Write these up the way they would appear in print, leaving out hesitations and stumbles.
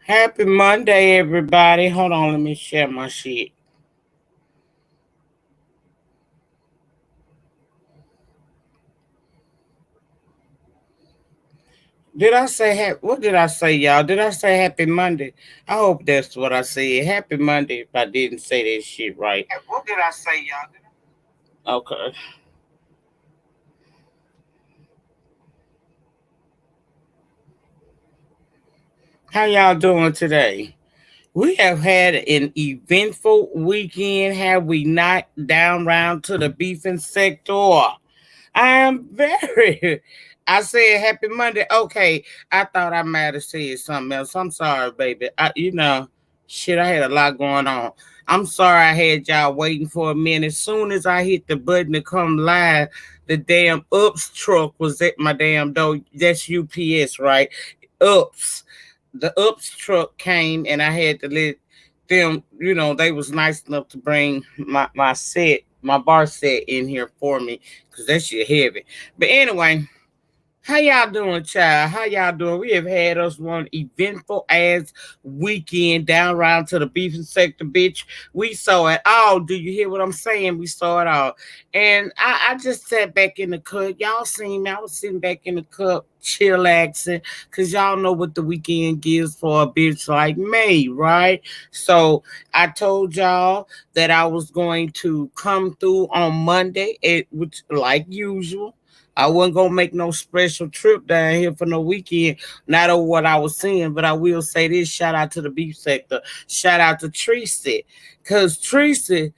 Happy Monday, everybody. Hold on, let me share my shit. Did I say what did I say, y'all? Did I say happy Monday? I hope that's what I said. Happy Monday if I didn't say that shit right. What did I say, y'all? Okay. How y'all doing today? We have had an eventful weekend, have we not? Down round to the beefing sector. I am very. I said happy Monday. Okay, I thought I might have said something else. I'm sorry, baby. Shit, I had a lot going on. I'm sorry I had y'all waiting for a minute. As soon as I hit the button to come live, the damn ups truck was at my damn door. That's UPS, right? Ups. The ups truck came and I had to let them, they was nice enough to bring my bar set in here for me because that shit heavy. But anyway, how y'all doing, child? How y'all doing? We have had us one eventful ass weekend down around to the beefing sector, bitch. We saw it all. Do you hear what I'm saying? We saw it all. And I just sat back in the cut. Y'all seen me. I was sitting back in the cup, chillaxing, because y'all know what the weekend gives for a bitch like me, right? So I told y'all that I was going to come through on Monday, which like usual. I wasn't gonna make no special trip down here for no weekend, not over what I was seeing, but I will say this: shout out to the beef sector, shout out to Tracy, cause Tracy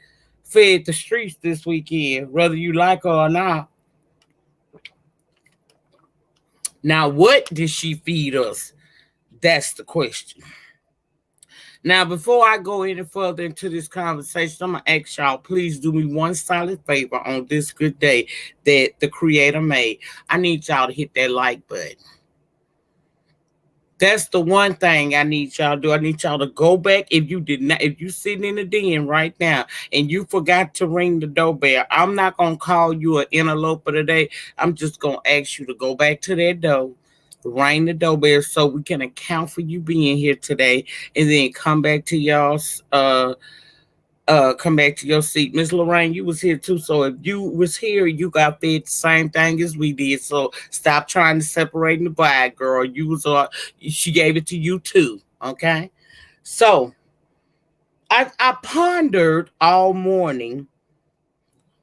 fed the streets this weekend, whether you like her or not. Now, what did she feed us? That's the question. Now, before I go any further into this conversation, I'm gonna ask y'all, please do me one solid favor on this good day that the creator made. I need y'all to hit that like button. That's the one thing I need y'all to do. I need y'all to go back. If you did not, if you sitting in the den right now and you forgot to ring the doorbell, I'm not gonna call you an interloper today. I'm just gonna ask you to go back to that door, ring the doorbell so we can account for you being here today, and then come back to your seat. Miss Lorraine, you was here too. So if you was here, you got fed the same thing as we did. So stop trying to separate and divide, girl. She gave it to you too. Okay. So I pondered all morning.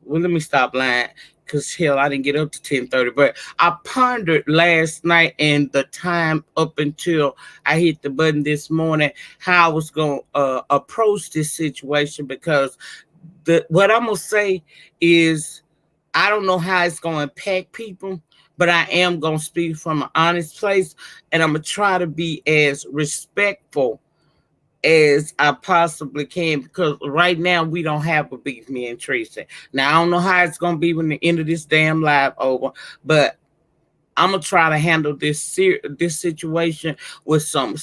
Well, let me stop lying. Cause hell, I didn't get up to 10:30, but I pondered last night and the time up until I hit the button this morning how I was gonna approach this situation because the what I'm gonna say is I don't know how it's gonna impact people, but I am gonna speak from an honest place, and I'm gonna try to be as respectful as I possibly can because right now we don't have a beef, me and Tracy. Now I don't know how it's gonna be when the end of this damn live over, but I'm gonna try to handle this situation with some.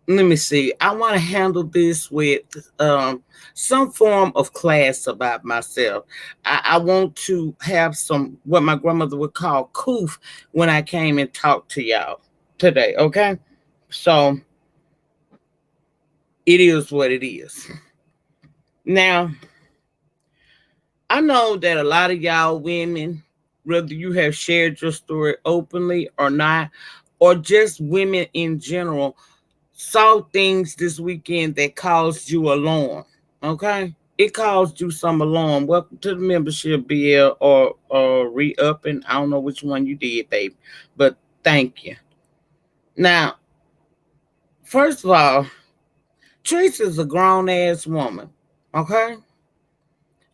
Let me see. I want to handle this with some form of class about myself. I want to have some what my grandmother would call coof when I came and talked to y'all today. Okay, so it is what it is. Now, I know that a lot of y'all women, whether you have shared your story openly or not, or just women in general, saw things this weekend that caused you alarm. Okay? It caused you some alarm. Welcome to the membership, BL or re-upping. I don't know which one you did, baby. But thank you. Now, first of all, Teresa's a grown ass woman. Okay?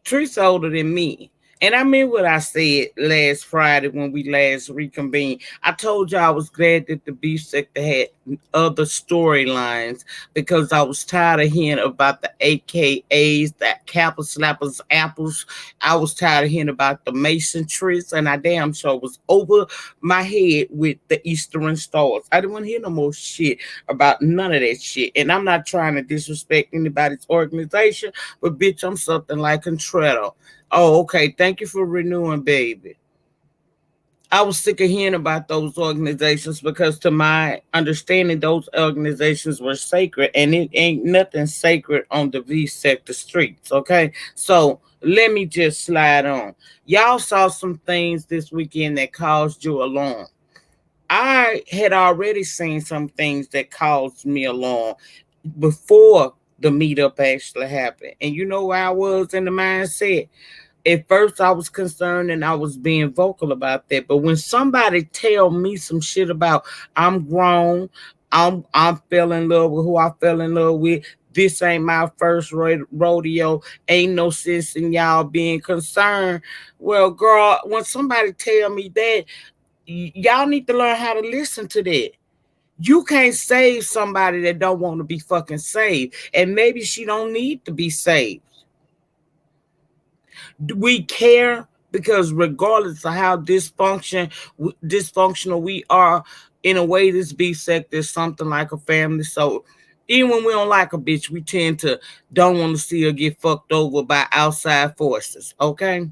Teresa older than me. And I mean what I said last Friday when we last reconvened. I told you I was glad that the beef sector had other storylines because I was tired of hearing about the AKAs, the Kappa Slappers Apples. I was tired of hearing about the Mason trees, and I damn sure was over my head with the Eastern Stars. I didn't want to hear no more shit about none of that shit. And I'm not trying to disrespect anybody's organization, but bitch, I'm something like Contretto. Oh, okay. Thank you for renewing, baby. I was sick of hearing about those organizations because, to my understanding, those organizations were sacred, and it ain't nothing sacred on the V sector streets. Okay, so let me just slide on. Y'all saw some things this weekend that caused you alarm. I had already seen some things that caused me alarm before the meetup actually happened. And you know where I was in the mindset? At first I was concerned and I was being vocal about that. But when somebody tell me some shit about I'm grown, I'm fell in love with who I fell in love with. This ain't my first rodeo. Ain't no sense in y'all being concerned. Well, girl, when somebody tell me that, y'all need to learn how to listen to that. You can't save somebody that don't want to be fucking saved, and maybe she don't need to be saved. We care because regardless of how dysfunctional we are, in a way, this B sector is something like a family. So even when we don't like a bitch, we tend to don't want to see her get fucked over by outside forces. Okay,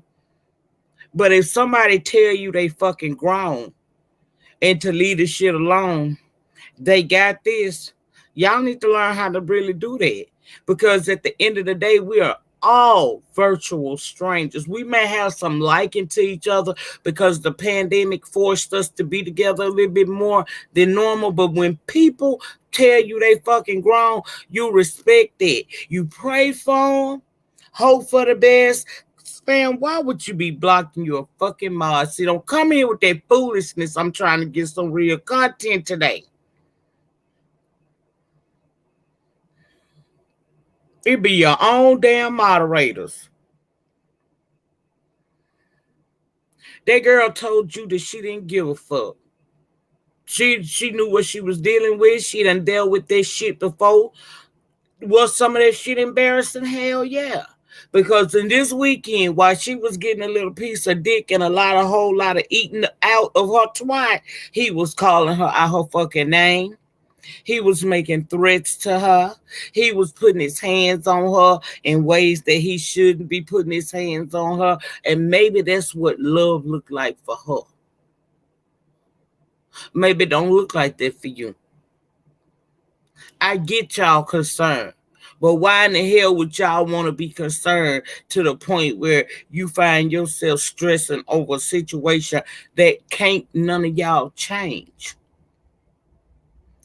but if somebody tell you they fucking grown and to leave the shit alone, they got this. Y'all need to learn how to really do that. Because at the end of the day, we are all virtual strangers. We may have some liking to each other because the pandemic forced us to be together a little bit more than normal. But when people tell you they fucking grown, you respect it. You pray for them, hope for the best. Fam, why would you be blocking your fucking mod? See, don't come here with that foolishness. I'm trying to get some real content today. It be your own damn moderators. That girl told you that she didn't give a fuck. She knew what she was dealing with. She done dealt with this shit before. Was some of that shit embarrassing? Hell yeah. Because in this weekend, while she was getting a little piece of dick and a whole lot of eating out of her twat, he was calling her out her fucking name. He was making threats to her. He was putting his hands on her in ways that he shouldn't be putting his hands on her. And maybe that's what love looked like for her. Maybe it don't look like that for you. I get y'all concerned. But why in the hell would y'all want to be concerned to the point where you find yourself stressing over a situation that can't none of y'all change?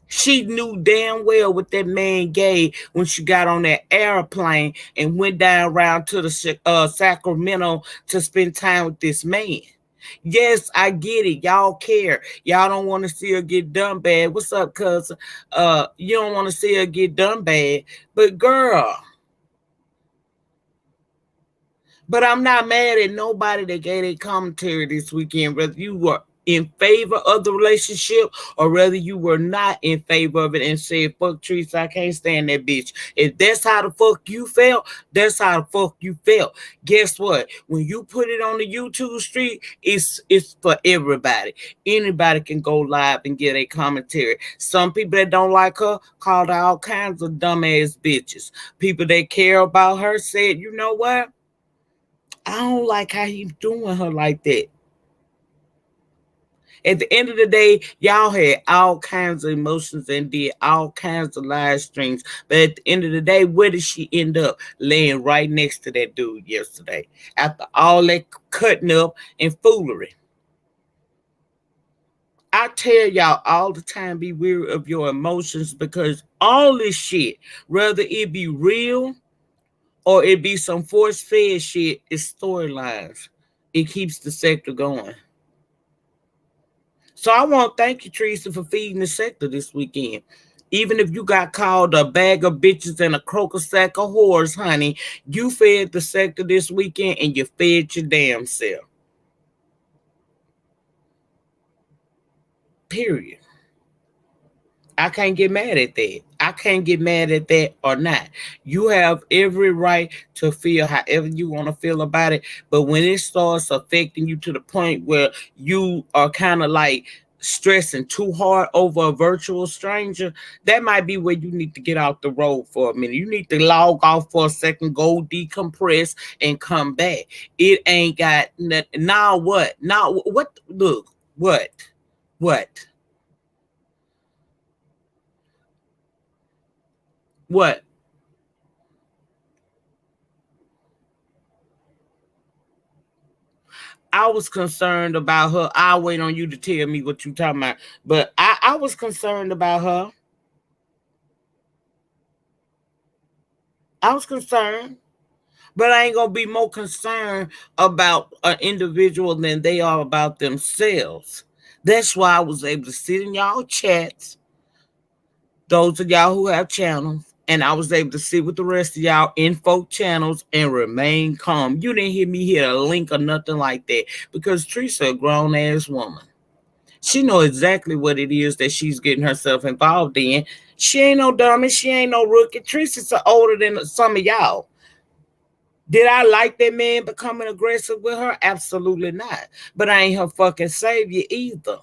She knew damn well what that man gave when she got on that airplane and went down around to the Sacramento to spend time with this man. Yes, I get it. Y'all care. Y'all don't want to see her get done bad. What's up, cousin? You don't want to see her get done bad. But girl, but I'm not mad at nobody that gave a commentary this weekend, whether you were in favor of the relationship or whether you were not in favor of it and said, fuck Teresa, I can't stand that bitch. If that's how the fuck you felt, that's how the fuck you felt. Guess what? When you put it on the YouTube street, it's for everybody. Anybody can go live and get a commentary. Some people that don't like her called her all kinds of dumbass bitches. People that care about her said, you know what? I don't like how he's doing her like that. At the end of the day, y'all had all kinds of emotions and did all kinds of live streams. But at the end of the day, where did she end up? Laying right next to that dude yesterday. After all that cutting up and foolery. I tell y'all all the time, be wary of your emotions because all this shit, whether it be real or it be some force-fed shit, is storylines. It keeps the sector going. So I want to thank you, Teresa, for feeding the sector this weekend. Even if you got called a bag of bitches and a croaker sack of whores, honey, you fed the sector this weekend and you fed your damn self. Period. I can't get mad at that. I can't get mad at that or not. You have every right to feel however you want to feel about it. But when it starts affecting you to the point where you are kind of like stressing too hard over a virtual stranger, that might be where you need to get off the road for a minute. You need to log off for a second, go decompress, and come back. It ain't got nothing. Now what? Now what? Look. What? What? What? I was concerned about her. I'll wait on you to tell me what you talking about. But I was concerned about her. I was concerned. But I ain't gonna be more concerned about an individual than they are about themselves. That's why I was able to sit in y'all chats, those of y'all who have channels, and I was able to sit with the rest of y'all info channels and remain calm. You didn't hear me hit a link or nothing like that because Teresa a grown ass woman. She know exactly what it is that she's getting herself involved in. She ain't no dummy. She ain't no rookie. Teresa's older than some of y'all. Did I like that man becoming aggressive with her? Absolutely not. But I ain't her fucking savior either.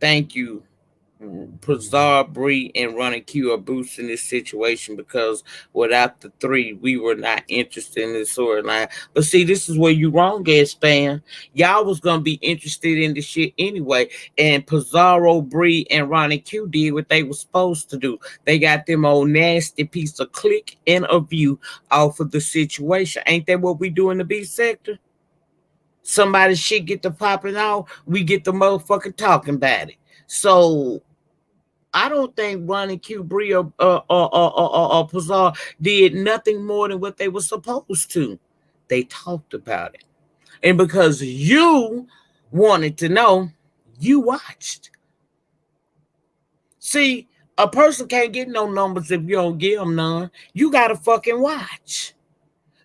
Thank you. Pazar, Bree, and Running Q are boosting this situation because without the three, we were not interested in this storyline. But see, this is where you wrong, ass fan. Y'all was gonna be interested in the shit anyway. And Pizarro, Bree, and Ronnie Q did what they were supposed to do. They got them old nasty piece of click and a view off of the situation. Ain't that what we do in the B sector? Somebody shit get the popping off, we get the motherfucking talking about it. So I don't think Ronnie Q, Bree, or Pazar did nothing more than what they were supposed to. They talked about it. And because you wanted to know, you watched. See, a person can't get no numbers if you don't give them none. You got to fucking watch.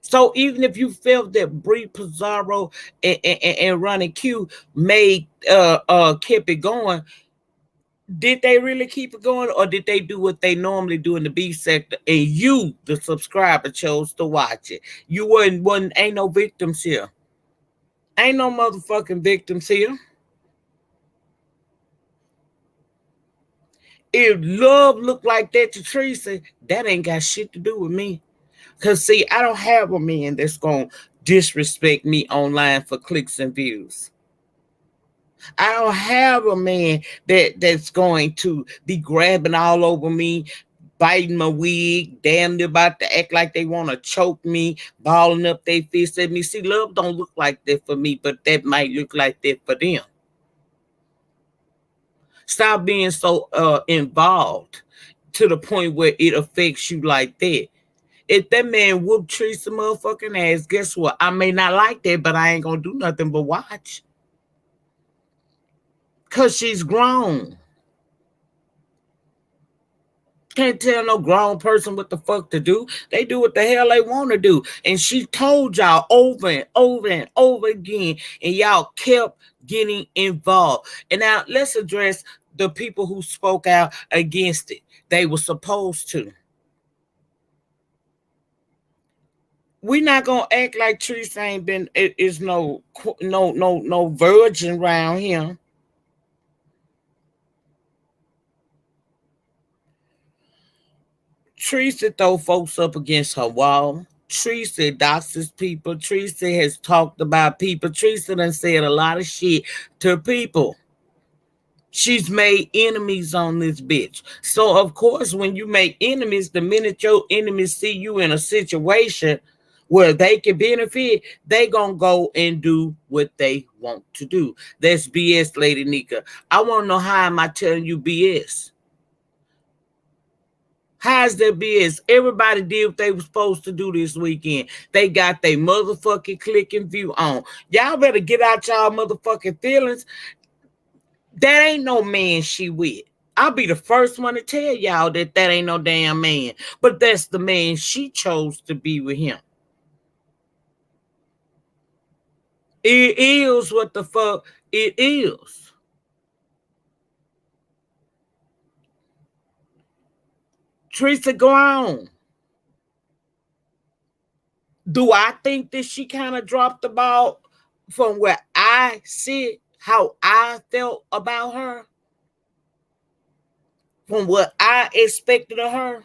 So even if you felt that Bree Pizarro and Ronnie Q made kept it going, did they really keep it going, or did they do what they normally do in the B sector and you, the subscriber, chose to watch it? You wasn't ain't no victims here. Ain't no motherfucking victims here. If love looked like that to Teresa, that ain't got shit to do with me. Cause see, I don't have a man that's gonna disrespect me online for clicks and views. I don't have a man that's going to be grabbing all over me, biting my wig, damn near about to act like they want to choke me, balling up their fists at me. See, love don't look like that for me, but that might look like that for them. Stop being so involved to the point where it affects you like that. If that man whoop treats the motherfucking ass, guess what? I may not like that, but I ain't gonna do nothing but watch. Cause she's grown. Can't tell no grown person what the fuck to do. They do what the hell they want to do. And she told y'all over and over and over again, and y'all kept getting involved. And now let's address the people who spoke out against it. They were supposed to. We not gonna act like Teresa ain't been is no virgin around here. Teresa throw folks up against her wall. Teresa doxes people. Teresa has talked about people. Teresa done said a lot of shit to people. She's made enemies on this bitch. So, of course, when you make enemies, the minute your enemies see you in a situation where they can benefit, they gonna go and do what they want to do. That's BS, Lady Nika. I want to know, how am I telling you BS? How's that BS? Everybody did what they were supposed to do this weekend. They got their motherfucking click and view on. Y'all better get out y'all motherfucking feelings. That ain't no man she with. I'll be the first one to tell y'all that ain't no damn man. But that's the man she chose to be with him. It is what the fuck it is. Teresa, go on. Do I think that she kind of dropped the ball from where I see how I felt about her? From what I expected of her?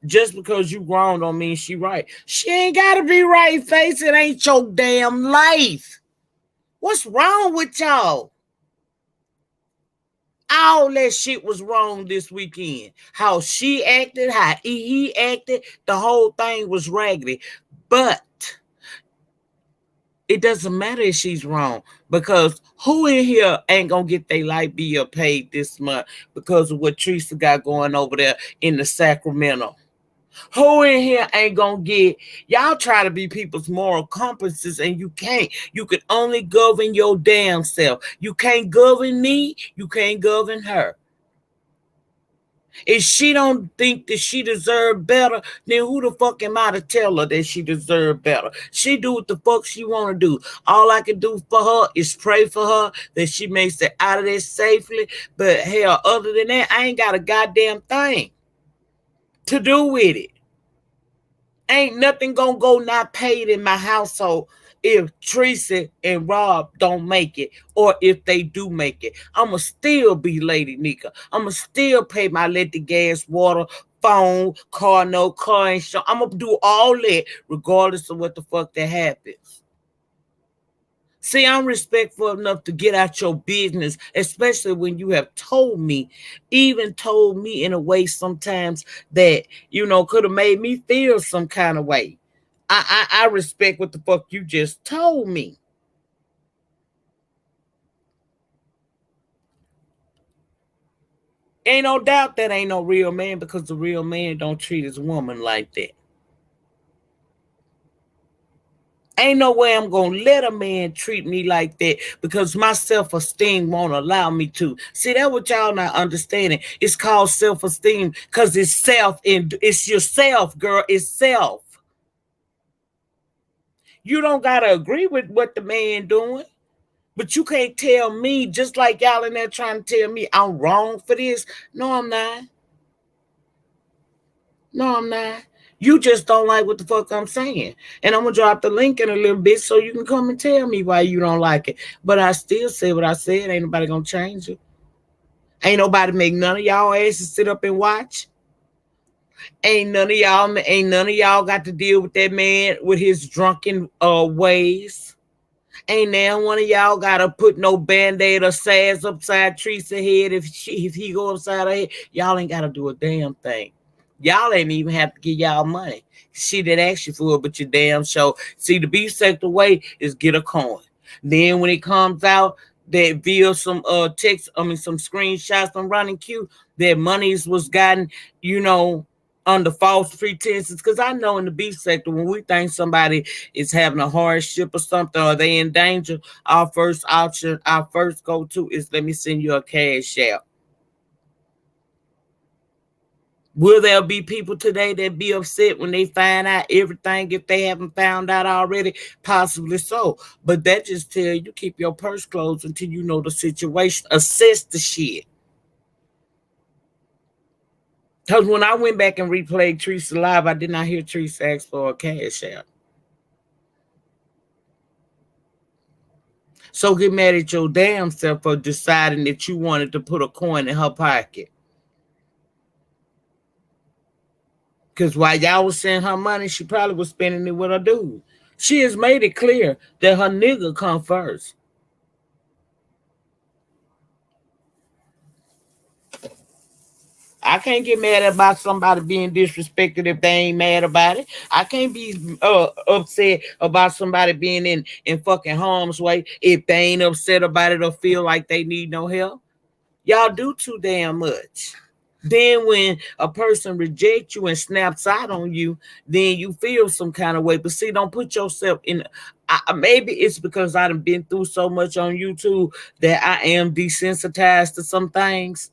Just because you grown don't mean she right. She ain't gotta be right, face. It ain't your damn life. What's wrong with y'all? All that shit was wrong this weekend. How she acted, how he acted, the whole thing was raggedy. But it doesn't matter if she's wrong, because who in here ain't gonna get their light bill paid this month because of what Teresa got going over there in the Sacramento? Who in here ain't gonna get? Y'all try to be people's moral compasses and you can't. You can only govern your damn self. You can't govern me, you can't govern her. If she don't think that she deserve better, then who the fuck am I to tell her that she deserve better? She do what the fuck she want to do. All I can do for her is pray for her that she makes it out of this safely. But hell, other than that, I ain't got a goddamn thing to do with it. Ain't nothing gonna go not paid in my household if Teresa and Rob don't make it, or if they do make it. I'ma still be Lady Nika. I'ma still pay my electric, gas, water, phone, car note, car insurance. I'ma do all that regardless of what the fuck that happens. See, I'm respectful enough to get out your business, especially when you have told me, even told me in a way sometimes that, could have made me feel some kind of way. I respect what the fuck you just told me. Ain't no doubt that ain't no real man, because the real man don't treat his woman like that. Ain't no way I'm going to let a man treat me like that because my self-esteem won't allow me to. See, that's what y'all not understanding. It's called self-esteem because it's self, and it's yourself, girl. It's self. You don't got to agree with what the man doing, but you can't tell me, just like y'all in there trying to tell me I'm wrong for this. No, I'm not. No, I'm not. You just don't like what the fuck I'm saying. And I'm going to drop the link in a little bit so you can come and tell me why you don't like it. But I still say what I said. Ain't nobody going to change it. Ain't nobody make none of y'all asses sit up and watch. Ain't none of y'all got to deal with that man with his drunken ways. Ain't now one of y'all gotta put no band-aid or sass upside Teresa's head if he go upside her head. Y'all ain't gotta do a damn thing. Y'all ain't even have to give y'all money. She didn't ask you for it, but your damn show. See, the beef sector way is get a coin. Then when it comes out that via some some screenshots from running Q, that monies was gotten, under false pretenses. Because I know in the beef sector, when we think somebody is having a hardship or something, or they in danger, our first option, our first go-to is, let me send you a cash out. Will there be people today that be upset when they find out everything if they haven't found out already? Possibly so. But that just tell you keep your purse closed until you know the situation. Assess the shit. Because when I went back and replayed Teresa live, I did not hear Teresa ask for a cash out. So get mad at your damn self for deciding that you wanted to put a coin in her pocket. Because while y'all was sending her money, she probably was spending it with her dude. She has made it clear that her nigga come first. I can't get mad about somebody being disrespected if they ain't mad about it. I can't be upset about somebody being in fucking harm's way if they ain't upset about it or feel like they need no help. Y'all do too damn much. Then when a person rejects you and snaps out on you, then you feel some kind of way. But see, don't put yourself in. Maybe it's because I done been through so much on YouTube that I am desensitized to some things.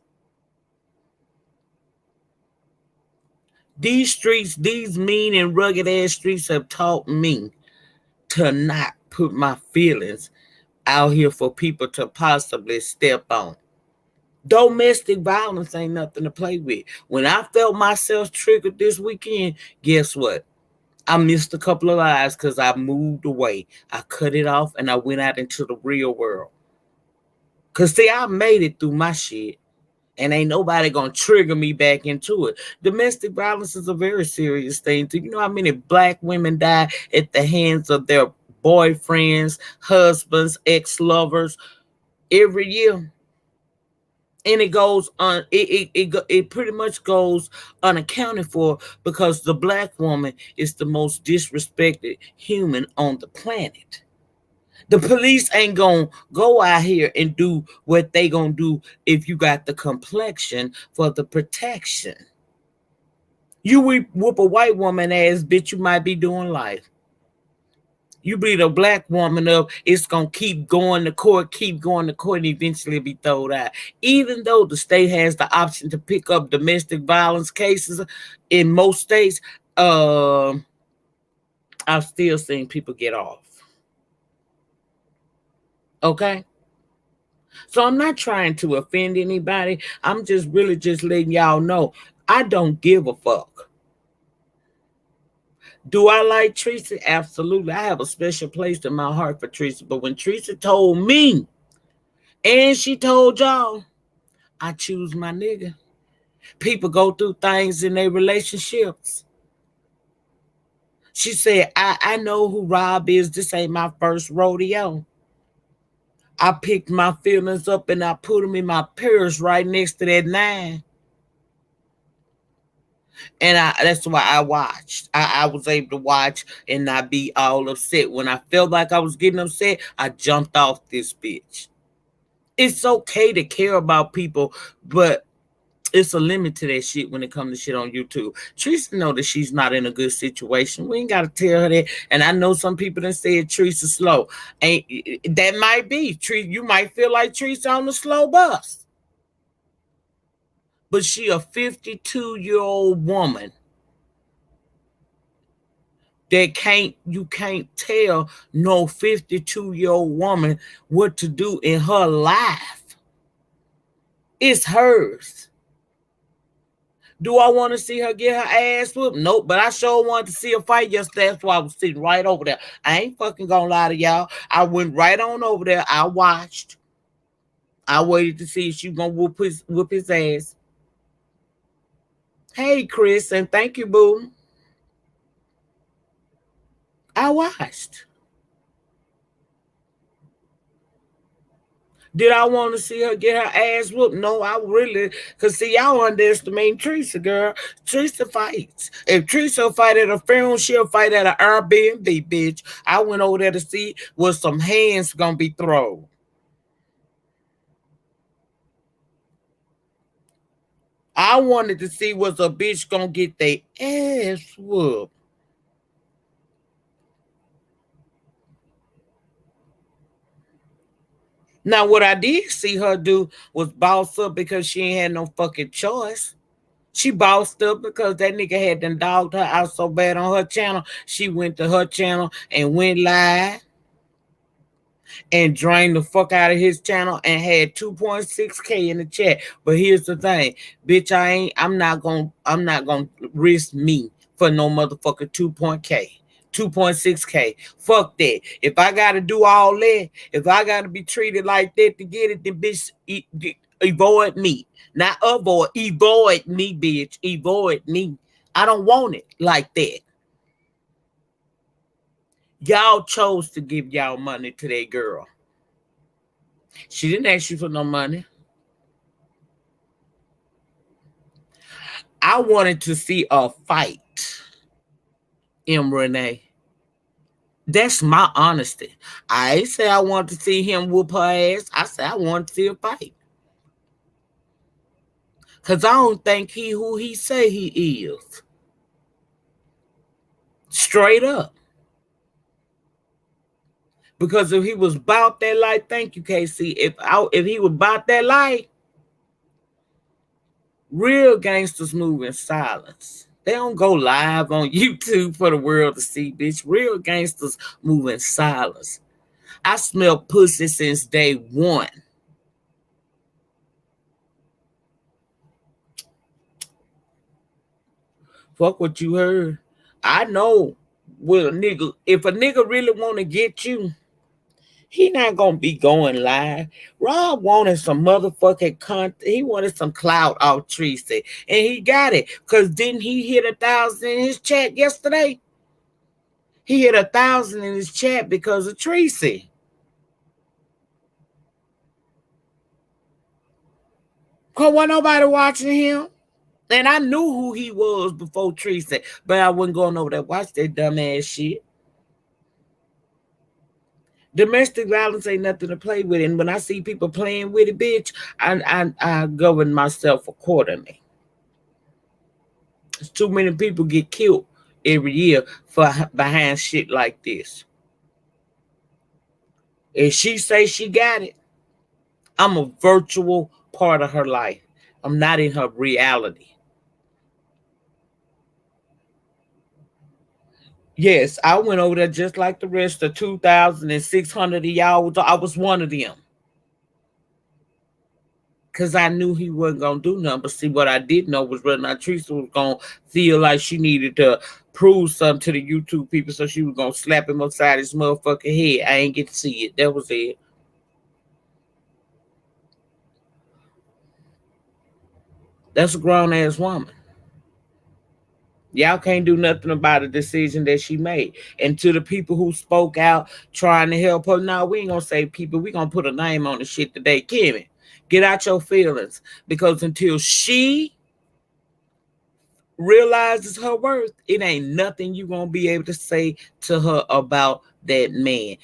These streets, these mean and rugged ass streets have taught me to not put my feelings out here for people to possibly step on. Domestic violence ain't nothing to play with. When I felt myself triggered this weekend, guess what? I missed a couple of lives because I moved away. I cut it off and I went out into the real world. Because, see, I made it through my shit. And ain't nobody gonna trigger me back into it. Domestic violence is a very serious thing. Do you know how many black women die at the hands of their boyfriends, husbands, ex-lovers every year? And it goes on, it pretty much goes unaccounted for, because the black woman is the most disrespected human on the planet. The police ain't gonna go out here and do what they gonna do if you got the complexion for the protection. You whoop a white woman ass, bitch, you might be doing life. You beat a black woman up, it's gonna keep going to court, and eventually be thrown out. Even though the state has the option to pick up domestic violence cases in most states, I've still seen people get off. Okay? So I'm not trying to offend anybody. I'm just really just letting y'all know I don't give a fuck. Do I like Teresa? Absolutely. I have a special place in my heart for Teresa. But when Teresa told me, and she told y'all, I choose my nigga. People go through things in their relationships. She said, I know who Rob is. This ain't my first rodeo. I picked my feelings up and I put them in my purse right next to that 9. And that's why I watched. I was able to watch and not be all upset. When I felt like I was getting upset, I jumped off this bitch. It's okay to care about people, but it's a limit to that shit when it comes to shit on YouTube. Teresa know that she's not in a good situation. We ain't got to tell her that. And I know some people that said Teresa slow. That might be. You might feel like Teresa on the slow bus. But she a 52-year-old woman that you can't tell no 52-year-old woman what to do in her life. It's hers. Do I want to see her get her ass whooped? Nope, but I sure wanted to see her fight yesterday. That's why I was sitting right over there. I ain't fucking gonna lie to y'all. I went right on over there. I watched. I waited to see if she was gonna whoop his ass. Hey, Chris, and thank you, boo. I watched. Did I want to see her get her ass whooped? No, I really, because see, y'all underestimate Teresa, girl. Teresa fights. If Teresa fight at a funeral, she'll fight at an Airbnb, bitch. I went over there to see what some hands gonna be thrown. I wanted to see was a bitch gonna get their ass whooped. Now, what I did see her do was boss up because she ain't had no fucking choice. She bossed up because that nigga had done dogged her out so bad on her channel. She went to her channel and went live and drained the fuck out of his channel and had 2.6K in the chat. But here's the thing, bitch, I'm not gonna risk me for no motherfucker 2.6K. Fuck that. If I gotta do all that, if I gotta be treated like that to get it, then bitch, avoid me. Not avoid me, bitch. Avoid me. I don't want it like that. Y'all chose to give y'all money to that girl. She didn't ask you for no money. I wanted to see a fight, Renee. That's my honesty. I ain't say I wanted to see him whoop her ass. I said I wanted to see a fight. Because I don't think he who he say he is. Straight up. Because if he was about that life, thank you, KC. If he was about that life, real gangsters move in silence. They don't go live on YouTube for the world to see, bitch. Real gangsters move in silence. I smell pussy since day one. Fuck what you heard. I know with a nigga, if a nigga really want to get you, He not gonna be going live. Rob wanted some motherfucking content. He wanted some clout off Tracy, and he got it. Cause didn't he hit 1,000 in his chat yesterday? He hit 1,000 in his chat because of Tracy. Cause wasn't nobody watching him. And I knew who he was before Tracy, but I wasn't going over there watch that dumbass shit. Domestic violence ain't nothing to play with. And when I see people playing with it, bitch, I govern myself accordingly. Too many people get killed every year for behind shit like this. If she say she got it, I'm a virtual part of her life. I'm not in her reality. Yes, I went over there just like the rest of 2,600 of y'all. I was one of them. Because I knew he wasn't going to do nothing. But see, what I did know was whether or not Teresa was going to feel like she needed to prove something to the YouTube people, so she was going to slap him upside his motherfucking head. I ain't get to see it. That was it. That's a grown-ass woman. Y'all can't do nothing about a decision that she made. And to the people who spoke out trying to help her, no, we ain't going to say people. We going to put a name on the shit today. Kimmy, get out your feelings. Because until she realizes her worth, it ain't nothing you gonna be able to say to her about that man.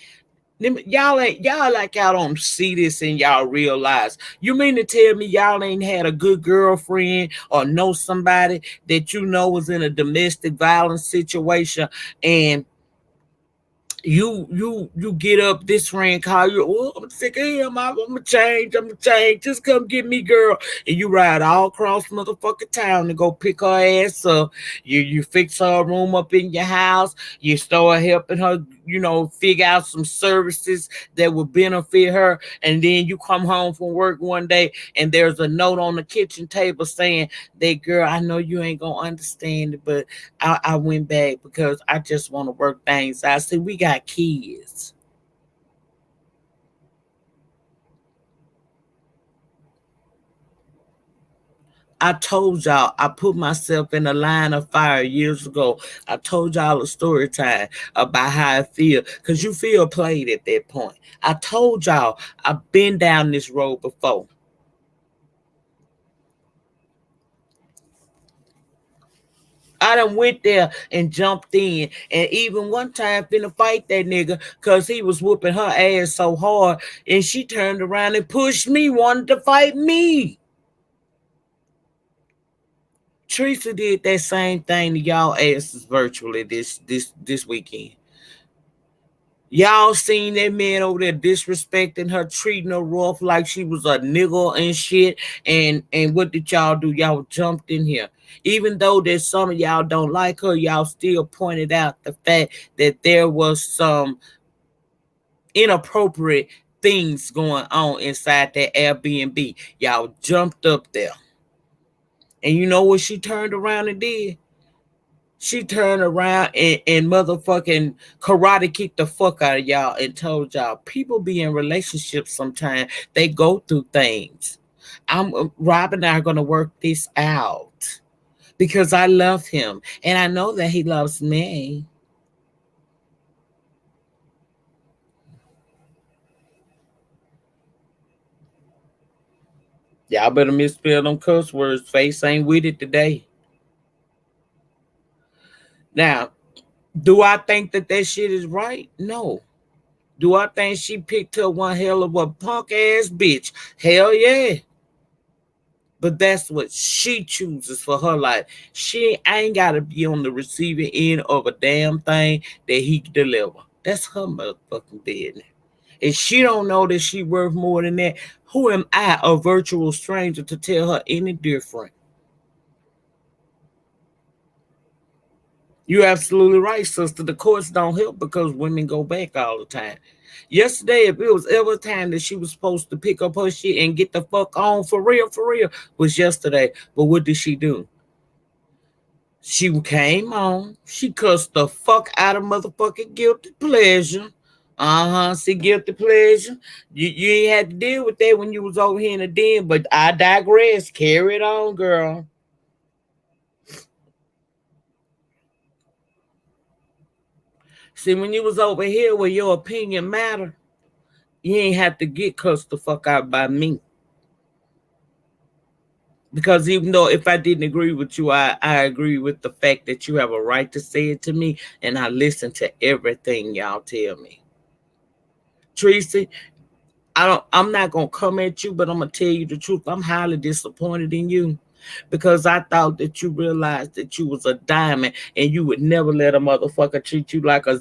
Y'all like y'all don't see this and y'all realize. You mean to tell me y'all ain't had a good girlfriend or know somebody that you know was in a domestic violence situation, and you get up this ring, call you, oh, I'm sick of him, I'm gonna change, just come get me, girl. And you ride all across motherfucking town to go pick her ass up. You fix her room up in your house, you start helping her, figure out some services that will benefit her, and then you come home from work one day and there's a note on the kitchen table saying that, girl, I know you ain't gonna understand it, but I went back because I just want to work things out. See, we got kids. I told y'all I put myself in a line of fire years ago. I told y'all a story time about how I feel, because you feel played at that point. I told y'all I've been down this road before. I done went there and jumped in, and even one time finna fight that nigga because he was whooping her ass so hard, and she turned around and pushed me, wanted to fight me. Teresa did that same thing to y'all asses virtually this weekend. Y'all seen that man over there disrespecting her, treating her rough like she was a nigga and shit. And what did y'all do? Y'all jumped in here. Even though that some of y'all don't like her, y'all still pointed out the fact that there was some inappropriate things going on inside that Airbnb. Y'all jumped up there. And you know what she turned around and did? She turned around and motherfucking karate kicked the fuck out of y'all and told y'all, people be in relationships sometimes. They go through things. Rob and I are going to work this out because I love him and I know that he loves me. Y'all better misspell them cuss words. Face ain't with it today. Now, do I think that shit is right? No. Do I think she picked her one hell of a punk ass bitch? Hell yeah. But that's what she chooses for her life. She ain't got to be on the receiving end of a damn thing that he deliver. That's her motherfucking business. If she don't know that she worth more than that, who am I, a virtual stranger, to tell her any different? You're absolutely right, sister. The courts don't help because women go back all the time. Yesterday, if it was ever a time that she was supposed to pick up her shit and get the fuck on for real, was yesterday. But what did she do? She came on. She cussed the fuck out of motherfucking guilty pleasure. See, guilty pleasure. You ain't had to deal with that when you was over here in the den, but I digress. Carry it on, girl. See, when you was over here where your opinion matter, you ain't have to get cussed the fuck out by me. Because even though if I didn't agree with you, I agree with the fact that you have a right to say it to me, and I listen to everything y'all tell me. Tracy, I'm not gonna come at you, but I'm gonna tell you the truth. I'm highly disappointed in you because I thought that you realized that you was a diamond and you would never let a motherfucker treat you like a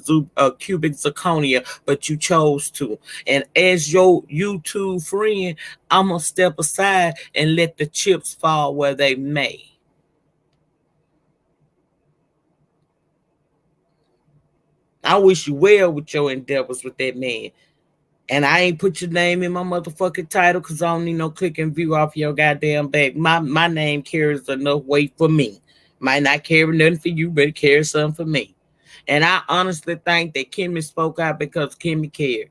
cubic zirconia, but you chose to. And as your YouTube friend, I'm gonna step aside and let the chips fall where they may. I wish you well with your endeavors with that man. And I ain't put your name in my motherfucking title because I don't need no click and view off your goddamn back. My name carries enough weight for me. Might not carry nothing for you, but it carries something for me. And I honestly think that Kimmy spoke out because Kimmy cared.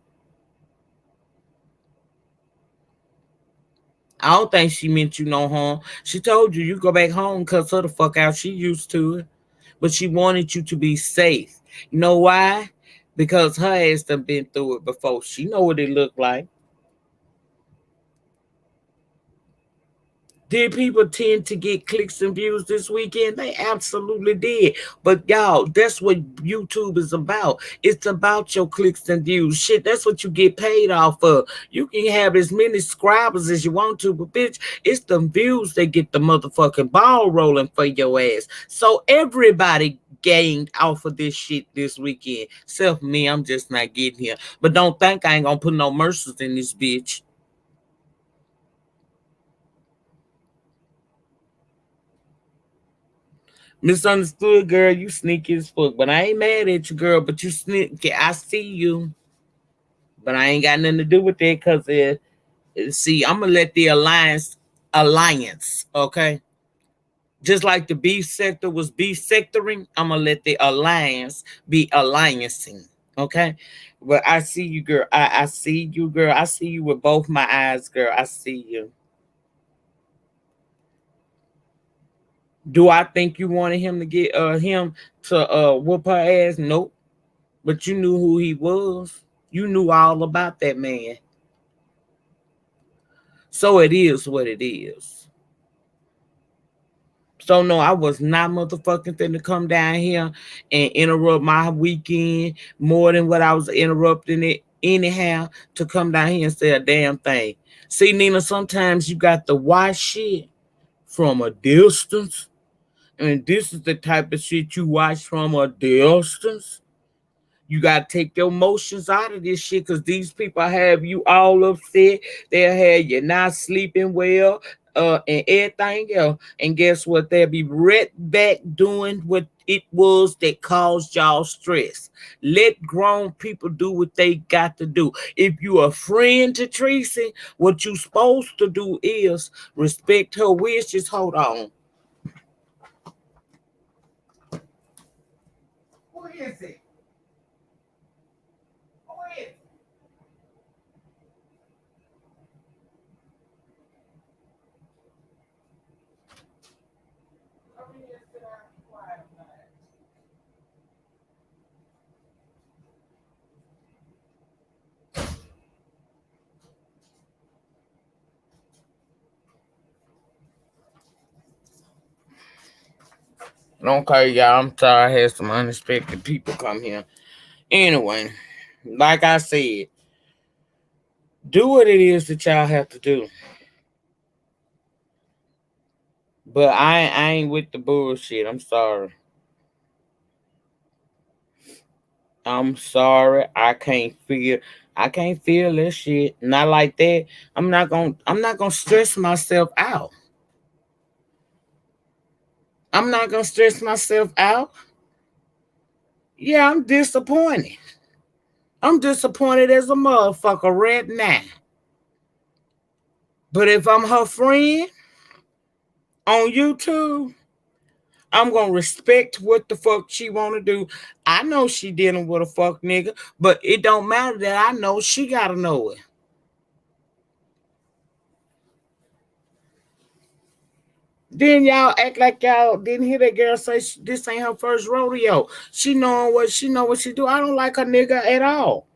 I don't think she meant you no harm. She told you go back home, cuss her the fuck out. She used to it. But she wanted you to be safe. You know why? Because her ass done been through it before. She know what it looked like. Did people tend to get clicks and views this weekend? They absolutely did. But y'all, that's what YouTube is about. It's about your clicks and views. Shit, that's what you get paid off of. You can have as many subscribers as you want to, but bitch, it's the views that get the motherfucking ball rolling for your ass. So everybody gained off of this shit this weekend. Except me, I'm just not getting here. But don't think I ain't gonna put no mercies in this bitch. Misunderstood, girl. You sneaky as fuck. But I ain't mad at you, girl. But you sneaky. I see you. But I ain't got nothing to do with that because, see, I'm going to let the alliance, okay? Just like the beef sector was beef sectoring, I'm going to let the alliance be alliancing, okay? But I see you, girl. I see you, girl. I see you with both my eyes, girl. I see you. Do I think you wanted him to get him to whoop her ass? Nope. But you knew who he was. You knew all about that man. So it is what it is. So no, I was not motherfucking finna come down here and interrupt my weekend more than what I was interrupting it anyhow to come down here and say a damn thing. See, Nina, sometimes you got to watch shit from a distance. And this is the type of shit you watch from a distance. You got to take your emotions out of this shit because these people have you all upset. They'll have you not sleeping well and everything else. And guess what? They'll be right back doing what it was that caused y'all stress. Let grown people do what they got to do. If you a friend to Tracy, what you supposed to do is respect her wishes. Hold on. Who is it? Who is it? Okay, y'all. I'm sorry I had some unexpected people come here. Anyway, like I said, do what it is that y'all have to do. But I ain't with the bullshit. I'm sorry. I'm sorry. I can't feel this shit. Not like that. I'm not gonna stress myself out. I'm not gonna stress myself out. Yeah, I'm disappointed. I'm disappointed as a motherfucker right now. But if I'm her friend on YouTube, I'm gonna respect what the fuck she wanna do. I know she dealing with a fuck nigga, but it don't matter that I know she gotta know it. Then y'all act like y'all didn't hear that girl say this ain't her first rodeo. She know what she do. I don't like her nigga at all.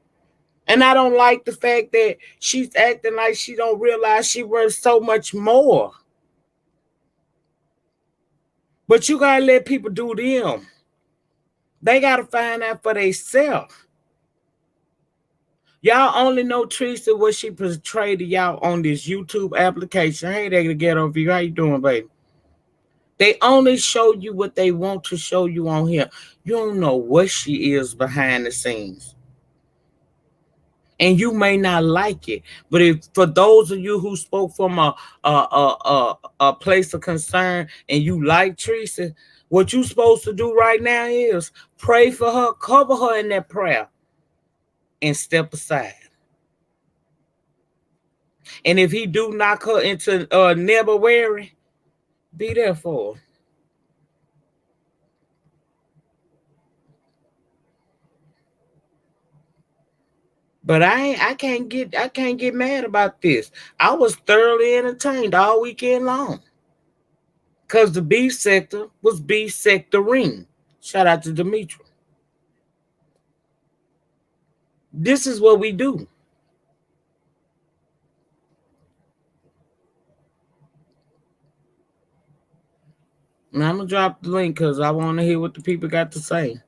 And I don't like the fact that she's acting like she don't realize she worth so much more. But you gotta let people do them. They gotta find out for themselves. Y'all only know Teresa what she portrayed to y'all on this YouTube application. Hey, they get over you. How you doing, baby? They only show you what they want to show you on here. You don't know what she is behind the scenes. And you may not like it, but if for those of you who spoke from a place of concern and you like Teresa, what you supposed to do right now is pray for her, cover her in that prayer, and step aside. And if he do knock her into never weary, be there for her. But I can't get mad about this. I was thoroughly entertained all weekend long. Cause the beef sector was beef sectoring. Shout out to Demetra. This is what we do. And I'm gonna drop the link because I want to hear what the people got to say.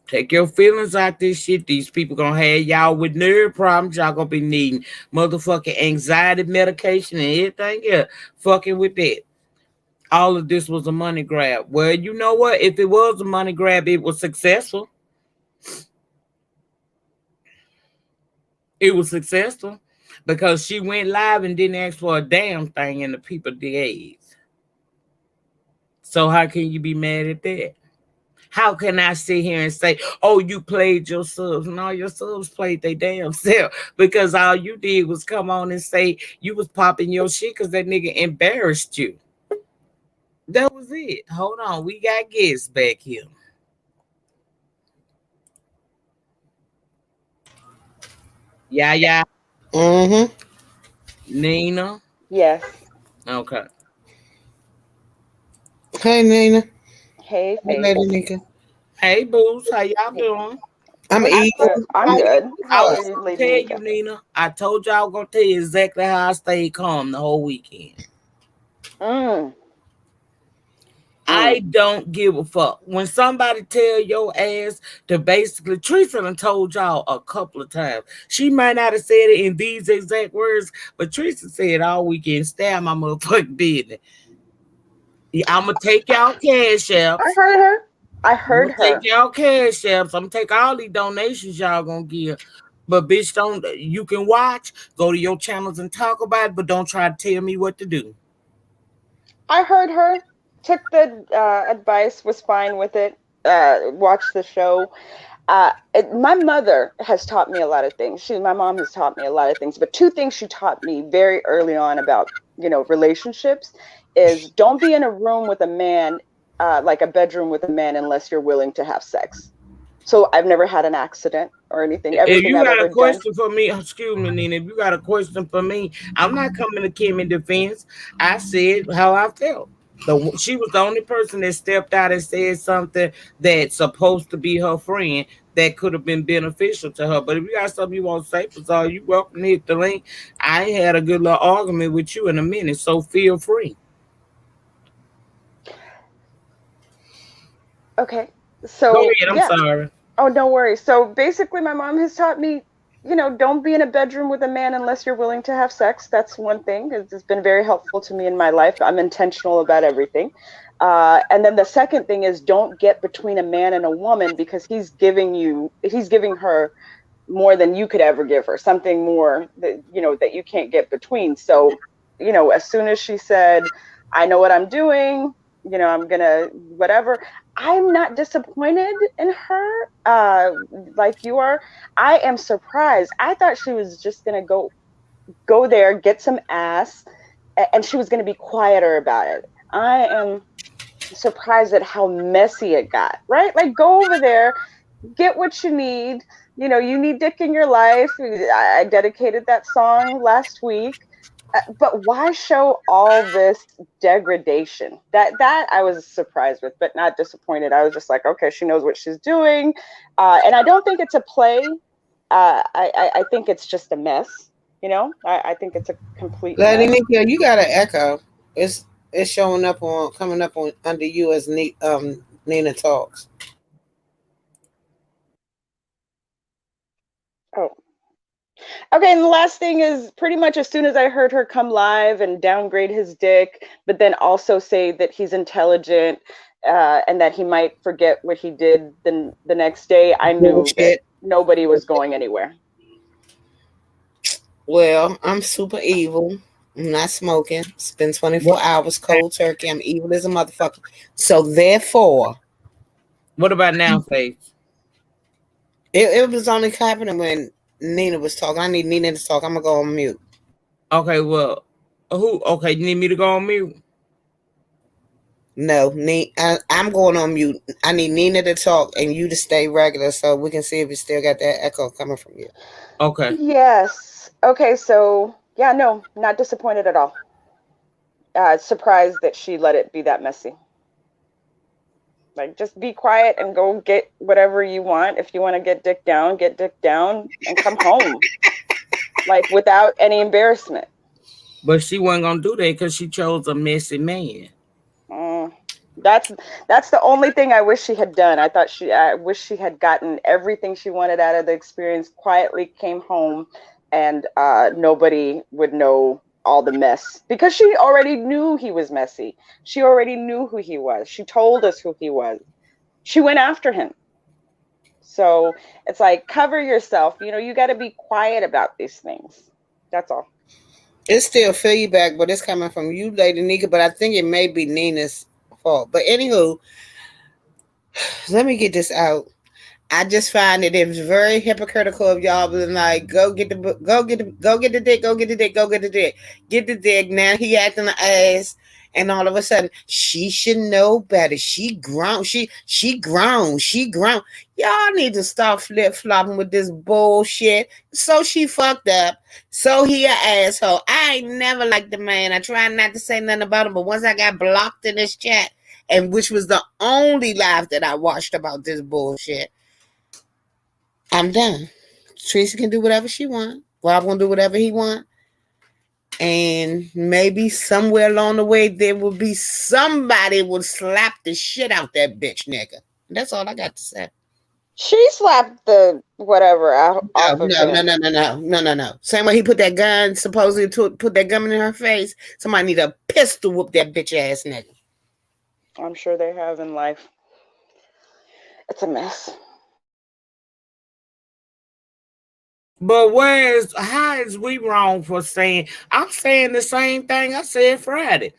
Take your feelings out this shit. These people gonna have y'all with nerve problems. Y'all gonna be needing motherfucking anxiety medication and everything else. Fucking with that. All of this was a money grab. Well, you know what? If it was a money grab, it was successful. It was successful because she went live and didn't ask for a damn thing in the people did. So how can you be mad at that? How can I sit here and say, oh, you played your subs? No, your subs played their damn self because all you did was come on and say you was popping your shit because that nigga embarrassed you. That was it. Hold on. We got guests back here. Yaya. Mm-hmm. Nina. Yes. Okay. Hey, Nina. Hey, Hey, Faith. Lady Nika. Hey, Boots. How y'all Hey. doing? I'm eating. I'm good. I How are was you, gonna Lady tell you, Nika? Nina. I told you I was gonna tell you exactly how I stayed calm the whole weekend. Mm, I mm. don't give a fuck. When somebody tell your ass to basically, Teresa done told y'all a couple of times. She might not have said it in these exact words, but Teresa said all weekend, stay out my motherfucking business. I'm gonna take y'all cash I apps. heard her. I I'm heard gonna take her. y'all cash apps. I'm gonna take all these donations y'all gonna give. But bitch, don't you can watch, go to your channels and talk about it, but don't try to tell me what to do. I heard her. Took the advice. Was fine with it. Watched the show. My mother has taught me a lot of things. My mom has taught me a lot of things. But two things she taught me very early on about relationships is don't be in a room with a man, like a bedroom with a man, unless you're willing to have sex. So I've never had an accident or anything. If Everything you I've got a ever done. question for me, excuse me, Nina. If you got a question for me, I'm not coming to Kim in defense. I said how I felt. She was the only person that stepped out and said something that's supposed to be her friend that could have been beneficial to her. But if you got something you want to say, so you welcome to hit the link. I ain't had a good little argument with you in a minute, so feel free. Okay. Go So, ahead. I'm yeah. sorry. Oh, no worries. So basically, my mom has taught me, don't be in a bedroom with a man unless you're willing to have sex. That's one thing. It's been very helpful to me in my life. I'm intentional about everything. And then the second thing is don't get between a man and a woman because he's giving her more than you could ever give her, something more that you can't get between. So, as soon as she said, I know what I'm doing, I'm gonna whatever, I'm not disappointed in her, like you are. I am surprised. I thought she was just gonna go there, get some ass, and she was gonna be quieter about it. I am surprised at how messy it got, right? Like, go over there, get what you need. You need dick in your life. I dedicated that song last week. But why show all this degradation? That I was surprised with, but not disappointed. I was just like, okay, she knows what she's doing, and I don't think it's a play. I think it's just a mess. I think it's a complete Lady mess. Nikki, you got an echo. It's showing up on coming up on under you as Nina talks. Oh. Okay, and the last thing is pretty much as soon as I heard her come live and downgrade his dick, but then also say that he's intelligent and that he might forget what he did the next day, I knew that nobody was going anywhere. Well, I'm super evil. I'm not smoking. It's been 24 hours cold turkey. I'm evil as a motherfucker. So therefore, what about now, Faith? It was only happening when Nina was talking. I need Nina to talk. I'm gonna go on mute. Okay, well, who? Okay, you need me to go on mute? No, I'm going on mute. I need Nina to talk and you to stay regular so we can see if you still got that echo coming from you. Okay. Yes. Okay, so yeah, no, not disappointed at all. Surprised that she let it be that messy. Like, just be quiet and go get whatever you want. If you want to get dick down and come home. Like, without any embarrassment. But she wasn't going to do that because she chose a messy man. That's the only thing I wish she had done. I wish she had gotten everything she wanted out of the experience, quietly came home, and nobody would know all the mess, because she already knew he was messy. She already knew who he was. She told us who he was. She went after him. So it's like, cover yourself. You got to be quiet about these things. That's all. It's still feedback, but it's coming from you, Lady Nika. But I think it may be Nina's fault. But anywho, let me get this out. I just find it was very hypocritical of y'all being like, go get the dick, go get the dick. Get the dick. Now he acting the ass, and all of a sudden she should know better. She grown. She grown. Y'all need to stop flip flopping with this bullshit. So she fucked up. So he an asshole. I ain't never liked the man. I try not to say nothing about him, but once I got blocked in this chat, and which was the only live that I watched about this bullshit, I'm done. Tracy can do whatever she want. Rob gonna do whatever he want. And maybe somewhere along the way there will be somebody will slap the shit out that bitch nigga. That's all I got to say. She slapped the whatever off of him. No. Same way he put that gun, supposedly to put that gun in her face. Somebody need a pistol whoop that bitch ass nigga. I'm sure they have in life. It's a mess. But how is we wrong for saying? I'm saying the same thing I said Friday.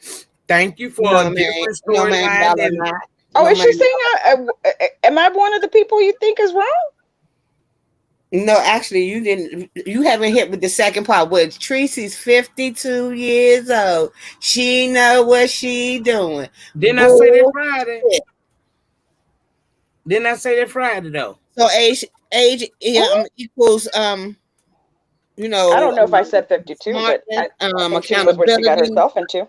Thank you for a different storyline. Is she saying? Am I one of the people you think is wrong? No, actually, you didn't. You haven't hit with the second part. Where Tracy's 52 years old. She know what she doing. Didn't I say that Friday? Didn't I say that Friday though? So age equals you know. I don't know if I said 52, but I think she knows what she got herself into.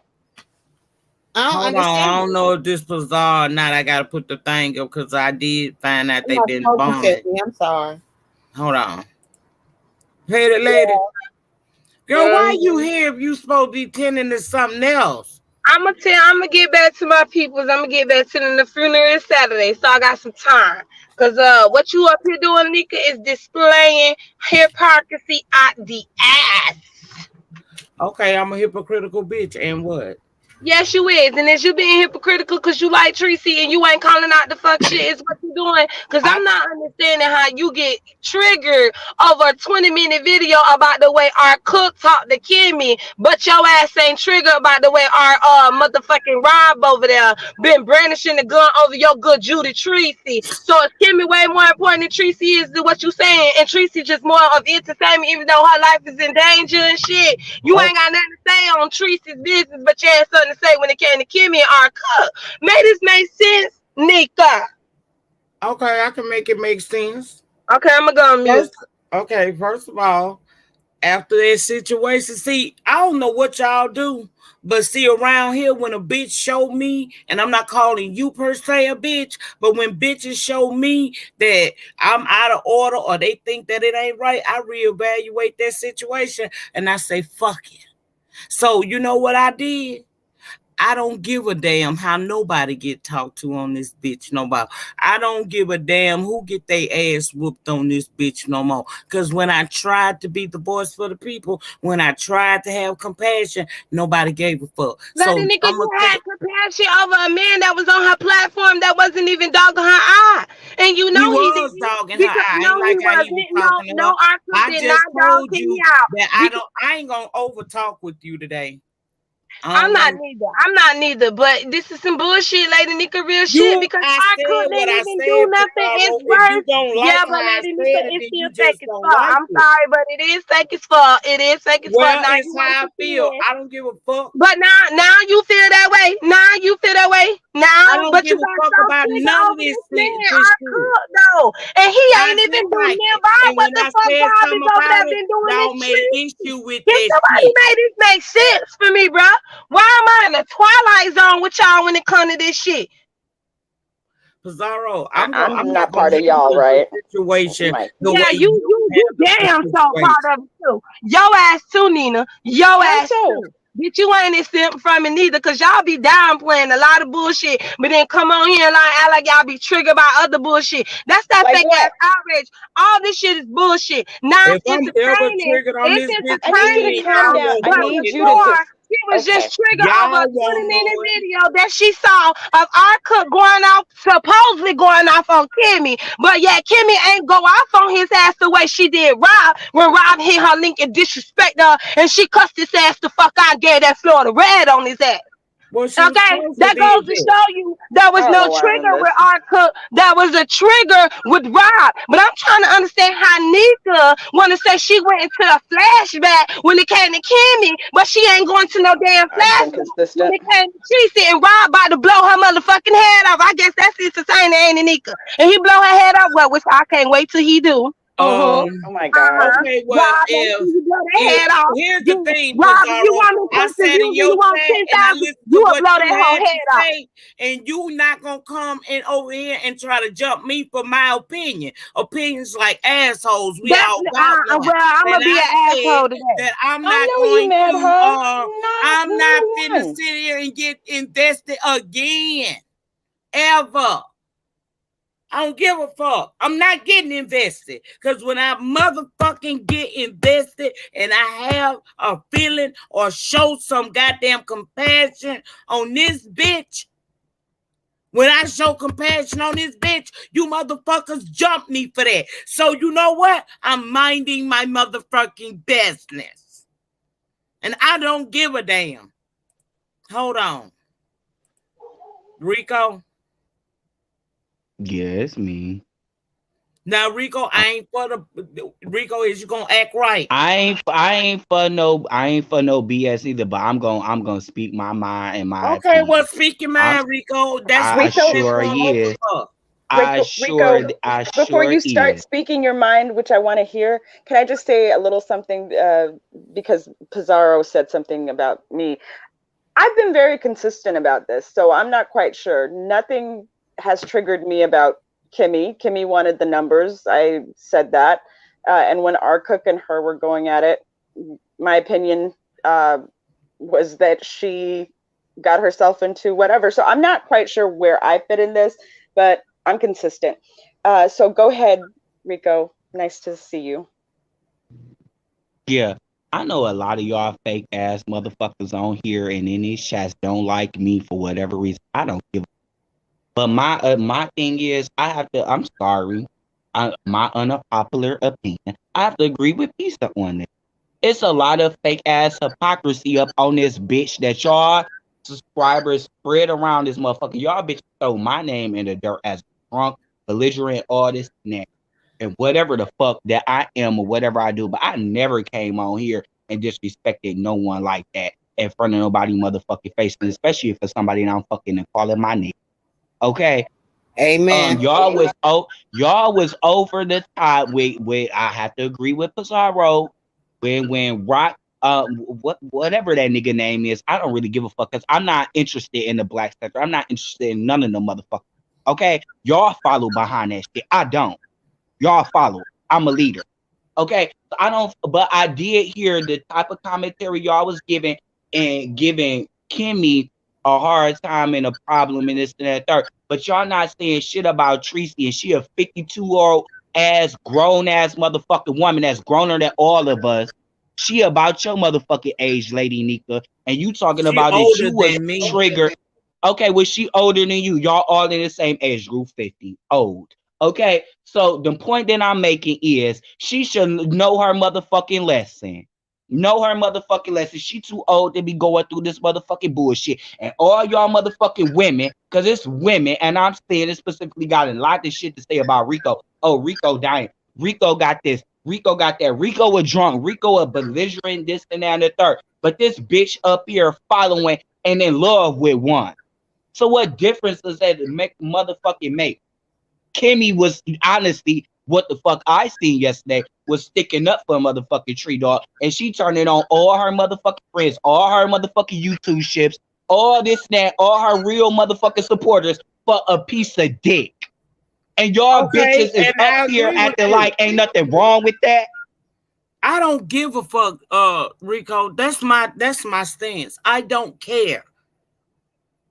Hold on, I don't know if this was or not. I gotta put the thing up because I did find out they've been bombed. I'm sorry. Hold on. Hey, lady. Girl, why you here if you supposed to be tending to something else? I'm gonna get back to my peoples. I'm gonna get back to them. The funeral is Saturday, so I got some time. Cause what you up here doing, Nika, is displaying hypocrisy out the ass. Okay, I'm a hypocritical bitch, and what? Yes, you is. And is you being hypocritical because you like Tracy and you ain't calling out the fuck shit is what you doing? Because I'm not understanding how you get triggered over a 20-minute video about the way our cook talked to Kimmy, but your ass ain't triggered about the way our motherfucking Rob over there been brandishing the gun over your good Judy Tracy. So is Kimmy way more important than Tracy is than what you saying? And Tracy just more of entertainment, even though her life is in danger and shit. You ain't got nothing to say on Tracy's business, but you had something to say when it came to Kimmy and our cook. May this make sense, Nika? Okay, I can make it make sense. Okay, I'm gonna go on mute. First of all, after that situation, see, I don't know what y'all do, but see, around here, when a bitch show me, and I'm not calling you per se a bitch, but when bitches show me that I'm out of order or they think that it ain't right, I reevaluate that situation and I say, fuck it. So you know what I did? I don't give a damn how nobody get talked to on this bitch no more. I don't give a damn who get their ass whooped on this bitch no more. Because when I tried to be the voice for the people, when I tried to have compassion, nobody gave a fuck. Lady Nika, you had compassion over a man that was on her platform that wasn't even dogging her eye. And you know he was dogging her eye. No, like he wasn't. No, I just told you that I ain't gonna over talk with you today. I'm not neither, but this is some bullshit, Lady Nika, real shit, because I couldn't even do nothing. It's worse. Yeah, but Lady Nika, it's still fake as fuck. I'm sorry, but it is fake as fuck. It is fake as fuck. Now it's how I feel. I don't give a fuck. But now you feel that way. Now you feel that way. Now, I don't give a fuck about none of this shit. Though, and he ain't even doing nearby what the fuck God is over there been doing. Y'all made an issue with this. Somebody made this make sense for me, bro. Why am I in the twilight zone with y'all when it comes to this shit? Pizarro, I'm not part of y'all, right? Situation. Yeah, you damn so part of it too. Your ass too, Nina. Your ass too. Bitch, you ain't exempt from it neither, cause y'all be downplaying a lot of bullshit, but then come on here and act like y'all be triggered by other bullshit. That's that fake ass outrage. All this shit is bullshit. Now it's entertaining. I need you to calm down. I need you to. She was just triggered over a 20-minute video that she saw of our cook supposedly going off on Kimmy. But yeah, Kimmy ain't go off on his ass the way she did Rob when Rob hit her link and disrespected her, and she cussed his ass the fuck out and gave that Florida red on his ass. Okay, that goes to show you there was no trigger with our cook. That was a trigger with Rob. But I'm trying to understand how Nika want to say she went into a flashback when it came to Kimmy, but she ain't going to no damn flashback when it came to Tracy, and Rob about to blow her motherfucking head off. I guess that's his entertainer, ain't it, Nika? And he blow her head off, which I can't wait till he do. Oh my God. Okay, well, here's the thing, Rob, you want I said in your chat and I listened to what you had to say, and you not gonna come in over here and try to jump me for my opinion. Opinions like assholes. We all got one. Well, I'm gonna be an asshole today. That I'm not going to. I'm not finna sit here and get invested again, ever. I don't give a fuck. I'm not getting invested. Because when I motherfucking get invested and I have a feeling or show some goddamn compassion on this bitch, when I show compassion on this bitch, you motherfuckers jump me for that. So you know what? I'm minding my motherfucking business. And I don't give a damn. Hold on. Rico? Yes, me. Now, Rico, I ain't for the Rico. Is you gonna act right? I ain't for no BS either. But I'm gonna speak my mind and my. Okay, opinion. Well, speak your mind, Rico. That's what sure is. Before you start speaking your mind, which I want to hear, can I just say a little something? Because Pizarro said something about me. I've been very consistent about this, so I'm not quite sure. Nothing has triggered me about Kimmy. Kimmy wanted the numbers. I said that. And when our cook and her were going at it, my opinion was that she got herself into whatever. So I'm not quite sure where I fit in this, but I'm consistent. So go ahead, Rico. Nice to see you. Yeah. I know a lot of y'all fake ass motherfuckers on here and in these chats don't like me for whatever reason. I don't give a. But my thing is, I'm sorry, my unpopular opinion, I have to agree with Pisa on this. It's a lot of fake ass hypocrisy up on this bitch that y'all subscribers spread around this motherfucker. Y'all bitch throw my name in the dirt as drunk, belligerent, all this and whatever the fuck that I am or whatever I do. But I never came on here and disrespected no one like that. in front of nobody motherfucking face, and especially if it's somebody that I'm fucking calling my name. Okay. Amen. Y'all was over the top with I have to agree with Pizarro when Rock whatever that nigga name is, I don't really give a fuck because I'm not interested in the black sector. I'm not interested in none of them motherfuckers. Okay, y'all follow behind that shit. I don't. Y'all follow. I'm a leader. Okay, so I don't. But I did hear the type of commentary y'all was giving and giving Kimmy a hard time and a problem and this and that third. But y'all not saying shit about Tracy, and she a 52-year-old ass grown ass motherfucking woman that's growner than all of us. She about your motherfucking age, Lady Nika, and you talking She about that older you was than me. triggered. Okay, was she older than you? Y'all all in the same age group, 50, old. Okay, so the point that I'm making is she should know her motherfucking lesson. Know her motherfucking lesson. She too old to be going through this motherfucking bullshit. And all y'all motherfucking women, because it's women, and I'm saying it specifically got a lot of shit to say about Rico. Oh, Rico dying. Rico got this. Rico got that. Rico was drunk. Rico a belligerent, this and that and the third. But this bitch up here following and in love with one. So what difference does that make motherfucking make? Kimmy was honestly what the fuck I seen yesterday was sticking up for a motherfucking tree dog, and she turned it on all her motherfucking friends, all her motherfucking YouTube ships, all this and that, all her real motherfucking supporters for a piece of dick. And y'all Okay, bitches is and I up here agree with acting you. like ain't nothing wrong with that. I don't give a fuck, Rico. That's my stance. I don't care.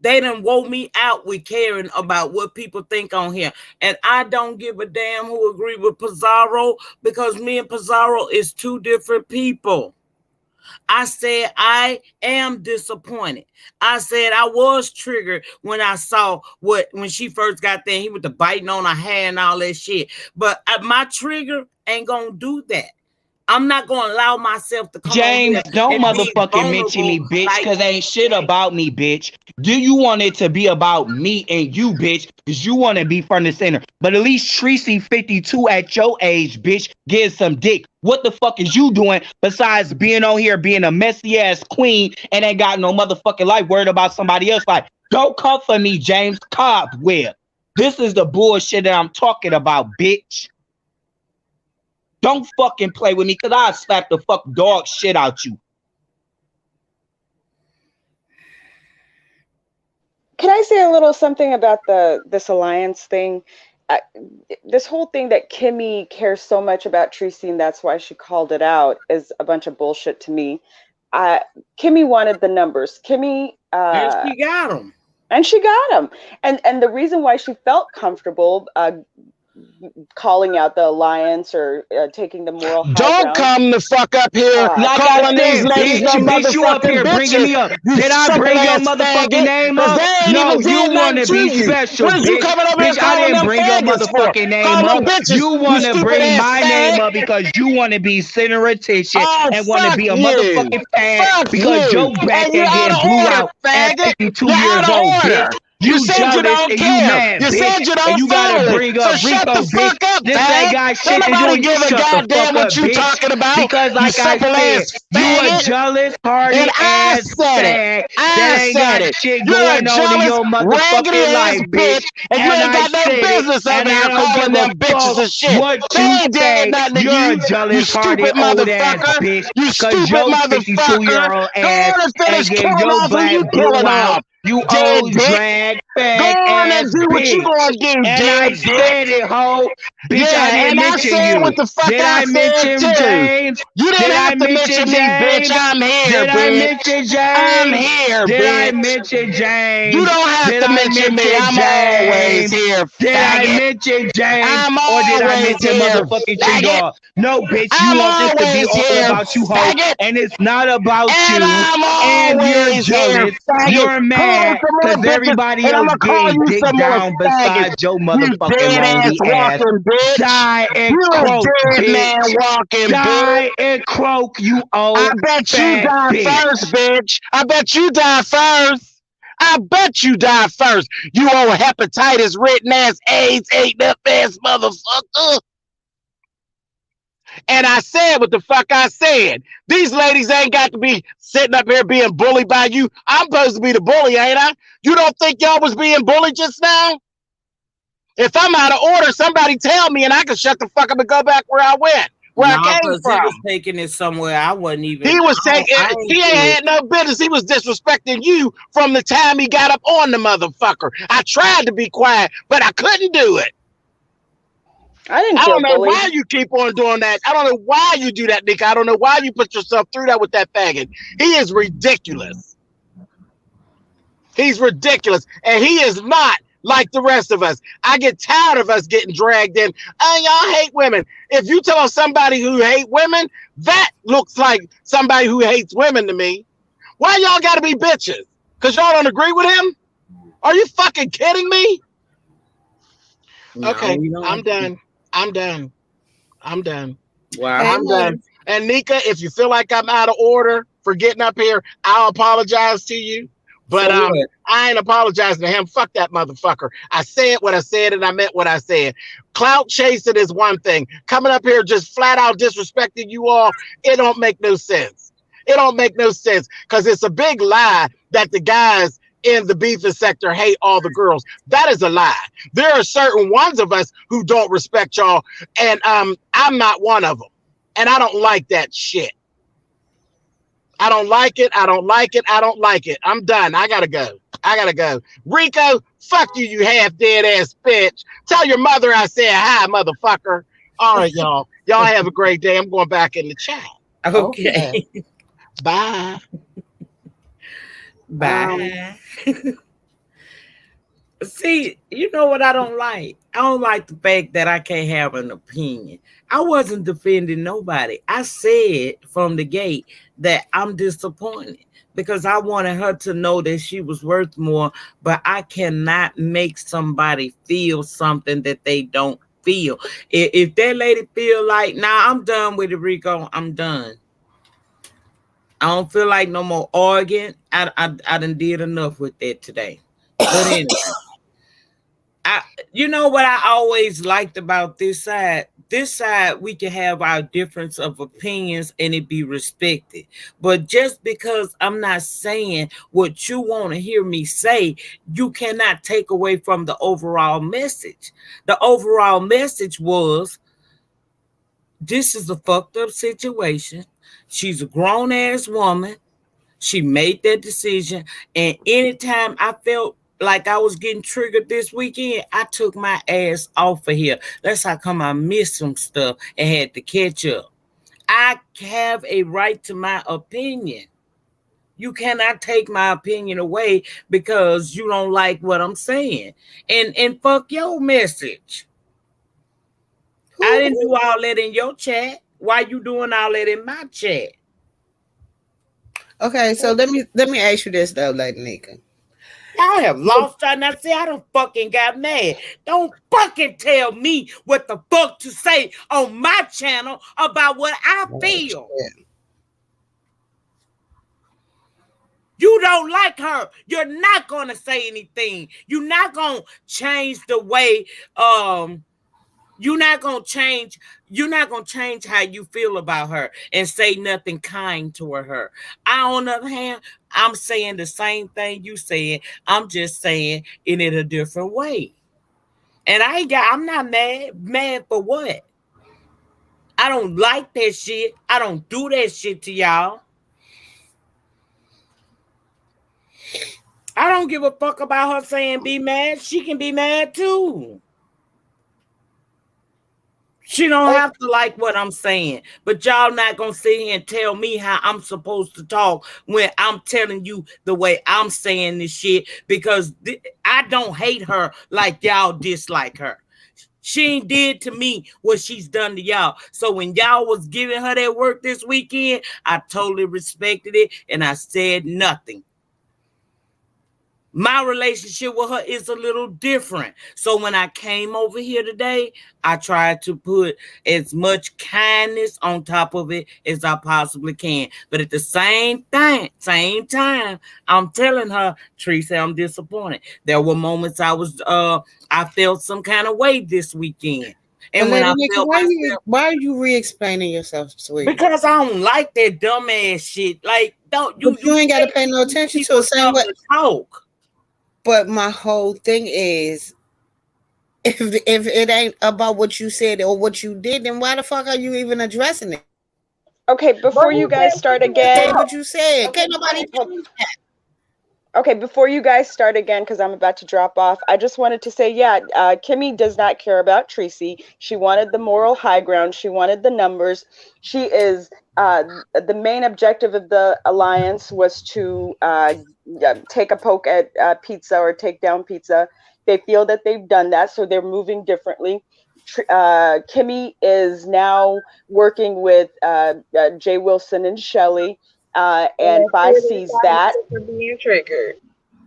They done wore me out with caring about what people think on here. And I don't give a damn who agree with Pizarro, because me and Pizarro is two different people. I said I am disappointed. I said I was triggered when I saw when she first got there. He was biting on her hair and all that shit. But my trigger ain't gonna do that. I'm not gonna allow myself to come James, on here don't and be motherfucking mention me, vulnerable. bitch, Like, because ain't shit about me, bitch. Do you want it to be about me and you, bitch? Because you want to be front and center. But at least Tracy 52 at your age, bitch, get some dick. What the fuck is you doing besides being on here being a messy ass queen and ain't got no motherfucking life, worried about somebody else? Like, don't come for me, James Cobweb. This is the bullshit that I'm talking about, bitch. Don't fucking play with me, because I'll slap the fuck dog shit out you. Can I say a little something about this alliance thing? This whole thing that Kimmy cares so much about Tracy and that's why she called it out is a bunch of bullshit to me. Kimmy wanted the numbers. Kimmy and she got them. And she got them. And the reason why she felt comfortable calling out the alliance or taking the moral high Don't ground. come the fuck up here Like calling I these said, ladies no bitch, you up motherfucking here bringing bitches. me up. You Did I bring your simple-ass motherfucking faggot, name 'cause up? they ain't No, even you did want nothing to to be you. special, What is you bitch. coming over here Bitch, I calling didn't them bring your faggots for? motherfucking name Call them up. bitches, You you want to bring stupid-ass my name fag. up because you want to be center attention Oh, and want to fuck be a you. motherfucking fag Fuck because you. your back And you ain't out getting of blew order, out at faggot. 52 You're out years of old, bitch. order. You You said you jealous don't and you care. mad, You bitch. said you And don't you got to feel it. bring So up shut Rico, the bitch. fuck up, This ain't fag. got Don't shit to do. nobody You give a shut the goddamn fuck what up, you bitch. talking about. Because You like I said, simple-ass you a faggot. jealous, And hardy I ass said it. fag I that ain't said got it. shit You're a going on in jealous, your raggedy motherfucking ass life, bitch. bitch, and you And ain't I got no said it, business over and I here don't give calling a them bitches fuck and shit. what They you ain't did say. nothing to You're a you. You jealous, hardy, stupid old ass motherfucker. bitch. You Cause stupid your motherfucker. 52-year-old Go ass on and and finish get killing your off who black you blew killing out. off. You Dead old dick. drag Go fag on ass and do what you bitch. gonna do, And I dead dick. said it, ho. Bitch, I Yeah, didn't and I mention said you. what the fuck Did I I said mention too. James? You didn't Did I have to mention mention me, bitch. James? I'm here, Did I bitch. mention I'm James? here, Did I bitch. mention You James? don't have Did to I mention me. mention I'm always James? here, Did I faggot. mention James? I'm Or did I always mention here, motherfucking Tree faggot. Dog? No, bitch, you I'm want this to be always all here, about you, ho. faggot. And it's not about And you. I'm And you're always here, jealous. faggot. You're Call mad some more because bitches, everybody and I'm else gonna call getting you dick some more down faggots. besides your You motherfucking dead ass lonely ass. walking bitch. Die and You a croak, dead bitch. man walking bitch. Die and croak, you I old bet you fat die bitch. first, bitch. I bet you die first. I bet you die first. You old hepatitis written ass, AIDS, ate up ass motherfucker. And I said what the fuck I said. These ladies ain't got to be sitting up here being bullied by you. I'm supposed to be the bully, ain't I? You don't think y'all was being bullied just now? If I'm out of order, somebody tell me and I can shut the fuck up and go back where I went, where I No, came because he from. was taking it somewhere I wasn't even. He was taking, he ain't had no business. He was disrespecting you from the time he got up on the motherfucker. I tried to be quiet, but I couldn't do it. I didn't I feel don't know bullied. why you keep on doing that. I don't know why you do that, Nick. I don't know why you put yourself through that with that faggot. He is ridiculous. He's ridiculous. And he is not like the rest of us. I get tired of us getting dragged in. Oh, y'all hate women. If you tell somebody who hate women, that looks like somebody who hates women to me. Why y'all gotta be bitches? Because y'all don't agree with him? Are you fucking kidding me? No, Okay, we don't. I'm done. I'm done. I'm done. Wow. I'm done. And Nika, if you feel like I'm out of order for getting up here, I'll apologize to you. But I ain't apologizing to him. Fuck that motherfucker. I said what I said and I meant what I said. Clout chasing is one thing. Coming up here just flat out disrespecting you all, it don't make no sense. It don't make no sense because it's a big lie that the guys in the beefing sector hate all the girls. That is a lie. There are certain ones of us who don't respect y'all, and I'm not one of them. And I don't like that shit. I don't like it. I don't like it. I don't like it. I'm done. I gotta go. I gotta go. Rico, fuck you, you half dead ass bitch. Tell your mother I said hi, motherfucker. All right, y'all. Y'all have a great day. I'm going back in the chat. Okay. Bye. Bye. See, you know what I don't like? I don't like the fact that I can't have an opinion. I wasn't defending nobody. I said from the gate that I'm disappointed because I wanted her to know that she was worth more, but I cannot make somebody feel something that they don't feel. If that lady feel like, nah, I'm done with it, Rico, I'm done. I don't feel like no more arguing. I done did enough with that today. But anyway. You know what I always liked about this side? This side, we can have our difference of opinions and it be respected. But just because I'm not saying what you want to hear me say, you cannot take away from the overall message. The overall message was, this is a fucked up situation. She's a grown ass woman. She made that decision. And anytime I felt like I was getting triggered this weekend, I took my ass off of here. That's how come I missed some stuff and had to catch up. I have a right to my opinion. You cannot take my opinion away because you don't like what I'm saying. And fuck your message. I didn't do all that in your chat. Why you doing all that in my chat? Okay, so let me ask you this though, Lady Nika. I have lost trying to say I done fucking got mad. Don't fucking tell me what the fuck to say on my channel about what I feel. You don't like her. You're not gonna say anything. You're not gonna change the way you're not gonna change how you feel about her and say nothing kind toward her. On the other hand, I'm saying the same thing you said. I'm just saying it in a different way. And I'm not mad. Mad for what? I don't like that shit. I don't do that shit to y'all. I don't give a fuck about her saying be mad. She can be mad too. She don't have to like what I'm saying, but y'all not gonna sit here and tell me how I'm supposed to talk when I'm telling you the way I'm saying this shit because I don't hate her like y'all dislike her. She ain't did to me what she's done to y'all. So when y'all was giving her that work this weekend, I totally respected it and I said nothing. My relationship with her is a little different. So when I came over here today, I tried to put as much kindness on top of it as I possibly can. But at the same time, I'm telling her, Teresa, I'm disappointed. There were moments I felt some kind of way this weekend. And when I felt why are you re-explaining yourself, sweetie? Because I don't like that dumbass shit. Like, you ain't got to pay no attention to it. Same way. Talk. But my whole thing is, if it ain't about what you said or what you did, then why the fuck are you even addressing it? Okay, before you guys start again, what you said. Can't nobody change that. Okay, before you guys start again, because I'm about to drop off, I just wanted to say, Kimmy does not care about Tracy. She wanted the moral high ground. She wanted the numbers. She is the main objective of the alliance was to take a poke at pizza or take down pizza. They feel that they've done that, so they're moving differently. Kimmy is now working with Jay Wilson and Shelly. And Fi sees that. For being triggered.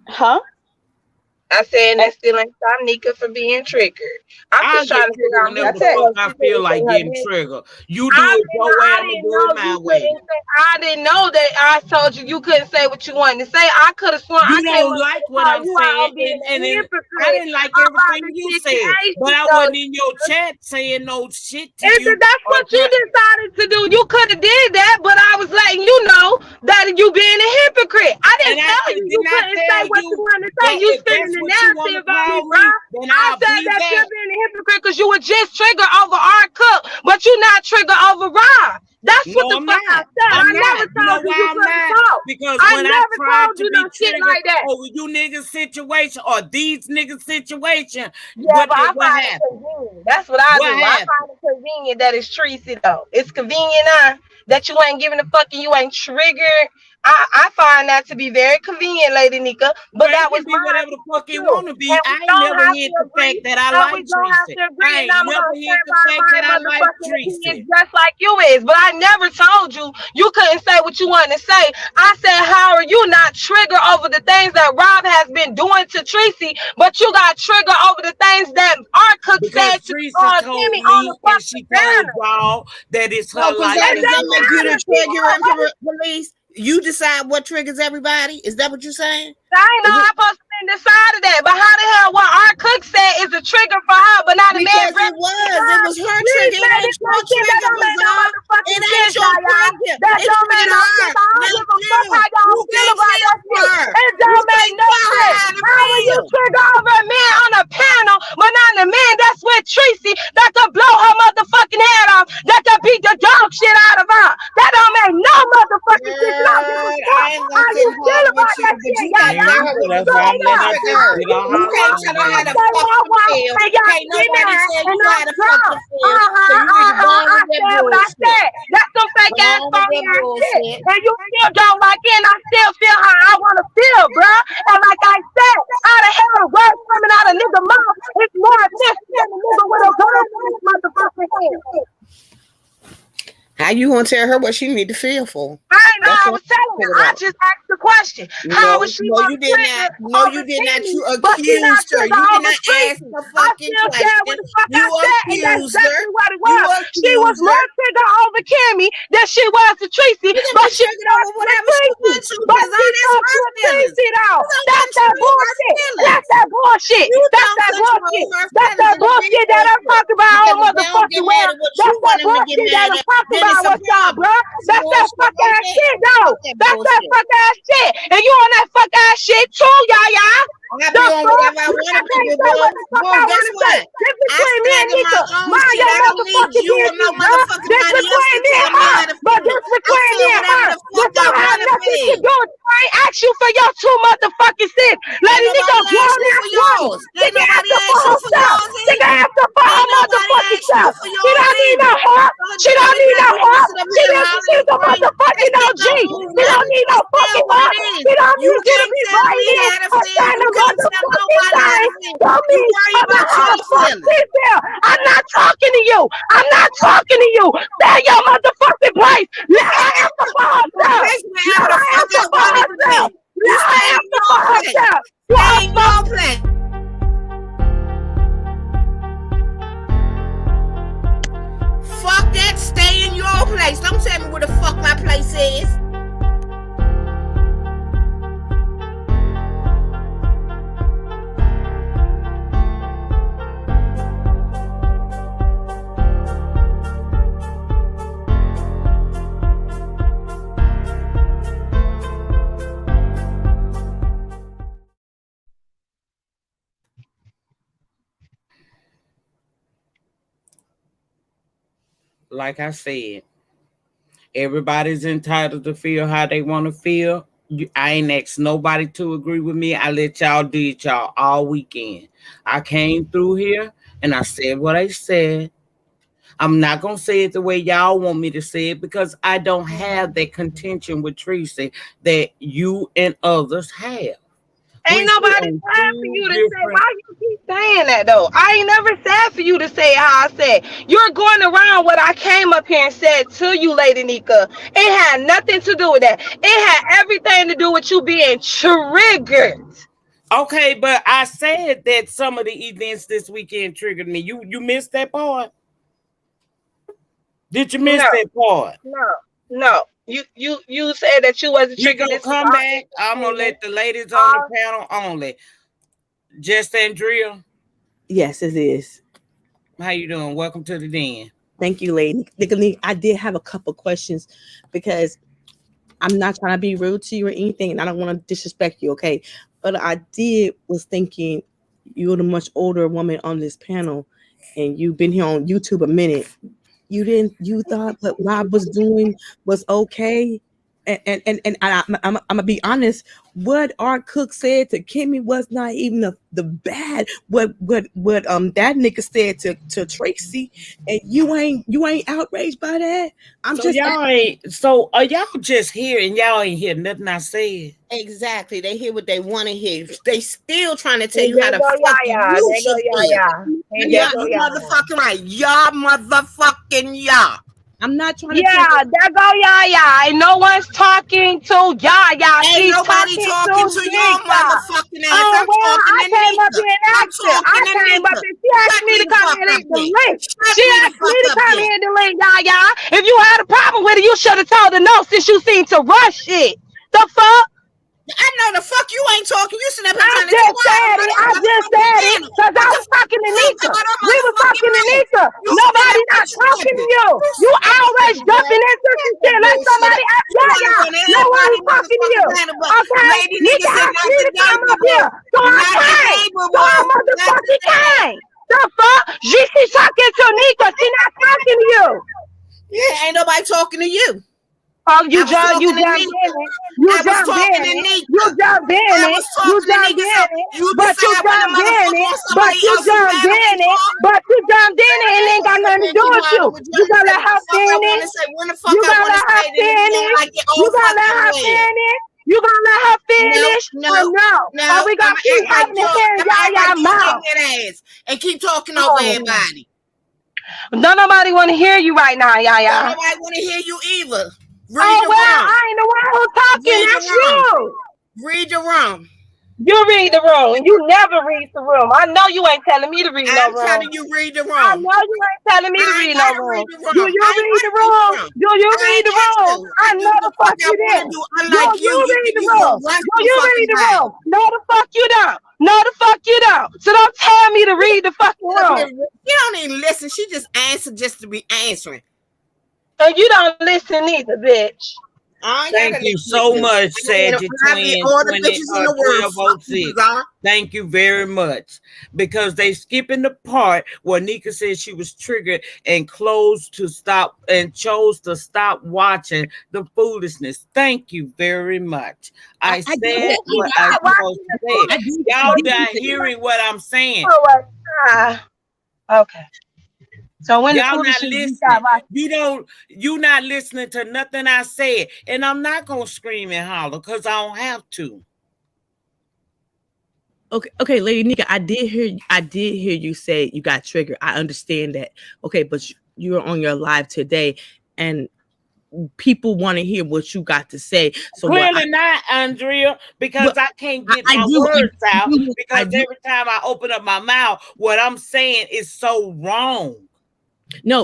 Huh? I said that still ain't stop Nika for being triggered. I'm just trying to figure out whenever the fuck I feel like getting triggered. You do it your way, I'm gonna do it my way. I didn't know that I told you couldn't say what you wanted to say. I could have sworn you don't like what I'm saying, and I didn't like everything you said, but I wasn't in your chat saying no shit to you. That's what you decided to do. You could have did that, but I was letting you know that you being a hypocrite. I didn't tell you couldn't say what you wanted to say. You spinning the nasty about me, bro. I said that you're being a hypocrite because you were just triggered over our cook, but you're not triggered over Rob. That's what the fuck I said. I never told you you couldn't talk. Because when I tried to be triggered like that over you niggas situation or these niggas situation, what happened? That's what I do. I find it convenient that it's Tracy though. It's convenient that you ain't giving a fuck and you ain't triggered. I find that to be very convenient, Lady Nika. But that was whatever the fuck it want to be. I ain't never hit the fact that I like Tracy. I ain't never hit the fact that I like Tracy. Just like you is. But I never told you couldn't say what you wanted to say. I said, how are you not triggered over the things that Rob has been doing to Tracy, but you got triggered over the things that our cook said to Tracy told me and she told y'all that it's her life. Police. You decide what triggers everybody? Is that what you're saying? I ain't know I'm supposed to decide that, but how the hell what our cook said is a trigger for her, but not a man? It was her trigger. It ain't your trigger. It ain't your trigger. That don't make no sense. I don't give a fuck how y'all feel about that shit. It don't make no sense. How will you trigger over a man on a panel, but not a man that's with Tracy that could blow her motherfucking head off, that could beat the dog shit out of her? That don't make no motherfucking sense. I ain't gonna sit hard with you, but you got to that's why I'm letting her you can't tell her how to fucking feel. Can't nobody tell you how to fucking feel. So you need to go on with that bullshit. That's some fake ass phony ass shit. And you still don't like it, and I still feel how I want to feel, bruh. And like I said, how the hell the words coming out of nigga mouth is more offensive than a nigga with a gun in his motherfucking hand. How you gonna tell her what she need to feel for? I know. I was telling her. I just asked the question. How was she? No, you did not. No, you did not. You accused her. You did not ask the fucking question. You accused her. She was more triggered over Kimmy than she was to Tracy. But she over whatever she wants to. But she talked to Tracy though. That's that bullshit. That's that bullshit. That's that bullshit. That's that bullshit that I'm talking about all motherfucking well. That's that bullshit that I'm talking about. What's up, bro? That's that fuck ass shit, though. That's that fuck ass shit. And you on that fuck ass shit too, Yaya. I be on whatever I want to be, bro. Guess what? I stand in my own shit. I don't need you or no motherfucking body else to tell me how to feel. But this between me and her. This don't have nothing to do. I ain't ask you for your two motherfucking six. Lady nigga, grown ass woman. Nigga, answer for herself. Nigga, answer for her motherfucking self. She don't need no help. She don't need no help. She don't need a motherfucking OG. She don't need no fucking help. She don't need you to be right in. I'm not talking to you. I'm not talking to you. Stay your motherfucking place. Let her answer for herself. Let her answer for herself. Let her answer for herself. Stay in your place. Fuck that. Stay in your place. Don't tell me where the fuck my place is. like I said, everybody's entitled to feel how they want to feel. I ain't asked nobody to agree with me. I let y'all do it, y'all, all weekend. I came through here and I said what I said. I'm not going to say it the way y'all want me to say it because I don't have that contention with Tracy that you and others have. Ain't nobody said for you to say. Why you keep saying that though? I ain't never said for you to say how I said. You're going around what I came up here and said to you, Lady Nika. It had nothing to do with that. It had everything to do with you being triggered. Okay, but I said that some of the events this weekend triggered me. You missed that part? Did you miss that part? No. You said that you wasn't triggered. You gonna come back? I'm gonna let the ladies on the panel only. Just Andrea. Yes, it is. How you doing? Welcome to the den. Thank you, Lady Nika. I did have a couple questions because I'm not trying to be rude to you or anything, and I don't want to disrespect you, okay? But I was thinking you're the much older woman on this panel, and you've been here on YouTube a minute. You thought what Rob was doing was okay? And I'm gonna be honest. What our cook said to Kimmy was not even the bad. What that nigga said to Tracy, and you ain't outraged by that. Are y'all just here and y'all ain't hear nothing I said? Exactly. They hear what they want to hear. They still trying to tell you how to fucking you should feel. Yeah, you motherfucking right. Y'all motherfucking y'all. I'm not trying to. Yeah, there go Yaya. And no one's talking to Yaya. Ain't nobody talking to your motherfucking ass. Oh, well, I came up here and asked her. I came up and she asked me to come here and link the link. She asked me to come here and link Yaya. If you had a problem with it, you should have told her no since you seem to rush it. The fuck? I know the fuck you ain't talking. You sitting up here I just said it because I was talking to Nika. We were talking to Nika. Nobody not talking to you. You always jumping into some shit. Let somebody ask Yaya. No one is talking to you. Okay? Nika asked me to come up here. So I came. So I motherfucking came. The fuck? She's talking to Nika. She not talking to you. Yeah, ain't nobody talking to you. Oh, you jumped in it. You jumped in it. You jumped in it. You jumped in it. But you jumped in it. But you jumped in it. But you jumped in it and ain't got nothing to do with you. You gonna let her finish? You gonna let her finish? You gonna let her finish? You gonna let her finish? No. Or we gonna keep having to hear Yaya mouth and keep talking over everybody. Nobody want to hear you right now, Yaya. Nobody want to hear you either. I ain't the one who's talking. That's you. Read the room. You read the room, and you never read the room. I know you ain't telling me to read no room. I'm telling you, read the room. I know you ain't telling me to read no room. Do you read the room? Do you read the room? I know the fuck you did. Do you read the room? Do you read the room? No, the fuck you don't. No, the fuck you don't. So don't tell me to read the fucking room. You don't even listen. She just answered just to be answering. And you don't listen either, bitch. Thank you so much, Sagittarius 1206. Thank you very much. Because they skipping the part where Nika said she was triggered and chose to stop watching the foolishness. Thank you very much. I said what I supposed to say. Y'all not hearing what I'm saying. Okay. So when y'all not listening, you not listening to nothing I said, and I'm not gonna scream and holler because I don't have to. Okay, Lady Nika, I did hear you say you got triggered. I understand that. Okay, but you're on your live today, and people want to hear what you got to say. So clearly not, Andrea, because I can't get my words out because every time I open up my mouth, what I'm saying is so wrong. No.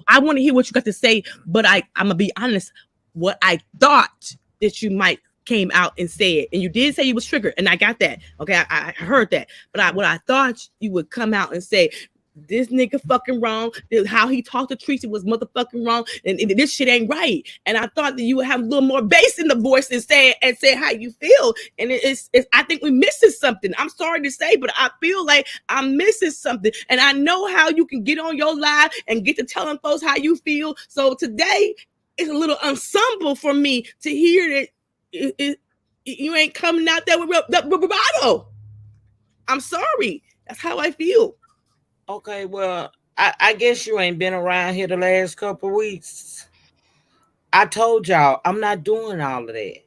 I want to hear what you got to say, but I'm gonna be honest. What I thought that you might came out and said, and you did say you was triggered, and I got that. Okay, I heard that, but what I thought you would come out and say, this nigga fucking wrong. How he talked to Tracy was motherfucking wrong, and this shit ain't right. And I thought that you would have a little more bass in the voice and say how you feel. And it's I think we're missing something. I'm sorry to say, but I feel like I'm missing something. And I know how you can get on your live and get to telling folks how you feel. So today it's a little ensemble for me to hear that you ain't coming out there with bravado. I'm sorry. That's how I feel. Okay, well, I guess you ain't been around here the last couple weeks. I told y'all I'm not doing all of that.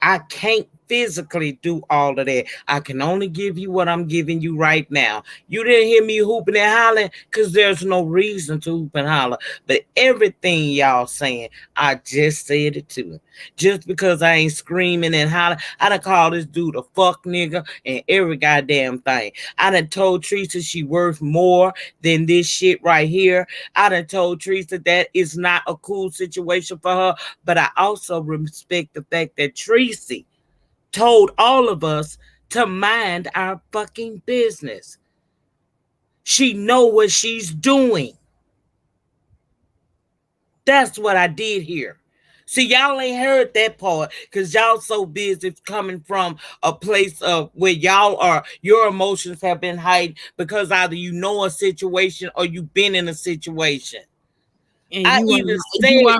I can't physically do all of that. I can only give you what I'm giving you right now. You didn't hear me hooping and hollering because there's no reason to hoop and holler. But everything y'all saying, I just said it too. Just because I ain't screaming and hollering, I done call this dude a fuck nigga and every goddamn thing. I done told Teresa she worth more than this shit right here. I done told Teresa that it's not a cool situation for her, but I also respect the fact that Tracy told all of us to mind our fucking business. She know what she's doing. That's what I did here. See, y'all ain't heard that part because y'all so busy coming from a place of where y'all are, your emotions have been heightened because either you know a situation or you've been in a situation. And I you even are, said you are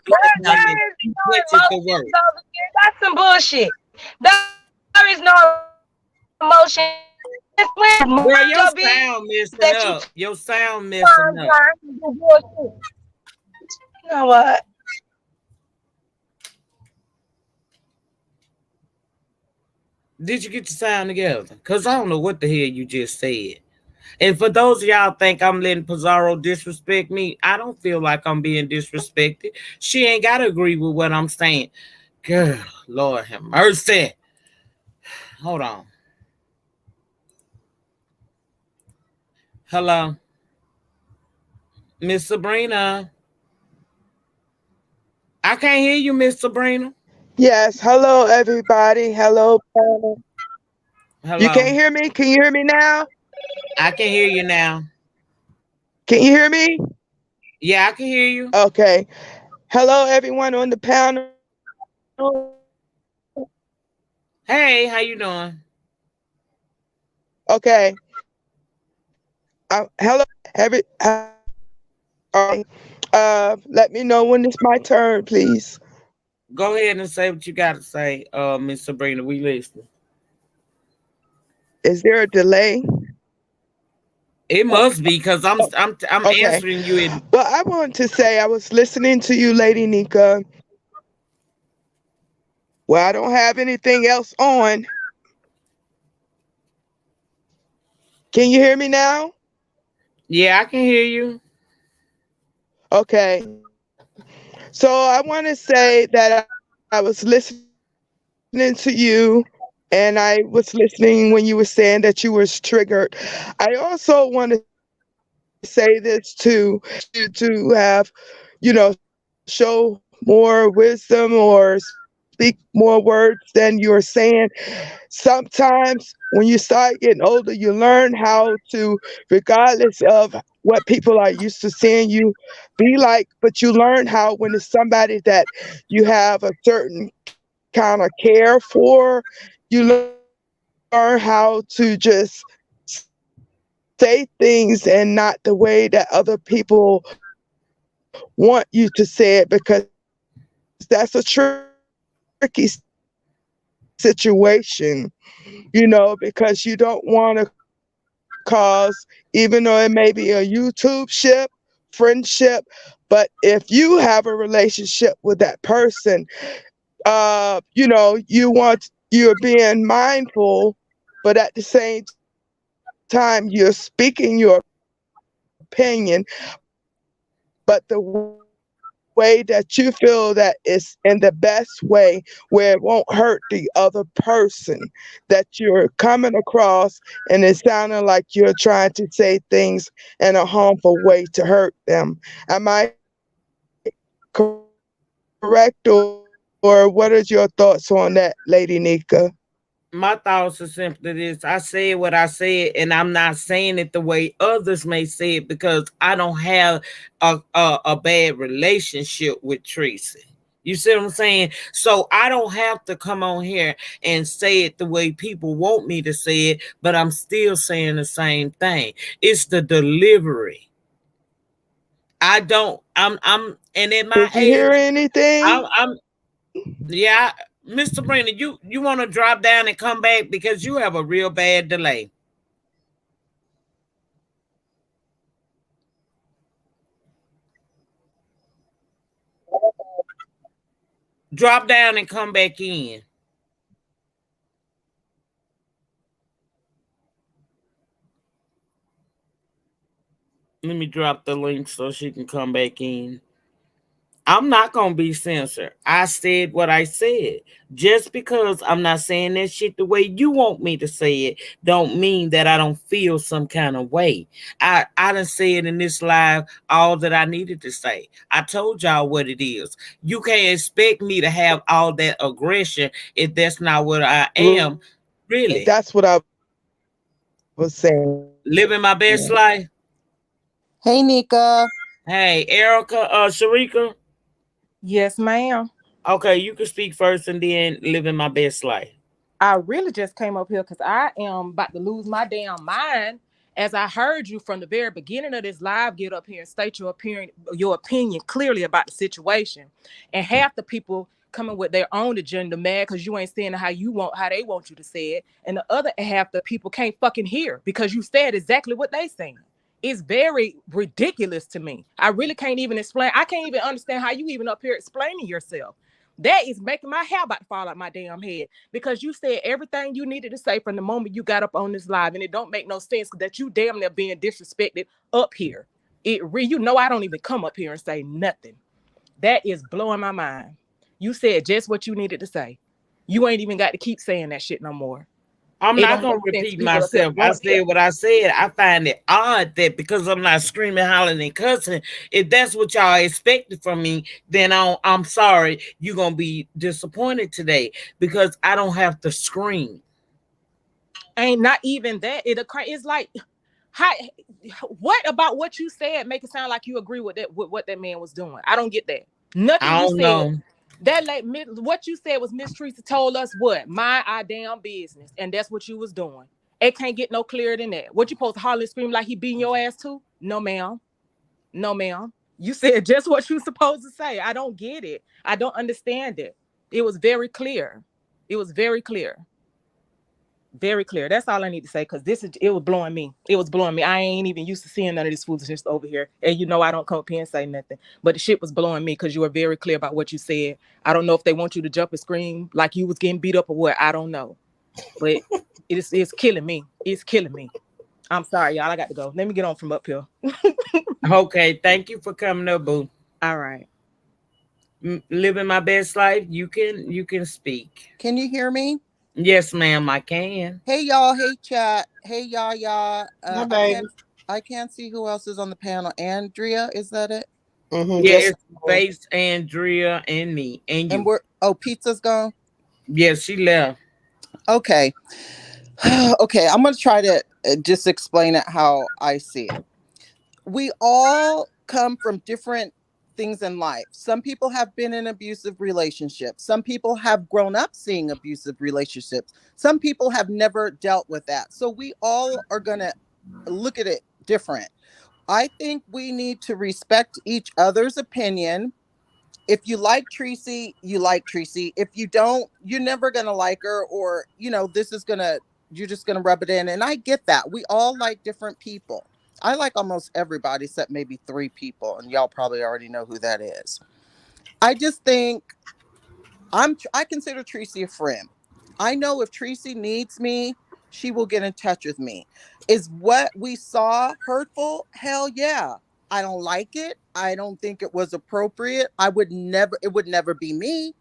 you catch it the word. That's some bullshit. There is no emotion. Girl, your sound messing up. Your sound messing up. You know what? Did you get your sound together? Because I don't know what the hell you just said. And for those of y'all think I'm letting Pizarro disrespect me, I don't feel like I'm being disrespected. She ain't got to agree with what I'm saying. Girl, Lord have mercy. Hold on. Hello. Miss Sabrina. I can't hear you, Miss Sabrina. Yes. Hello, everybody. Hello, panel. You Hello. can't hear me? Can you hear me now? I can hear you now. Can you hear me? Yeah, I can hear you. Okay. Hello, everyone on the panel. Hey, how you doing? Okay. Hello, every. Let me know when it's my turn, please. Go ahead and say what you got to say, Miss Sabrina. We listening. Is there a delay? It must be because I'm Okay. answering you in. Well, I want to say I was listening to you, Lady Nika. Well, I don't have anything else on. Can you hear me now? Yeah, I can hear you. Okay. So I want to say that I was listening to you and I was listening when you were saying that you were triggered. I also want to say this to have, show more wisdom or speak more words than you're saying. Sometimes when you start getting older, you learn how to, regardless of what people are used to seeing you be like, but you learn how when it's somebody that you have a certain kind of care for, you learn how to just say things and not the way that other people want you to say it, because that's a tricky situation, because you don't want to cause, even though it may be a YouTube ship, friendship, but if you have a relationship with that person, you're being mindful, but at the same time you're speaking your opinion, but the way that you feel that is in the best way where it won't hurt the other person that you're coming across, and it's sounding like you're trying to say things in a harmful way to hurt them. Am I correct, or what are your thoughts on that, Lady Nika? My thoughts are simply this. I said what I said, and I'm not saying it the way others may say it because I don't have a bad relationship with Tracy. You see what I'm saying? So I don't have to come on here and say it the way people want me to say it, but I'm still saying the same thing. It's the delivery. I don't. And at my Did you age, hear anything? I'm yeah, Mr. Brandon, you want to drop down and come back because you have a real bad delay. Drop down and come back in. Let me drop the link so she can come back in. I'm not gonna be censored. I said what I said. Just because I'm not saying that shit the way you want me to say it, don't mean that I don't feel some kind of way. I done said in this live all that I needed to say. I told y'all what it is. You can't expect me to have all that aggression if that's not what I am. Really, That's what I was saying. living my best life. Hey, Nika. Hey, Erica, Sharika. Yes, ma'am. Okay, you can speak first and then living my best life. I really just came up here because I am about to lose my damn mind. As I heard you from the very beginning of this live, get up here and state your opinion clearly about the situation, and half the people coming with their own agenda mad because you ain't saying how they want you to say it, and the other half the people can't fucking hear because you said exactly what they saying. It's very ridiculous to me. I really can't even explain. I can't even understand how you even up here explaining yourself. That is making my hair about to fall out my damn head because you said everything you needed to say from the moment you got up on this live, and it don't make no sense that you damn near being disrespected up here. I don't even come up here and say nothing. That is blowing my mind. You said just what you needed to say. You ain't even got to keep saying that shit no more. I'm It not don't gonna make sense. repeat People up here myself. I going, said what I said. I find it odd that because I'm not screaming, hollering, and cussing, if that's what y'all expected from me, then I'm sorry. You're gonna be disappointed today because I don't have to scream. ain't not even that. It's like how what about what you said make it sound like you agree with what that man was doing? I don't get that. Nothing I you don't said. know. That like what you said was Miss Teresa told us what? Mind our damn business. And that's what you was doing. It can't get no clearer than that. What you supposed to holler and scream like he beating your ass too? No, ma'am. No, ma'am. You said just what you supposed to say. I don't get it. I don't understand it. It was very clear. It was very clear. Very clear. That's all I need to say because it was blowing me. It was blowing me. I ain't even used to seeing none of this foolishness over here. And I don't come up here and say nothing. But the shit was blowing me because you were very clear about what you said. I don't know if they want you to jump and scream like you was getting beat up or what. I don't know. But it's killing me. It's killing me. I'm sorry, y'all. I got to go. Let me get on from up here. Okay, thank you for coming up, boo. All right. Living my best life. You can speak. Can you hear me? Yes, ma'am. I can. Hey, y'all. Hey, chat. Hey, Yaya. Hi, baby. I can't see who else is on the panel. Andrea, is that it? Yeah, Just it's Face, Andrea, and me, and you. Pizza's gone? Yes, she left. Okay. Okay, I'm going to try to just explain it how I see it. We all come from different things in life. Some people have been in abusive relationships. Some people have grown up seeing abusive relationships. Some people have never dealt with that. So we all are going to look at it different. I think we need to respect each other's opinion. If you like Tracy, you like Tracy. If you don't, you're never going to like her, or, you're just going to rub it in. And I get that. We all like different people. I like almost everybody except maybe 3 people. And y'all probably already know who that is. I just think I consider Tracy a friend. I know if Tracy needs me, she will get in touch with me. Is what we saw hurtful? Hell yeah. I don't like it. I don't think it was appropriate. It would never be me.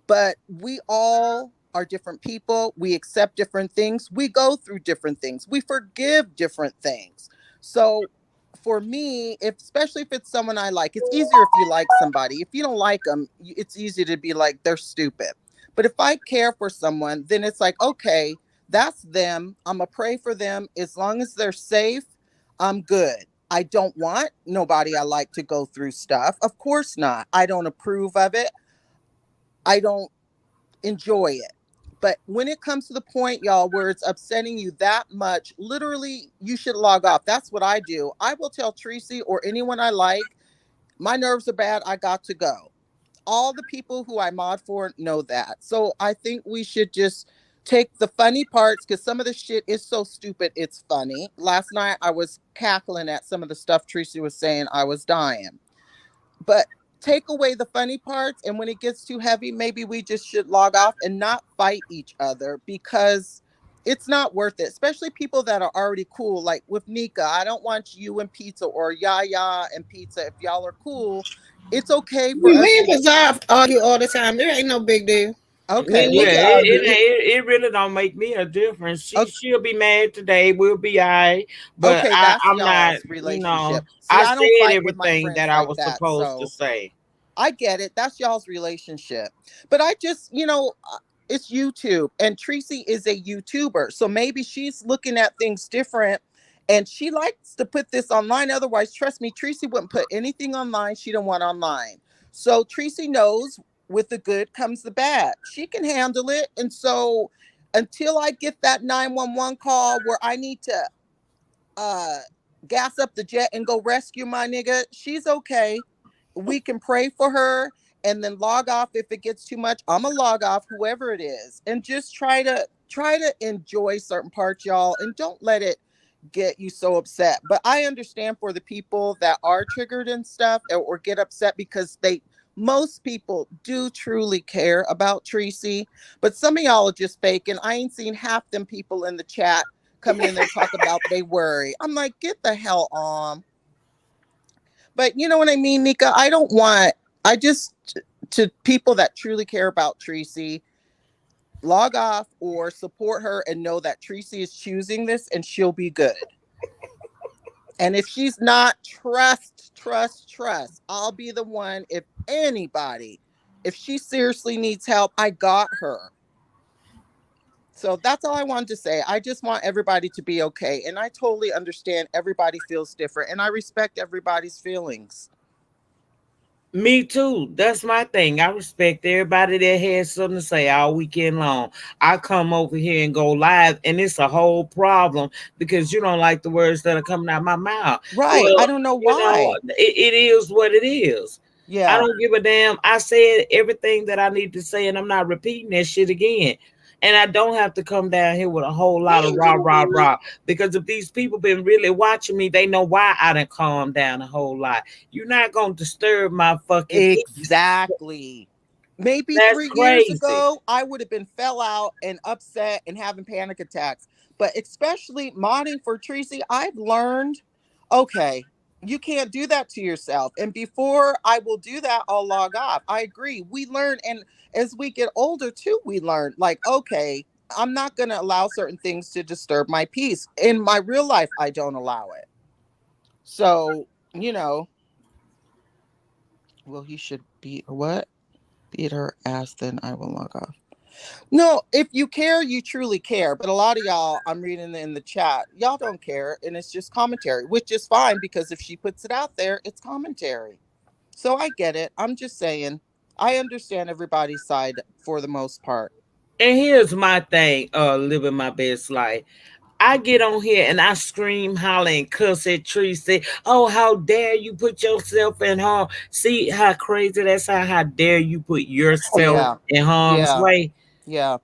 But we all are different people. We accept different things. We go through different things. We forgive different things. So for me, especially if it's someone I like, it's easier if you like somebody. If you don't like them, it's easy to be like, they're stupid. But if I care for someone, then it's like, okay, that's them. I'm going to pray for them. As long as they're safe, I'm good. I don't want nobody I like to go through stuff. Of course not. I don't approve of it. I don't enjoy it. But when it comes to the point, y'all, where it's upsetting you that much, literally, you should log off. That's what I do. I will tell Tracy or anyone I like, my nerves are bad. I got to go. All the people who I mod for know that. So I think we should just take the funny parts, because some of the shit is so stupid, it's funny. Last night I was cackling at some of the stuff Tracy was saying. I was dying. But take away the funny parts, and when it gets too heavy, maybe we just should log off and not fight each other, because it's not worth it, especially people that are already cool. Like with Nika, I don't want you and Pizza or Yaya and Pizza. If y'all are cool, it's okay for us Me to. and Bizarre argue all the time. There ain't no big deal. Me Okay, and well, Yeah, Nika it, argue. it, it really don't make me a difference. okay, She'll be mad today. We'll be all right. But okay, that's I'm not, y'all's relationship. See, I I don't said fight with my everything that friends I like was that. supposed to So say. I get it. That's y'all's relationship. But I just, it's YouTube, and Tracy is a YouTuber. So maybe she's looking at things different, and she likes to put this online. Otherwise, trust me, Tracy wouldn't put anything online she don't want online. So Tracy knows with the good comes the bad. She can handle it. And so until I get that 911 call where I need to uh gas up the jet and go rescue my nigga, she's okay. We can pray for her and then log off. If it gets too much, I'ma log off, whoever it is, and just try to enjoy certain parts, y'all, and don't let it get you so upset. But I understand for the people that are triggered and stuff, or get upset, because most people do truly care about Tracy, but some of y'all are just faking. I ain't seen half them people in the chat coming in there talk about they worry. I'm like, get the hell on. But you know what I mean, Nika? I just, to people that truly care about Tracy, log off or support her and know that Tracy is choosing this and she'll be good. And if she's not, trust. I'll be the one. If anybody, if she seriously needs help, I got her. So that's all I wanted to say. I just want everybody to be okay. And I totally understand everybody feels different. And I respect everybody's feelings. Me too. That's my thing. I respect everybody that has something to say all weekend long. I come over here and go live, and it's a whole problem because you don't like the words that are coming out my mouth. Right. I Well, don't know why. it is what it is. I Yeah. don't give a damn. I said everything that I need to say, and I'm not repeating that shit again. And I don't have to come down here with a whole lot of rah, rah, rah. Because if these people been really watching me, they know why I done calmed down a whole lot. You're not going to disturb my fucking peace. Exactly. Maybe That's 3 years crazy. ago, I would have been fell out and upset and having panic attacks. But especially modding for Tracy, I've learned, okay, you can't do that to yourself. And before I will do that, I'll log off. I agree. We learn. And as we get older too, we learn, like, okay, I'm not going to allow certain things to disturb my peace. In my real life, I don't allow it. So, well, he should beat what? Beat her ass, then I will log off. No, if you care, you truly care. But a lot of y'all, I'm reading in the chat, y'all don't care. And it's just commentary, which is fine, because if she puts it out there, it's commentary. So I get it. I'm just saying, I understand everybody's side for the most part. And here's my thing, living my best life. I get on here and I scream, holler, and cuss at Tracy. Oh, how dare you put yourself in harm? See how crazy that's how dare you put yourself Yeah. in harm's Yeah. way? Yeah.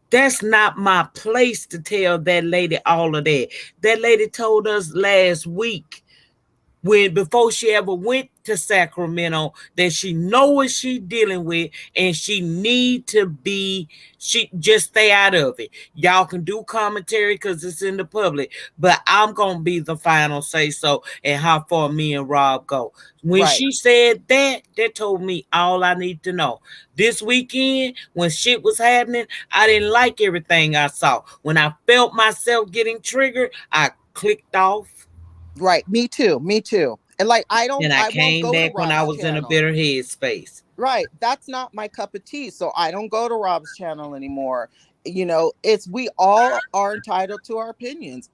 That's not my place to tell that lady all of that. That lady told us last week, when before she ever went to Sacramento, that she know what she dealing with, and she need to be, she just stay out of it. Y'all can do commentary because it's in the public, but I'm gonna be the final say so and how far me and Rob go. When Right. she said that told me all I need to know. This weekend, when shit was happening, I didn't like everything I saw. When I felt myself getting triggered, I clicked off. Right. Me too. Me too. And like, And I I won't came go to back when I Rob's was in a channel. better headspace. Right. That's not my cup of tea. So I don't go to Rob's channel anymore. We all are entitled to our opinions.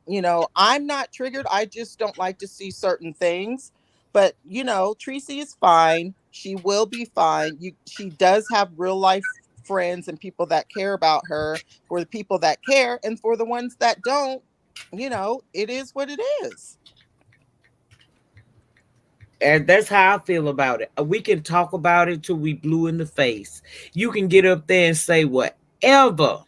I'm not triggered. I just don't like to see certain things. But Tracy is fine. She will be fine. She does have real life friends and people that care about her. For the people that care, and for the ones that don't, it is what it is. And that's how I feel about it. We can talk about it till we blue in the face. You can get up there and say whatever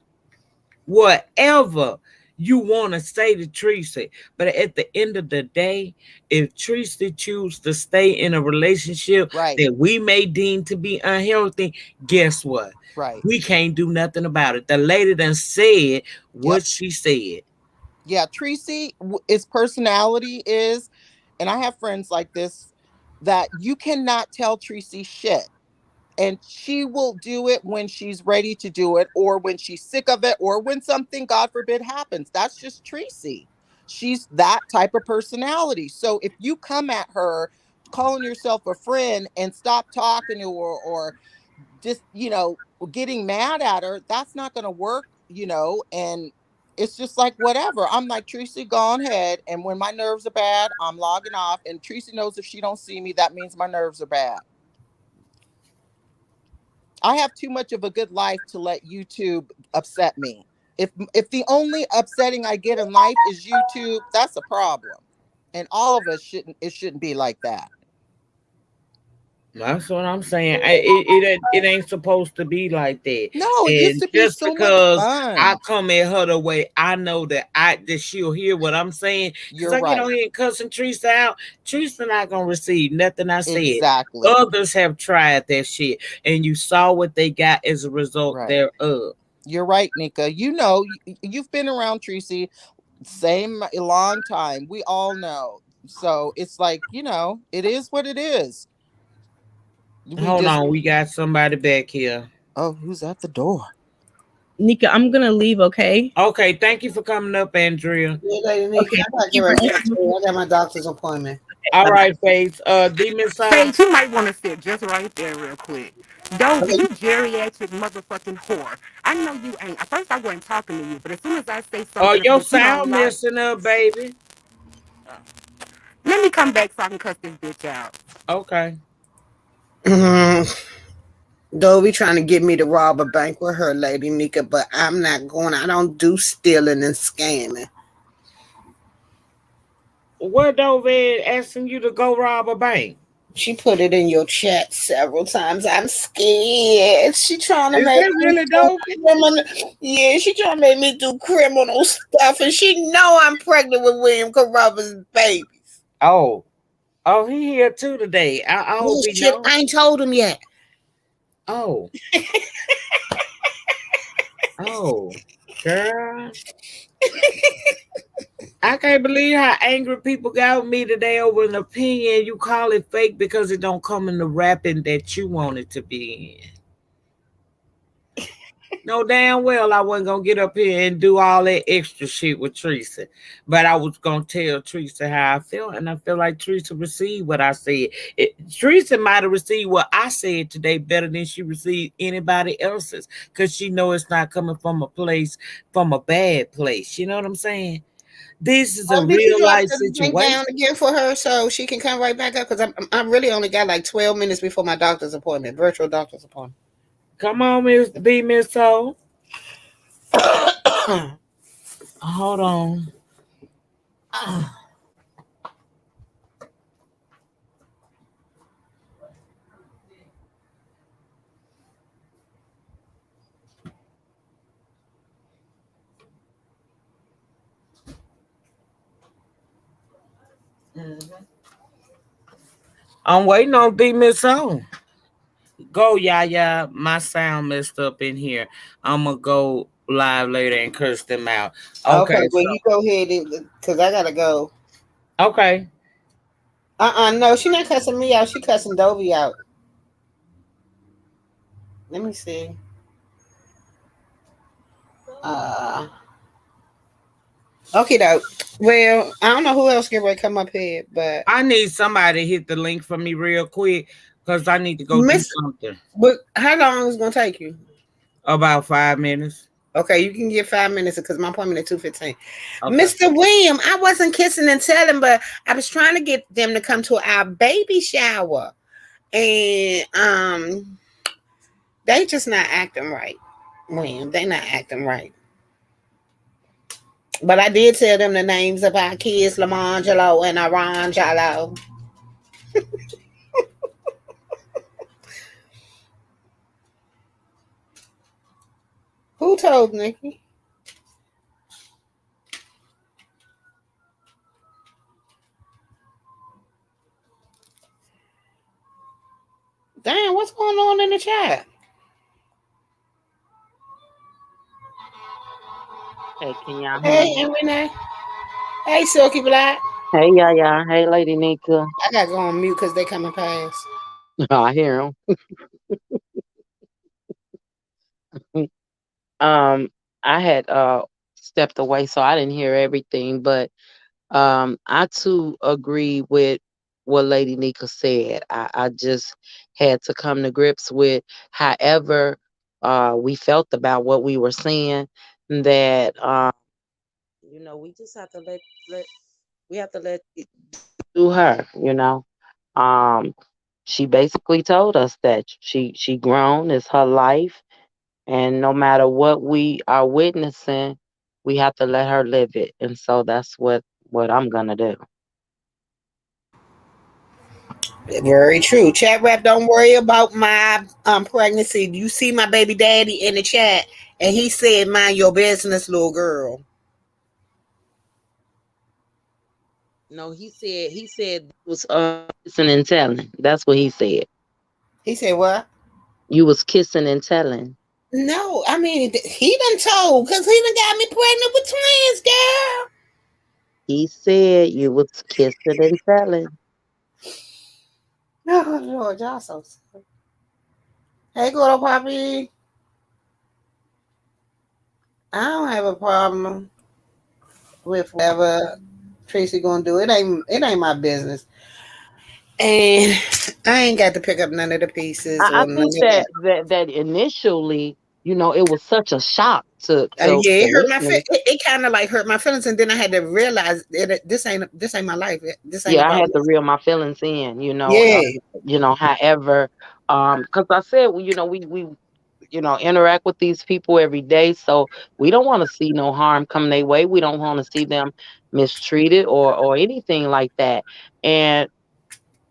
you want to say to Tracy. But at the end of the day, if Tracy chooses to stay in a relationship that we may deem to be unhealthy, guess what? Right. We can't do nothing about it. The lady done said what she said. Yeah, Tracy, his personality is, and I have friends like this, that you cannot tell Tracy shit. And she will do it when she's ready to do it, or when she's sick of it, or when something, God forbid, happens. That's just Tracy. She's that type of personality. So if you come at her calling yourself a friend and stop talking to her, or just, getting mad at her, that's not going to work, and it's just like, whatever. I'm like, Tracy, go on ahead. And when my nerves are bad, I'm logging off. And Tracy knows if she don't see me, that means my nerves are bad. I have too much of a good life to let YouTube upset me. If the only upsetting I get in life is YouTube, that's a problem. And all of us shouldn't be like that. That's what I'm saying. It ain't supposed to be like that. No, it used And to be just so much because fun. I come at her the way, I know that she'll hear what I'm saying. Because I get on here and cussing Teresa out, Teresa not gonna receive nothing I said. Exactly. Others have tried that shit, and you saw what they got as a result thereof. You're right, Nika. You've been around Tracy a long time. We all know. So it's like, it is what it is. Hold on, we got somebody back here. Oh, who's at the door? Nika, I'm gonna leave, okay? Okay, thank you for coming up, Andrea. Yeah, Lady Nika, Okay. I got my doctor's appointment. All right, Faith. Demon Faith, you might want to sit just right there real quick. Dozy, you geriatric motherfucking whore. I know you ain't. At first, I wasn't talking to you, but as soon as I say something, Oh, your that you don't sound like, messing up, baby. let me come back so I can cuss this bitch out. Okay. Dovey trying to get me to rob a bank with her, Lady Nika, but I'm not going. I don't do stealing and scamming. What Dovey asking you to go rob a bank? She put it in your chat several times. I'm scared. She trying to Is make that me really do criminal. Yeah, she trying to make me do criminal stuff, and she know I'm pregnant with William Corruthers' babies. Oh, he here too today. I hope he Shit, know. I ain't told him yet. Oh. Oh, girl. I can't believe how angry people got with me today over an opinion. You call it fake because it don't come in the wrapping that you want it to be in. No, damn well I wasn't gonna get up here and do all that extra shit with Teresa. But I was gonna tell Teresa how I felt, and I feel like Teresa received what I said. Teresa might have received what I said today better than she received anybody else's, because she know it's not coming from a bad place. You know what I'm saying? This is a real life situation. Down again for her so she can come right back up, because I really only got like 12 minutes before my doctor's appointment, virtual doctor's appointment. Come on, Miss Soul. Hold on. I'm waiting on Miss Soul. Go, Yaya. My sound messed up in here. I'm gonna go live later and curse them out. Okay, well, you go ahead, because I gotta go. Okay. No, she not cussing me out. She cussing Dovey out. Let me see. Okay, though. Well, I don't know who else get ready to come up here, but I need somebody to hit the link for me real quick. because I need to go do Miss, something. but how long is it gonna take you? About 5 minutes. Okay, you can get 5 minutes because my appointment at 2:15. Okay. Mr. William, I wasn't kissing and telling, but I was trying to get them to come to our baby shower, and they just not acting right. William, they not acting right. But I did tell them the names of our kids, Lamangelo and Arangelo. Who told Nikki? Damn, what's going on in the chat? Hey, can y'all hear Hey, me? and Renee. Hey, Silky Black. Hey, Yaya. Hey, Lady Nika. I gotta go on mute because they coming past. I hear them. um, I had stepped away, so I didn't hear everything, but I too agree with what Lady Nika said. I just had to come to grips with however we felt about what we were saying. That we just have to let we have to let it do her. Um, she basically told us that she grown, it's her life, and no matter what we are witnessing, we have to let her live it. And so that's what I'm gonna do. Very true. Chat rap, don't worry about my pregnancy. You see my baby daddy in the chat, and he said, "Mind your business, little girl." No, he said it was kissing and telling. That's what he said. He said, "What?" You was kissing and telling. No, I mean he done told because he done got me pregnant with twins, girl. He said you was kissing and telling. Oh Lord, y'all so sorry. Hey, little puppy. I don't have a problem with whatever Tracy gonna do. It ain't my business. And I ain't got to pick up none of the pieces I or none of think that. that initially, it was such a shock to Yeah, it hurt my listeners. it kind of like hurt my feelings, and then I had to realize that this ain't my life. This ain't Yeah, I about had me. to reel my feelings in. Yeah, However, because I said, well, we interact with these people every day, so we don't want to see no harm come their way. We don't want to see them mistreated or anything like that. And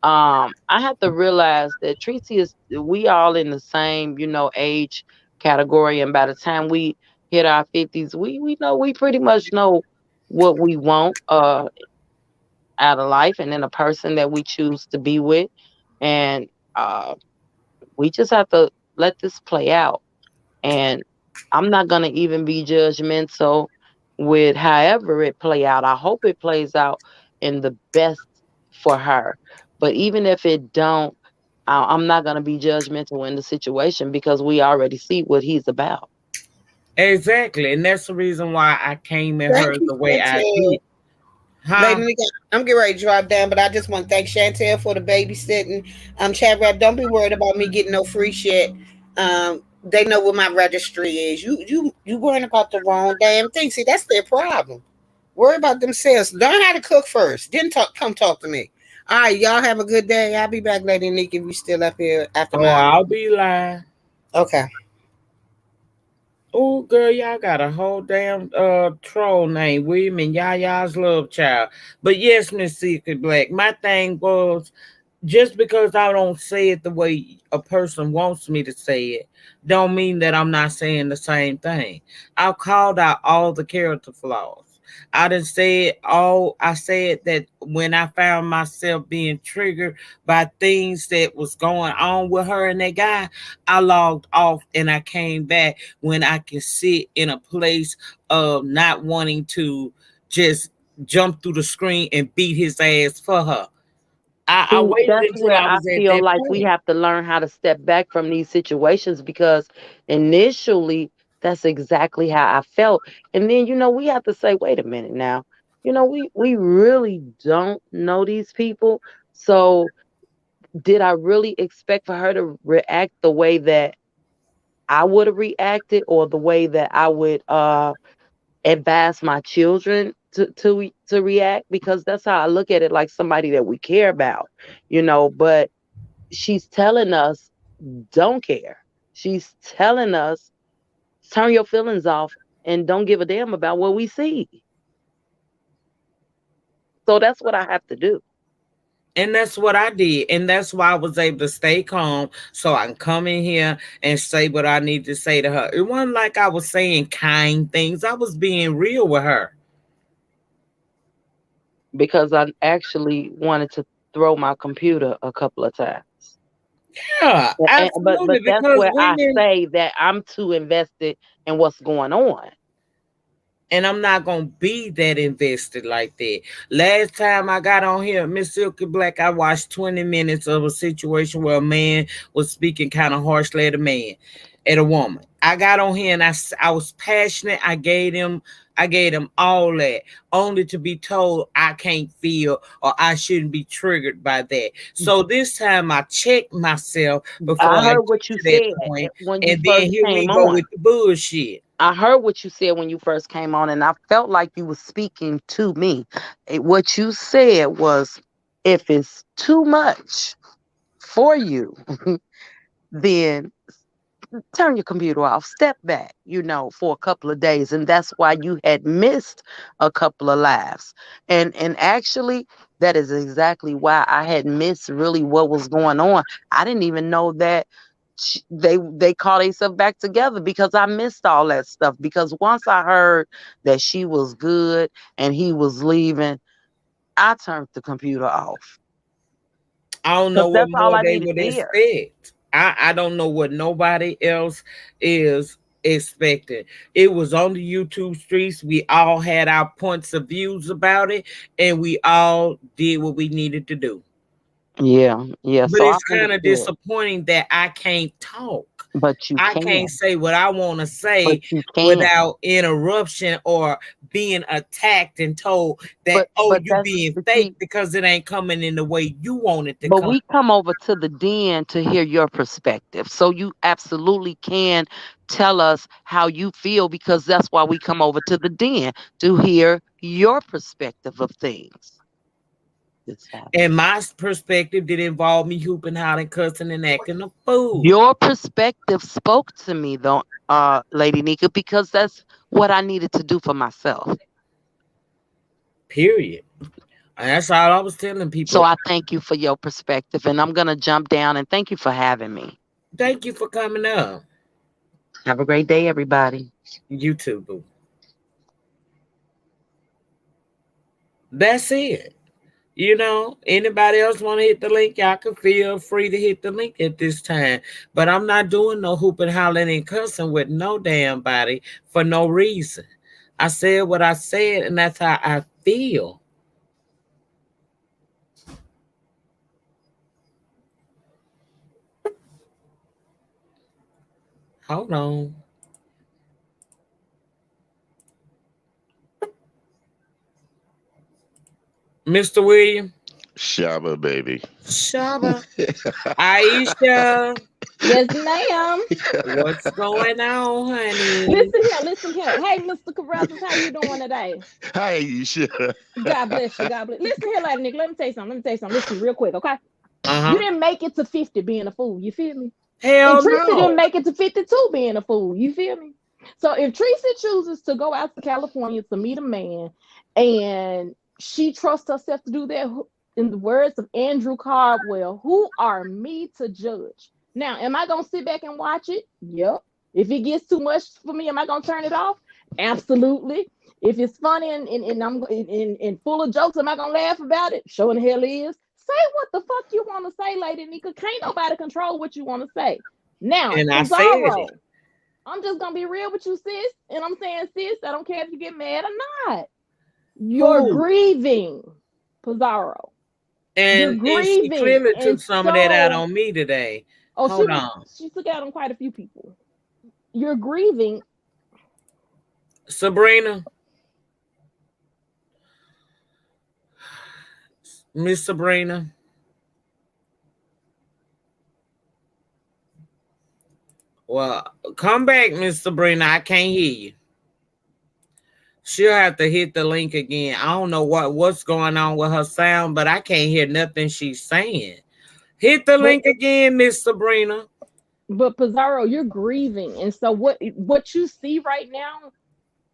I have to realize that Tracy we all in the same, age category, and by the time we hit our 50s, we know, we pretty much know what we want out of life, and then a person that we choose to be with. And uh we just have to let this play out. And I'm not gonna even be judgmental with however it play out. I hope it plays out in the best for her. But even if it don't, I'm not gonna be judgmental in the situation because we already see what he's about. Exactly. And that's the reason why I came at thank her you, the way I Chantel. did. Huh? Lady Nika, I'm getting ready to drop down, but I just want to thank Chantel for the babysitting. Chat rap, don't be worried about me getting no free shit. They know what my registry is. You worrying about the wrong damn thing. See, that's their problem. Worry about themselves. Learn how to cook first. Then come talk to me. All right, y'all have a good day. I'll be back, Lady Nick, if you still up here after Oh, my. I'll be lying. Okay. Oh, girl, y'all got a whole damn troll named William and Yaya's love child. But yes, Miss Secret Black, my thing was just because I don't say it the way a person wants me to say it, don't mean that I'm not saying the same thing. I've called out all the character flaws. I didn't say it all. I said that when I found myself being triggered by things that was going on with her and that guy, I logged off and I came back when I can sit in a place of not wanting to just jump through the screen and beat his ass for her. I See, waited that's until where I I was at feel that like we point. have to learn how to step back from these situations, because initially that's exactly how I felt. And then, we have to say, wait a minute now. We really don't know these people. So did I really expect for her to react the way that I would have reacted, or the way that I would advise my children to react? Because that's how I look at it, like somebody that we care about, but she's telling us don't care. She's telling us turn your feelings off and don't give a damn about what we see. So that's what I have to do. And that's what I did. And that's why I was able to stay calm so I can come in here and say what I need to say to her. It wasn't like I was saying kind things. I was being real with her. Because I actually wanted to throw my computer a couple of times. Yeah, But absolutely. that's Because where I women, say that I'm too invested in what's going on. and I'm not gonna be that invested like that. Last time I got on here, Miss Silky Black, I watched 20 minutes of a situation where a man was speaking kind of harshly at a woman. I got on here and I was passionate. I gave them all that, only to be told I can't feel or I shouldn't be triggered by that. So this time I checked myself before I I heard get what you to that said point, when you and then first here we came go on. with the bullshit. I heard what you said when you first came on, and I felt like you were speaking to me. What you said was, if it's too much for you, then turn your computer off, step back, for a couple of days. And that's why you had missed a couple of lives. And actually, that is exactly why I had missed really what was going on. I didn't even know that they call themselves back together, because I missed all that stuff. Because once I heard that she was good and he was leaving, I turned the computer off. I don't know Because what that's all more I they needed would to hear. expect. I don't know what nobody else is expecting. It was on the YouTube streets. We all had our points of views about it, and we all did what we needed to do. Yeah, yeah. But So I it's kind of understood. disappointing that I can't talk. But you I can. can't say what I want to But say you can. without interruption or being attacked and told that, oh, But you that's being the fake see. because it ain't coming in the way you want it to But come. we come over to the den to hear your perspective. So you absolutely can tell us how you feel, because that's why we come over to the den, to hear your perspective of things. It's And fabulous. my perspective did involve me hooping, hollering, cussing, and acting a fool. Your perspective spoke to me, though, Lady Nika, because that's what I needed to do for myself. Period. And that's all I was telling So people. I thank you for your perspective, and I'm gonna jump down and thank you for having me. Thank you for coming up. Have a great day, everybody. You too, boo. That's it. Anybody else want to hit the link, y'all can feel free to hit the link at this time. But I'm not doing no hooping, hollering, and cussing with no damn body for no reason. I said what I said, and that's how I feel. Hold on. Mr. William. Shaba, baby. Shaba. Aisha. Yes, ma'am. What's going on, honey? Listen here. Hey, Mr. Corruthers, how you doing today? Hi, Aisha. God bless you. God bless. Listen here, lady Nick. Let me tell you something. Listen real quick, okay? You Uh-huh. didn't make it to 50 being a fool. You feel me? And Hell Tracy didn't no. make it to 52 being a fool. You feel me? So if Tracy chooses to go out to California to meet a man and she trusts herself to do that, in the words of Andrew Cardwell, who are me to judge? Now, am I going to sit back and watch it? Yep. If it gets too much for me, am I going to turn it off? Absolutely. If it's funny and I'm full of jokes, am I going to laugh about it? Sure in the hell is. Say what the fuck you want to say, Lady Nika. Can't nobody control what you want to say. Now, And I said it. Pizarro, I'm just gonna be real with you, sis. And I'm saying, sis, I don't care if you get mad or not. You're Who? grieving, Pizarro. You're And she grieving. clearly took And some of that out so, on me today. oh, Hold on. she took out on quite a few people. You're grieving. Sabrina. Miss Sabrina. Well, come back, Miss Sabrina. I can't hear you. She'll have to hit the link again. I don't know what's going on with her sound, but I can't hear nothing she's saying. Hit the link again, Miss Sabrina. But Pizarro, you're grieving, and so what you see right now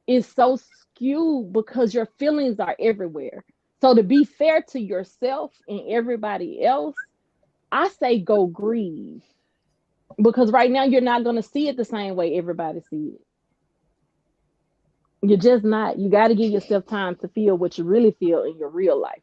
is so skewed because your feelings are everywhere. So to be fair to yourself and everybody else, I say go grieve, because right now you're not going to see it the same way everybody sees it. You're just not. You got to give yourself time to feel what you really feel in your real life.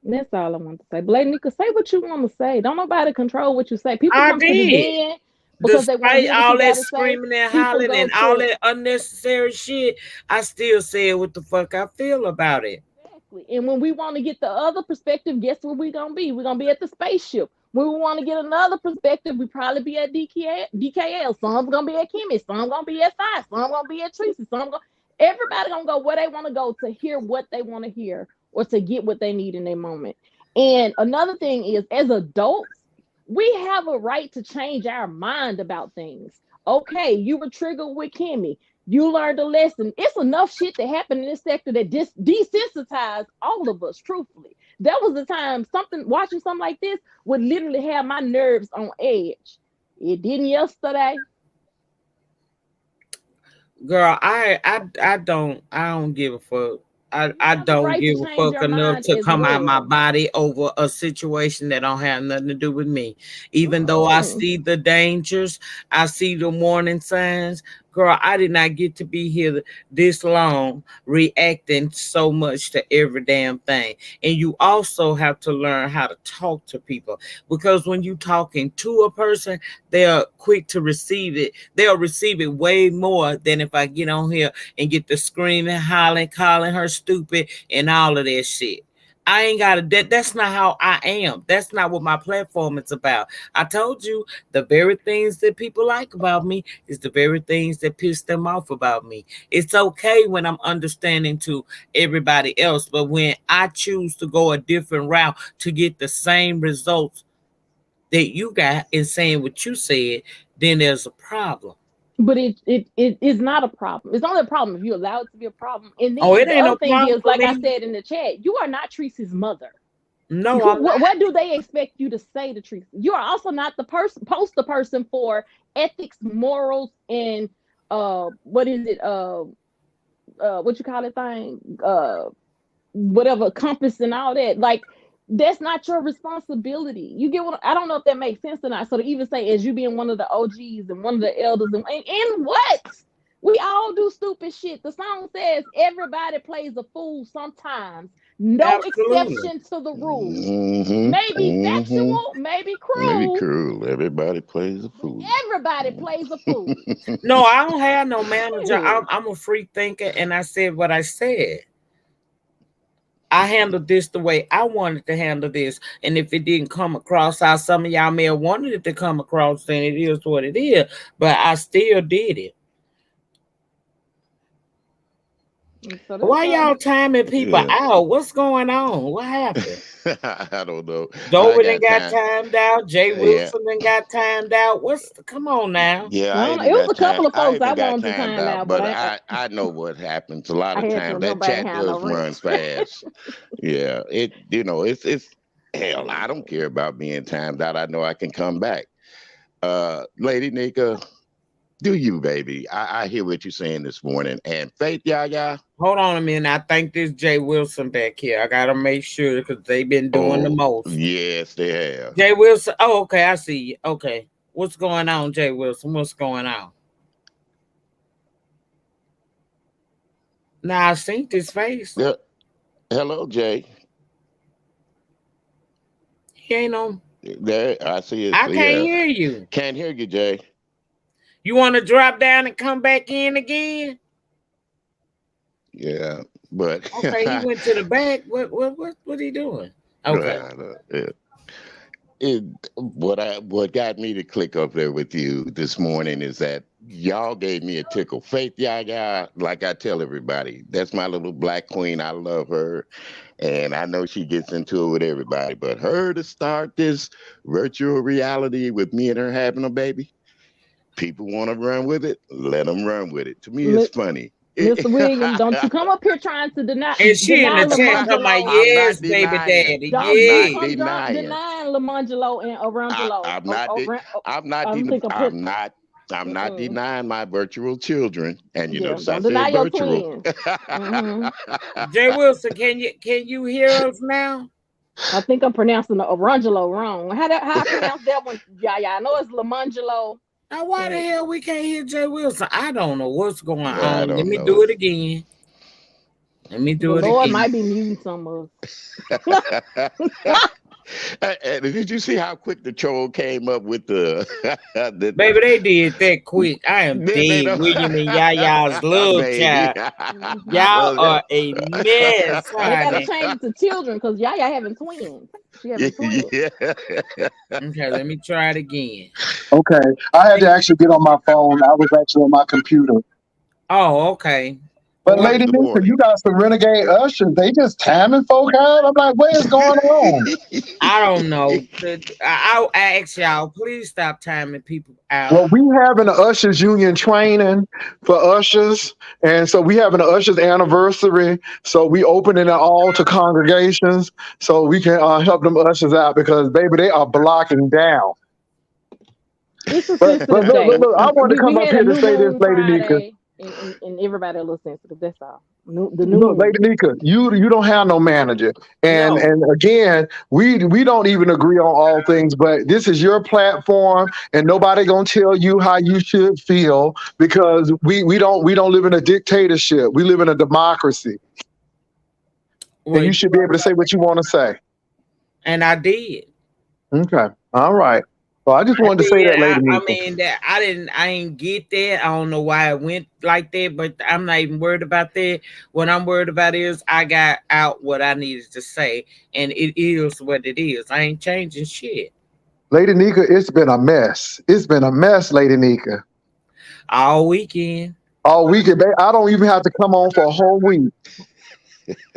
And that's all I want to say. Blake Nika, say what you want to say. Don't nobody control what you say. People I come to the did. den because they want to Despite hear what all you that got to say. screaming and People hollering go and all to that unnecessary shit, I still said what the fuck I feel about it. exactly. And when we want to get the other perspective, guess where we're gonna be? We're gonna be at the spaceship. When we want to get another perspective, we probably be at DKL. Some's gonna be at Kimmy. Some gonna be at Five. Some gonna be at Tracy. Everybody gonna go where they want to go to hear what they want to hear or to get what they need in their moment. And another thing is, as adults, we have a right to change our mind about things. Okay, you were triggered with Kimmy. You learned a lesson. It's enough shit that happened in this sector that desensitized all of us, truthfully. There was a time watching something like this would literally have my nerves on edge. It didn't yesterday. Girl, I don't give a fuck. I don't Right give to a change fuck your enough mind to as come out my well. body over a situation that don't have nothing to do with me. Even though I see the dangers, I see the warning signs. Girl, I did not get to be here this long reacting so much to every damn thing. And you also have to learn how to talk to people, because when you talking to a person, they're quick to receive it. They'll receive it way more than if I get on here and get the screaming, hollering, calling her stupid and all of that shit. I ain't got that's not how I am. That's not what my platform is about. I told you the very things that people like about me is the very things that piss them off about me. It's okay when I'm understanding to everybody else, but when I choose to go a different route to get the same results that you got in saying what you said, then there's a problem. But it is not a problem. It's only a problem if you allow it to be a problem. And Oh, then it the ain't other no thing problem is, for like I me. said in the chat, you are not Teresa's mother. No, I'm not. What do they expect you to say to Teresa? You are also not the poster person for ethics, morals, and what is it? What you call it thing? Whatever, compass and all that. Like, that's not your responsibility. You get what I don't know if that makes sense or not. So to even say, as you being one of the OGs and one of the elders, and what? We all do stupid shit. The song says everybody plays a fool sometimes. No Absolutely. exception to the rule. Maybe factual, maybe Maybe cruel. cruel. Everybody plays a fool. Everybody plays a fool. No, I don't have no manager. Shit. I'm a free thinker, and I said what I said. I handled this the way I wanted to handle this. And if it didn't come across how some of y'all may have wanted it to come across, then it is what it is. But I still did it. So Why y'all timing people out? What's going on? What happened? I don't know. Dover done got timed out. Jay Yeah. Wilson done got timed out. Come on now. Yeah, I don't know. It was a couple of folks I wanted to timed time out, but but I know what happens. A lot I of had to. times that Nobody chat had no does run reach. fast. Yeah, it's hell. I don't care about being timed out. I know I can come back. Lady Nika, do you, baby? I hear what you're saying this morning. And Faith, Yaya. Hold on a minute. I think this Jay Wilson back here. I gotta make sure because they've been doing the most. Yes, they have. Jay Wilson. Oh, okay. I see you. Okay. What's going on, Jay Wilson? What's going on? Now I seen his face. Yeah. Hello, Jay. He ain't on. There, I see it. I can't hear you. Can't hear you, Jay. You want to drop down and come back in again? Yeah, but okay, he went to the back. What he doing? Okay. What got me to click up there with you this morning is that y'all gave me a tickle. Faith Yaya, like I tell everybody, that's my little black queen. I love her, and I know she gets into it with everybody. But her to start this virtual reality with me and her having a baby, People want to run with it, let them run with it. To me, it's funny. Mr. Williams, don't you come up here trying to deny And she in the chat talking about, I'm yes, not baby denying. daddy, don't you yes. I'm not come denying. denying Lamangelo and Orangelo. I'm not. I'm not denying my virtual children. And you Yeah, notice I don't deny said your virtual. twins. Jay Wilson, can you hear us now? I think I'm pronouncing the Orangelo wrong. How I pronounce that one? Yeah, I know it's Lamangelo. Now, why the hell we can't hear Jay Wilson? I don't know what's going I on. Let don't me know. do it again. Let me do it Lord again. might be muting some of And did you see how quick the troll came up with the Baby, they did that quick. I am Did they dead. know? William and Yaya's love Baby. child. I Y'all love are that. a mess, They gotta honey. change it to children because Yaya having twins. She having twins. Yeah. Okay, let me try it again. Okay. I had to actually get on my phone. I was actually on my computer. Oh, okay. But What's Lady the Nissa, warning? you got some renegade ushers. They just timing folk out. I'm like, what is going on? I don't know. I'll ask y'all, please stop timing people out. Well, we having an ushers union training for ushers, and so we having an ushers anniversary. So we opening it all to congregations, so we can help them ushers out because baby, they are blocking down. It's a But sensitive look, day. I want to come We up had a here to new say this, moon Lady Nika. Friday, and everybody a little sensitive. That's all. The new Look, moon. Lady Nika, you don't have no manager, and No. again, we don't even agree on all things. But this is your platform, and nobody gonna tell you how you should feel because we don't live in a dictatorship. We live in a democracy, and Well, you should be able to say what you want to say. and I did. Okay, all right. So I just wanted to say that, Lady I Nika. mean that I ain't get that. I don't know why it went like that, but I'm not even worried about that. What I'm worried about is I got out what I needed to say, and it is what it is. I ain't changing shit. Lady Nika, it's been a mess. It's been a mess, Lady Nika. All weekend. All weekend, I don't even have to come on for a whole week.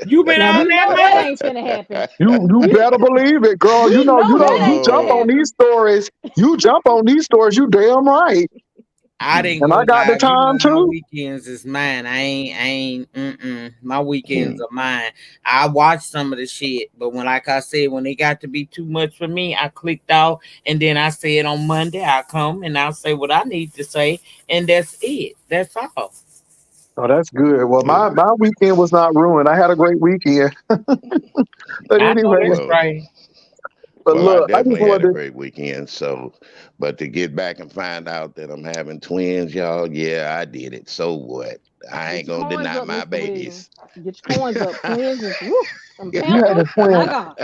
You been Now on we that know much? that ain't finna happen. You better believe it, girl. We know that You ain't jump finna on happen. these stories. You jump on these stories. You damn right. I didn't And go I got the live. You know time my too. weekends is mine. I ain't. My weekends are mine. I watch some of the shit, but like I said, when it got to be too much for me, I clicked off, and then I said on Monday I come and I'll say what I need to say, and that's it. That's all. Oh, that's good. Well, my weekend was not ruined. I had a great weekend. But I know anyway, that's right. but Well, I look, I just definitely had a wanted to. great weekend. So, but to get back and find out that I'm having twins, y'all, yeah, I did it. So what? I Get ain't your gonna coins deny up, my Mr. Williams. babies. Get your coins up. Twins is woo. Some You had Pampers. a twin. My God.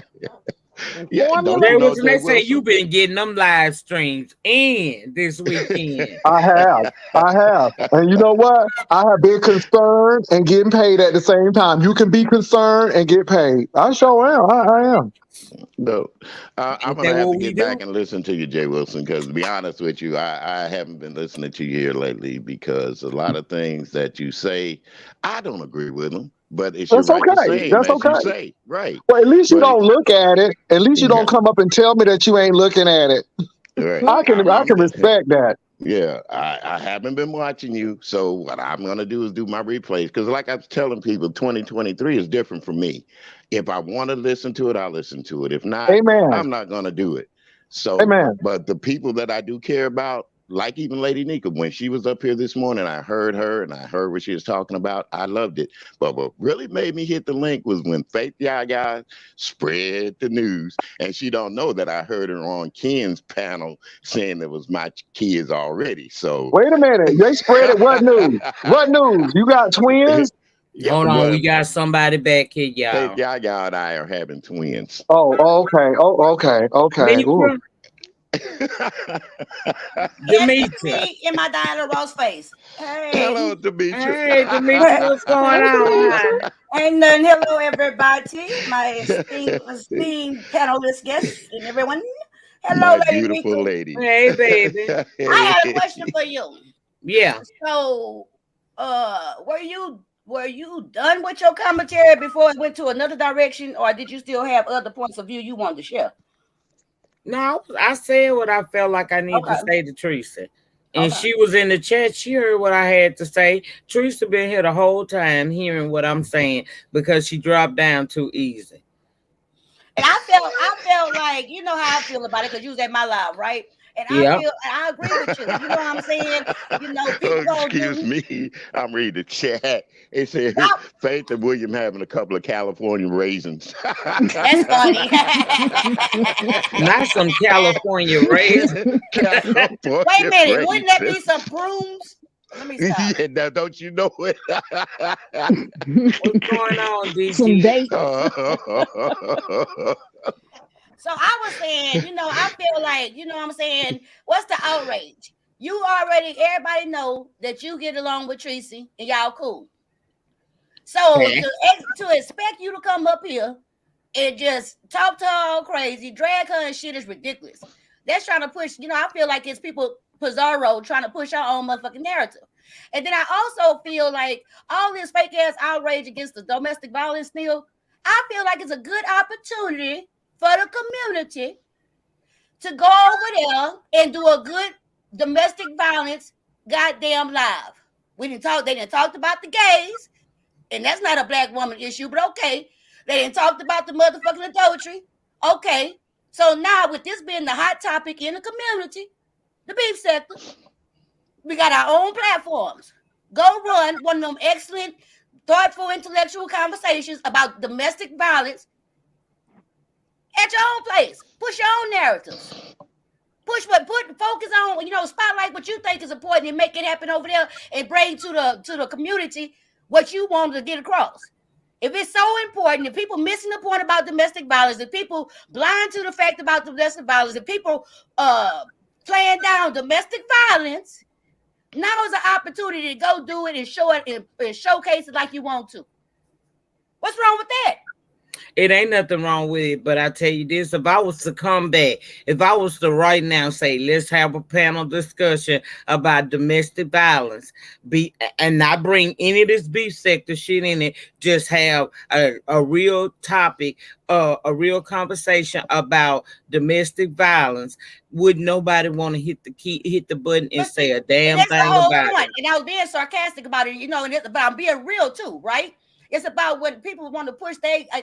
And Yeah, don't Jay you formula. know Wilson, Jay they say you Wilson? been getting them live streams in this weekend. I have. I have. And you know what? I have been concerned and getting paid at the same time. You can be concerned and get paid. I sure am. I am. No, I'm Ain't gonna that have what to we get do? back and listen to you, Jay Wilson. Because to be honest with you, I haven't been listening to you here lately because a lot of things that you say, I don't agree with them. But it's your That's right to okay. say them, That's as you okay. say, right? Well, at least you But don't look at it. At least you yeah, don't come up and tell me that you ain't looking at it. right. I can respect that. Yeah, I haven't been watching you. So what I'm gonna do is do my replays because, like I was telling people, 2023 is different for me. If I want to listen to it, I'll listen to it. If not, Amen. I'm not gonna do it. So, Amen. but the people that I do care about, like even Lady Nika, when she was up here this morning, I heard her and I heard what she was talking about. I loved it. But what really made me hit the link was when Faith Yaya spread the news, and she don't know that I heard her on Ken's panel saying it was my kids already. So Wait a minute. They spread it. What news? What news? You got twins? yeah, Hold on, we well, got somebody back here, Faith y'all. Yaya and I are having twins. Oh, okay. Oh, okay. Okay. Ooh. Demetra, Yes, Demetra. me in my Diana Ross face. Hey. Hello, Demetra. Hey, Demetra, what's going Hey, on, Demetra. honey? Ain't nothing. Hello, everybody. My esteemed panelist guests and everyone. Hello, My Lady Nika. beautiful lady. Hey, baby. I had a question for you. Yeah. So, were you done with your commentary before it went to another direction, or did you still have other points of view you wanted to share? No, I said what I felt like I need to Okay. say to Teresa. And she was in the chat. She heard what I had to say. Teresa been here the whole time hearing what I'm saying because she dropped down too easy. And I felt like, you know how I feel about it because you was at my live, right? And I agree with you. You know what I'm saying? You know, people gonna Excuse me. I'm reading the chat. It says Faith and William having a couple of California raisins. That's funny. Not some California raisins. California Wait a minute. raisins. Wouldn't that be some prunes? Let me stop. Yeah, now don't you know it? What's going on, DG? Some dates. So I was saying, you know, I feel like, you know what I'm saying? What's the outrage? You already, everybody know that you get along with Tracy and y'all cool. So to expect you to come up here and just talk to her all crazy, drag her and shit is ridiculous. That's trying to push, you know, I feel like it's people, Pizarro, trying to push our own motherfucking narrative. And then I also feel like all this fake ass outrage against the domestic violence still, I feel like it's a good opportunity for the community to go over there and do a good domestic violence goddamn live. They didn't talk about the gays, and that's not a black woman issue, but okay. They didn't talk about the motherfucking adultery. Okay. So now with this being the hot topic in the community, the beef sector, we got our own platforms. Go run one of them excellent, thoughtful, intellectual conversations about domestic violence at your own place. Push your own narratives. Focus on, you know, spotlight what you think is important and make it happen over there and bring to the community what you want to get across. If it's so important, if people missing the point about domestic violence, if people blind to the fact about domestic violence, if people playing down domestic violence, now is an opportunity to go do it and show it and showcase it like you want to. What's wrong with that? It ain't nothing wrong with it, but I tell you this, if I was to come back, if I was to right now say, let's have a panel discussion about domestic violence, and not bring any of this beef sector shit in it, just have a real topic, a real conversation about domestic violence, would nobody want to hit the button and say a damn thing about it? And I was being sarcastic about it, you know, but I'm being real too, right? It's about when people want to push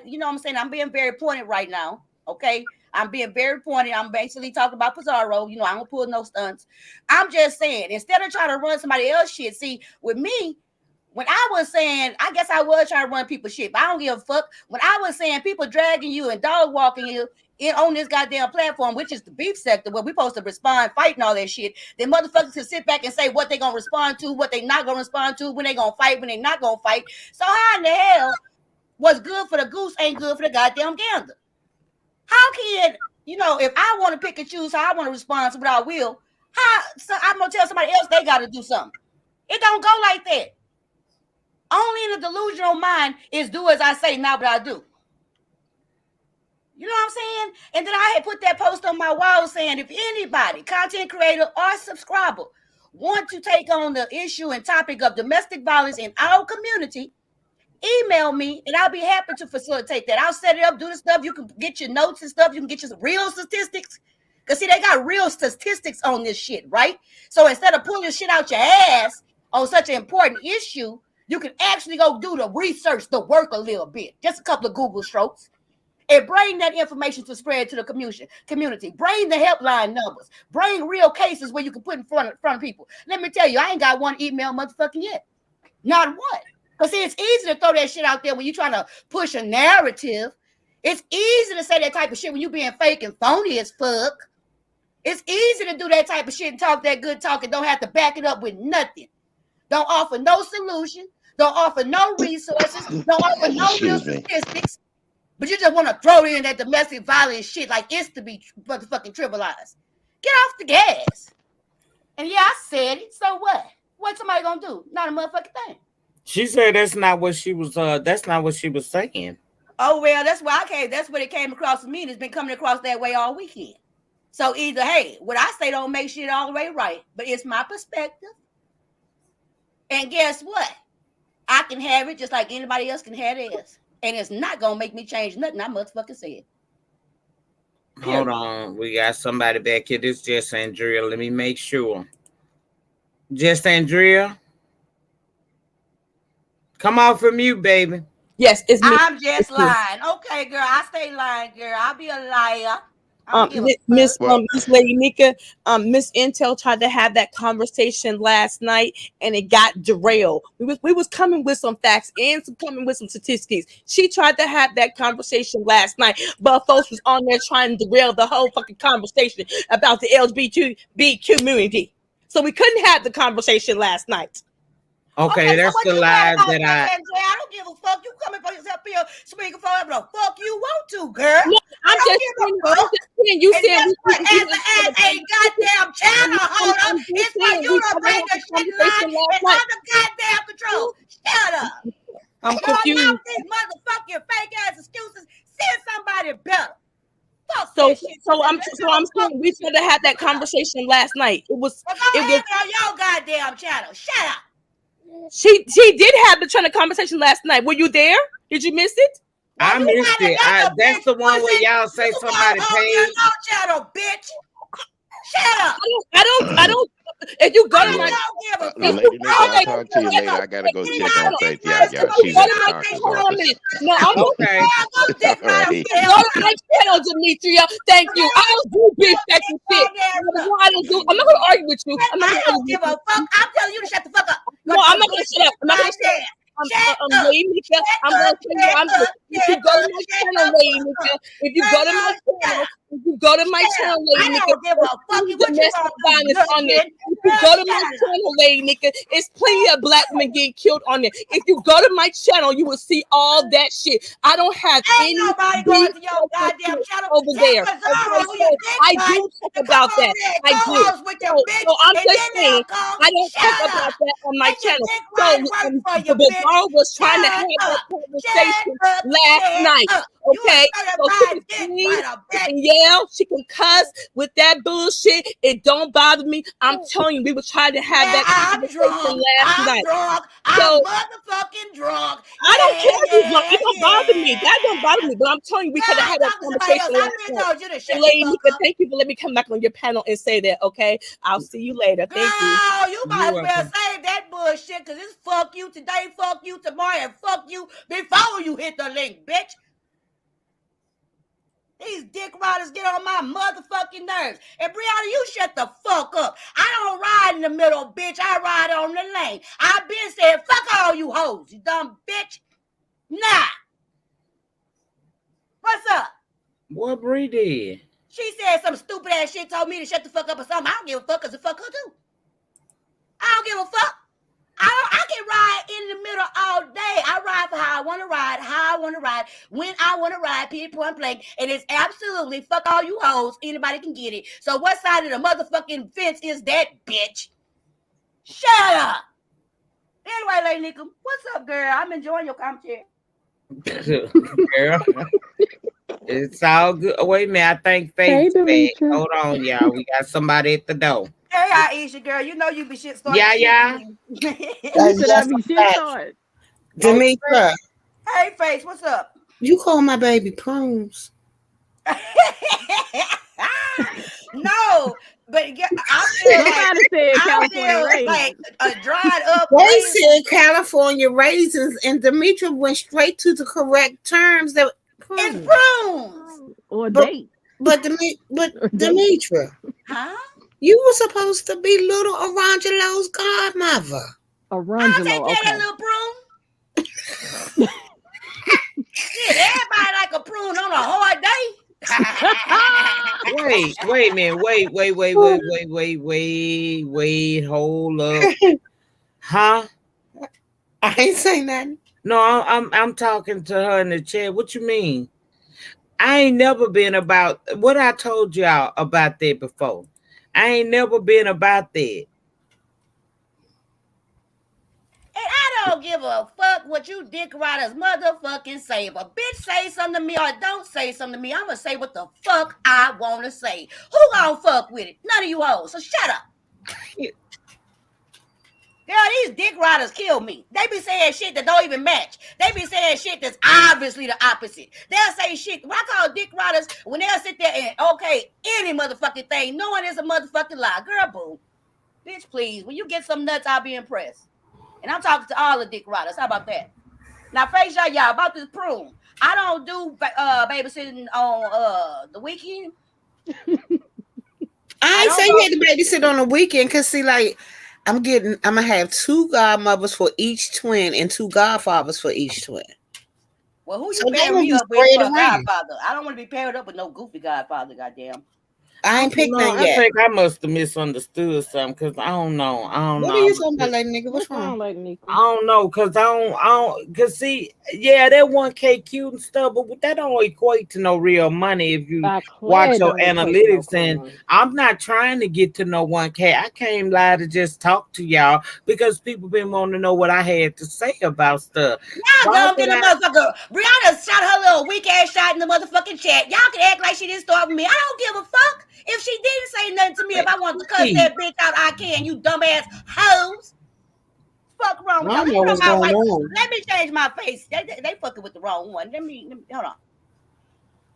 you know what I'm saying? I'm being very pointed right now, okay? I'm being very pointed. I'm basically talking about Pizarro. You know, I don't pull no stunts. I'm just saying, instead of trying to run somebody else's shit, see, with me, when I was saying, I guess I was trying to run people's shit, but I don't give a fuck. When I was saying people dragging you and dog walking you on this goddamn platform, which is the beef sector, where we supposed to respond, fight, and all that shit, then motherfuckers can sit back and say what they gonna respond to, what they not gonna respond to, when they gonna fight, when they not gonna fight. So how in the hell what's good for the goose ain't good for the goddamn gander? How can, you know, if I want to pick and choose how I want to respond to what I will, so I'm gonna tell somebody else they gotta do something? It don't go like that. Only in a delusional mind is do as I say, not what I do. You know what I'm saying? And then I had put that post on my wall saying, if anybody, content creator or subscriber, want to take on the issue and topic of domestic violence in our community, email me and I'll be happy to facilitate that. I'll set it up, do the stuff. You can get your notes and stuff. You can get your real statistics. Because see, they got real statistics on this shit, right? So instead of pulling shit out your ass on such an important issue, you can actually go do the research, the work a little bit. Just a couple of Google strokes. And bring that information to spread to the community. Bring the helpline numbers. Bring real cases where you can put in front of people. Let me tell you, I ain't got one email motherfucking yet. Not one. Because see, it's easy to throw that shit out there when you're trying to push a narrative. It's easy to say that type of shit when you being fake and phony as fuck. It's easy to do that type of shit and talk that good talk and don't have to back it up with nothing. Don't offer no solution. Don't offer no resources. Don't offer no real statistics. But you just want to throw in that domestic violence shit like it's to be motherfucking trivialized. Get off the gas. And yeah, I said it. So what? What's somebody gonna do? Not a motherfucking thing. She said that's not what she was saying. Oh well, that's why that's what it came across to me, and it's been coming across that way all weekend. So either, hey, what I say don't make shit all the way right, but it's my perspective. And guess what? I can have it just like anybody else can have theirs. And it's not going to make me change nothing I motherfucking said. Hold on. We got somebody back here. This is just Andrea. Let me make sure. Just Andrea. Come off from you, baby. Yes, it's me. I'm just lying. Okay, girl. I stay lying, girl. I'll be a liar. Miss Lady Nika, Miss Intel tried to have that conversation last night and it got derailed. We was coming with some facts and coming with some statistics. She tried to have that conversation last night, but folks was on there trying to derail the whole fucking conversation about the LGBT community. So we couldn't have the conversation last night. Okay, that's so the live that I don't give a fuck. You coming for yourself here speaking for whatever the fuck you want to, girl. No, I'm just saying. You said as a goddamn channel holder, it's for you to bring the shit line and under goddamn control. Shut up. I'm confused. Y'all these motherfucking fake ass excuses. Send somebody better. So I'm saying we should have had that conversation last night. It was on your goddamn channel. Shut up. She did have the conversation last night. Were you there? Did you miss it? I missed it. That's the one where y'all say somebody paid. Your channel, bitch. Shut up. I don't. If you go to my Lady Nika, I'll talk to you later. I gotta go check on Faith. Yeah, she's at the doctor's office. No, I'm okay. Right. Go to my channel, Demetra. Thank you. I don't do big sexy shit. I don't do. I'm not gonna argue with you. I don't give a fuck. I'm telling you to shut the fuck up. No, I'm not gonna shut up. I'm not gonna shut up. Lady Nika, I'm gonna tell you. If you go to my channel, Lady Nika, if you go to my channel, Lady Nika, domestic violence on there. If you go to my channel, Lady Nika, it's plenty of black women getting killed on there. If you go to my channel, you will see all that shit. I don't have nobody going to your goddamn channel over there. I do talk about that. I do. So I'm just saying, I don't talk about that on my channel. So the Gurrl was trying to have that conversation last night. Okay, so she can scream, she can yell, she can cuss with that bullshit. It don't bother me. I'm telling you, we were trying to have that conversation last night. I'm motherfucking drunk. I don't care if you're drunk. It don't bother me. That don't bother me. But I'm telling you, we could have had that conversation last night. Lady Nika, thank you for letting me come back on your panel and say that. Okay, I'll see you later. Thank you. Oh, you might as well say that bullshit because it's fuck you today, fuck you tomorrow, and fuck you before you hit the link, bitch. These dick riders get on my motherfucking nerves. And Brianna, you shut the fuck up. I don't ride in the middle, bitch. I ride on the lane. I've been saying, fuck all you hoes, you dumb bitch. Nah. What's up? What Bree did? She said some stupid ass shit, told me to shut the fuck up or something. I don't give a fuck because the fuck her too. I don't give a fuck. I can ride in the middle all day. I ride for how I want to ride, when I want to ride, point blank. And it's absolutely fuck all you hoes. Anybody can get it. So what side of the motherfucking fence is that, bitch? Shut up. Anyway, Lady Nika, what's up, girl? I'm enjoying your commentary. Girl, it's all good. Wait a minute, I think Faith. Hold on, y'all. We got somebody at the door. Hey, Iseashia, girl, you know you be shit started. Yeah. Demetra. Hey, Face, what's up? You call my baby prunes. No, but I feel like a dried up. They said California raisins, and Demetra went straight to the correct terms. That it's prunes or date. But Demetra, huh? You were supposed to be little Arangelo's godmother. Arangelo, take that little prune. Shit, everybody like a prune on a hard day. Wait a minute. Wait. Hold up. Huh? I ain't saying nothing. No, I'm talking to her in the chat. What you mean? I ain't never been about what I told y'all about that before. I ain't never been about that. And I don't give a fuck what you dick riders motherfucking say. If a bitch say something to me or don't say something to me, I'm gonna say what the fuck I want to say. Who gonna fuck with it? None of you hoes. So shut up. Girl, these dick riders kill me. They be saying shit that don't even match. They be saying shit that's obviously the opposite. They'll say shit. What I call dick riders when they'll sit there and okay any motherfucking thing, knowing it's a motherfucking lie. Girl, boo. Bitch, please. When you get some nuts, I'll be impressed. And I'm talking to all the dick riders. How about that? Now, face y'all about this prune. I don't do babysitting on the weekend. I ain't say you had to babysit on the weekend because see, like, I'm gonna have 2 godmothers for each twin and 2 godfathers for each twin. Well, who you So they pairing gonna me be up with spread for a around. godfather? I don't want to be paired up with no goofy godfather, goddamn. I ain't picked none I yet. think I must have misunderstood something because I don't know. What are you talking about, lady nigga? What's wrong? I don't know because because see, yeah, that 1K cute and stuff, but that don't equate to no real money if you watch your analytics. And I'm not trying to get to no 1K. I came live to just talk to y'all because people been wanting to know what I had to say about stuff. Y'all gonna get a motherfucker. Brianna shot her little weak ass shot in the motherfucking chat. Y'all can act like she didn't start with me. I don't give a fuck if she didn't say nothing to me. If I want to cuss that bitch out, I can. You dumbass hoes. Fuck wrong with y'all. I don't know what's going on. Let me change my face. They fucking with the wrong one. Let me hold on.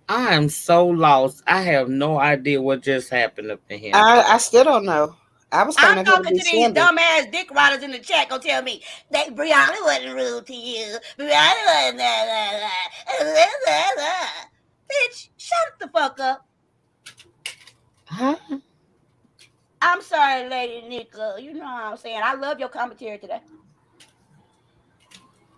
I am so lost. I have no idea what just happened up in here. I still don't know. I'm talking to these dumbass dick riders in the chat. Gonna tell me that Brianna wasn't rude to you. Brianna wasn't Bitch, shut the fuck up. Huh? I'm sorry, Lady Nika. You know what I'm saying. I love your commentary today.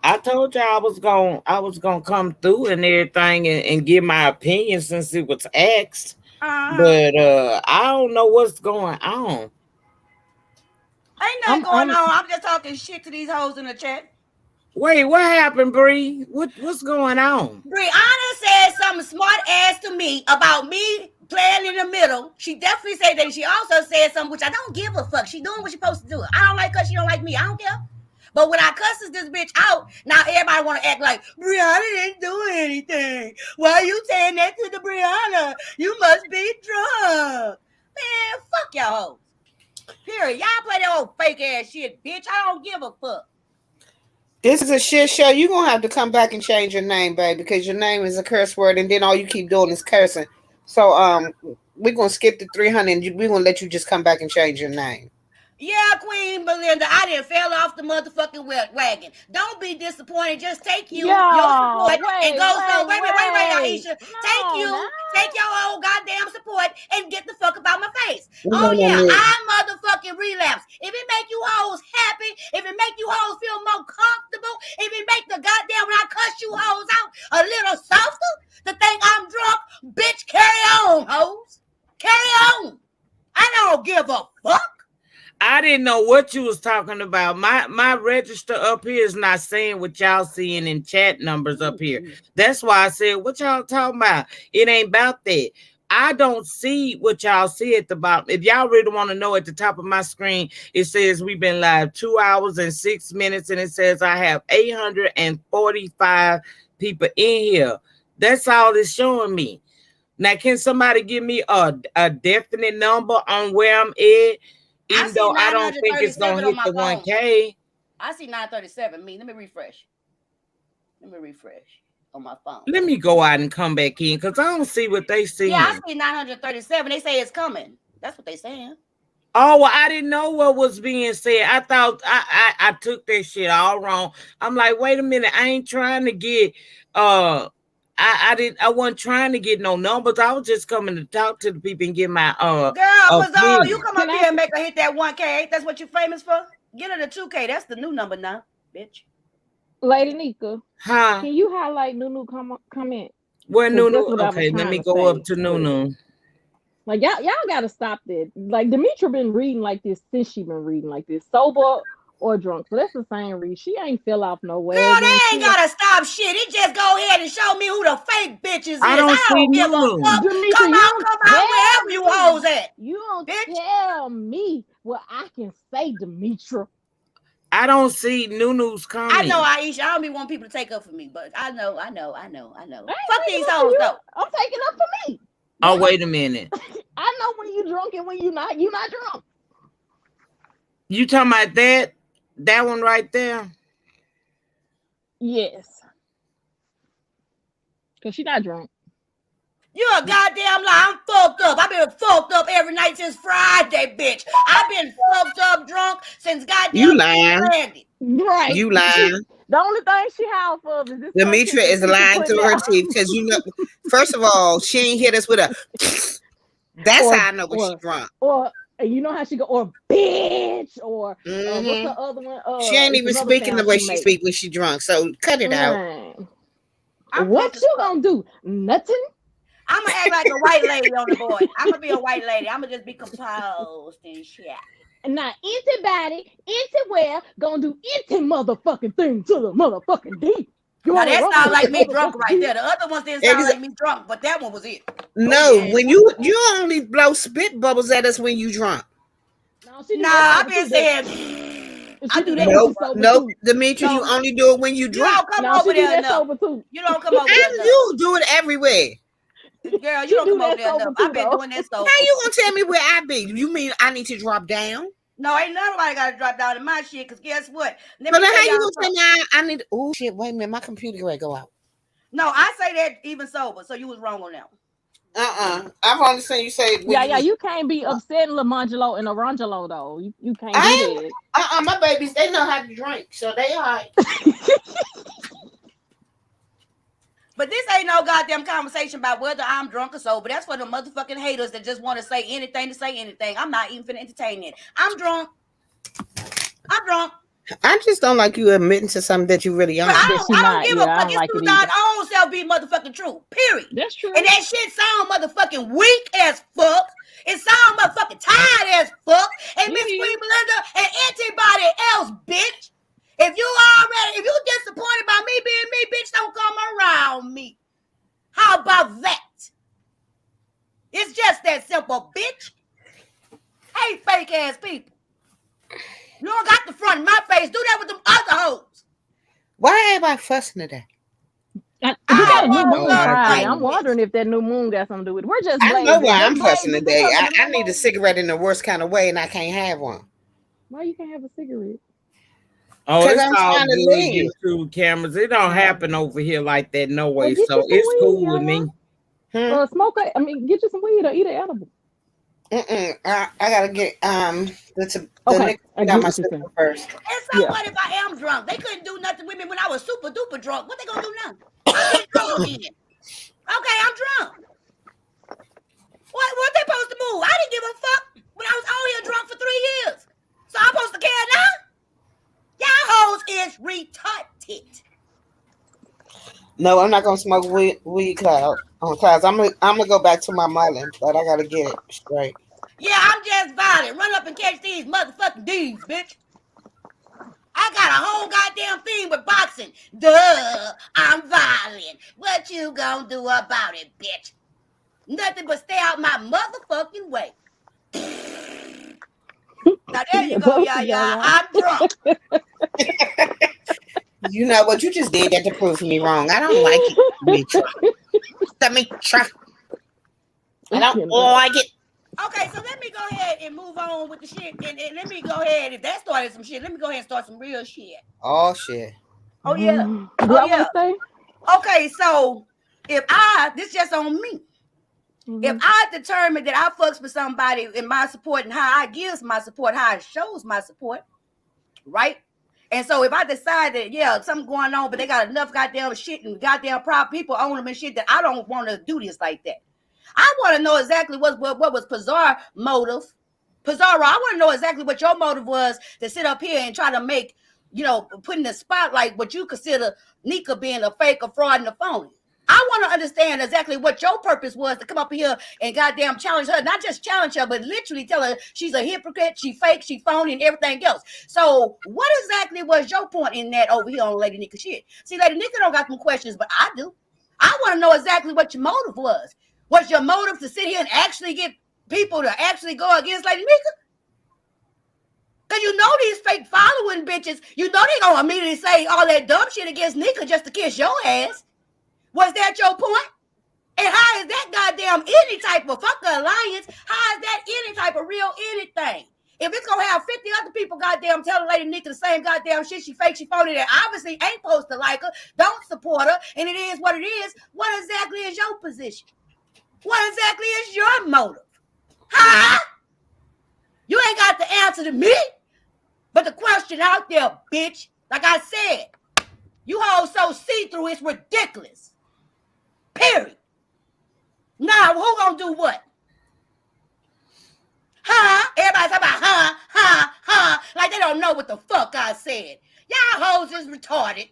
I told you I was gonna come through and everything and give my opinion since it was asked. But I don't know what's going on. Ain't nothing going on. I'm just talking shit to these hoes in the chat. Wait, what happened, Bree? What's going on? Brianna said something smart ass to me about me playing in the middle. She definitely said that. She also said something which I don't give a fuck. She doing what she's supposed to do. I don't like her. She don't like me. I don't care. But when I cusses this bitch out, now everybody want to act like Brianna didn't do anything. Why are you saying that to the Brianna? You must be drunk. Man, fuck y'all hoes. Period. Y'all play that old fake ass shit, bitch. I don't give a fuck. This is a shit show. You're going to have to come back and change your name, babe, because your name is a curse word, and then all you keep doing is cursing. So we're going to skip the 300, and we're going to let you just come back and change your name. Yeah, Queen Belinda, I didn't fell off the motherfucking wagon. Don't be disappointed. Just take your support and go. Wait, Aisha. Take your old goddamn support and get the fuck about my face. I motherfucking relapse. If it make you hoes happy, if it make you hoes feel more comfortable, if it make the goddamn when I cuss you hoes out a little softer, to think I'm drunk, bitch, carry on, hoes. Carry on. I don't give a fuck. I didn't know what you was talking about. My register up here is not saying what y'all seeing in chat numbers up here. That's why I said, what y'all talking about? It ain't about that. I don't see what y'all see at the bottom. If y'all really want to know, at the top of my screen, it says we've been live 2 hours and 6 minutes, and it says I have 845 people in here. That's all it's showing me. Now, can somebody give me a definite number on where I'm at? Even though I don't think it's going to hit the 1K. I see 937. Let me refresh. On my phone. Let me go out and come back in because I don't see what they see. Yeah, I see 937. They say it's coming. That's what they saying. Oh, well, I didn't know what was being said. I thought I took that shit all wrong. I'm like, wait a minute. I ain't trying to get I wasn't trying to get no numbers. I was just coming to talk to the people and get my Girl, you come up here and make her hit that 1K. That's what you famous for? Get her the 2K. That's the new number now, bitch. Lady Nika, huh? Can you highlight Nunu comment? Where Nunu? Okay, let me go up to Nunu. Like y'all gotta stop that. Like Demetra been reading like this since she been reading like this, sober or drunk. So that's the same reason. She ain't fell off no way. Girl, they ain't gotta stop shit. It just go ahead and show me who the fake bitches is. I don't give a fuck. Demetra, come out wherever you hoes at. You don't tell me what I can say, Demetra. I don't see Nunu's comment. I know, Aisha. I don't be wanting people to take up for me, but I know. Fuck these hoes though. I'm taking up for me. Oh, wait a minute. I know when you drunk and when you not. You not drunk. You talking about that one right there? Yes. Because she not drunk. You're a goddamn lie. I'm fucked up. I've been fucked up every night since Friday, bitch. I've been fucked up drunk since goddamn You lying. Friday. Right. You lying. The only thing she house of is this Demetra content is that she lying putting through her out. teeth because you know. First of all, she ain't hit us with a. That's how I know when she's drunk. Or you know how she go, or bitch, or what's Mhm. the other one? She ain't It's even another speaking the sound way she she makes. speak when she drunk. So cut it out. Right. I'm What drunk as you fuck. gonna do? Nothing. I'm gonna act like a white lady on the board. I'm gonna be a white lady. I'm gonna just be composed and shit. And not anybody, anywhere gonna do any motherfucking thing to the motherfucking D. You Now wanna that roll sounds with like the me drunk motherfucking right D? there. The other ones didn't sound like me drunk, but that one was it. No, yeah. when you only blow spit bubbles at us when you drunk. No, she do Nah, that I've been sober too. saying. She I do do that that. when Nope, she's sober nope, too. Demetra, you No. only do it when you You drunk. don't come No, over she do there that enough. sober too. You don't come over there And enough. you do it everywhere. Girl, you She don't do come over that there sober enough. too, I've been though. doing that sober. How you gonna tell me where I be? You mean I need to drop down? No, ain't nobody got to drop down in my shit. Cause guess what? Let So me then tell how you y'all gonna something. tell me I need? Oh shit! Wait a minute, my computer gonna go out. No, I say that even sober. So you was wrong on that one. I've only seen you say when Yeah, you was. you can't be upsetting Lamangelo and Arangelo though. You can't I do ain't. that. My babies they know how to drink, so they all right. But this ain't no goddamn conversation about whether I'm drunk or sober. That's for the motherfucking haters that just want to say anything to say anything. I'm not even finna entertain it. I'm drunk. I'm drunk. I just don't like you admitting to something that you really But aren't. I don't give a I fuck. don't It's like through it God's either. own self be motherfucking true. Period. That's true. And that shit sound motherfucking weak as fuck. It sound motherfucking tired as fuck. And Miss Queen Belinda and anybody else, bitch. If you disappointed by me being me, bitch, don't come around me. How about that? It's just that simple, bitch. Hey, fake ass people. You don't got the front in my face. Do that with them other hoes. Why everybody fussing today? We got a new want moon love Friday. like I'm this. wondering if that new moon got something to do with it. We're just I know blazing. why Just I'm blaze fussing just today. because of the I new need a moon. cigarette in the worst kind of way, and I can't have one. Why you can't have a cigarette? Oh, Because it's I'm all trying to good live. YouTube cameras. It don't happen over here like that no Well, way. get So you some it's weed, cool with Yaya. me. Smoke it. I mean, get you some weed or eat an edible. I gotta get the Okay, nigga I got get my what you're sister saying. first. And so what if I am drunk? They couldn't do nothing with me when I was super duper drunk. What they gonna do now? I'm getting drunk again. Okay, I'm drunk. What they supposed to move? I didn't give a fuck when I was out here drunk for 3 years. So I'm supposed to care now? Y'all hoes is retarded. No, I'm not gonna smoke weed clouds. I'm gonna go back to my mullen, but I gotta get it straight. Yeah, I'm just violent. Run up and catch these motherfucking D's, bitch. I got a whole goddamn thing with boxing. Duh, I'm violent. What you gonna do about it, bitch? Nothing but stay out my motherfucking way. Now there you go, Yaya. I'm drunk. You know what? You just did that to prove me wrong. I don't like it, Demetra. I don't like it. Okay, so let me go ahead and move on with the shit. And let me go ahead. If that started some shit, let me go ahead and start some real shit. Oh shit. Oh yeah. Do Oh I yeah. want to stay? Okay, so if this just on me. If I determine that I fucks with somebody in my support and how I gives my support, how I shows my support, right? And so if I decide that, yeah, something going on, but they got enough goddamn shit and goddamn proud people on them and shit that I don't want to do this like that. I want to know exactly what was Pizarro's motive. Pizarro, I want to know exactly what your motive was to sit up here and try to make, put in the spotlight what you consider Nika being a fake, a fraud, and a phony. I want to understand exactly what your purpose was to come up here and goddamn challenge her. Not just challenge her, but literally tell her she's a hypocrite, she fake, she phony, and everything else. So what exactly was your point in that over here on Lady Nika shit? See, Lady Nika don't got some questions, but I do. I want to know exactly what your motive was. Was your motive to sit here and actually get people to actually go against Lady Nika? Because these fake following bitches, they gonna immediately say all that dumb shit against Nika just to kiss your ass. Was that your point? And how is that goddamn any type of fucking alliance? How is that any type of real anything? If it's gonna have 50 other people goddamn telling Lady Nika the same goddamn shit, she fake, she phony, that obviously ain't supposed to like her, don't support her, and it is what it is, what exactly is your position? What exactly is your motive? Huh? You ain't got the answer to me. But the question out there, bitch, like I said, you all so see-through, it's ridiculous. Period. Now, who gonna do what? Huh? Everybody talking about huh, like they don't know what the fuck I said. Y'all hoes is retarded.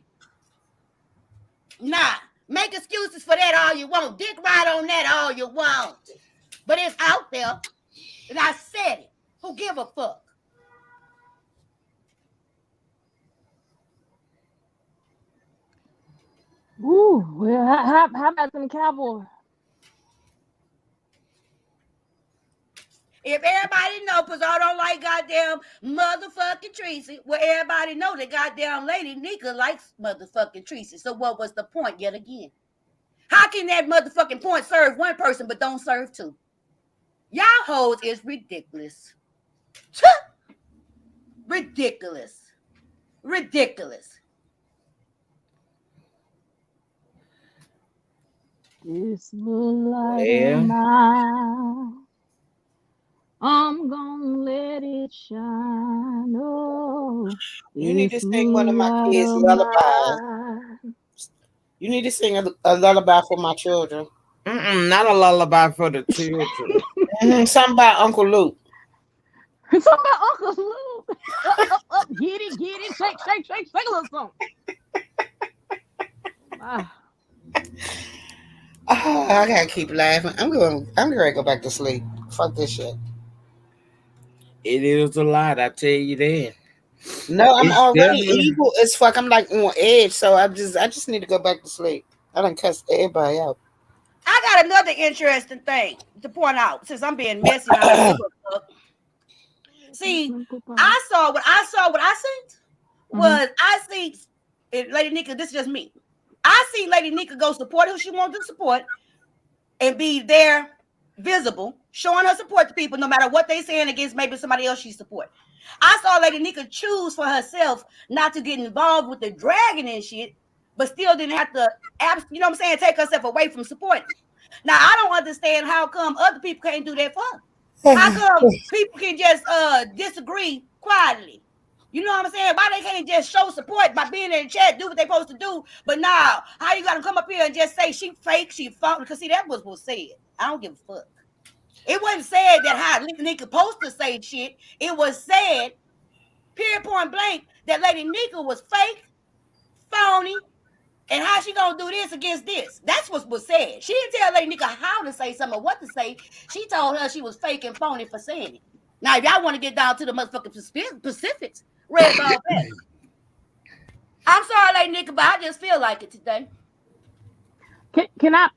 Nah, make excuses for that all you want. Dick ride on that all you want. But it's out there, and I said it. Who give a fuck? Ooh, well, how about them Cowboys? If everybody know Pizarro don't like goddamn motherfucking Tracy, well, everybody know that goddamn Lady Nika likes motherfucking Tracy. So what was the point yet again? How can that motherfucking point serve one person but don't serve two? Y'all hoes is ridiculous. Ridiculous. Ridiculous. This little light of mine, I'm gonna let it shine. Oh, You need to this sing one of my light kids' of lullabies. mine. You need to sing a lullaby for my children. Not a lullaby for the children. Something by Uncle Luke. Something about Uncle Luke. Up, get it, shake, a little something. Oh, I gotta keep laughing. I'm going to go back to sleep. Fuck this shit. It is a lot, I tell you that. No, I'm It's already definitely- evil as fuck. I'm like on edge, so I just need to go back to sleep. I done cuss everybody out. I got another interesting thing to point out since I'm being messy. And I don't give a fuck. See, I saw what I seen was I see Lady Nika. This is just me. I see Lady Nika go support who she wants to support and be there, visible, showing her support to people, no matter what they saying against maybe somebody else she support. I saw Lady Nika choose for herself not to get involved with the dragging and shit, but still didn't have to, you know what I'm saying, take herself away from supporting. Now I don't understand how come other people can't do that for her. How come people can just disagree quietly? You know what I'm saying? Why they can't just show support by being in the chat, do what they supposed to do? But now, how you gotta come up here and just say she fake, she phony? Because see, that was said. I don't give a fuck. It wasn't said that how Nika supposed to say shit. It was said, period, point blank, that Lady Nika was fake, phony, and how she gonna do this against this? That's what was said. She didn't tell Lady Nika how to say something or what to say. She told her she was fake and phony for saying it. Now, if y'all want to get down to the motherfucking specifics, red ball back. I'm sorry, Lady Nika, but I just feel like it today. Can I?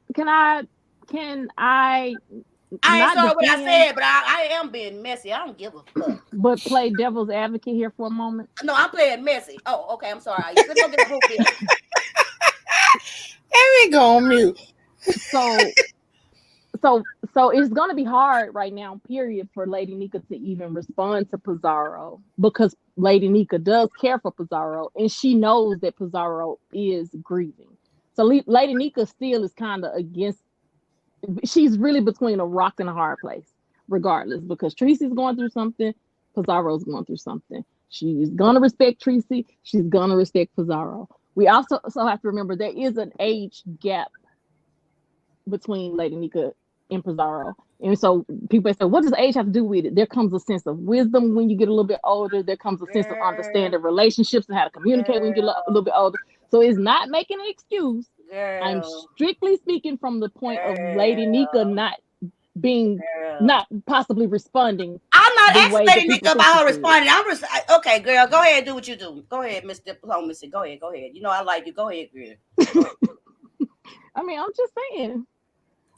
I ain't sorry what I said, but I am being messy. I don't give a fuck. But play devil's advocate here for a moment. No, I'm playing messy. Oh, okay. I'm sorry. Let me go get a group here. There we go on mute. So it's gonna be hard right now, period, for Lady Nika to even respond to Pizarro because Lady Nika does care for Pizarro and she knows that Pizarro is grieving. So Lady Nika still is kind of against. She's really between a rock and a hard place, regardless, because Tracy's going through something, Pizarro's going through something. She's gonna respect Tracy. She's gonna respect Pizarro. We also have to remember there is an age gap between Lady Nika and Pizarro. And so people say, what does age have to do with it? There comes a sense of wisdom when you get a little bit older. There comes a sense of understanding relationships and how to communicate when you get a little bit older. So it's not making an excuse. I'm strictly speaking from the point of Lady Nika not possibly responding. I'm not asking Lady Nika about her responding. Okay, girl, go ahead and do what you do. Go ahead, Miss Diplomacy. Go ahead. You know I like you. Go ahead, girl. I mean, I'm just saying.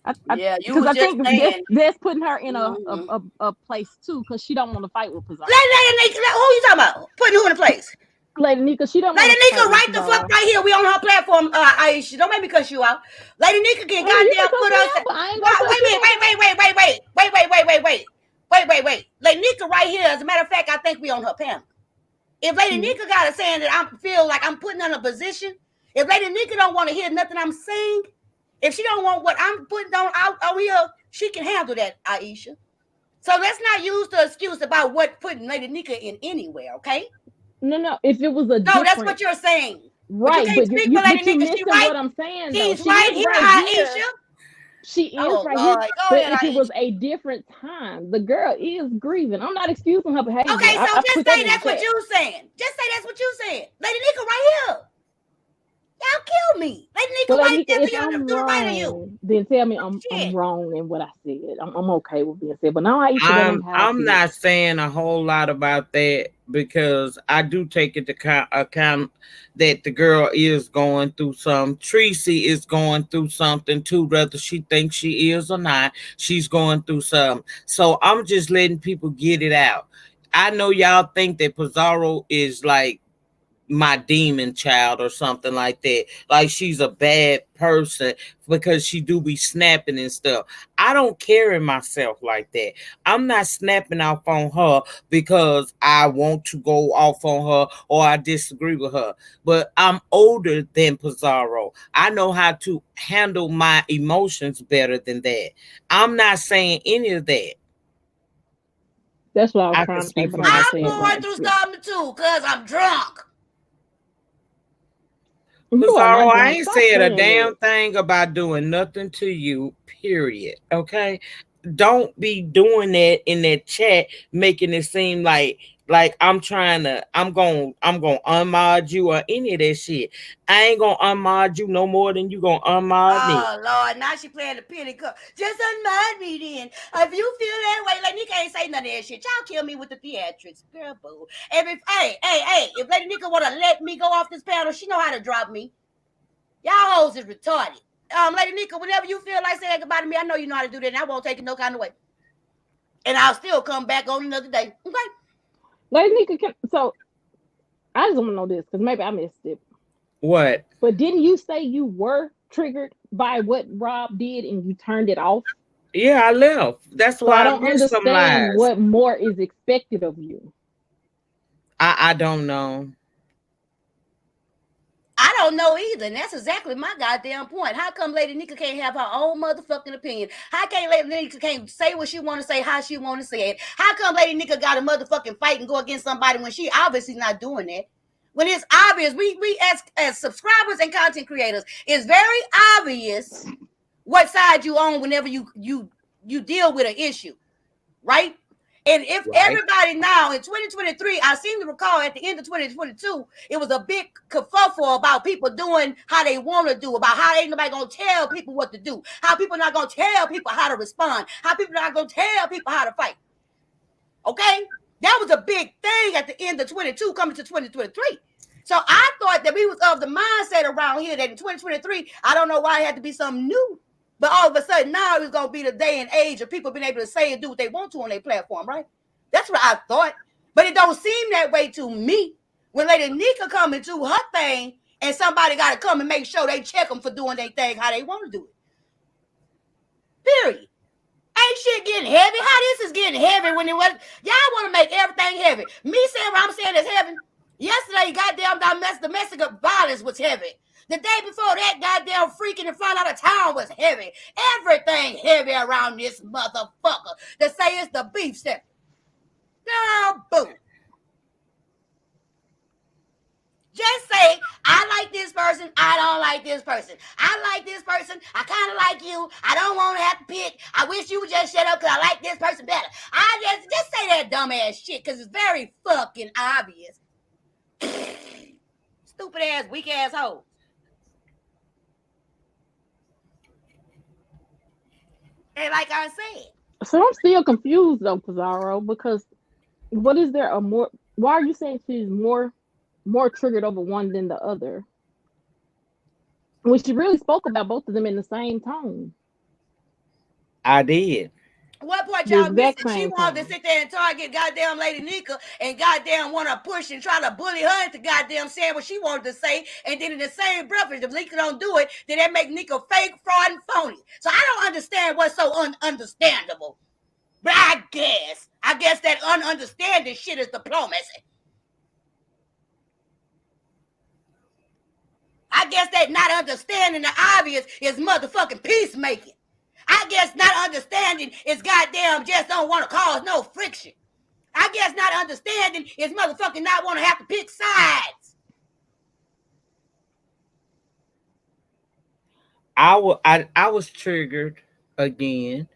Because I think that's putting her in a place too, because she don't want to fight with Pizarro. Lady Nika, who you talking about? Putting who in a place? Lady Nika, she don't. Lady Nika, right the fuck right here. We on her platform, Iseashia. Don't make me cuss you out. Lady Nika can goddamn put us. Wait. Lady Nika right here. As a matter of fact, I think we on her panel. If Lady Nika got a saying that I feel like I'm putting her in a position, if Lady Nika don't want to hear nothing I'm saying, If she don't want what I'm putting on out here, she can handle that, Aisha. So let's not use the excuse about what putting Lady Nika in anywhere, okay? No. If it was a No, that's different, what you're saying. But you right? can't But speak for Lady you Nika. She missing right. what I'm saying though. She's She right is here, right here. Aisha. She is Oh, right Lord. here. Go But ahead, if it was Aisha. a different time, the girl is grieving. I'm not excusing her behavior. Okay, so I just put that say in the that's what chat. you saying. Just say that's what you saying. Lady Nika right here. Y'all kill me. Lady Nika Well, right Nika, there if to the right of you. wrong, then tell me I'm Shit. wrong in what I said. I'm okay with being said. But now Aisha, that ain't how I I'm feel. not saying a whole lot about that because I do take into account that the girl is going through some. Tracy is going through something too, whether she thinks she is or not. She's going through something. So I'm just letting people get it out. I know y'all think that Pizarro is like my demon child or something like that, like she's a bad person because she do be snapping and stuff. I don't carry myself like that. I'm not snapping off on her because I want to go off on her or I disagree with her, but I'm older than Pizarro. I know how to handle my emotions better than that. I'm not saying any of that. That's what I was I can trying to say, speak but for I'm not I'm saying myself. going right. through Yeah. something too, cause I'm drunk. You are Pizarro, not I drunk. ain't Stop said a saying damn that. thing about doing nothing to you, period. Okay? Don't be doing that in that chat, making it seem like I'm gonna unmod you or any of that shit. I ain't gonna unmod you no more than you gonna unmod me. Oh Lord, now she playing the pity cup. Just unmod me then. If you feel that way, like Nika ain't say none of that shit. Y'all kill me with the theatrics, girl. Boo. And hey, if Lady Nika wanna let me go off this panel, she know how to drop me. Y'all hoes is retarded. Lady Nika, whenever you feel like saying goodbye to me, I know you know how to do that, and I won't take it no kind of way. And I'll still come back on another day. Okay. Lady Nika, so I just want to know this because maybe I missed it. What? But didn't you say you were triggered by what Rob did and you turned it off? Yeah, I left. That's So I why I don't missed some understand lies. what more is expected of you. I don't know. I don't know either, and that's exactly my goddamn point. How come Lady Nika can't have her own motherfucking opinion? How can Lady Nika can't say what she want to say, how she want to say it? How come Lady Nika got a motherfucking fight and go against somebody when she obviously not doing that? When it's obvious, we as subscribers and content creators, it's very obvious what side you on whenever you deal with an issue, right? And if everybody now in 2023, I seem to recall at the end of 2022, it was a big kerfuffle about people doing how they want to do, about how ain't nobody gonna tell people what to do, how people not gonna tell people how to respond, how people not gonna tell people how to fight. Okay, that was a big thing at the end of 22 coming to 2023. So I thought that we was of the mindset around here that in 2023, I don't know why it had to be something new. But all of a sudden now it's going to be the day and age of people being able to say and do what they want to on their platform, right? That's what I thought. But it don't seem that way to me. When Lady Nika come and do her thing and somebody got to come and make sure they check them for doing their thing how they want to do it. Period. Ain't shit getting heavy. How this is getting heavy when it was... Y'all want to make everything heavy. Me saying what I'm saying is heavy. Yesterday, goddamn domestic violence was heavy. The day before that, goddamn freaking in front of the town was heavy. Everything heavy around this motherfucker. To say it's the beef step. No, boo. Just say, I like this person, I don't like this person. I like this person, I kind of like you. I don't want to have to pick. I wish you would just shut up because I like this person better. I just say that dumbass shit because it's very fucking obvious. Stupid ass, weak ass hoe. And like I said. So I'm still confused though, Pizarro, because what is there a more? Why are you saying she's more triggered over one than the other? When she really spoke about both of them in the same tone. I did. What part The y'all exact missing? She same wanted to tone. sit there and target goddamn Lady Nika and goddamn want to push and try to bully her into goddamn saying what she wanted to say. And then in the same breath, if Nika don't do it, then that make Nika fake, fraud, and phony. So I don't understand what's so ununderstandable. But I guess that ununderstanding shit is diplomacy. I I guess that not understanding the obvious is motherfucking peacemaking. I guess not understanding is goddamn just don't want to cause no friction. I guess not understanding is motherfucking not want to have to pick sides. I was triggered again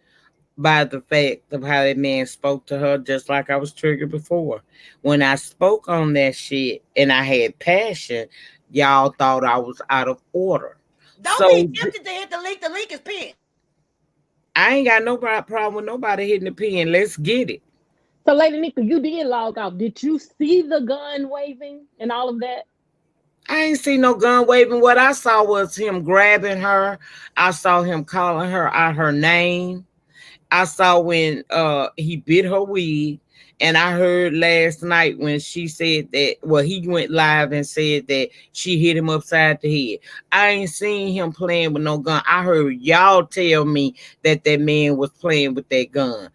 by the fact of how that man spoke to her, just like I was triggered before. When I spoke on that shit and I had passion, y'all thought I was out of order. Don't be tempted to hit the link. The link is pinned. I ain't got no problem with nobody hitting the pin. Let's get it. So, Lady Nika, you did log off. Did you see the gun waving and all of that? I ain't see no gun waving. What I saw was him grabbing her. I saw him calling her out her name. I saw when he bit her wig. And I heard last night when she said that, well, he went live and said that she hit him upside the head. I ain't seen him playing with no gun. I heard y'all tell me that that man was playing with that gun.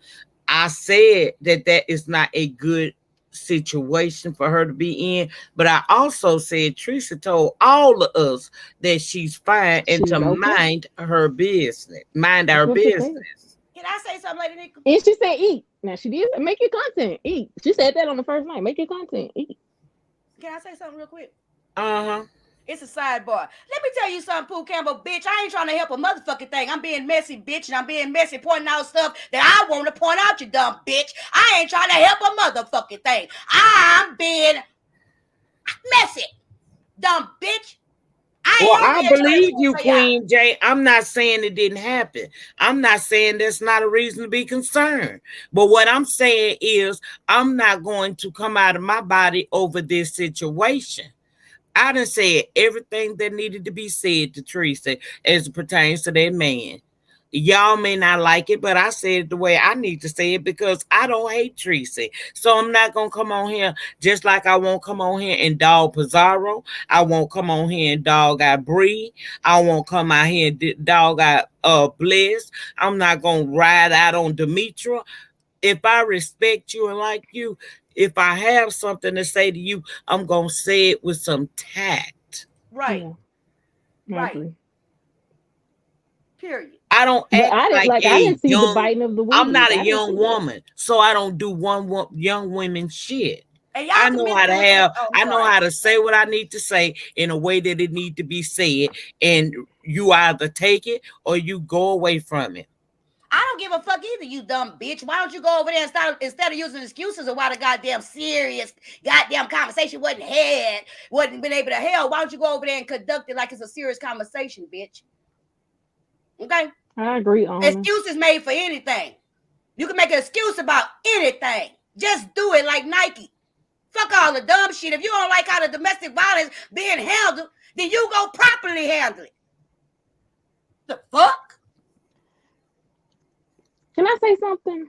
I said that that is not a good situation for her to be in, but I also said Teresa told all of us that she's fine and to mind her business. Mind our business. Can I say something, Lady Nika? And she said eat. Now she did make your content. Eat. She said that on the first night. Make your content. Eat. Can I say something real quick? Uh-huh. It's a sidebar. Let me tell you something, Pooh Campbell, bitch. I ain't trying to help a motherfucking thing. I'm being messy, bitch, and I'm being messy pointing out stuff that I want to point out, you dumb bitch. I ain't trying to help a motherfucking thing. I'm being messy, dumb bitch. I believe you, Queen J. I'm not saying it didn't happen. I'm not saying there's not a reason to be concerned. But what I'm saying is I'm not going to come out of my body over this situation. I done said everything that needed to be said to Teresa as it pertains to that man. Y'all may not like it, but I said it the way I need to say it because I don't hate Teresa. So I'm not going to come on here just like I won't come on here and dog Pizarro. I won't come on here and dog out Bree. I won't come out here and dog out Bliss. I'm not going to ride out on Demetra. If I respect you and like you, if I have something to say to you, I'm going to say it with some tact. Right. Yeah. Right. Period. I don't act I didn't see the biting of the wig. I'm not a young woman, so I don't do young women shit. I know how to I know how to say what I need to say in a way that it need to be said, and you either take it or you go away from it. I don't give a fuck either, you dumb bitch. Why don't you go over there and start, instead of using excuses of why the goddamn serious goddamn conversation wasn't been able to held, why don't you go over there and conduct it like it's a serious conversation, bitch? Okay? I agree on excuses made for anything. You can make an excuse about anything. Just do it like Nike. Fuck all the dumb shit. If you don't like how the domestic violence being handled, then you go properly handle it. The fuck? Can I say something?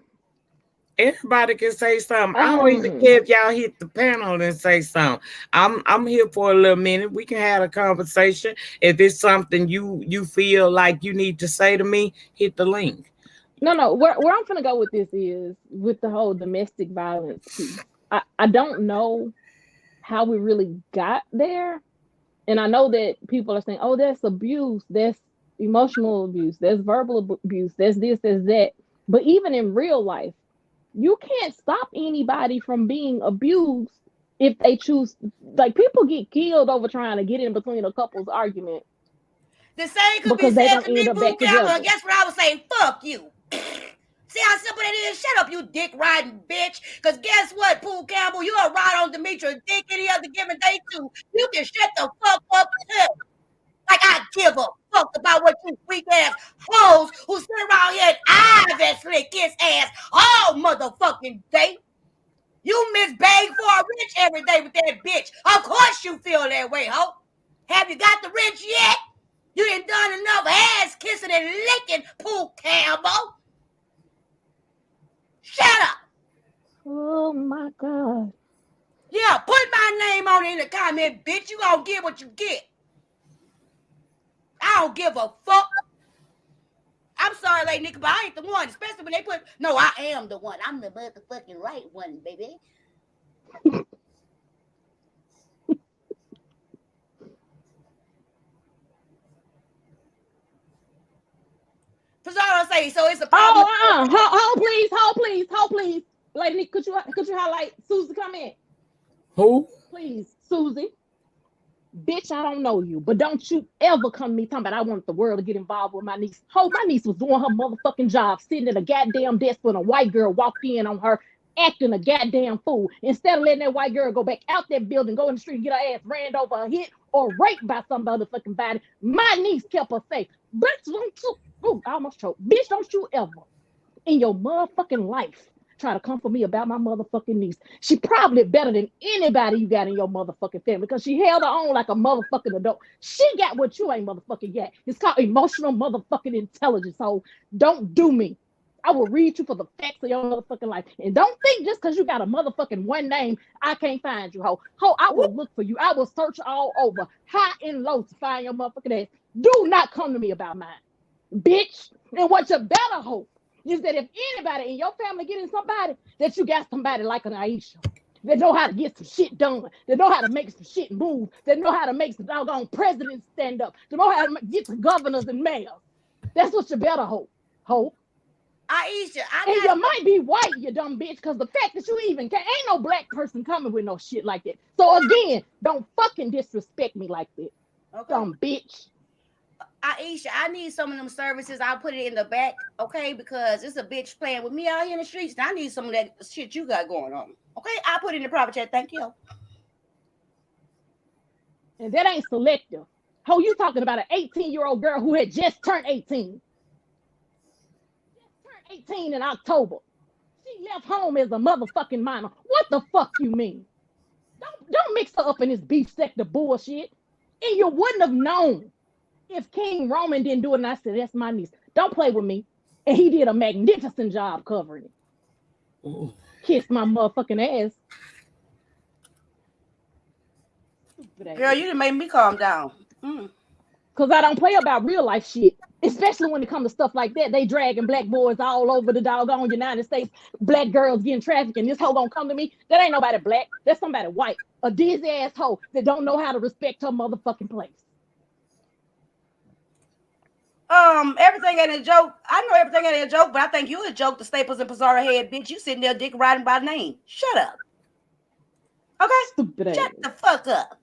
Everybody can say something. I don't even care if y'all hit the panel and say something. I'm here for a little minute. We can have a conversation. If it's something you feel like you need to say to me, hit the link. No. Where I'm gonna go with this is with the whole domestic violence piece. I don't know how we really got there. And I know that people are saying, oh, that's abuse, that's emotional abuse, that's verbal abuse, that's this, that's that. But even in real life, you can't stop anybody from being abused if they choose. Like, people get killed over trying to get in between a couple's argument. The same could be said to me, Pooh Campbell, and guess what I would say? Fuck you. See how simple it is? Shut up, you dick riding bitch. Because guess what, Pooh Campbell? You'll ride on Demetra dick any other given day too. You can shut the fuck up too. Like I give a fuck about what you weak ass hoes who sit around here and obviously kiss ass all motherfucking day. You miss beg for a wrench every day with that bitch. Of course you feel that way, ho. Have you got the wrench yet? You ain't done enough ass kissing and licking, Pooh Campbell. Shut up. Oh my God. Yeah, put my name on it in the comment, bitch. You gonna get what you get. I don't give a fuck. I'm sorry, Lady Nika, but I ain't the one. Especially when they put, no, I am the one. I'm the motherfucking right one, baby. Okay, so it's a problem. Hold, please. Lady, could you highlight Susie comment? Who? Please, Susie. Bitch, I don't know you, but don't you ever come to me talking about I want the world to get involved with my niece. My niece was doing her motherfucking job, sitting at a goddamn desk when a white girl walked in on her, acting a goddamn fool. Instead of letting that white girl go back out that building, go in the street and get her ass ran over, hit, or raped by some motherfucking body, my niece kept her safe. Bitch, don't you, I almost choked. Bitch, don't you ever in your motherfucking life try to come for me about my motherfucking niece. She probably better than anybody you got in your motherfucking family because she held her own like a motherfucking adult. She got what you ain't motherfucking got. It's called emotional motherfucking intelligence. So don't do me. I will read you for the facts of your motherfucking life. And don't think just because you got a motherfucking one name, I can't find you, ho. Ho, I will look for you. I will search all over, high and low to find your motherfucking ass. Do not come to me about mine, bitch. And what you better hope is that if anybody in your family getting somebody, that you got somebody like an Aisha that know how to get some shit done, that know how to make some shit move, that know how to make some doggone presidents stand up, that know how to get some governors and mayors. That's what you better hope. Aisha, and you might be white, you dumb bitch, because the fact that you even ain't no black person coming with no shit like that. So again, don't fucking disrespect me like that. Okay. Dumb bitch. Aisha, I need some of them services. I'll put it in the back, okay? Because it's a bitch playing with me out here in the streets. And I need some of that shit you got going on. Okay, I'll put it in the private chat. Thank you. And that ain't selective. How you talking about an 18-year-old girl who had just turned 18? Just turned 18 in October. She left home as a motherfucking minor. What the fuck you mean? Don't mix her up in this beef sector bullshit. And you wouldn't have known if King Roman didn't do it, and I said, that's my niece. Don't play with me. And he did a magnificent job covering it. Ooh. Kiss my motherfucking ass. Girl, you done made me calm down. Because I don't play about real life shit. Especially when it comes to stuff like that. They dragging black boys all over the doggone United States. Black girls getting trafficked, and this hoe gonna come to me. That ain't nobody black. That's somebody white. A dizzy ass hoe that don't know how to respect her motherfucking place. Everything ain't a joke. I know everything ain't a joke, but I think you a joke. The Staples and Pizarro head, bitch. You sitting there dick riding by name. Shut up. Okay? Stupid Shut ass. the fuck up.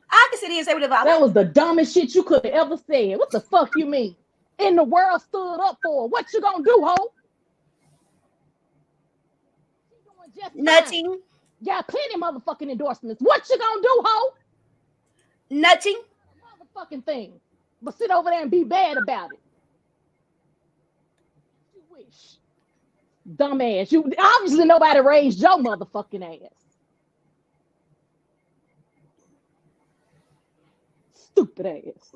I can sit here and say whatever I want. That was the dumbest shit you could have ever said. What the fuck you mean? And the world stood up for. What you gonna do, ho? Nothing. Got plenty motherfucking endorsements. What you gonna do, ho? Nothing. Motherfucking thing. But sit over there and be bad about it. You wish. Dumbass. You obviously nobody raised your motherfucking ass. Stupid ass.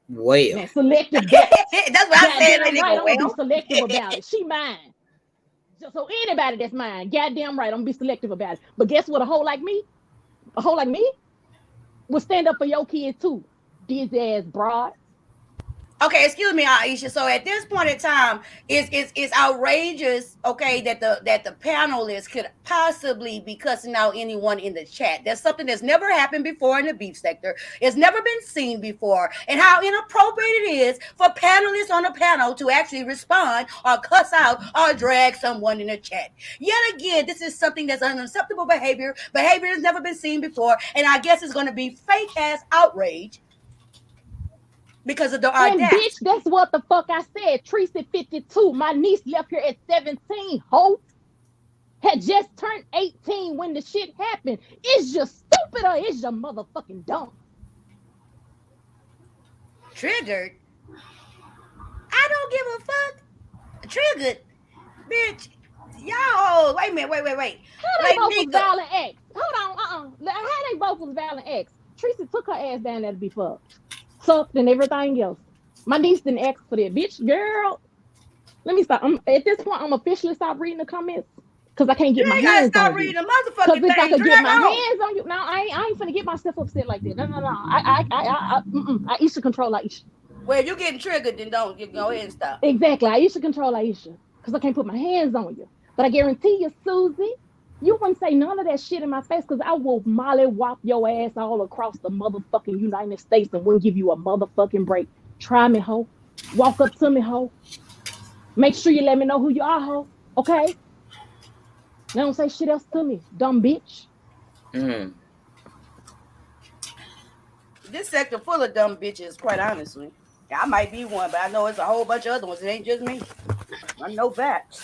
Well. Now, selective. That's what I said. Right, I'm gonna be selective about it. She mine. So anybody that's mine, goddamn right, I'm gonna be selective about it. But guess what? A hoe like me will stand up for your kids too. Dizzy ass broad. Okay, excuse me, Aisha. So at this point in time, it's outrageous, okay, that the panelists could possibly be cussing out anyone in the chat. That's something that's never happened before in the beef sector. It's never been seen before. And how inappropriate it is for panelists on a panel to actually respond or cuss out or drag someone in the chat. Yet again, this is something that's unacceptable behavior. Behavior has never been seen before. And I guess it's going to be fake ass outrage. Because of the audacity. And bitch, that's what the fuck I said. Tracy 52. My niece left here at 17. Ho. Had just turned 18 when the shit happened. Is you stupid or is you motherfucking dumb? Triggered? I don't give a fuck. Triggered? Bitch. Y'all, wait a minute, wait. How they both was violent acts? Hold on, How they both was violent acts? Tracy took her ass down there to be fucked. Sucked and everything else. My niece didn't ask for that. Bitch, girl. Let me stop. At this point, I'm officially stop reading the comments. Because I can't get my hands on you. Because if I could get my hands on you. No, I ain't finna get myself upset like that. No. Aisha control Aisha. Well, if you're getting triggered, then don't. You go ahead and stop. Exactly. Aisha control Aisha. Because I can't put my hands on you. But I guarantee you, Susie, You wouldn't say none of that shit in my face because I will molly whop your ass all across the motherfucking United States and wouldn't give you a motherfucking break. Try me, hoe. Walk up to me, hoe. Make sure you let me know who you are, hoe. Okay? Now don't say shit else to me, dumb bitch. Mm. This sector full of dumb bitches, quite honestly. I might be one, but I know it's a whole bunch of other ones. It ain't just me. I know facts.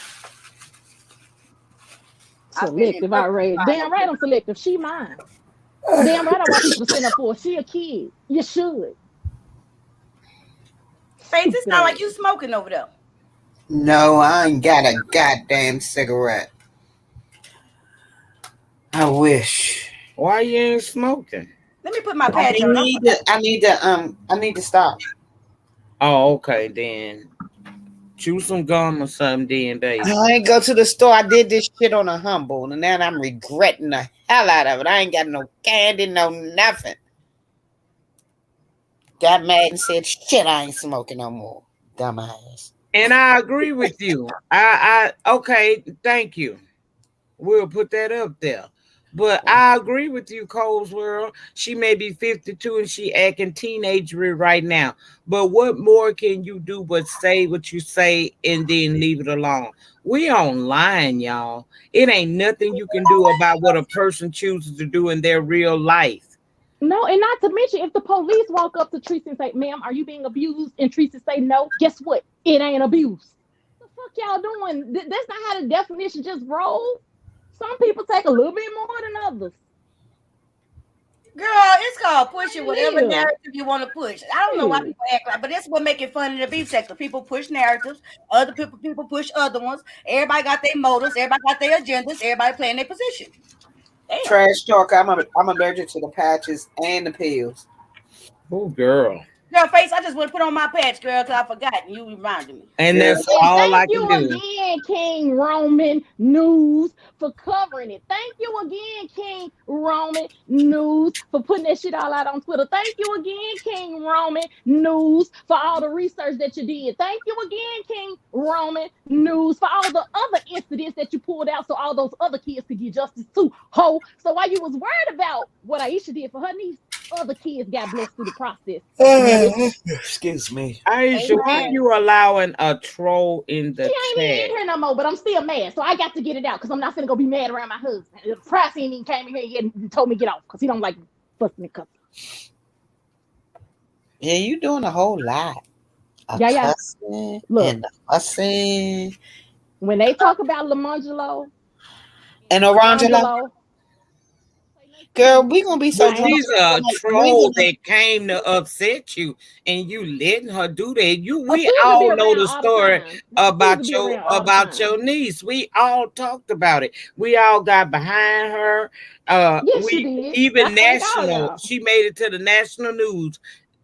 I've been in Selective purple outrage. Damn right I'm selective. She mine. Damn right I want people to stand up for her. She a kid. You should. Face, it Stupid sound like you ass. smoking over there. No, I ain't got a goddamn cigarette. I wish. Why you ain't smoking? Let me put my I patch on. I need to stop. Oh, okay then. Chew some gum or something, then, baby. I ain't go to the store. I did this shit on a humble, and now I'm regretting the hell out of it. I ain't got no candy, no nothing. Got mad and said, "Shit, I ain't smoking no more." Dumbass. And I agree with you. Okay, thank you. We'll put that up there. But I agree with you, Cole's World. She may be 52 and she acting teenagery right now. But what more can you do but say what you say and then leave it alone? We online, y'all. It ain't nothing you can do about what a person chooses to do in their real life. No, and not to mention, if the police walk up to Tracy and say, "Ma'am, are you being abused?" and Tracy say no, guess what? It ain't abuse. What the fuck y'all doing? That's not how the definition just rolls. Some people take a little bit more than others. Girl, it's called pushing whatever Live. narrative you want to push. I don't know why Shit. people act like, but that's what make it fun in the beef sector. People push narratives, other people push other ones. Everybody got their motives, everybody got their agendas, everybody playing their position. Damn. Trash talk. I'm allergic to the patches and the pills. Oh, girl. Girl, face, I just want to put on my patch, girl, because I forgot and you reminded me. And Yeah. that's And all I thank can you do. again, King Roman News, for covering it. Thank you again, King Roman News, for putting that shit all out on Twitter. Thank you again, King Roman News, for all the research that you did. Thank you again, King Roman News, for all the other incidents that you pulled out so all those other kids could get justice too. Ho. So while you was worried about what Aisha did for her niece, other kids got blessed through the process. Bitch. Excuse me. Aisha, why Amen. you allowing a troll in She the ain't even chat? in here no more, but I'm still mad. So I got to get it out because I'm not finna go be mad around my husband. The price ain't even came in here yet and told me to get off because he don't like fussing and cussing. Yeah, you doing a whole lot of Yeah. cussing Look, and fussing when they talk about Lamangelo and and Orangela. Orangelo, say nothing to Girl, me. we gonna be so But I ain't. drunk. she's a We ain't troll gonna. that came to upset you, and you letting her do that. We Susan be all know around the all the story time. Susan about be your around all the time. niece. We all talked about it. We all got behind her. Yes, you We did. I even thank all national. y'all. She made it to the national news.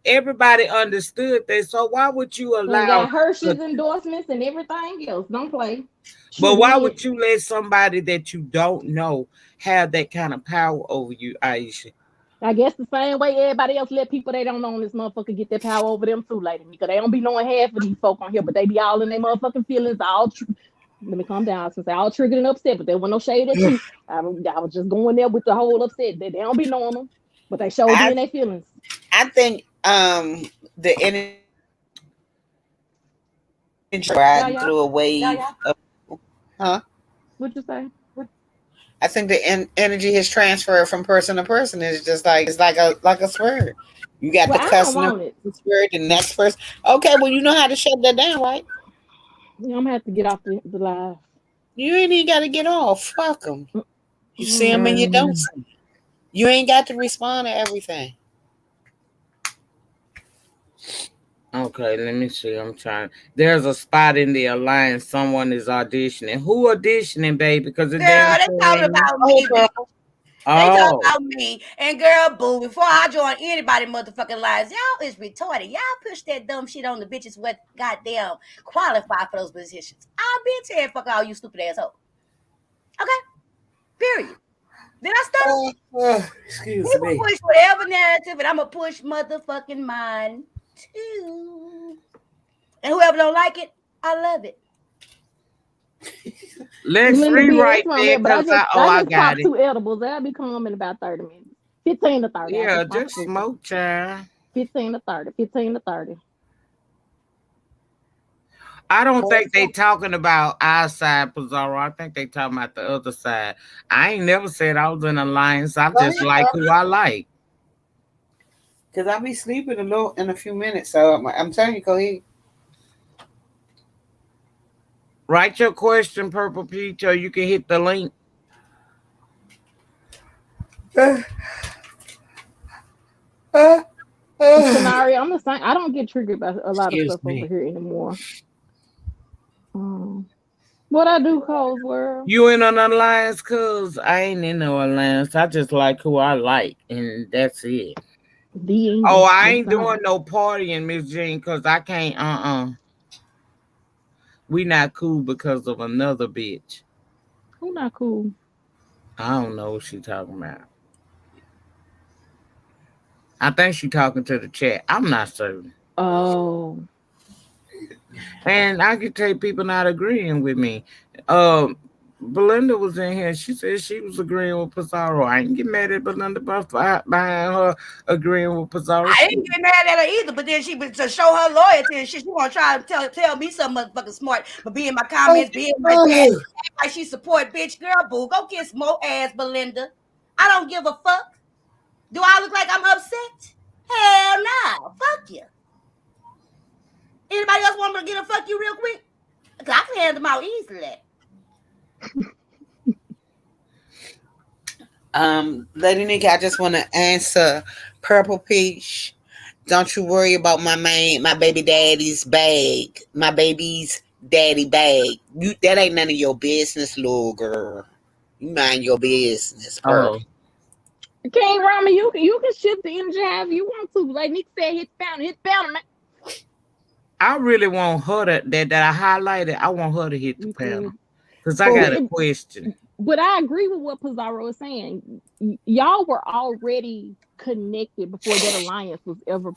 Everybody understood that. So why would you And allow? got Hershey's endorsements and everything else. Don't play. Sure But why did. would you let somebody that you don't know have that kind of power over you, Aisha? I guess the same way everybody else let people they don't know in this motherfucker get their power over them too, lady. Because they don't be knowing half of these folk on here, but they be all in their motherfucking feelings. Let me calm down since I all triggered and upset, but there was no shade at you. I was just going there with the whole upset. They don't be knowing them, but they sure be I in their feelings. I think the energy Yeah, riding yeah. through a wave of, huh? What you say? I think the energy has transferred from person to person. It's just like a spur. You got Well, the I don't customer want it. spirit, the next person. Okay, well you know how to shut that down, right? I'm gonna have to get off the live. You ain't even got to get off. Fuck them. You see them and you don't Mm. see 'em. You ain't got to respond to everything. Okay, let me see. I'm trying. There's a spot in the alliance. Someone is auditioning. Who auditioning, baby? Because the Girl, damn they show talking ain't on. about Oh, me, bitch. girl. They talk Oh, about me. And girl, boo, before I join anybody motherfucking lives, y'all is retarded. Y'all push that dumb shit on the bitches what goddamn qualify for those positions. I've been saying fuck all you stupid assholes. Okay? Period. Then I stutter. Excuse People me. push whatever narrative, and I'm gonna push motherfucking mine too. And whoever don't like it, I love it. Let's Belinda be rewrite asking on that that, but because I I just got popped it. 2 edibles. That'll be calm in about 30 minutes. 15 to 30. I Yeah, just just popped 2. smoke, child. 15 to 30. 15 to 30. I don't think they talking about our side, Pizarro. I think they talking about the other side. I ain't never said I was in alliance. I just like who I like. Cause I'll be sleeping in a few minutes. So I'm telling you, go ahead. Write your question, Purple Peach, or you can hit the link. Scenario, I'm the same. I don't get triggered by a lot of Excuse stuff over me. here anymore. What I do, Cole's World? You in an alliance? Cause I ain't in no alliance. I just like who I like, and that's it. The Oh, end. I That's ain't doing all. no partying, Miss Jean, cause I can't. We not cool because of another bitch. Who not cool? I don't know what she talking about. I think she talking to the chat. I'm not certain. Oh. And I can tell people not agreeing with me. Um, Belinda was in here. She said she was agreeing with Pizarro. I ain't get mad at Belinda behind her agreeing with Pizarro. I ain't get mad at her either, but then she to show her loyalty and shit. She want to try to tell me something motherfucking smart, but be in my comments, being like that, like she support bitch girl. Boo, go kiss more ass, Belinda. I don't give a fuck. Do I look like I'm upset? Hell no. Fuck you. Anybody else want me to get a fuck you real quick? Cause I can hand them out easily. Lady Nick, I just want to answer Purple Peach. Don't you worry about my baby daddy's bag. My baby's daddy bag. That ain't none of your business, little girl. You mind your business, Purple. Oh, King Rama, you can shift the energy however you want to. Like Nick said, hit the panel, man. I really want her that I highlighted. I want her to hit the You panel could. because I got a question. But I agree with what Pizarro is saying. Y'all were already connected before that alliance was ever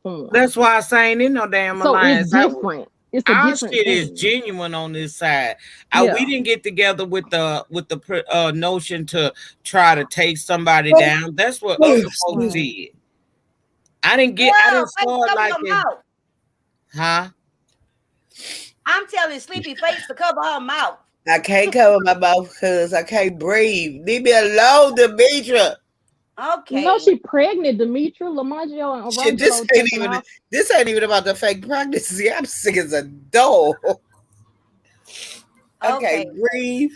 formed. That's why I ain't in no damn So it's alliance. different. It's a Our different shit is thing. genuine on this side. Yeah. We didn't get together with the notion to try to take somebody down. That's what other folks did. I didn't start like it. Huh? I'm telling Sleepy Face to cover her mouth. I can't cover my mouth because I can't breathe. Leave me alone, Demetra. Okay. You know she pregnant, Demetra, Lamangelo, and Shit, this ain't even about the fake pregnancy. I'm sick as a dog. Okay, breathe.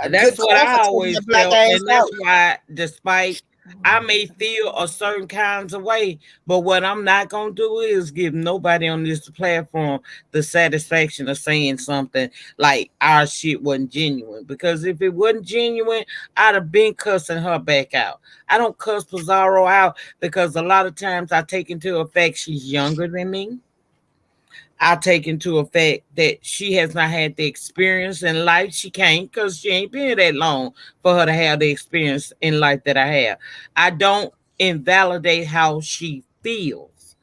That's what I always felt, and that's why, despite I may feel a certain kinds of way, but what I'm not gonna do is give nobody on this platform the satisfaction of saying something like our shit wasn't genuine. Because if it wasn't genuine, I'd have been cussing her back out. I don't cuss Pizarro out because a lot of times I take into effect she's younger than me. I take into effect that she has not had the experience in life. She can't because she ain't been that long for her to have the experience in life that I have. I don't invalidate how she feels.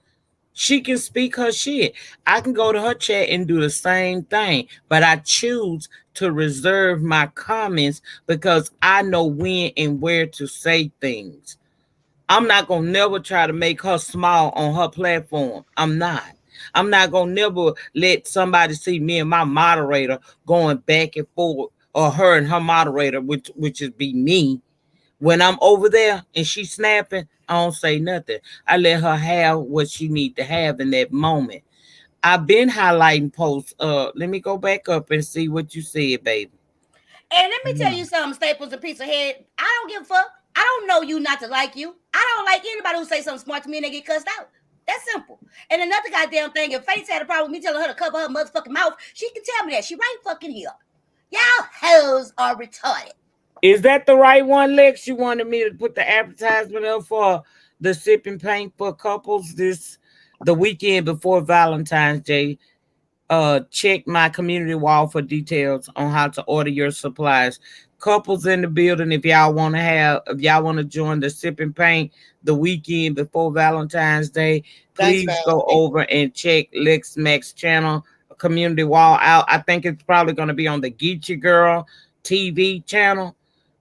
She can speak her shit. I can go to her chat and do the same thing, but I choose to reserve my comments because I know when and where to say things. I'm not gonna never try to make her small on her platform. I'm not. I'm not gonna never let somebody see me and my moderator going back and forth, or her and her moderator, which is be me. When I'm over there and she's snapping, I don't say nothing. I let her have what she need to have in that moment. I've been highlighting posts. Let me go back up and see what you said, baby. And let me tell you something, Staples and Pizza Head. I don't give a fuck. I don't know you not to like you. I don't like anybody who say something smart to me and they get cussed out. That's simple. And another goddamn thing, if Faith had a problem with me telling her to cover her motherfucking mouth, she can tell me that. She right fucking here. Y'all hoes are retarded. Is that the right one, Lex? You wanted me to put the advertisement up for the sip and paint for couples the weekend before Valentine's Day. Check my community wall for details on how to order your supplies. Couples in the building, if y'all want to join the sip and paint the weekend before Valentine's Day, please go over and check Lex Max channel community wall out. I think it's probably going to be on the Geechee Girl TV channel.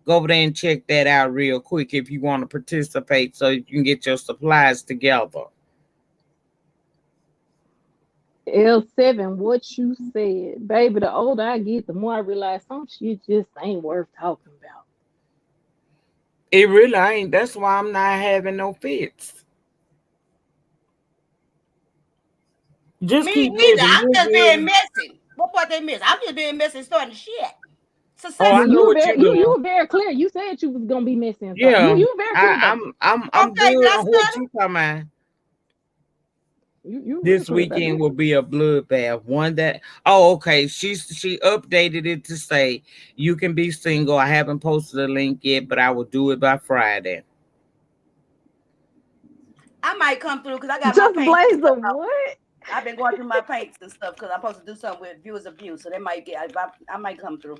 Go over there and check that out real quick if you want to participate so you can get your supplies together. L7, what you said. Baby, the older I get, the more I realize some shit just ain't worth talking about. It really ain't. That's why I'm not having no fits. Just Me keep neither. living. I'm You're just being good. messy. What part they miss? I'm just being messy and starting shit. Oh, I Yeah, Successful. know you were what very you're doing. you were very clear. You said you was gonna be missing something. Yeah, You were very clear about that. I'm Okay, good that's on what good. you talking about. You were real This clear about weekend that. will be a bloodbath. One that okay, she updated it to say you can be single. I haven't posted a link yet, but I will do it by Friday. I might come through because I got my Just paints and blaze stuff of out. what? I've been going through my paints and stuff because I'm supposed to do something with viewers of views. So they might get I might come through.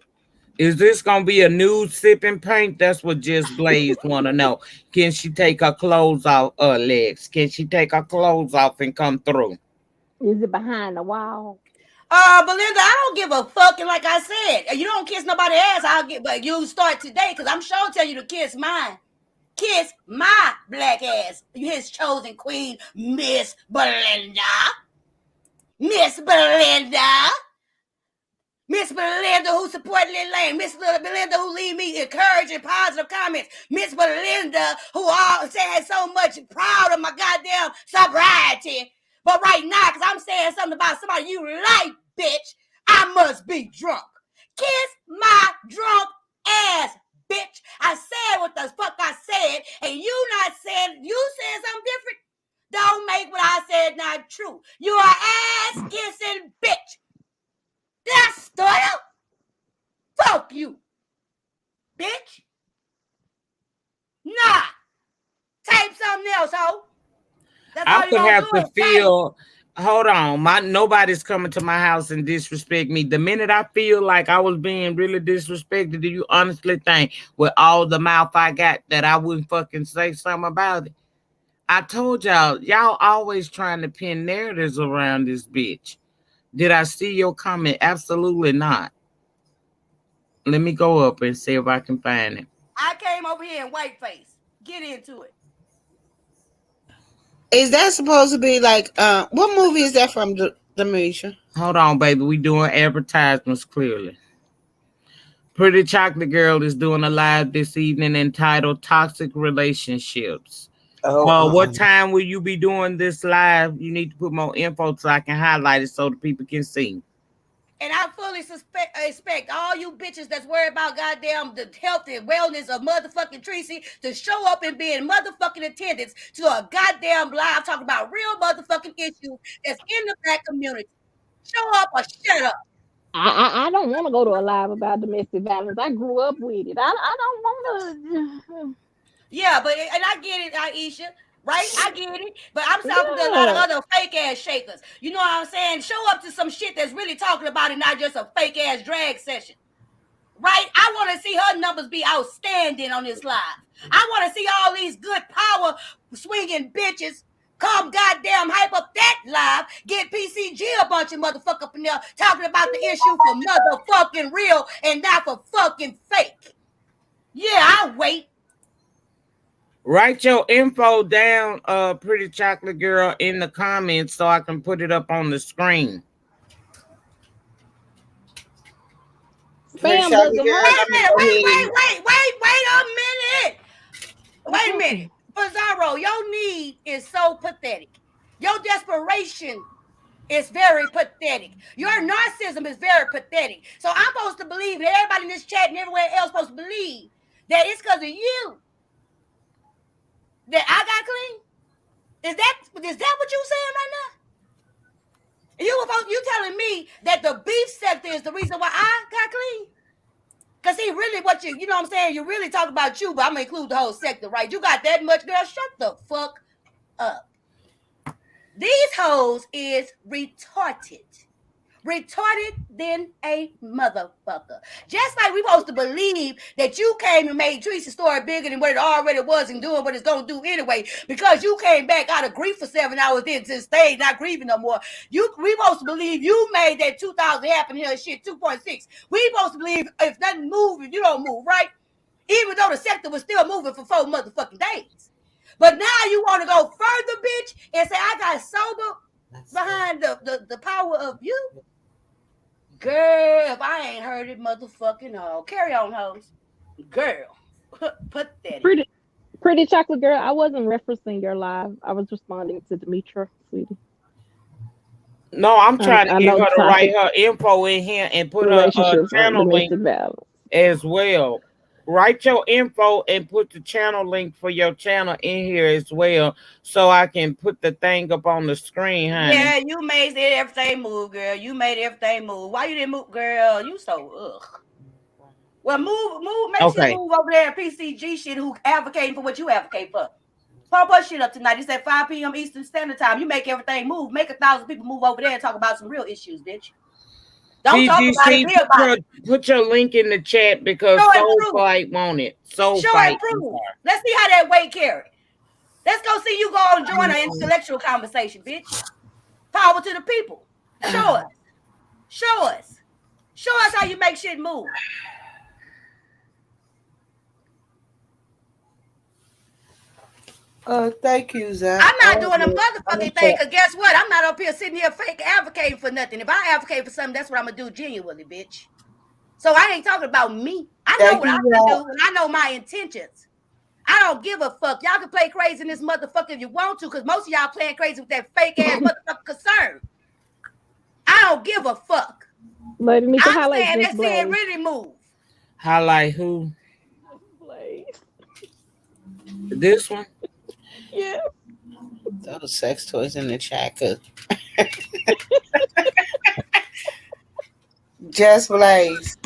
Is this gonna be a nude sipping paint? That's what Just Blaze wanna know. Can she take her clothes off legs? Can she take her clothes off and come through? Is it behind the wall? Belinda, I don't give a fuck. And like I said, you don't kiss nobody ass. I'll get, but you start today because I'm sure tell you to kiss mine. Kiss my black ass. His chosen queen, Miss Belinda. Miss Belinda. Miss Belinda who support Lil Lane. Miss Belinda who leave me encouraging positive comments. Miss Belinda who all said so much proud of my goddamn sobriety. But right now, because I'm saying something about somebody you like, bitch, I must be drunk. Kiss my drunk ass, bitch. I said what the fuck I said, and you not saying, you said something different. Don't make what I said not true. You are ass kissing bitch. Did I stutter? Fuck you, bitch. Nah. Type something else, ho. That's I all you would gonna have do to is type. hold on. Nobody's coming to my house and disrespect me. The minute I feel like I was being really disrespected, do you honestly think with all the mouth I got that I wouldn't fucking say something about it? I told y'all always trying to pin narratives around this bitch. Did I see your comment? Absolutely not. Let me go up and see if I can find it. I came over here in whiteface. Get into it. Is that supposed to be like what movie is that from, Demetra? Hold on, baby. We doing advertisements clearly. Pretty Chocolate Girl is doing a live this evening entitled Toxic Relationships. What time will you be doing this live? You need to put more info so I can highlight it so the people can see. And I fully expect all you bitches that's worried about goddamn the health and wellness of motherfucking Tracy to show up and be in motherfucking attendance to a goddamn live talking about real motherfucking issues that's in the black community. Show up or shut up. I don't want to go to a live about domestic violence. I grew up with it. I don't want to. Yeah, but and I get it, Aisha. Right? I get it. But I'm talking to a lot of Yeah. other fake ass shakers. You know what I'm saying? Show up to some shit that's really talking about it, not just a fake ass drag session. Right? I want to see her numbers be outstanding on this live. I want to see all these good power swinging bitches come goddamn hype up that live, get PCG a bunch of motherfucker up in there talking about the issue for motherfucking real and not for fucking fake. Yeah, I'll wait. Write your info down, Pretty Chocolate Girl, in the comments so I can put it up on the screen. Pretty Spam Chocolate doesn't Girl, hurt. I'm gonna go ahead and Wait a minute. Pizarro, your need is so pathetic. Your desperation is very pathetic. Your narcissism is very pathetic. So I'm supposed to believe that everybody in this chat and everywhere else supposed to believe that it's because of you that I got clean. Is that what you saying right now? You telling me that the beef sector is the reason why I got clean? Because see, really what you know what I'm saying? You really talk about you, but I'm going to include the whole sector, right? You got that much, girl? Shut the fuck up. These hoes is retarded. retarded than a motherfucker. Just like we supposed to believe that you came and made Teresa's story bigger than what it already was and doing what it's going to do anyway, because you came back out of grief for 7 hours then to stay not grieving no more. We supposed to believe you made that 2,000 happen here shit 2.6. We supposed to believe if nothing moves, if you don't move, right? Even though the sector was still moving for 4 motherfucking days. But now you want to go further, bitch, and say I got sober behind the power of you? Girl, if I ain't heard it, motherfucking all. Carry on, hoes. Girl, pathetic. Pretty chocolate girl. I wasn't referencing your live. I was responding to Demetra, sweetie. No, I'm trying to I get know her the to write topic. her info in here and put her Relationships and channel link domestic violence. as well. Write your info and put the channel link for your channel in here as well, so I can put the thing up on the screen, honey. Yeah, you made everything move, girl. You made everything move. Why you didn't move, girl? You so ugh. Well, move. Make sure you move over there at PCG shit who advocating for what you advocate for. Pump her shit up tonight. It's at 5 p.m. Eastern Standard Time. You make everything move. Make 1,000 people move over there and talk about some real issues, bitch. Don't talk about it, be about it. Put your link in the chat because Soul Fight want it. Soul Fight. Let's see how that weight carry. Let's go see you go and join an intellectual conversation, bitch. Power to the people. Show us. Show us. Show us how you make shit move. Thank you, Zach. I'm not doing a motherfucking thing, because guess what? I'm not up here sitting here fake advocating for nothing. If I advocate for something, that's what I'm going to do genuinely, bitch. So I ain't talking about me. I know what I'm going to do, and I know my intentions. I don't give a fuck. Y'all can play crazy in this motherfucker if you want to, because most of y'all playing crazy with that fake ass motherfucker concern. I don't give a fuck. Lady, need to I'm highlight saying this that Blaze. shit really move. Highlight who? Blaze. This one? Yeah. Those sex toys in the chat. Just Blaze.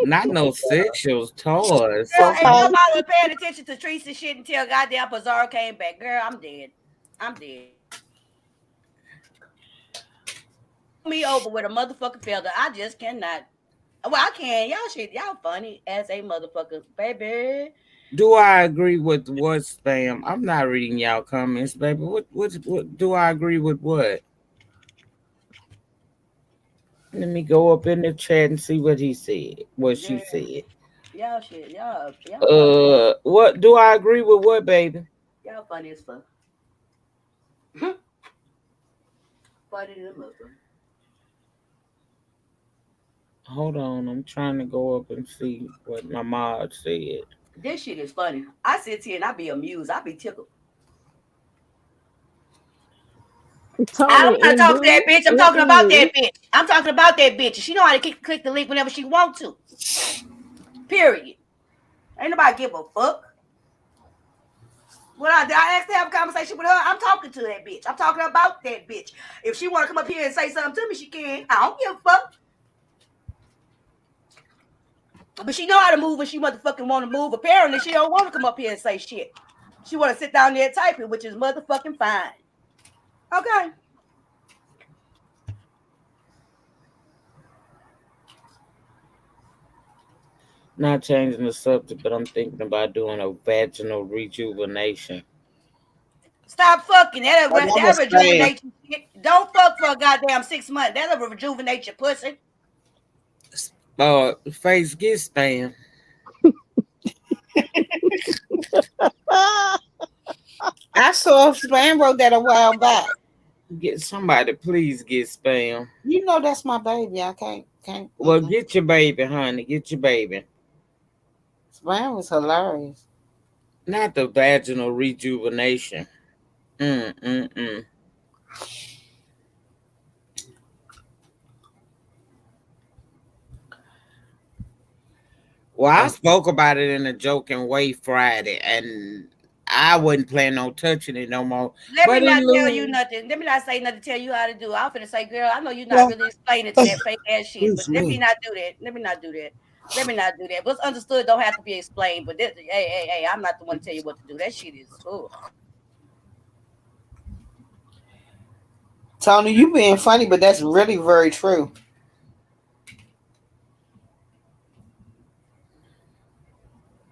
Not no sexual toys. Girl, ain't nobody was paying attention to Teresa shit until goddamn Pizarro came back. Girl, I'm dead. I'm dead. Me over with a motherfucking filter. I just cannot. Well, I can. Y'all funny as a motherfucker, baby. Do I agree with what, spam? I'm not reading y'all comments, baby. What do I agree with what? Let me go up in the chat and see what he said. What she said. Y'all shit. Y'all what do I agree with what, baby? Y'all funny as fuck. Funny as mother. Hold on, I'm trying to go up and see what my mod said. This shit is funny. I sit here and I be amused. I be tickled. I'm not talking to that bitch. I'm talking about that bitch. I'm talking about that bitch. She know how to click the link whenever she want to. Period. Ain't nobody give a fuck. When I asked to have a conversation with her, I'm talking to that bitch. I'm talking about that bitch. If she want to come up here and say something to me, she can. I don't give a fuck. But she know how to move when she motherfucking want to move. Apparently, she don't want to come up here and say shit. She want to sit down there and type it, which is motherfucking fine. Okay. Not changing the subject, but I'm thinking about doing a vaginal rejuvenation. Stop fucking. That'll rejuvenate your shit. Don't fuck for a goddamn 6 months. That'll rejuvenate your pussy. Face get spam. I saw Spam wrote that a while back. Get somebody, please get spam. You know that's my baby. I can't. Well, get your baby, honey. Get your baby. Spam was hilarious. Not the vaginal rejuvenation. Well, I spoke about it in a joking way Friday, and I wasn't planning on touching it no more. Let me not tell you nothing. Let me not say nothing to tell you how to do. I'm finna say, girl, I know you're not really explaining to that fake ass shit, but let me not do that. Let me not do that. What's understood don't have to be explained, but this, hey, I'm not the one to tell you what to do. That shit is, Tony, you being funny, but that's really very true.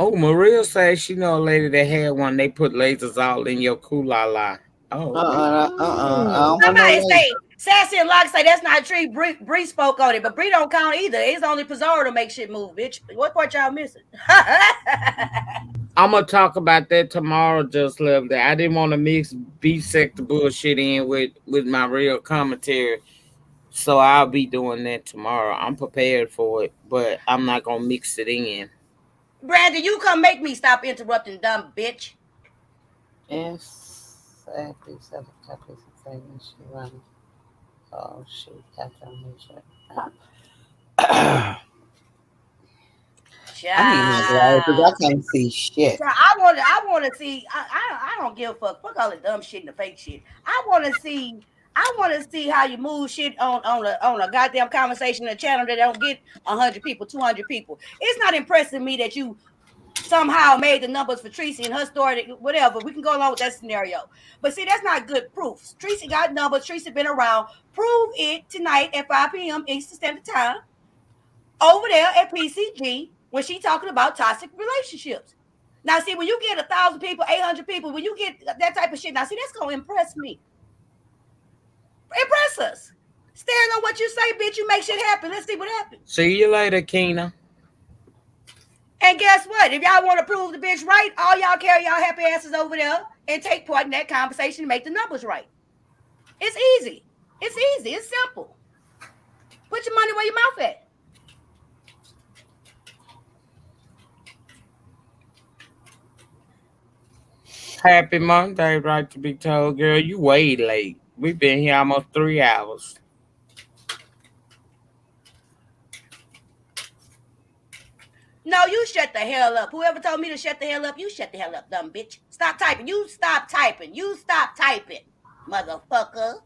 Oh, Maria says she know a lady that had one. They put lasers all in your kulala. Oh, okay. I don't want no Somebody lady. say, Sassy and Locke say that's not true. Bree spoke on it, but Bree don't count either. It's only Pizarro to make shit move, bitch. What part y'all missing? I'm gonna talk about that tomorrow. Just love that. I didn't want to mix beef sector bullshit in with my real commentary, so I'll be doing that tomorrow. I'm prepared for it, but I'm not gonna mix it in. Brandon, you come make me stop interrupting, dumb bitch. Yes, exactly. Oh shit, I need my glasses. I can't see shit. So I want to see. I don't give a fuck. Fuck all the dumb shit and the fake shit. I want to see. I want to see how you move shit on a goddamn conversation, a channel that don't get 100 people, 200 people. It's not impressing me that you somehow made the numbers for Tracy and her story. Whatever, we can go along with that scenario. But see, that's not good proof. Tracy got numbers. Tracy been around. Prove it tonight at 5 p.m. Eastern Standard Time over there at PCG when she talking about toxic relationships. Now, see, when you get 1,000 people, 800 people, when you get that type of shit, now, see, that's going to impress me. Impress us. Stand on what you say, bitch. You make shit happen. Let's see what happens. See you later, Keena. And guess what? If y'all want to prove the bitch right, all y'all carry y'all happy asses over there and take part in that conversation and make the numbers right. It's easy. It's easy. It's simple. Put your money where your mouth at. Happy Monday, right to be told, girl. You way late. We've been here almost 3 hours. No, you shut the hell up. Whoever told me to shut the hell up, you shut the hell up, dumb bitch. Stop typing. You stop typing. You stop typing, motherfucker.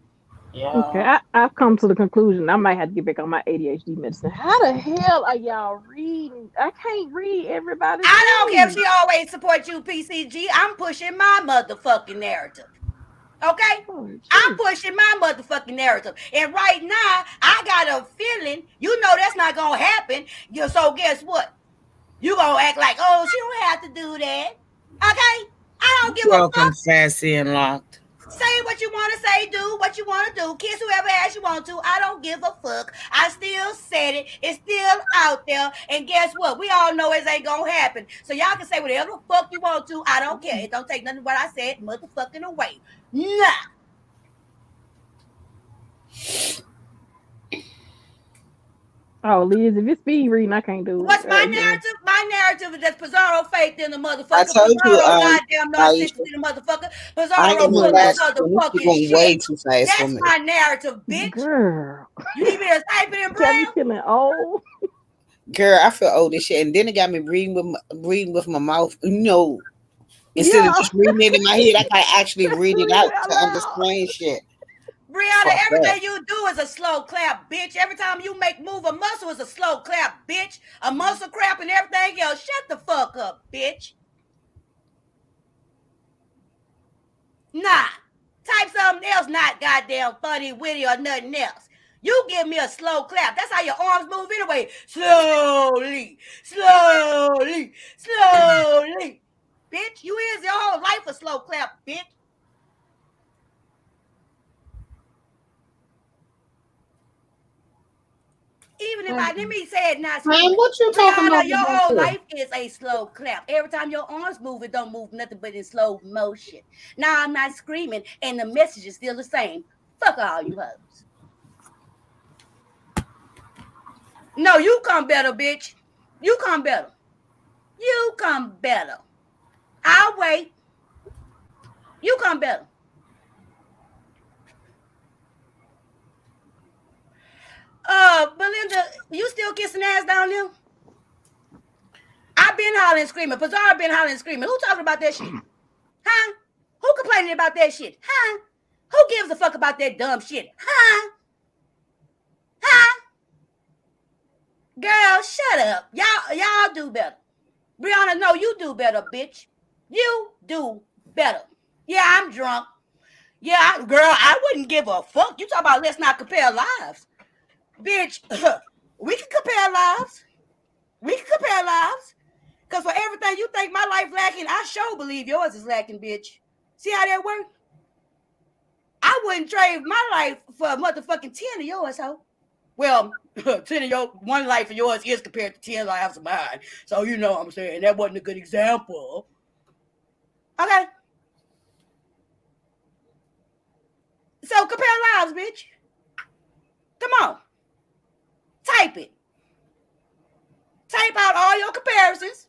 Yeah. Okay, I've come to the conclusion I might have to get back on my ADHD medicine. How the hell are y'all reading? I can't read everybody's. I don't care if she always supports you, PCG. I'm pushing my motherfucking narrative. Okay? Oh, I'm pushing my motherfucking narrative. And right now, I got a feeling, you know that's not going to happen. So guess what? You going to act like, oh, she don't have to do that. Okay? I don't give a Welcome, fuck. Sassy and Locked. Say what you want to say, do what you want to do, kiss whoever ass you want to. I don't give a fuck. I still said it. It's still out there. And guess what? We all know it ain't gonna happen. So y'all can say whatever the fuck you want to. I don't care. It don't take nothing what I said motherfucking away. Nah. Oh, Liz, if it's speed reading, I can't do it. What's my narrative? My narrative is that Pizarro faked in the motherfucker. I told you, Pizarro goddamn narcissistic in the motherfucker. I ain't Pizarro gonna full fast of for me. She motherfucking going way shit. too fast for That's me. my narrative, bitch. Girl. You need me to type it in Got braille? me feeling old. Girl, I feel old as shit, and then it got me reading with my mouth. You know, instead of just reading it in my head, I gotta actually read it out to understand shit. Brianna, Fuck everything that. you do is a slow clap, bitch. Every time you move a muscle is a slow clap, bitch. A muscle crap and everything else. Shut the fuck up, bitch. Nah. Type something else, not goddamn funny, witty, or nothing else. You give me a slow clap. That's how your arms move anyway. Slowly, slowly, slowly. Bitch, you is your whole life a slow clap, bitch. Even if let me say it not Man, screaming. what you talking about? Brianna, your whole life is a slow clap. Every time your arms move, it don't move nothing but in slow motion. Now I'm not screaming, and the message is still the same. Fuck all you hoes. No, you come better, bitch. You come better. You come better. I'll wait. You come better. Belinda, you still kissing ass down there? I've been hollering and screaming. Pizarro been hollering and screaming. Who talking about that shit? Huh? Who complaining about that shit? Huh? Who gives a fuck about that dumb shit? Huh? Huh? Girl, shut up. Y'all do better. Brianna, no, you do better, bitch. You do better. Yeah, I'm drunk. Yeah, girl, I wouldn't give a fuck. You talk about let's not compare lives. Bitch, we can compare lives. We can compare lives. Because for everything you think my life lacking, I sure believe yours is lacking, bitch. See how that works? I wouldn't trade my life for a motherfucking 10 of yours, ho. Well, 10 of your one life of yours is compared to 10 lives of mine. So you know what I'm saying. That wasn't a good example. Okay. So compare lives, bitch. Come on. Type it. Type out all your comparisons.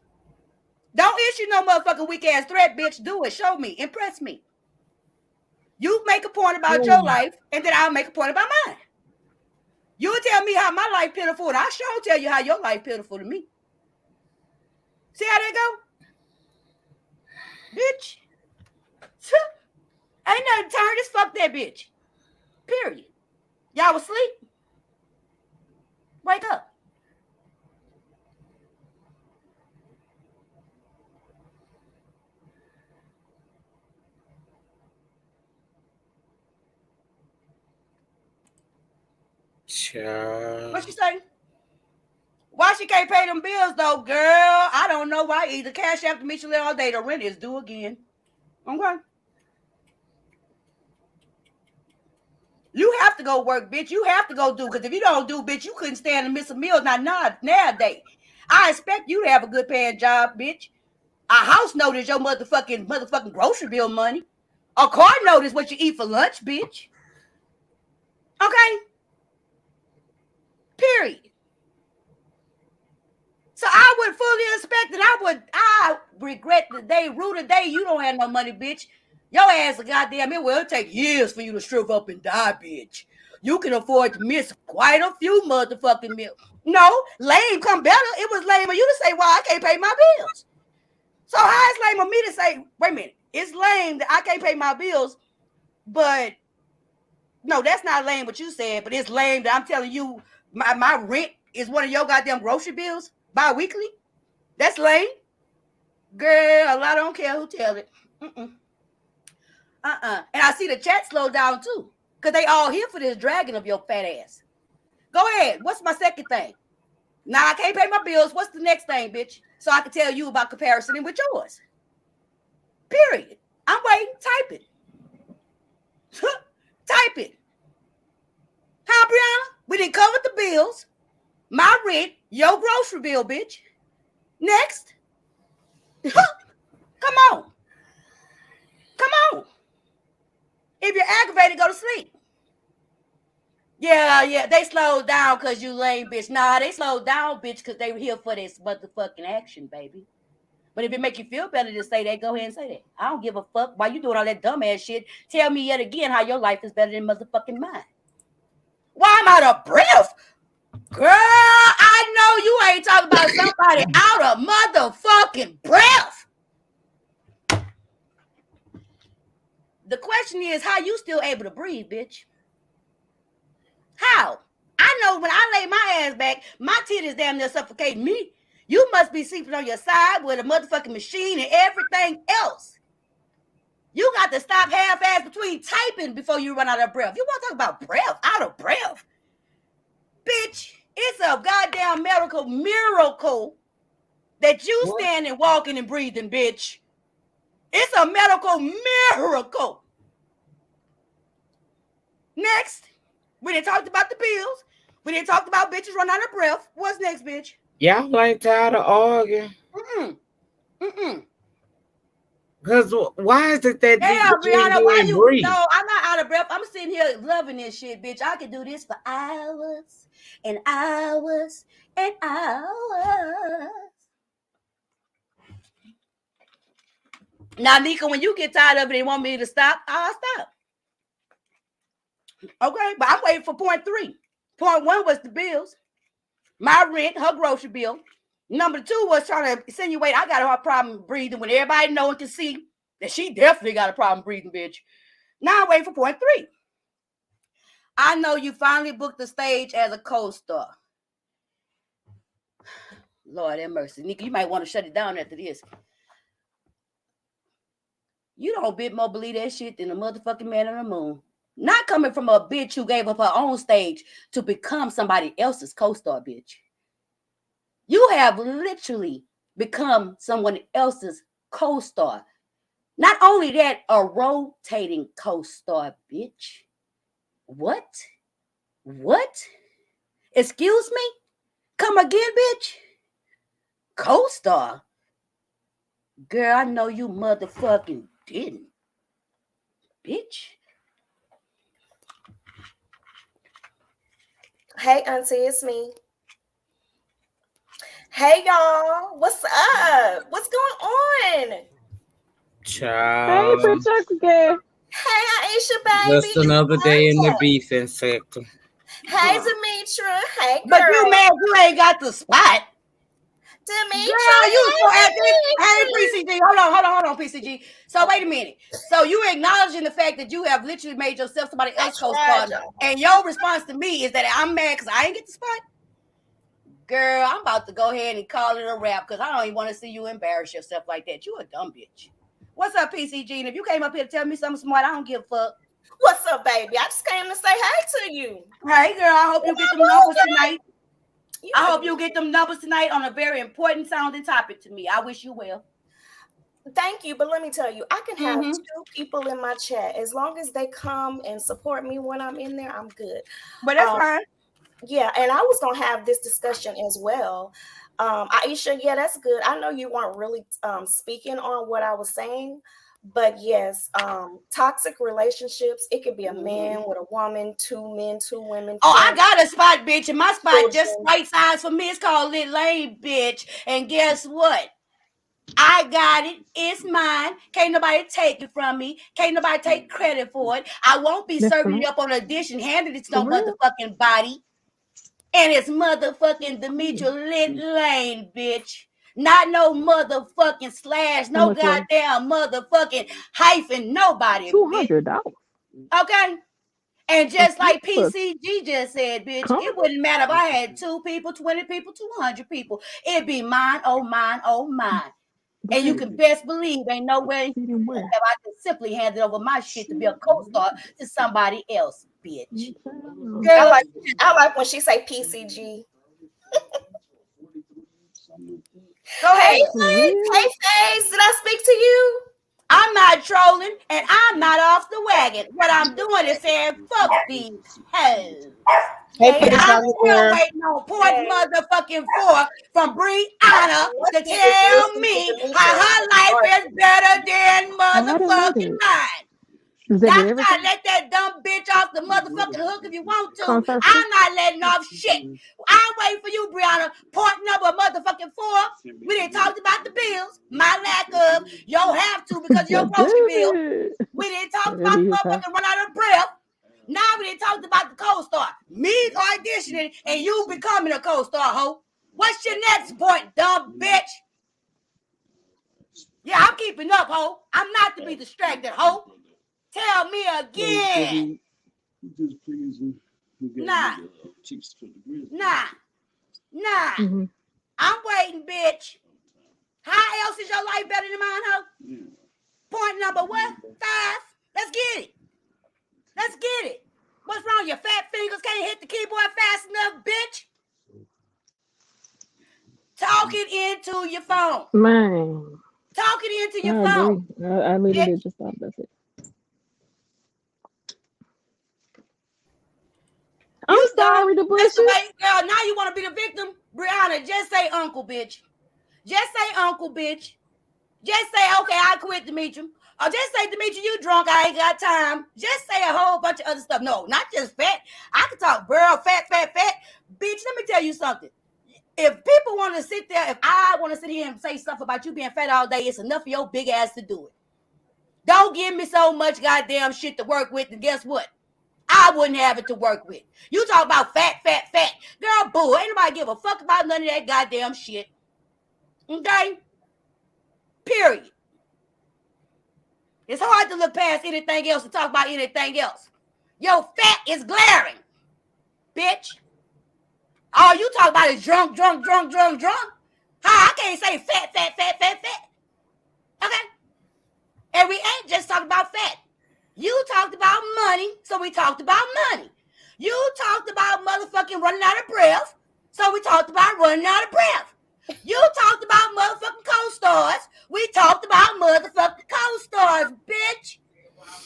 Don't issue no motherfucking weak ass threat, bitch. Do it. Show me. Impress me. You make a point about your life, and then I'll make a point about mine. You tell me how my life pitiful, and I sure tell you how your life pitiful to me. See how that go? Bitch. Ain't nothing turn. Just fuck that bitch. Period. Y'all was asleep? Wake up. Child. What she say? Why she can't pay them bills though, girl? I don't know why. Either cash after me litALLday, the rent is due again. Okay. You have to go work, bitch. You have to go do, because if you don't do, bitch, you couldn't stand to miss a meal. Not nowadays. I expect you to have a good paying job, bitch. A house note is your motherfucking grocery bill money. A car note is what you eat for lunch, bitch. Okay? Period. So I would fully expect that I regret the day, rue the day you don't have no money, bitch. Your ass a goddamn, it will take years for you to shrivel up and die, bitch. You can afford to miss quite a few motherfucking meals. No, lame come better. It was lame of you to say, well, I can't pay my bills. So how is lame of me to say, wait a minute, it's lame that I can't pay my bills, but no, that's not lame what you said, but it's lame that I'm telling you my rent is one of your goddamn grocery bills bi-weekly. That's lame. Girl, I don't care who tell it. And I see the chat slow down too, because they all here for this dragging of your fat ass. Go ahead. What's my second thing? Now I can't pay my bills. What's the next thing, bitch? So I can tell you about comparison with yours. Period. I'm waiting. Type it. Type it. Huh, Brianna? We didn't cover the bills. My rent, your grocery bill, bitch. Next. Come on. Come on. If you're aggravated, go to sleep. Yeah, they slowed down because you lame, bitch. Nah, they slowed down, bitch, because they were here for this motherfucking action, baby. But if it make you feel better to say that, go ahead and say that. I don't give a fuck why you doing all that dumbass shit. Tell me yet again how your life is better than motherfucking mine. Why am I out of breath? Girl, I know you ain't talking about somebody out of motherfucking breath. The question is, how you still able to breathe, bitch? How? I know when I lay my ass back, my titties damn near suffocate me. You must be sleeping on your side with a motherfucking machine and everything else. You got to stop half-ass between typing before you run out of breath. You want to talk about breath? Out of breath? Bitch, it's a goddamn medical miracle that you standing, walking, and breathing, bitch. It's a medical miracle. Next, we didn't talk about the bills. We didn't talk about bitches running out of breath. What's next, bitch? Y'all ain't tired of arguing. Because why is it that yeah, you Brianna, why can't you? breathe? No, I'm not out of breath. I'm sitting here loving this shit, bitch. I can do this for hours and hours and hours. Now, Nika, when you get tired of it and want me to stop, I'll stop. Okay, but I'm waiting for point 3. Point 1 was the bills, my rent, her grocery bill. Number 2 was trying to insinuate I got a problem breathing when everybody know and can see that she definitely got a problem breathing, bitch. Now I'm waiting for point 3. I know you finally booked the stage as a co-star. Lord have mercy. Nika, you might want to shut it down after this. You don't bit more believe that shit than a motherfucking man on the moon. Not coming from a bitch who gave up her own stage to become somebody else's co-star, bitch. You have literally become someone else's co-star. Not only that, a rotating co-star, bitch. What? What? Excuse me? Come again, bitch? Co-star? Girl, I know you motherfucking didn't. Bitch. Hey, Auntie, it's me. Hey, y'all. What's up? What's going on? Child. Hey, Princess again. Hey, Aisha, baby. Just another day in the beefing sector. Hey, Demetra. Hey, But you girl. mad you ain't got the spot. Demetra. Girl, you so Hey, active. Hey, Demetra. PCG. Hold on, PCG. So wait a minute. So you acknowledging the fact that you have literally made yourself somebody else co-star, and your response to me is that I'm mad because I ain't get the spot? Girl, I'm about to go ahead and call it a wrap because I don't even want to see you embarrass yourself like that. You a dumb bitch. What's up, PCG? And if you came up here to tell me something smart, I don't give a fuck. What's up, baby? I just came to say hey to you. Hey, girl, I hope you get them numbers tonight. I hope you get them numbers tonight on a very important sounding topic to me. I wish you well. Thank you, but let me tell you, I can have 2 people in my chat. As long as they come and support me when I'm in there, I'm good. But that's fine. Yeah, and I was going to have this discussion as well. Aisha, yeah, that's good. I know you weren't really speaking on what I was saying, but yes, toxic relationships, it could be a man with a woman, 2 men, 2 women. Oh, I got a spot, bitch, and my spot just right size for me. It's called litALLday, bitch. And guess what? I got it. It's mine. Can't nobody take it from me. Can't nobody take credit for it. I won't be serving it up on a dish and handing it to no motherfucking body. And it's motherfucking Demetra litALLday, bitch. Not no motherfucking slash, no goddamn motherfucking hyphen, nobody. $200. Okay? And just like PCG just said, bitch, it wouldn't matter if I had 2 people, 20 people, 200 people. It'd be mine, oh mine, oh mine. And you can best believe ain't no way I can simply hand it over my shit to be a co-star to somebody else, bitch. Girl, I like when she say PCG. Go ahead. Hey, Faze, did I speak to you? I'm not trolling and I'm not off the wagon. What I'm doing is saying fuck these hoes. Hey, And I'm Petty still girl. waiting on point motherfucking 4 from Brianna to tell me how her life is better than motherfucking mine. Y'all gotta let that dumb bitch off the motherfucking hook if you want to. I'm not letting off shit. I'm waiting for you, Brianna. Point number motherfucking 4. We didn't talk about the bills. My lack of. You don't have to because of your grocery bill. We didn't talk about the motherfucking run out of breath. Now we didn't talk about the co-star. Me auditioning and you becoming a co-star, ho. What's your next point, dumb bitch? Yeah, I'm keeping up, ho. I'm not to be distracted, ho. Tell me again. Nah. I'm waiting, bitch. How else is your life better than mine, ho? Point number what? 5. Let's get it. Let's get it. What's wrong? Your fat fingers can't hit the keyboard fast enough, bitch? Talk it into your phone. Man. Talk it into your I phone. agree. I literally just thought that's it. I'm sorry to That's the bullshit. way, girl. Now you want to be the victim, Brianna? Just say uncle, bitch. Just say uncle, bitch. Just say okay, I quit, Demetra. Or just say, Demetra, you drunk. I ain't got time. Just say a whole bunch of other stuff. No, not just fat. I can talk girl, fat. Bitch, let me tell you something. If people want to sit there, if I want to sit here and say stuff about you being fat all day, it's enough for your big ass to do it. Don't give me so much goddamn shit to work with, and guess what? I wouldn't have it to work with. You talk about fat. Girl, boo, ain't nobody give a fuck about none of that goddamn shit. Okay? Period. It's hard to look past anything else and talk about anything else. Your fat is glaring, bitch. All you talk about is drunk. How I can't say fat. Okay? And we ain't just talking about fat. You talked about money, so we talked about money. You talked about motherfucking running out of breath, so we talked about running out of breath. You talked about motherfucking co-stars, we talked about motherfucking co-stars, bitch.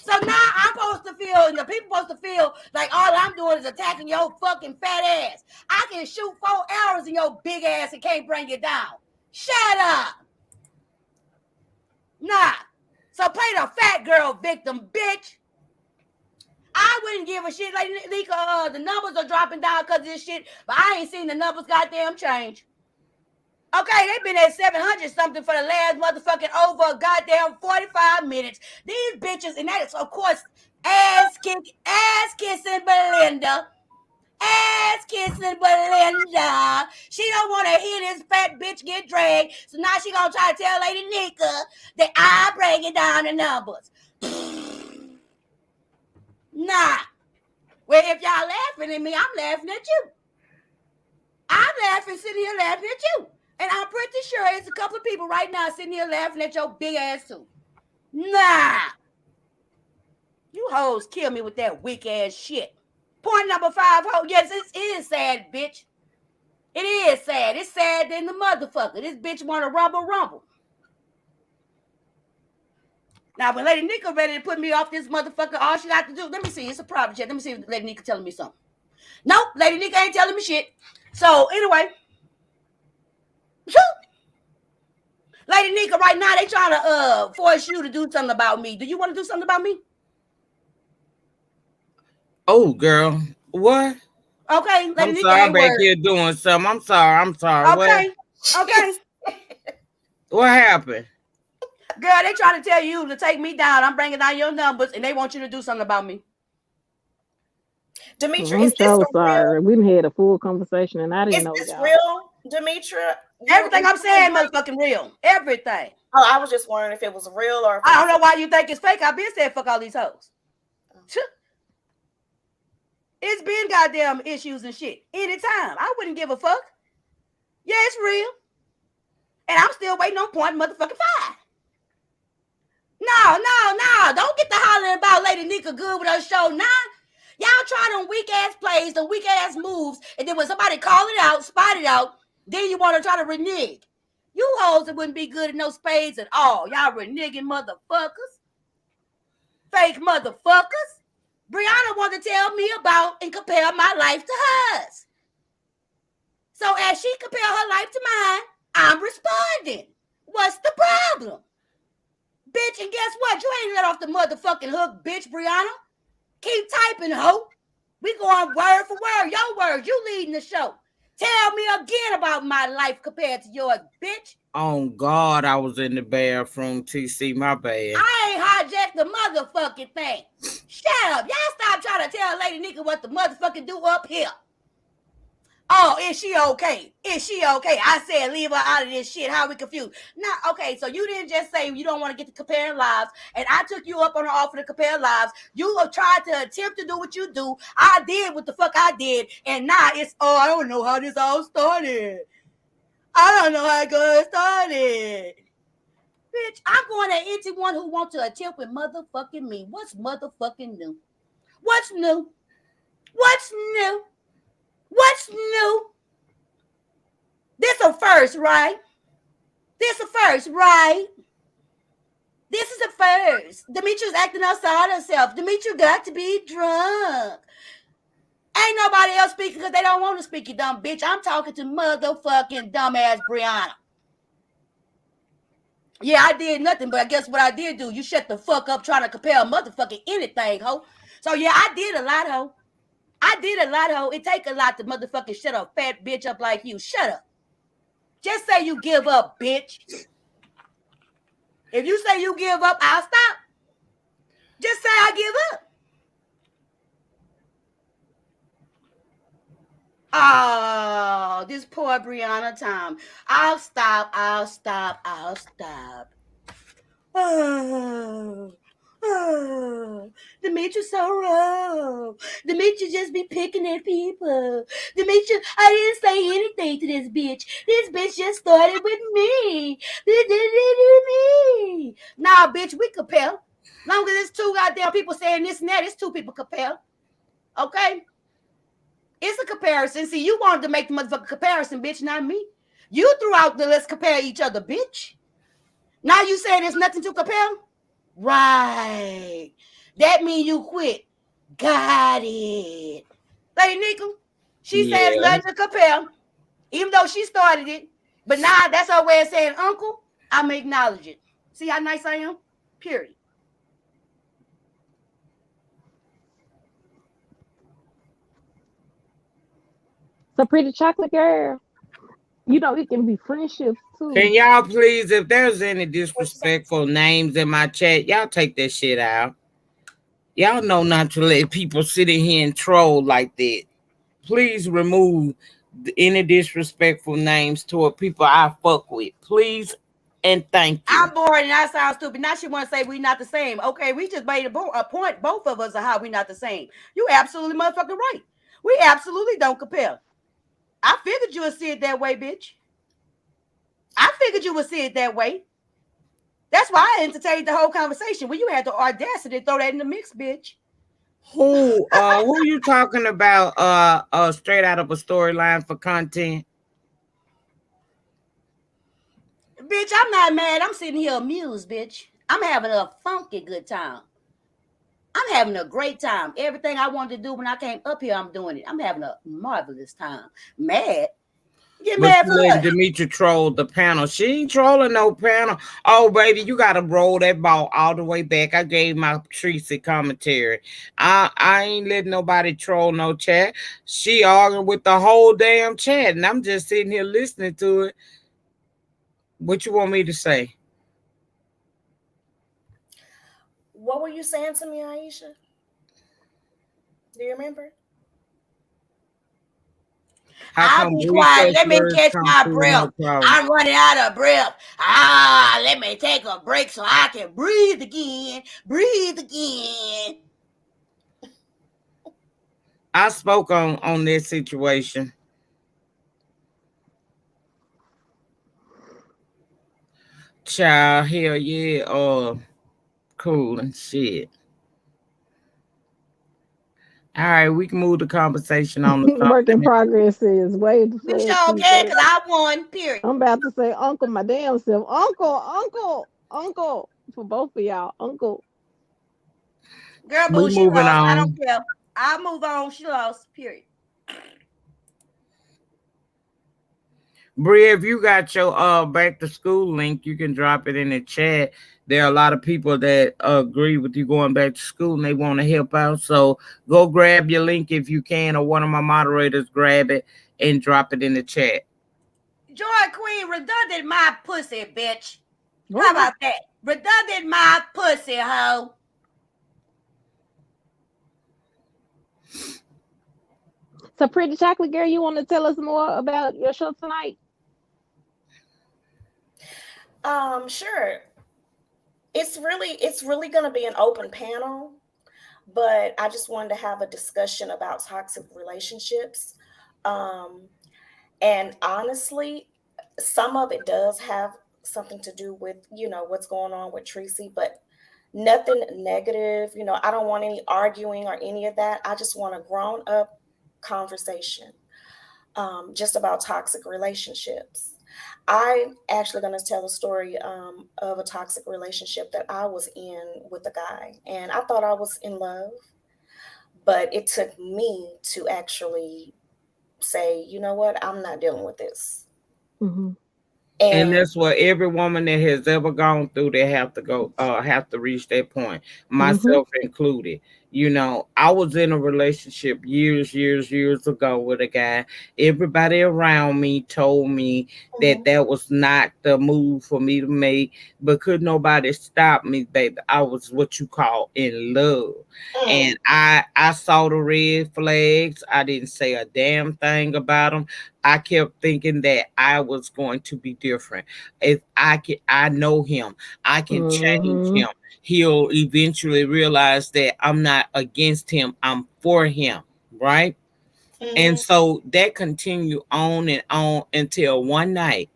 So now I'm supposed to feel, and the people supposed to feel like all I'm doing is attacking your fucking fat ass. I can shoot 4 arrows in your big ass and can't bring you down. Shut up. Nah. So play the fat girl victim, bitch. I wouldn't give a shit. Like, Nika, the numbers are dropping down because of this shit, but I ain't seen the numbers goddamn change. Okay, they've been at 700 something for the last motherfucking over a goddamn 45 minutes. These bitches, and that is, of course, ass kissing Belinda. Ass kissing Belinda. She don't want to hear this fat bitch get dragged, so now she gonna try to tell Lady Nika that I breaking down the numbers. Nah. Well, if y'all laughing at me, I'm laughing at you. I'm laughing, sitting here laughing at you. And I'm pretty sure it's a couple of people right now sitting here laughing at your big ass too. Nah. You hoes kill me with that weak ass shit. Point number 5, ho. Yes, it is sad, bitch. It is sad. It's sad than the motherfucker. This bitch want to rumble. Now, when Lady Nika ready to put me off this motherfucker, all she got to do, let me see, it's a private chat. Let me see if Lady Nika telling me something. Nope, Lady Nika ain't telling me shit. So, anyway. Lady Nika, right now, they trying to force you to do something about me. Do you want to do something about me? Oh, girl. What? Okay, Lady I'm Nika sorry, ain't back worried. here doing something. I'm sorry. Okay. What happened? Girl, they trying to tell you to take me down. I'm bringing down your numbers, and they want you to do something about me. Demetra, I'm so sorry. We had a full conversation, and I didn't know. Is this real, Demetra? Everything I'm saying, motherfucking real. Everything. Oh, I was just wondering if it was real or. If I don't know why you think it's fake. I've been saying fuck all these hoes. It's been goddamn issues and shit. Anytime. I wouldn't give a fuck. Yeah, it's real. And I'm still waiting on point motherfucking 5. No. Don't get to hollering about Lady Nika good with her show. Nah. Y'all try them weak ass plays, the weak ass moves, and then when somebody call it out, spot it out, then you want to try to renege. You hoes that wouldn't be good at no spades at all. Y'all reneging motherfuckers. Fake motherfuckers. Brianna wanted to tell me about and compare my life to hers. So as she compare her life to mine, I'm responding. What's the problem? Bitch, and guess what? You ain't let off the motherfucking hook, bitch, Brianna. Keep typing, ho. We going word for word. Your words. You leading the show. Tell me again about my life compared to yours, bitch. Oh, God, I was in the bathroom, TC, my bad. I ain't hijacked the motherfucking thing. Shut up. Y'all stop trying to tell Lady Nika what the motherfucking do up here. Oh, is she okay? Is she okay? I said leave her out of this shit. How we confused? Now, okay, so you didn't just say you don't want to get to comparing lives, and I took you up on the offer to compare lives. You tried to attempt to do what you do. I did what the fuck I did, and now it's, I don't know how this all started. I don't know how it got started. Bitch, I'm going at anyone who wants to attempt with motherfucking me. What's motherfucking new? What's new? What's new? What's new? This a first, right? This a first, right? This is a first. Demetra's acting outside herself. Demetra got to be drunk. Ain't nobody else speaking because they don't want to speak, you dumb bitch. I'm talking to motherfucking dumbass Brianna. Yeah, I did nothing, but I guess what I did do? You shut the fuck up trying to compare motherfucking anything, ho. So yeah, I did a lot, ho. It take a lot to motherfucking shut a fat bitch up like you. Shut up. Just say you give up, bitch. If you say you give up, I'll stop. Just say I give up. Oh, this poor Brianna time. I'll stop. Oh, Oh, Demetra so wrong. Demetra just be picking at people. Demetra, I didn't say anything to this bitch. This bitch just started with me. Me. Nah, bitch, we compare. Long as it's two goddamn people saying this and that, it's two people compare. Okay? It's a comparison. See, you wanted to make the motherfucking comparison, bitch, not me. You threw out the let's compare each other, bitch. Now you saying there's nothing to compare? Right. That means you quit. Got it. Lady Nika, she says Yeah. nothing to compare, even though she started it. But now that's her way of saying, Uncle, I'm acknowledge it. See how nice I am? Period. So pretty chocolate girl. You know, it can be friendships Can too. y'all please, if there's any disrespectful names in my chat, y'all take that shit out. Y'all know not to let people sit in here and troll like that. Please remove any disrespectful names toward people I fuck with. Please and thank you. I'm bored and I sound stupid. Now she want to say we not the same. Okay, we just made a point. Both of us are how we not the same. You absolutely motherfucking right. We absolutely don't compare. I figured you would see it that way, bitch. I figured you would see it that way. That's why I entertained the whole conversation when you had the audacity to throw that in the mix, bitch. Who you talking about? Straight out of a storyline for content. Bitch, I'm not mad. I'm sitting here amused, bitch. I'm having a funky good time. I'm having a great time. Everything I wanted to do when I came up here, I'm doing it. I'm having a marvelous time. Mad? Get But mad you for letting what? Demetra troll the panel. She ain't trolling no panel. Oh, baby, you gotta roll that ball all the way back. I gave my Tracy commentary. I ain't letting nobody troll no chat. She arguing with the whole damn chat, and I'm just sitting here listening to it. What you want me to say? What were you saying to me, Aisha? Do you remember? How I'll come be we quiet. Let me customers catch come my through breath. no problem? I'm running out of breath. Let me take a break so I can breathe again. Breathe again. I spoke on this situation. Child, hell yeah, cool and shit. All right, we can move the conversation on to Work in something. progress is way the We fuck sure too can, fast. because I won, period. I'm about to say uncle my damn self. Uncle for both of y'all. Uncle. Girl, We boo, she moving lost. I don't on. care. I'll move on. She lost, period. Bria, if you got your back to school link, you can drop it in the chat. There are a lot of people that agree with you going back to school and they want to help out. So go grab your link if you can, or one of my moderators grab it and drop it in the chat. Joy Queen, redundant my pussy, bitch. What? How about that? Redundant my pussy, hoe. So pretty chocolate girl, you want to tell us more about your show tonight? Sure. It's really going to be an open panel, but I just wanted to have a discussion about toxic relationships. And honestly, some of it does have something to do with, what's going on with Tracy, but nothing negative. I don't want any arguing or any of that. I just want a grown up conversation, just about toxic relationships. I'm actually going to tell a story of a toxic relationship that I was in with a guy, and I thought I was in love, but it took me to actually say, you know what, I'm not dealing with this. Mm-hmm. And And that's what every woman that has ever gone through, they have to reach that point, myself included. I was in a relationship years ago with a guy. Everybody around me told me that was not the move for me to make, but could nobody stop me, baby? I was what you call in love. And I saw the red flags. I didn't say a damn thing about them. I kept thinking that I was going to be different. If I know him, I can change him. he'll eventually realize that I'm not against him, I'm for him, right? And Mhm. so that continued on and on until one night.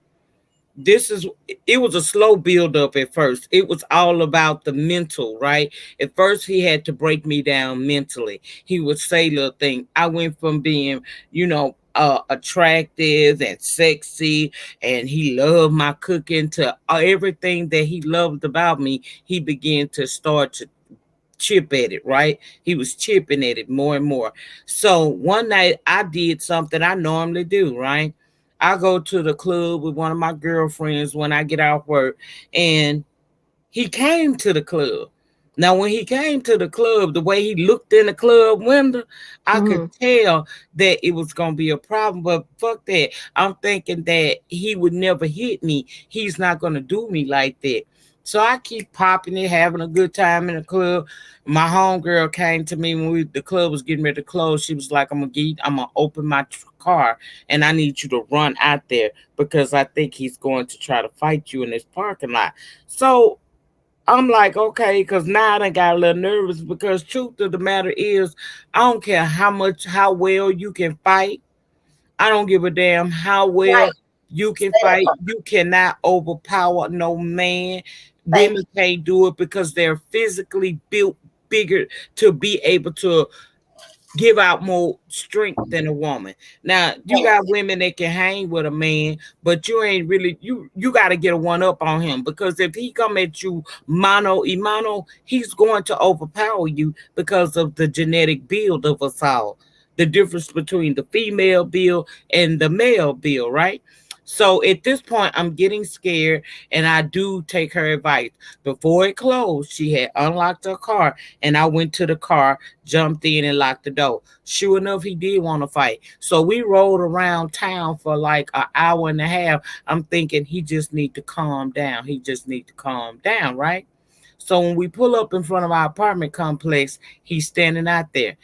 This is It was a slow build up at first. It was all about the mental, right? At first he had to break me down mentally. He would say little things. I went from being, attractive and sexy, and he loved my cooking, to everything that he loved about me. He began to start to chip at it, right? He was chipping at it more and more. So one night I did something I normally do, right? I go to the club with one of my girlfriends when I get off work, and he came to the club. Now, when he came to the club, the way he looked in the club window, I could tell that it was going to be a problem. But fuck that. I'm thinking that he would never hit me. He's not going to do me like that. So I keep popping it, having a good time in the club. My homegirl came to me when the club was getting ready to close. She was like, I'm gonna open my car, and I need you to run out there because I think he's going to try to fight you in this parking lot. So I'm like, okay, because now I done got a little nervous, because truth of the matter is, I don't care how well you can fight. I don't give a damn how well Right. you can Say that fight. part. You cannot overpower no man. Thank Women can't do it because they're physically built bigger to be able to give out more strength than a woman. Now you you. got women that can hang with a man, but you ain't really you got to get a one up on him, because if he come at you mano y mano, he's going to overpower you because of the genetic build of us all. The difference between the female build and the male build, right? So at this point, I'm getting scared, and I do take her advice. Before it closed, she had unlocked her car, and I went to the car, jumped in, and locked the door. Sure enough, he did want to fight. So we rode around town for like an hour and a half. I'm thinking he just need to calm down. He just need to calm down, right? So when we pull up in front of our apartment complex, he's standing out there.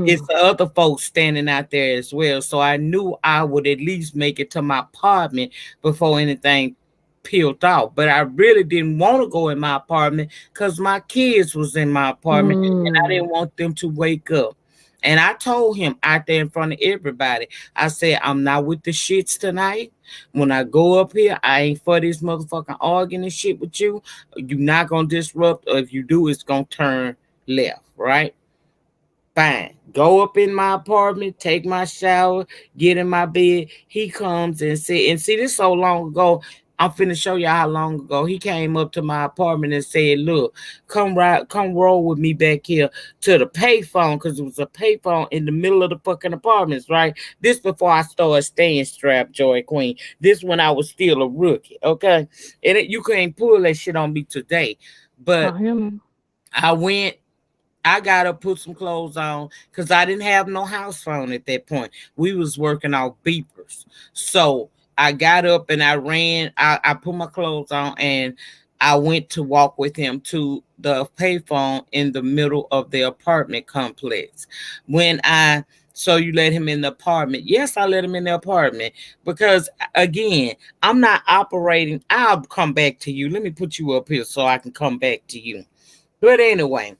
It's the other folks standing out there as well. So I knew I would at least make it to my apartment before anything peeled off. But I really didn't want to go in my apartment because my kids was in my apartment, and I didn't want them to wake up. And I told him out there in front of everybody, I said, I'm not with the shits tonight. When I go up here, I ain't for this motherfucking arguing and shit with you. You're not going to disrupt, or if you do, it's going to turn left, right? Fine. Go up in my apartment, take my shower, get in my bed. He comes and see this so long ago. I'm finna show you how long ago he came up to my apartment and said, "Look, come roll with me back here to the payphone, because it was a payphone in the middle of the fucking apartments, right?" This before I started staying strapped, Joy Queen. This when I was still a rookie, okay? You can't pull that shit on me today, but I went. I gotta put some clothes on because I didn't have no house phone at that point. We was working off beepers. So I got up and I ran. I put my clothes on, and I went to walk with him to the payphone in the middle of the apartment complex. So you let him in the apartment? Yes, I let him in the apartment because, again, I'm not operating. I'll come back to you. Let me put you up here so I can come back to you. But anyway,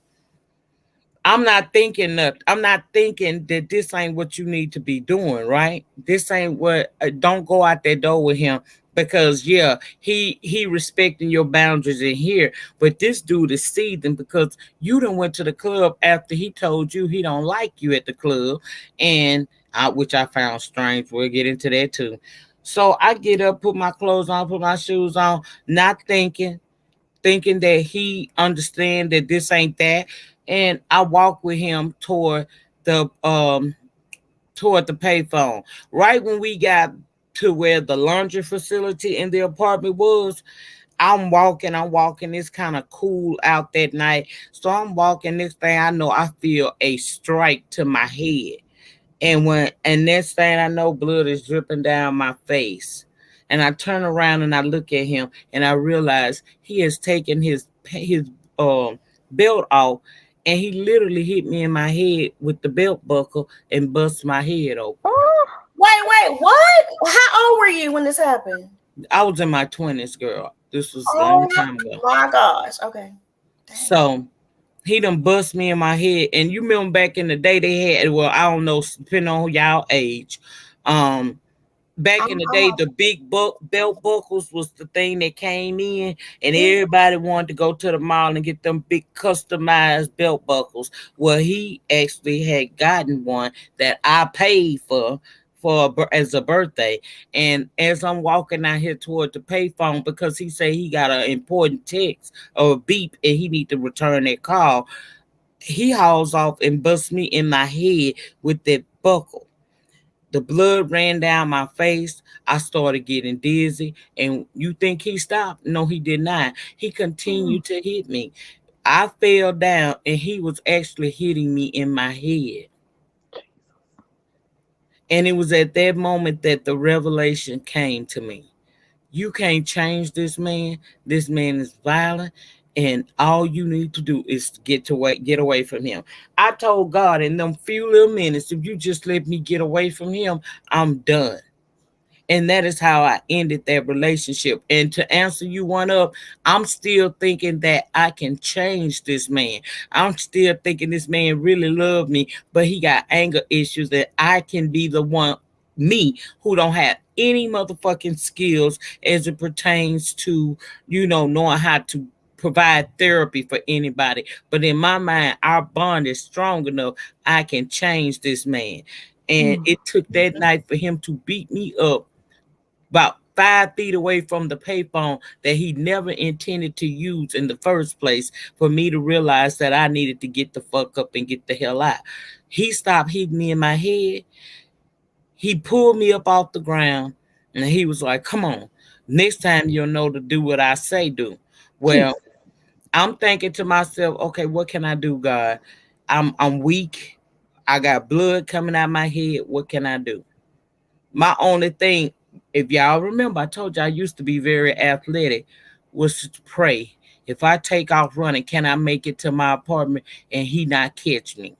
I'm not thinking that this ain't what you need to be doing, right? This ain't what don't go out that door with him, because yeah, he respecting your boundaries in here, but this dude is seething because you done went to the club after he told you he don't like you at the club, and which I found strange. We'll get into that too. So I get up, put my clothes on, put my shoes on, not thinking that he understand that this ain't that. And I walked with him the toward the payphone. Right when we got to where the laundry facility in the apartment was, I'm walking. It's kind of cool out that night. So I'm walking. This thing I know, I feel a strike to my head. And next thing I know, blood is dripping down my face. And I turn around and I look at him, and I realize he has taken his belt off, and he literally hit me in my head with the belt buckle and bust my head open. Wait, what? How old were you when this happened? I was in my 20s, girl. This was a long Oh time ago. my gosh. Okay. So he done bust me in my head. And you remember back in the day they had, well, I don't know, depending on y'all age. Back in the day, the big belt buckles was the thing that came in, and everybody wanted to go to the mall and get them big customized belt buckles. Well, he actually had gotten one that I paid for as a birthday. And as I'm walking out here toward the payphone, because he said he got an important text or a beep and he need to return that call, he hauls off and busts me in my head with that buckle. The blood ran down my face. I started getting dizzy. And you think he stopped? No, he did not. He continued to hit me. I fell down and he was actually hitting me in my head. And it was at that moment that the revelation came to me. You can't change this man. This man is violent. And all you need to do is get away from him. I told God in them few little minutes, if you just let me get away from him, I'm done. And that is how I ended that relationship. And to answer you one up, I'm still thinking that I can change this man. I'm still thinking this man really loved me, but he got anger issues, that I can be the one, me, who don't have any motherfucking skills as it pertains to, knowing how to provide therapy for anybody. But in my mind, our bond is strong enough. I can change this man. And it took that night for him to beat me up about 5 feet away from the payphone that he never intended to use in the first place, for me to realize that I needed to get the fuck up and get the hell out. He stopped hitting me in my head. He pulled me up off the ground and he was like, come on, next time you'll know to do what I say do. Well, I'm thinking to myself, okay, what can I do, God? I'm weak. I got blood coming out my head. What can I do? My only thing, if y'all remember, I told you I used to be very athletic, was to pray. If I take off running, can I make it to my apartment and he not catch me?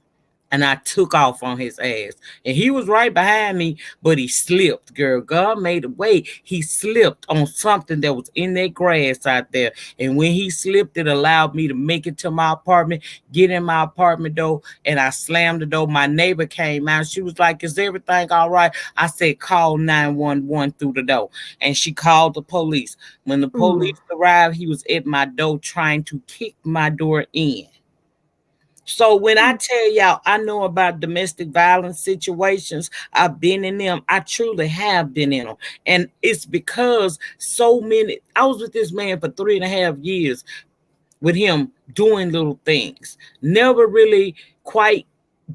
And I took off on his ass. And he was right behind me, but he slipped, girl. God made a way. He slipped on something that was in that grass out there. And when he slipped, it allowed me to make it to my apartment, get in my apartment door, and I slammed the door. My neighbor came out. She was like, is everything all right? I said, call 911 through the door. And she called the police. When the police arrived, he was at my door trying to kick my door in. So when I tell y'all I know about domestic violence situations, I've been in them. I truly have been in them. And it's because I was with this man for 3.5 years with him doing little things. Never really quite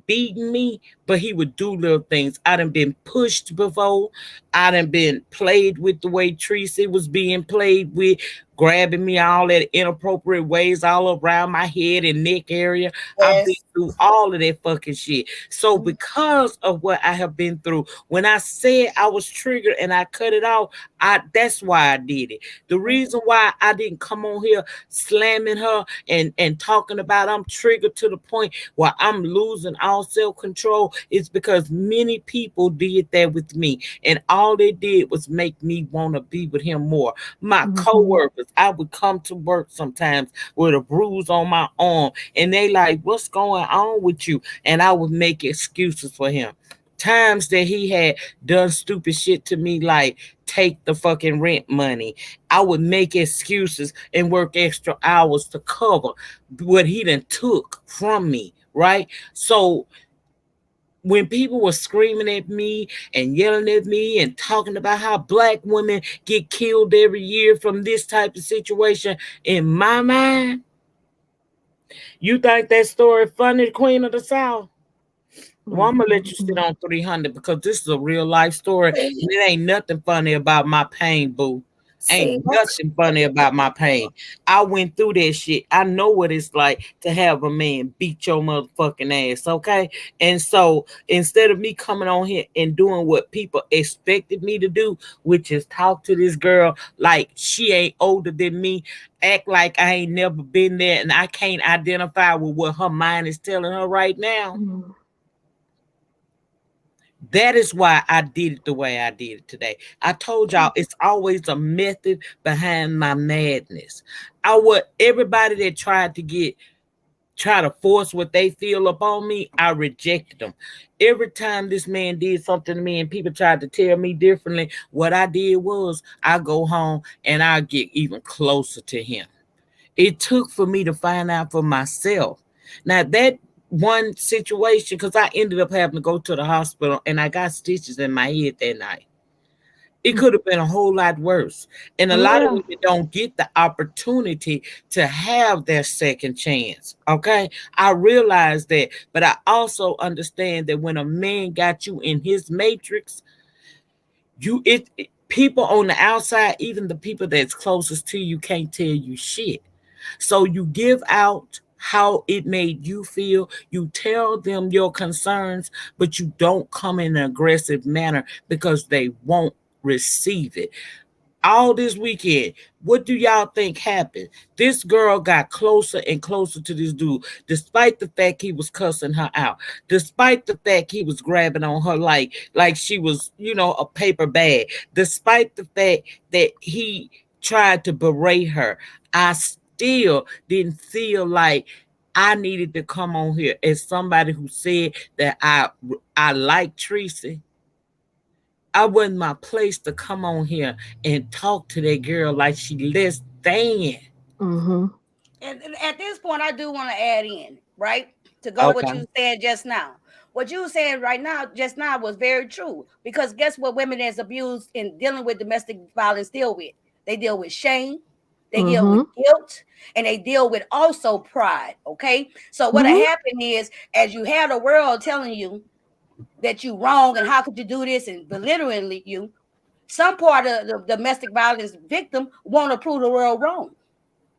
beating me, but he would do little things. I done been pushed before. I done been played with the way Tracy was being played with, grabbing me all that inappropriate ways all around my head and neck area. I've been through all of that fucking shit. So because of what I have been through, when I said I was triggered and I cut it off, that's why I did it. The reason why I didn't come on here slamming her and talking about I'm triggered to the point where I'm losing all self-control is because many people did that with me. And all they did was make me want to be with him more. My co-workers, I would come to work sometimes with a bruise on my arm and they like, what's going on with you? And I would make excuses for him. Times that he had done stupid shit to me, like take the fucking rent money, I would make excuses and work extra hours to cover what he done took from me, right? So when people were screaming at me and yelling at me and talking about how black women get killed every year from this type of situation, in my mind, you think that story funny, Queen of the South? Well, I'm gonna let you sit on 300 because this is a real life story, and it ain't nothing funny about my pain, boo. Ain't nothing funny about my pain. I went through that shit. I know what it's like to have a man beat your motherfucking ass, okay? And so instead of me coming on here and doing what people expected me to do, which is talk to this girl like she ain't older than me, act like I ain't never been there, and I can't identify with what her mind is telling her right now. That is why I did it the way I did it today. I told y'all it's always a method behind my madness. I would everybody that tried to try to force what they feel upon me, I rejected them. Every time this man did something to me and people tried to tell me differently, what I did was I go home and I get even closer to him. It took for me to find out for myself. Now that one situation, because I ended up having to go to the hospital and I got stitches in my head that night. It could have been a whole lot worse. And a lot of Yeah. women don't get the opportunity to have their second chance. Okay. I realize that, but I also understand that when a man got you in his matrix, people on the outside, even the people that's closest to you, can't tell you shit. So you give out how it made you feel. You tell them your concerns, but you don't come in an aggressive manner because they won't receive it. All this weekend, what do y'all think happened? This girl got closer and closer to this dude, despite the fact he was cussing her out, despite the fact he was grabbing on her like she was, a paper bag, despite the fact that he tried to berate her. I still didn't feel like I needed to come on here as somebody who said that I like Tracy. I wasn't my place to come on here and talk to that girl like she less than. Mm-hmm. And at this point, I do want to add in, right? To go what Okay. you said just now. What you said right now, just now, was very true. Because guess what women that's abused in dealing with domestic violence deal with? They deal with shame, they deal with guilt, and they deal with also pride. Okay. So what happened is, as you have the world telling you that you wrong and how could you do this and belittling you, some part of the domestic violence victim want to prove the world wrong.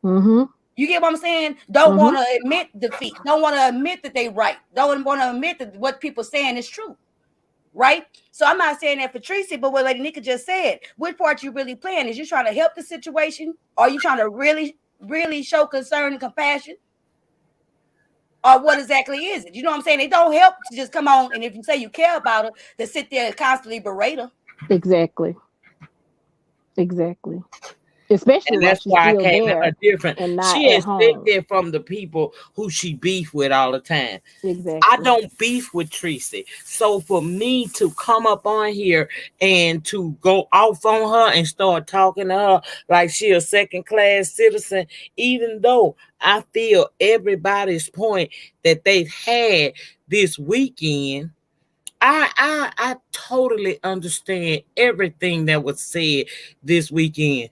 Mm-hmm. You get what I'm saying? Don't want to admit defeat. Don't want to admit that they right. Don't want to admit that what people saying is true. Right? So I'm not saying that for Tracy, but what Lady Nika just said, which part you really playing? Is you trying to help the situation? Or are you trying to really, really show concern and compassion? Or what exactly is it? You know what I'm saying? It don't help to just come on, and if you say you care about her, to sit there and constantly berate her. Exactly. Exactly. Especially And while that's she's why I still came at there her different. and not She at expect home. that from the people who she beef with all the time. I Exactly. don't beef with Tracy. So for me to come up on here and to go off on her and start talking to her like she a second class citizen, even though I feel everybody's point that they've had this weekend, I totally understand everything that was said this weekend,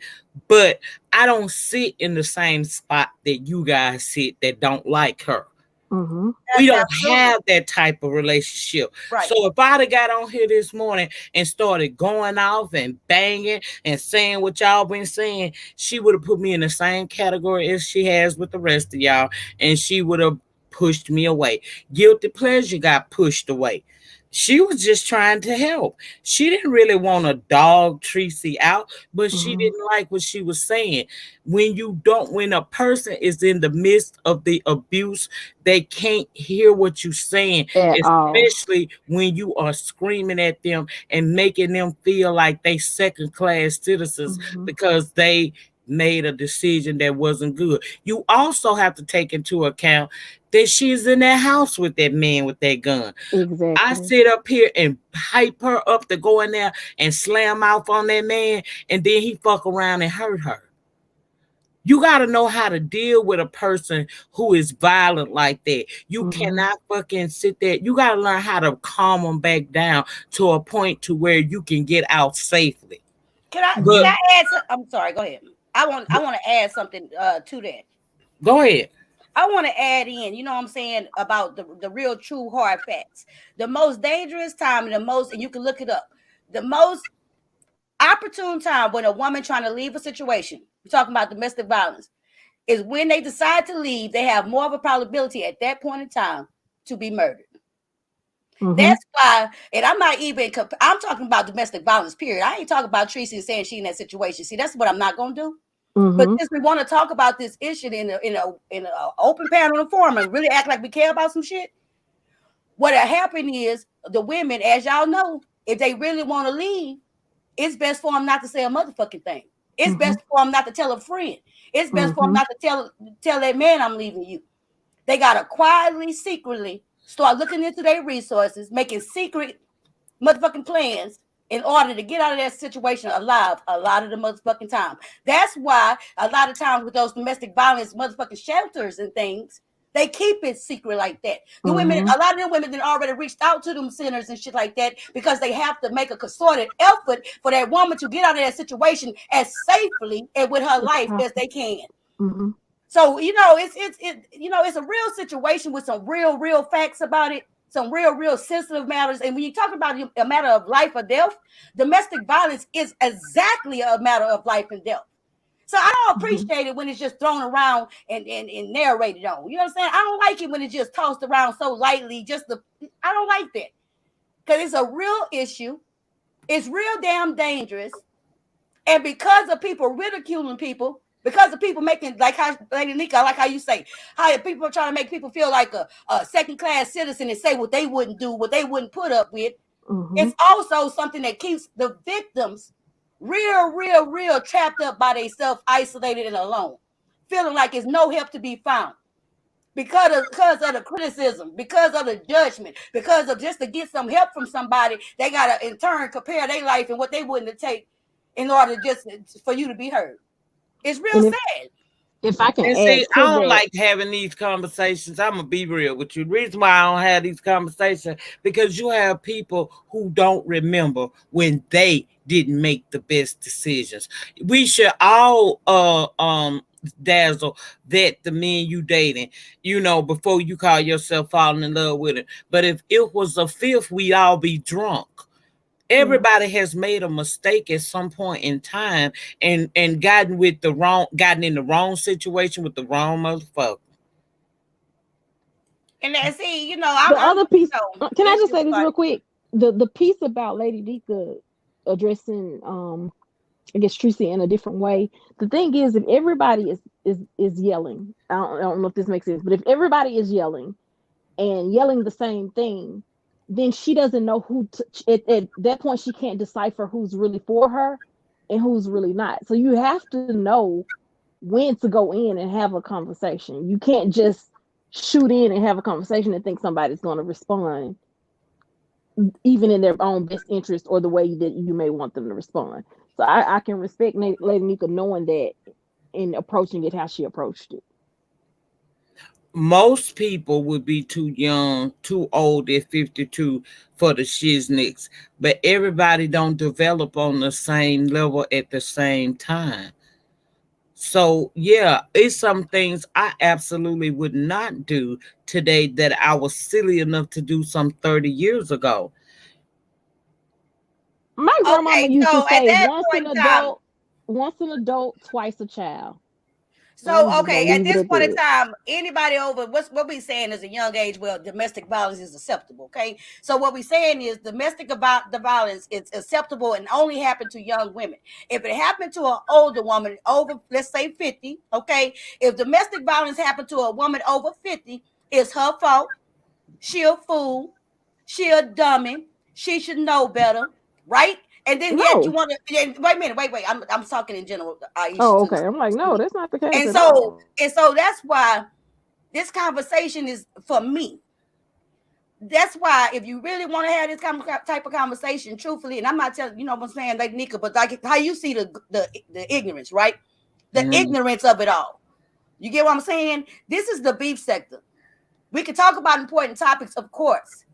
but I don't sit in the same spot that you guys sit that don't like her. Mm-hmm. We don't Absolutely. have that type of relationship. Right. So if I'd have got on here this morning and started going off and banging and saying what y'all been saying, she would have put me in the same category as she has with the rest of y'all, and she would have pushed me away. Guilty pleasure got pushed away. She was just trying to help. She didn't really want to dog Tracy out, but she didn't like what she was saying. When a person is in the midst of the abuse, they can't hear what you're saying, At all. especially when you are screaming at them and making them feel like they second class citizens because they made a decision that wasn't good. You also have to take into account that she's in that house with that man with that gun. Exactly. I sit up here and hype her up to go in there and slam mouth on that man, and then he fuck around and hurt her. You got to know how to deal with a person who is violent like that. You cannot fucking sit there. You got to learn how to calm them back down to a point to where you can get out safely. Can I add some, I'm sorry, go ahead. I want to add something to that. Go ahead. I want to add in, you know what I'm saying, about the real true hard facts. The most dangerous time and you can look it up, the most opportune time when a woman trying to leave a situation, we're talking about domestic violence, is when they decide to leave. They have more of a probability at that point in time to be murdered. That's why, and I'm not even, I'm talking about domestic violence, period. I ain't talking about Tracy saying she in that situation. See, that's what I'm not going to do. But since we want to talk about this issue in an open panel and forum and really act like we care about some shit, What'll happen is the women, as y'all know, if they really want to leave, it's best for them not to say a motherfucking thing. It's best for them not to tell a friend. It's best for them not to tell that man I'm leaving you. They gotta quietly, secretly start looking into their resources, making secret motherfucking plans in order to get out of that situation alive a lot of the motherfucking time. That's why a lot of times with those domestic violence motherfucking shelters and things, they keep it secret like that. The women, a lot of them women that already reached out to them centers and shit like that because they have to make a concerted effort for that woman to get out of that situation as safely and with her life as they can. So it's a real situation with some real facts about it, some real sensitive matters. And when you talk about a matter of life or death, domestic violence is exactly a matter of life and death. So I don't appreciate it when it's just thrown around and narrated on. You know what I'm saying? I don't like it when it's just tossed around so lightly. I don't like that. Because it's a real issue. It's real damn dangerous. And because of people ridiculing people, because of people making, like how, Lady Nika, like how you say, how people are trying to make people feel like a second-class citizen and say what they wouldn't do, what they wouldn't put up with. It's also something that keeps the victims real trapped up by themselves, isolated and alone, feeling like there's no help to be found because of the criticism, because of the judgment, because of just to get some help from somebody, they gotta in turn compare their life and what they wouldn't take in order just for you to be heard. It's real sad. If I can and add see, to I don't that, like having these conversations. I'm gonna be real with you. The reason why I don't have these conversations because you have people who don't remember when they didn't make the best decisions. We should all dazzle that the men you dating, before you call yourself falling in love with it. But if it was a fifth, we'd all be drunk. Everybody has made a mistake at some point in time and gotten in the wrong situation with the wrong motherfucker. And then see, the other piece. Can I just say this real quick? The piece about Lady Nika addressing, I guess Tracy in a different way. The thing is, if everybody is yelling, I don't know if this makes sense, but if everybody is yelling the same thing, then she doesn't know at that point she can't decipher who's really for her and who's really not. So you have to know when to go in and have a conversation. You can't just shoot in and have a conversation and think somebody's going to respond even in their own best interest or the way that you may want them to respond. So I can respect Lady Nika knowing that and approaching it how she approached it. Most people would be too young, too old at 52 for the shiznicks, but everybody don't develop on the same level at the same time. So yeah, it's some things I absolutely would not do today that I was silly enough to do some 30 years ago. My grandmama used to say once an adult, twice a child. So okay, at this point in time, anybody over what we saying is a young age, well, domestic violence is acceptable. Okay, so what we saying is domestic the violence is acceptable and only happen to young women. If it happened to an older woman over, let's say 50, okay, if domestic violence happened to a woman over 50, it's her fault. She a fool. She a dummy. She should know better, right? And then yet you want to wait a minute, wait. I'm talking in general. Okay. I'm like, no, that's not the case. And so that's why this conversation is for me. That's why if you really want to have this type of conversation, truthfully, and I'm not telling what I'm saying, like Nika, but like how you see the ignorance, right? The ignorance of it all. You get what I'm saying? This is the beef sector. We can talk about important topics, of course,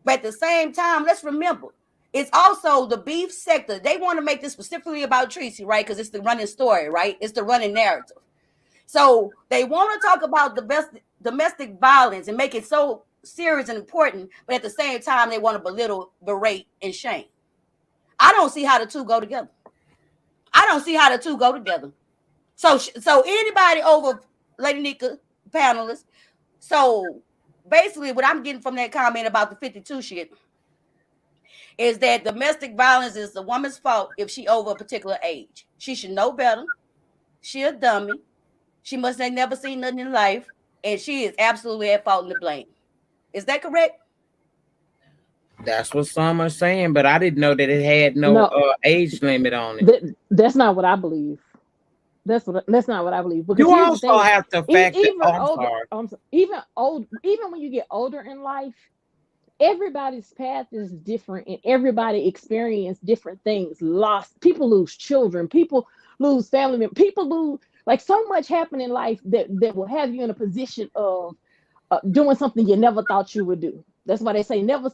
but at the same time, let's remember. It's also the beef sector. They want to make this specifically about Tracy, right? Because it's the running story, right? It's the running narrative. So they want to talk about the best domestic violence and make it so serious and important, but at the same time, they want to belittle, berate, and shame. I don't see how the two go together. So anybody over Lady Nika, panelists. So basically, what I'm getting from that comment about the 52 shit is that domestic violence is the woman's fault if she over a particular age. She should know better. She a dummy. She must have never seen nothing in life, and she is absolutely at fault and to blame. Is that correct? That's what some are saying, but I didn't know that it had no No, age limit on it. that's not what I believe. That's not what I believe. Because You here's the also thing: have to factor. even Oh, I'm older, sorry. even when you get older in life, everybody's path is different, and everybody experience different things. Lost people lose children, people lose family members, people lose like so much happen in life that will have you in a position of doing something you never thought you would do. That's why they say never.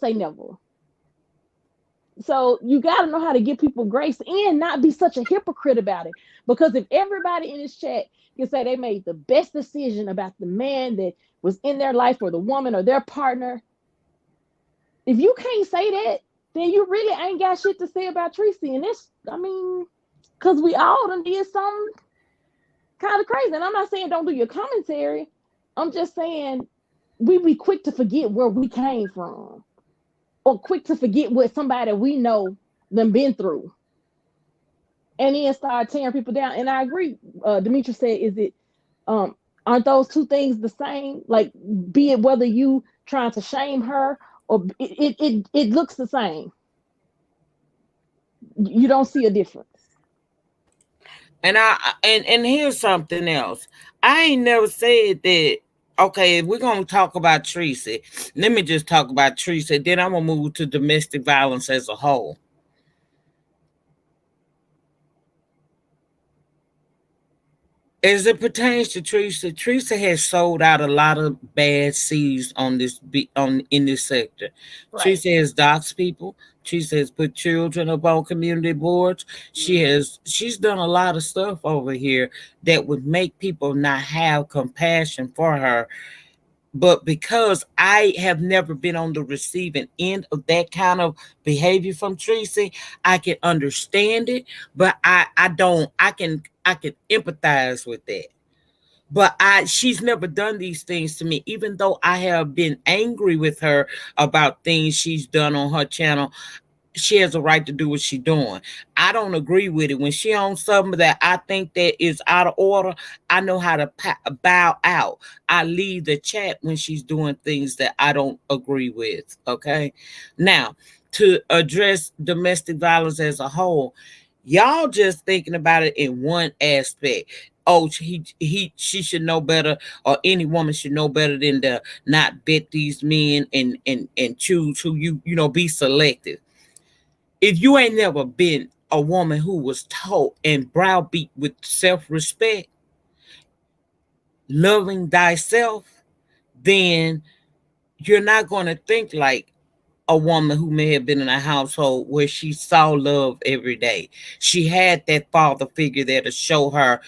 So you got to know how to give people grace and not be such a hypocrite about it. Because if everybody in this chat can say they made the best decision about the man that was in their life or the woman or their partner, if you can't say that, then you really ain't got shit to say about Tracy. And this, I mean, because we all done did something kind of crazy. And I'm not saying don't do your commentary. I'm just saying we be quick to forget where we came from, or quick to forget what somebody we know them been through, and then start tearing people down. And I agree. Demetra said, "Is it? Aren't those two things the same? Like, be it whether you trying to shame her or it looks the same. You don't see a difference." And here's something else. I ain't never said that. Okay, if we're gonna talk about Tracy, let me just talk about Tracy. Then I'm gonna move to domestic violence as a whole. As it pertains to Teresa, Teresa has sold out a lot of bad seeds on in this sector. Right. Teresa has doxed people. Teresa has put children up on community boards. She's done a lot of stuff over here that would make people not have compassion for her. But because I have never been on the receiving end of that kind of behavior from Tracy, I can understand it, but I don't I can empathize with that. But she's never done these things to me, even though I have been angry with her about things she's done on her channel. She has a right to do what she's doing. I don't agree with it. When she on something that I think that is out of order, I know how to bow out. I leave the chat when she's doing things that I don't agree with. Okay. Now, to address domestic violence as a whole, y'all just thinking about it in one aspect. Oh, she should know better, or any woman should know better than to not bet these men and choose who be selective. If you ain't never been a woman who was taught and browbeat with self-respect, loving thyself, then you're not going to think like a woman who may have been in a household where she saw love every day. She had that father figure there to show her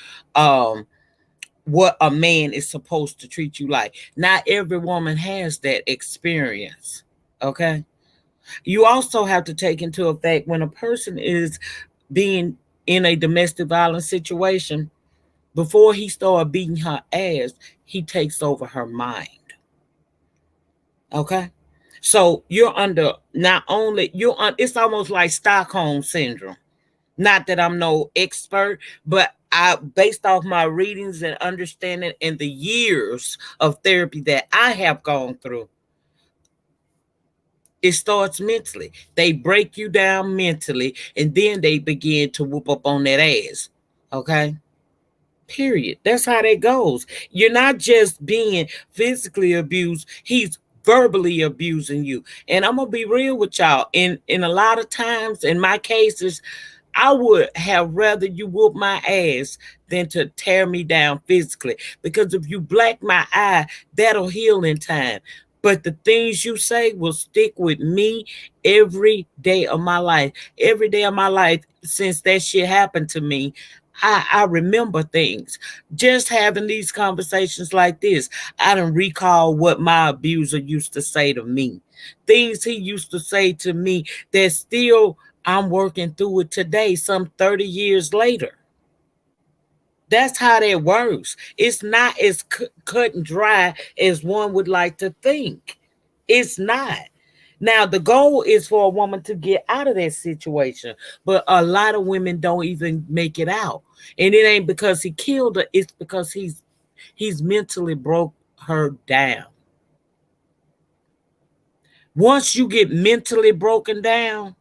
what a man is supposed to treat you like. Not every woman has that experience. Okay. You also have to take into effect when a person is being in a domestic violence situation, before he started beating her ass, he takes over her mind. Okay. So you're under not only you're on it's almost like Stockholm syndrome. Not that I'm no expert, but I based off my readings and understanding and the years of therapy that I have gone through, it starts mentally. They break you down mentally and then they begin to whoop up on that ass. Okay. Period. That's how that goes. You're not just being physically abused, he's verbally abusing you. And I'm gonna be real with y'all. In a lot of times, in my cases, I would have rather you whoop my ass than to tear me down physically. Because if you black my eye, that'll heal in time. But the things you say will stick with me every day of my life. Every day of my life since that shit happened to me, I remember things. Just having these conversations like this, I don't recall what my abuser used to say to me. Things he used to say to me that still I'm working through it today, some 30 years later. That's how that works. It's not as cut and dry as one would like to think. It's not. Now, the goal is for a woman to get out of that situation, but a lot of women don't even make it out. And it ain't because he killed her, it's because he's mentally broke her down. Once you get mentally broken down,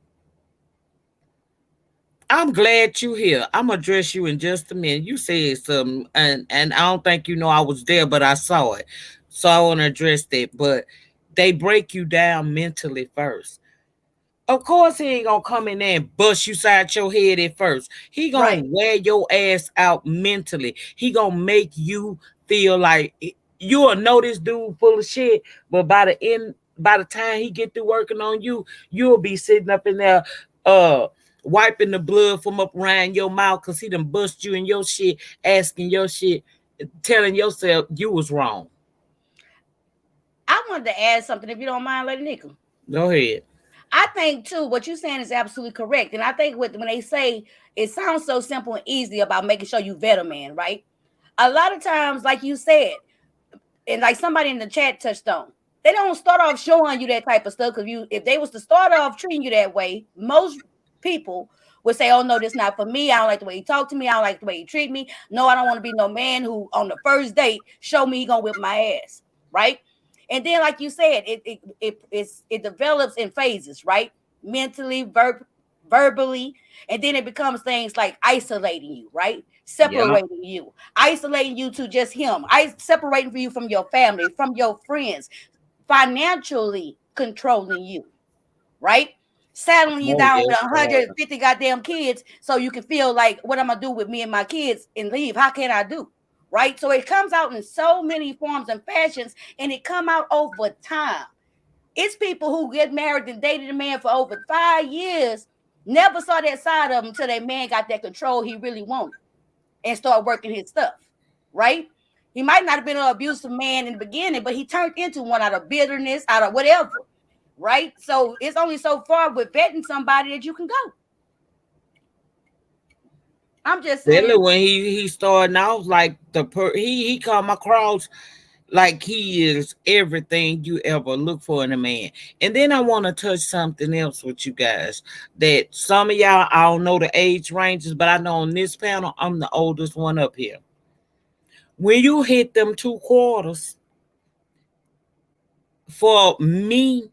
I'm glad you here. I'm gonna address you in just a minute. You said something, and I don't think you know I was there, but I saw it, so I want to address that. But they break you down mentally first. Of course, he ain't gonna come in there and bust you side your head at first. He gonna Right. wear your ass out mentally. He gonna make you feel like you'll know this dude full of shit, but by the time he get through working on you, you'll be sitting up in there, uh, wiping the blood from up around your mouth because he done bust you in your shit, asking your shit, telling yourself you was wrong. I wanted to add something, if you don't mind, Lady Nika. Go ahead. I think too, what you're saying is absolutely correct. And I think when they say it sounds so simple and easy about making sure you vet a man, right? A lot of times, like you said, and like somebody in the chat touched on, they don't start off showing you that type of stuff because if they was to start off treating you that way, most people would say, "Oh no, this not for me. I don't like the way he talked to me. I don't like the way he treat me. No, I don't want to be no man who on the first date show me he gonna whip my ass." Right? And then, like you said, it develops in phases, right? Mentally, verbally, and then it becomes things like isolating you, right? Yeah. Separating you, isolating you to just him, separating you from your family, from your friends, financially controlling you, right? Saddling you Oh down with yes, Lord. 150 goddamn kids so you can feel like, what am I do with me and my kids and leave? How can I do? Right? So it comes out in so many forms and fashions, and it come out over time. It's people who get married and dated a man for over 5 years, never saw that side of him until that man got that control he really wanted and start working his stuff, right? He might not have been an abusive man in the beginning, but he turned into one out of bitterness, out of whatever, right? So it's only so far with vetting somebody that you can go. I'm just Really, saying. when he starting out like he come across like he is everything you ever look for in a man. And then I want to touch something else with you guys that some of y'all, I don't know the age ranges, but I know on this panel I'm the oldest one up here. When you hit them 2 quarters, for me,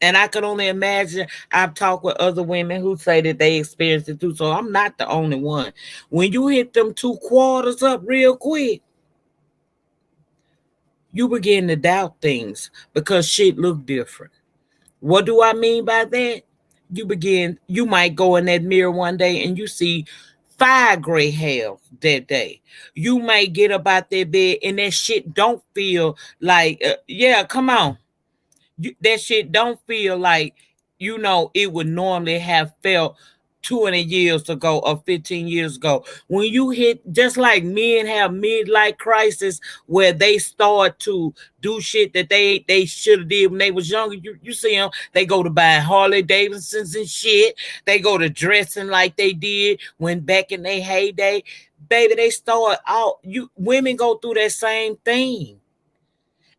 and I can only imagine, I've talked with other women who say that they experienced it too, so I'm not the only one. When you hit them 2 quarters up real quick, you begin to doubt things because shit look different. What do I mean by that? You might go in that mirror one day and you see 5 gray hairs that day. You might get up out that bed and that shit don't feel like, yeah, come on. That shit don't feel like it would normally have felt 20 years ago or 15 years ago. When you hit, just like men have midlife crisis where they start to do shit that they should have did when they was younger. You see them, they go to buy Harley Davidsons and shit. They go to dressing like they did when back in their heyday. Baby, they start out, women go through that same thing.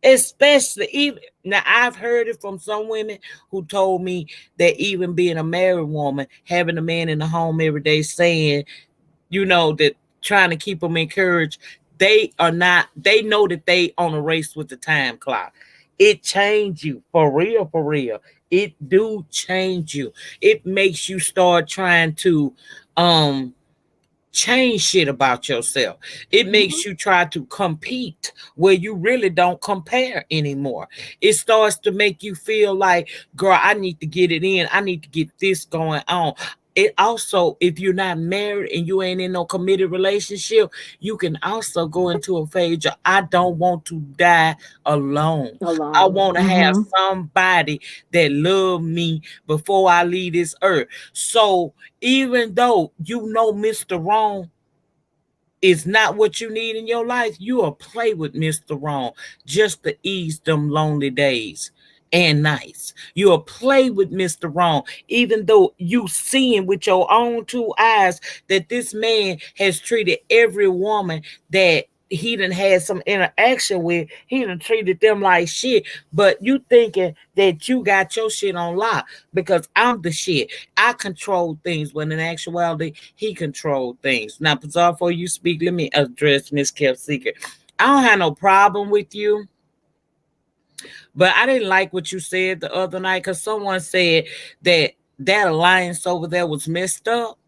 Especially even now, I've heard it from some women who told me that even being a married woman, having a man in the home every day saying, that trying to keep them encouraged, they are not, they know that they on a race with the time clock. It change you for real, for real. It do change you. It makes you start trying to change shit about yourself. It makes you try to compete where you really don't compare anymore. It starts to make you feel like, girl, I need to get it in. I need to get this going on. It also, if you're not married and you ain't in no committed relationship, you can also go into a phase of, I don't want to die alone. I want to have somebody that love me before I leave this earth. So even though Mr. Wrong is not what you need in your life, you'll play with Mr. Wrong just to ease them lonely days and nights. You'll play with Mr. Wrong, even though you seeing with your own 2 eyes that this man has treated every woman that he done had some interaction with, he done treated them like shit. But you thinking that you got your shit on lock because I'm the shit. I control things when in actuality he controlled things. Now, before you speak, let me address Miss Kept Secret. I don't have no problem with you. But I didn't like what you said the other night because someone said that alliance over there was messed up.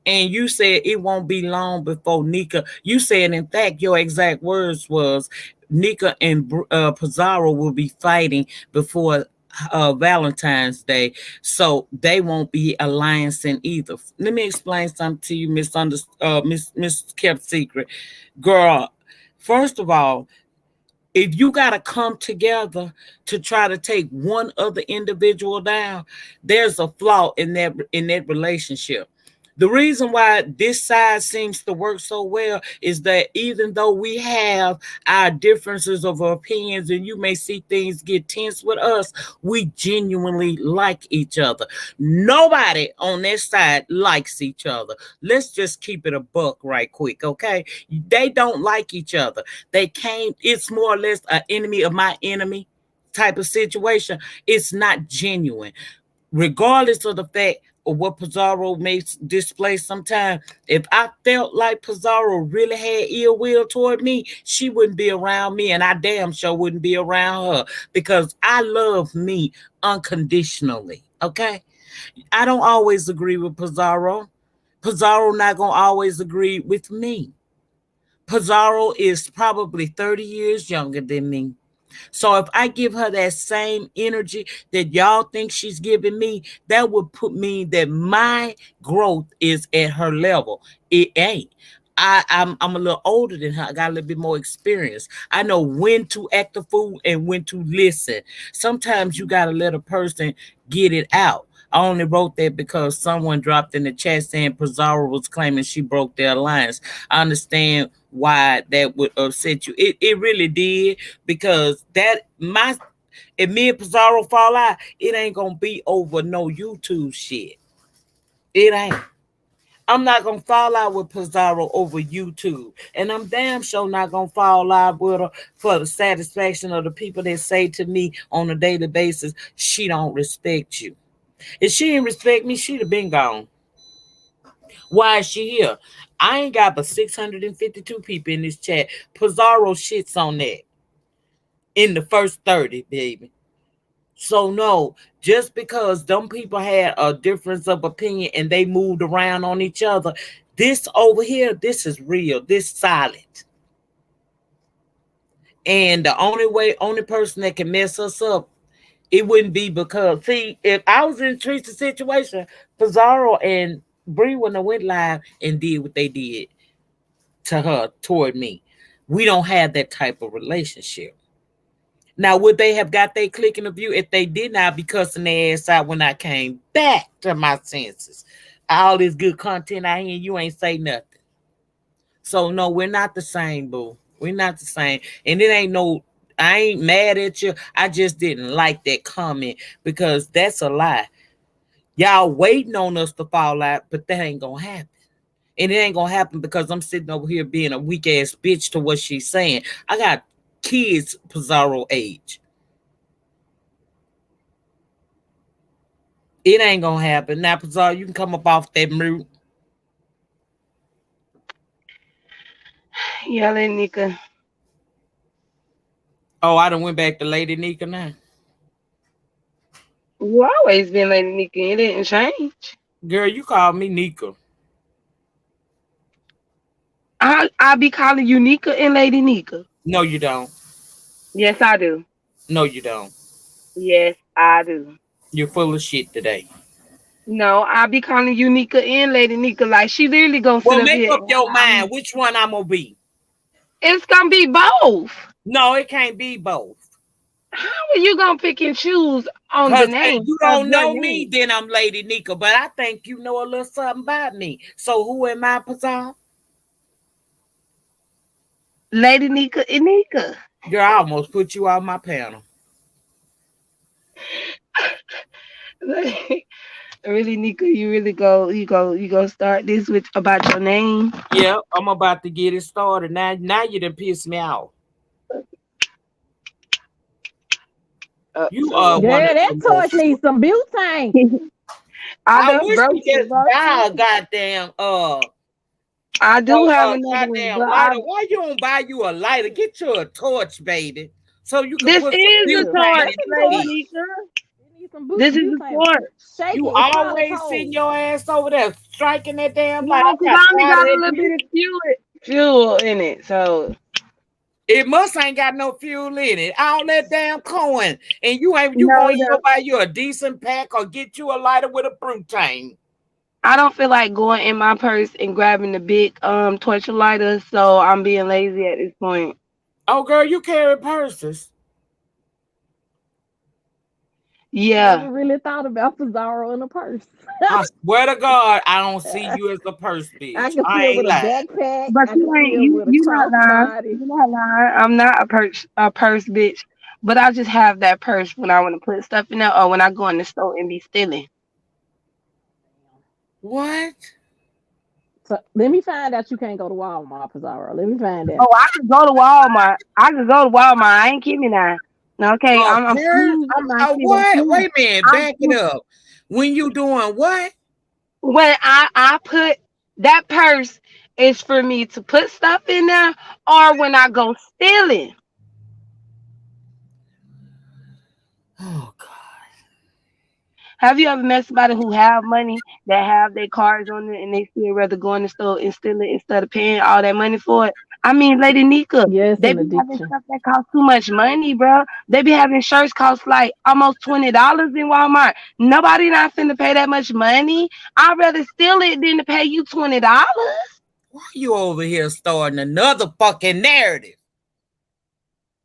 And you said it won't be long before Nika. You said, in fact, your exact words was Nika and Pizarro will be fighting before Valentine's Day, so they won't be alliancing either. Let me explain something to you, Miss Kept Secret, girl. First of all, if you got to come together to try to take one other individual down, there's a flaw in that relationship. The reason why this side seems to work so well is that even though we have our differences of opinions and you may see things get tense with us, we genuinely like each other. Nobody on that side likes each other. Let's just keep it a buck right quick, okay? They don't like each other. It's more or less an enemy of my enemy type of situation. It's not genuine. Regardless of the fact of what Pizarro may display sometimes, if I felt like Pizarro really had ill will toward me, she wouldn't be around me, and I damn sure wouldn't be around her because I love me unconditionally, okay? I don't always agree with Pizarro. Pizarro not going to always agree with me. Pizarro is probably 30 years younger than me. So if I give her that same energy that y'all think she's giving me, that would put me that my growth is at her level. It ain't. I'm a little older than her. I got a little bit more experience. I know when to act the fool and when to listen. Sometimes you gotta let a person get it out. I only wrote that because someone dropped in the chat saying Pizarro was claiming she broke their alliance. I understand why that would upset you. It really did, because if me and Pizarro fall out, it ain't gonna be over no YouTube shit. It ain't. I'm not gonna fall out with Pizarro over YouTube, and I'm damn sure not gonna fall out with her for the satisfaction of the people that say to me on a daily basis, she don't respect you. If she didn't respect me, she'd have been gone. Why is she here? I ain't got but 652 people in this chat. Pizarro shits on that in the first 30, baby. So no, just because them people had a difference of opinion and they moved around on each other, this over here, this is real. This solid. And the only person that can mess us up, it wouldn't be because, see, if I was in Teresa's situation, Pizarro and Bree wouldn't have went live and did what they did to her toward me. We don't have that type of relationship. Now, would they have got their click in the view? If they did not, be cussing their ass out when I came back to my senses. All this good content I hear, you ain't say nothing. So no, we're not the same, boo. We're not the same. And it ain't no, I ain't mad at you. I just didn't like that comment because that's a lie. Y'all waiting on us to fall out, but that ain't gonna happen. And it ain't gonna happen because I'm sitting over here being a weak ass bitch to what she's saying. I got kids Pizarro age. It ain't gonna happen. Now, Pizarro, you can come up off that mute. Yeah, Lady Nika. Oh, I done went back to Lady Nika now. You always been Lady Nika. It didn't change. Girl, you call me Nika. I'll be calling you Nika and Lady Nika. No, you don't. Yes, I do. No, you don't. Yes, I do. You're full of shit today. No, I'll be calling you Nika and Lady Nika. Like, she literally gonna sit Well, up make here. up your mind. Which one I'm gonna be? It's gonna be both. No, it can't be both. How are you gonna pick and choose on the Because name? if you don't know me, then I'm Lady Nika. But I think you know a little something about me. So who am I, Pizarro? Lady Nika and Nika. Girl, I almost put you off my panel. Really, Nika, you go start this with about your name? Yeah, I'm about to get it started. Now you done pissed me off. You are one of that torch needs some butane. I wish we could buy a goddamn I do have another one, goddamn but lighter. Why you don't buy you a lighter? Get you a torch, baby. so you can This put some is a butane torch, in the Lady meat. Nika. You need some This is a butane. torch. Shake You it. It's probably always cold. sitting your ass over there striking that damn light. No, I'm because not I only tired of got a that little bitch. bit of fuel in it. So It must ain't got no fuel in it. All that damn coin. And you no, going to go buy you a decent pack or get you a lighter with a butane. I don't feel like going in my purse and grabbing the big torch lighter, so I'm being lazy at this point. Oh, girl, you carry purses. Yeah. Never really thought about Pizarro in a purse. I swear to God, I don't see you as a purse I bitch. can I see it ain't with a lying. backpack. But I you can see ain't it with a you not lying. crossbody. You not lying. I'm not a purse bitch. But I just have that purse when I want to put stuff in there or when I go in the store and be stealing. What? So let me find out you can't go to Walmart, Pizarro. Let me find Oh, out. I could go to Walmart. I ain't kidding now. Okay, I'm Purse? smooth. I'm not kidding. I'm What? smooth. Wait a minute. I'm Back it smooth. up. When you doing what? When I put that purse is for me to put stuff in there or when I go stealing. Oh, God. Have you ever met somebody who have money that have their cards on it and they still rather go in the store and steal it instead of paying all that money for it? I mean, Lady Nika, Yes, they an be having addiction. stuff that costs too much money, bro. They be having shirts cost like almost $20 in Walmart. Nobody not finna pay that much money. I'd rather steal it than to pay you $20. Why you over here starting another fucking narrative?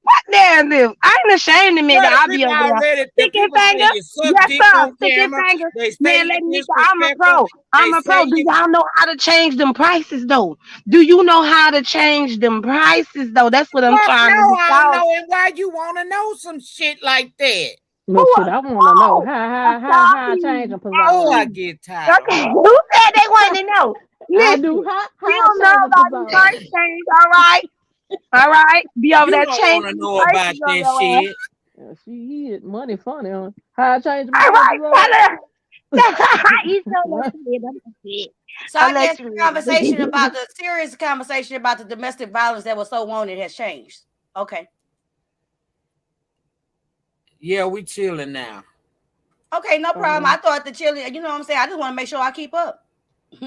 What narrative? I ain't ashamed to admit Well, that I the be people over there. already, the Sticky people say finger? you suck Yes, dick sir. on Sticky camera. finger. They say Man, you let me I'm a disrespectful. pro. They I'm a say pro. Do you. y'all know how to change them prices though? Do you know how to change them prices though? That's what I'm Fuck trying to no, I don't decide. know. And why you want to know some shit like that? Look, Who shit, I want to know oh, how I change a Oh, I Pizarro. get tired. okay. Who said they wanted to know? I do. Listen, How we I don't know change a about these Pizarro. price change, all right? All right. Be over You there don't want to changing the know about prices on that your ass. shit. Yeah, she is money funny, huh? How I change my All damn right, Pizarro. fella. You so let you live. So I'll I guess let the you conversation live. about the serious conversation about the domestic violence that was so wanted has changed. Okay. Yeah, we chilling now. Okay, no problem. I thought the chilling, you know what I'm saying? I just want to make sure I keep up.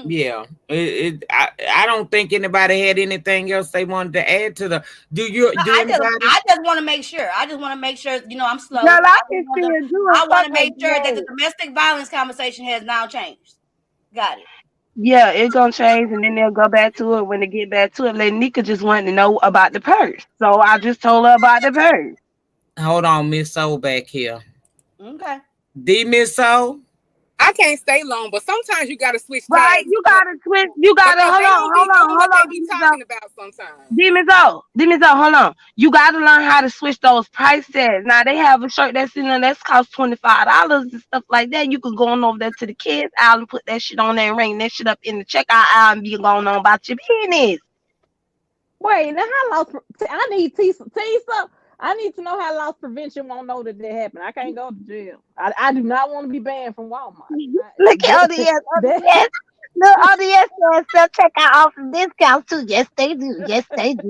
Yeah, I don't think anybody had anything else they wanted to add to the. Do anybody? I just want to make sure. I just want to make sure. You know, I'm slow. Girl, I can still do it. I want Fuck to what make you sure that made. the domestic violence conversation has now changed. Got it. Yeah, it's gonna change and then they'll go back to it when they get back to it. Lady Nika just wanted to know about the purse. So I just told her about the purse. Hold on, Miss O back here. Okay. Miss O. I can't stay long, but sometimes you gotta switch Right, tags you gotta switch. You gotta because hold they on, don't be doing what they be Demons talking about sometimes. Demons, hold on. You gotta learn how to switch those price tags. Now they have a shirt that's in there that's cost $25 and stuff like that. You could go on over there to the kids aisle and put that shit on there and ring that shit up in the checkout aisle and be going on about your business. Wait, now how loss? I need something. I need to know how loss prevention won't know that happened. I can't go to jail. I do not want to be banned from Walmart. Look at ODS. Look, ODS says self checkout offers discounts too. Yes, they do. Yes, they do.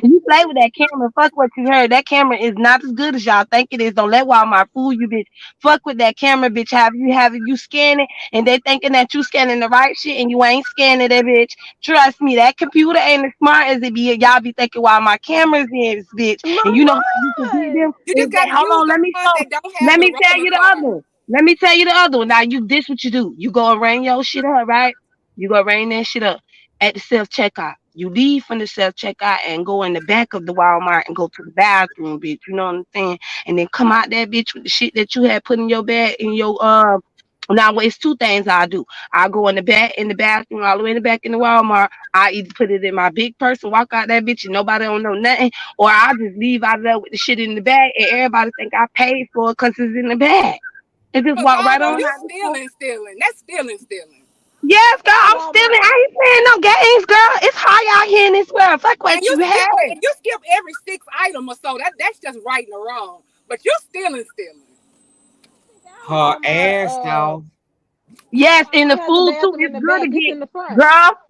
You play with that camera. Fuck what you heard. That camera is not as good as y'all think it is. Don't let Walmart fool you, bitch. Fuck with that camera, bitch. Have you scan it and they thinking that you scanning the right shit and you ain't scanning that, bitch. Trust me, that computer ain't as smart as it be. Y'all be thinking why my cameras is, bitch. And you know how you can beat them? You just gotta Hold use on, the ones that don't have let the me tell rolling you the other card. one. Let me tell you the other one. Now this what you do. You go and ring your shit up, right? You go ring that shit up at the self checkout. You leave from the self checkout and go in the back of the Walmart and go to the bathroom, bitch. You know what I'm saying? And then come out that bitch with the shit that you had put in your bag in your now it's two things I do. I go in the bathroom, all the way in the back in the Walmart. I either put it in my big purse and walk out that bitch and nobody don't know nothing, or I just leave out of there with the shit in the bag and everybody think I paid for it because it's in the bag. And just walk right Pizarro, on you out the store. stealing. That's stealing. Yes, girl, I'm stealing. I ain't playing no games, girl. It's high out here in this world. Fuck And what you had. you skip every 6 item or so. That's just right and wrong. But you stealing. Her Walmart, ass off. Yes, I in don't the have the food too. bathroom in It's the good back. to It's get. in the front.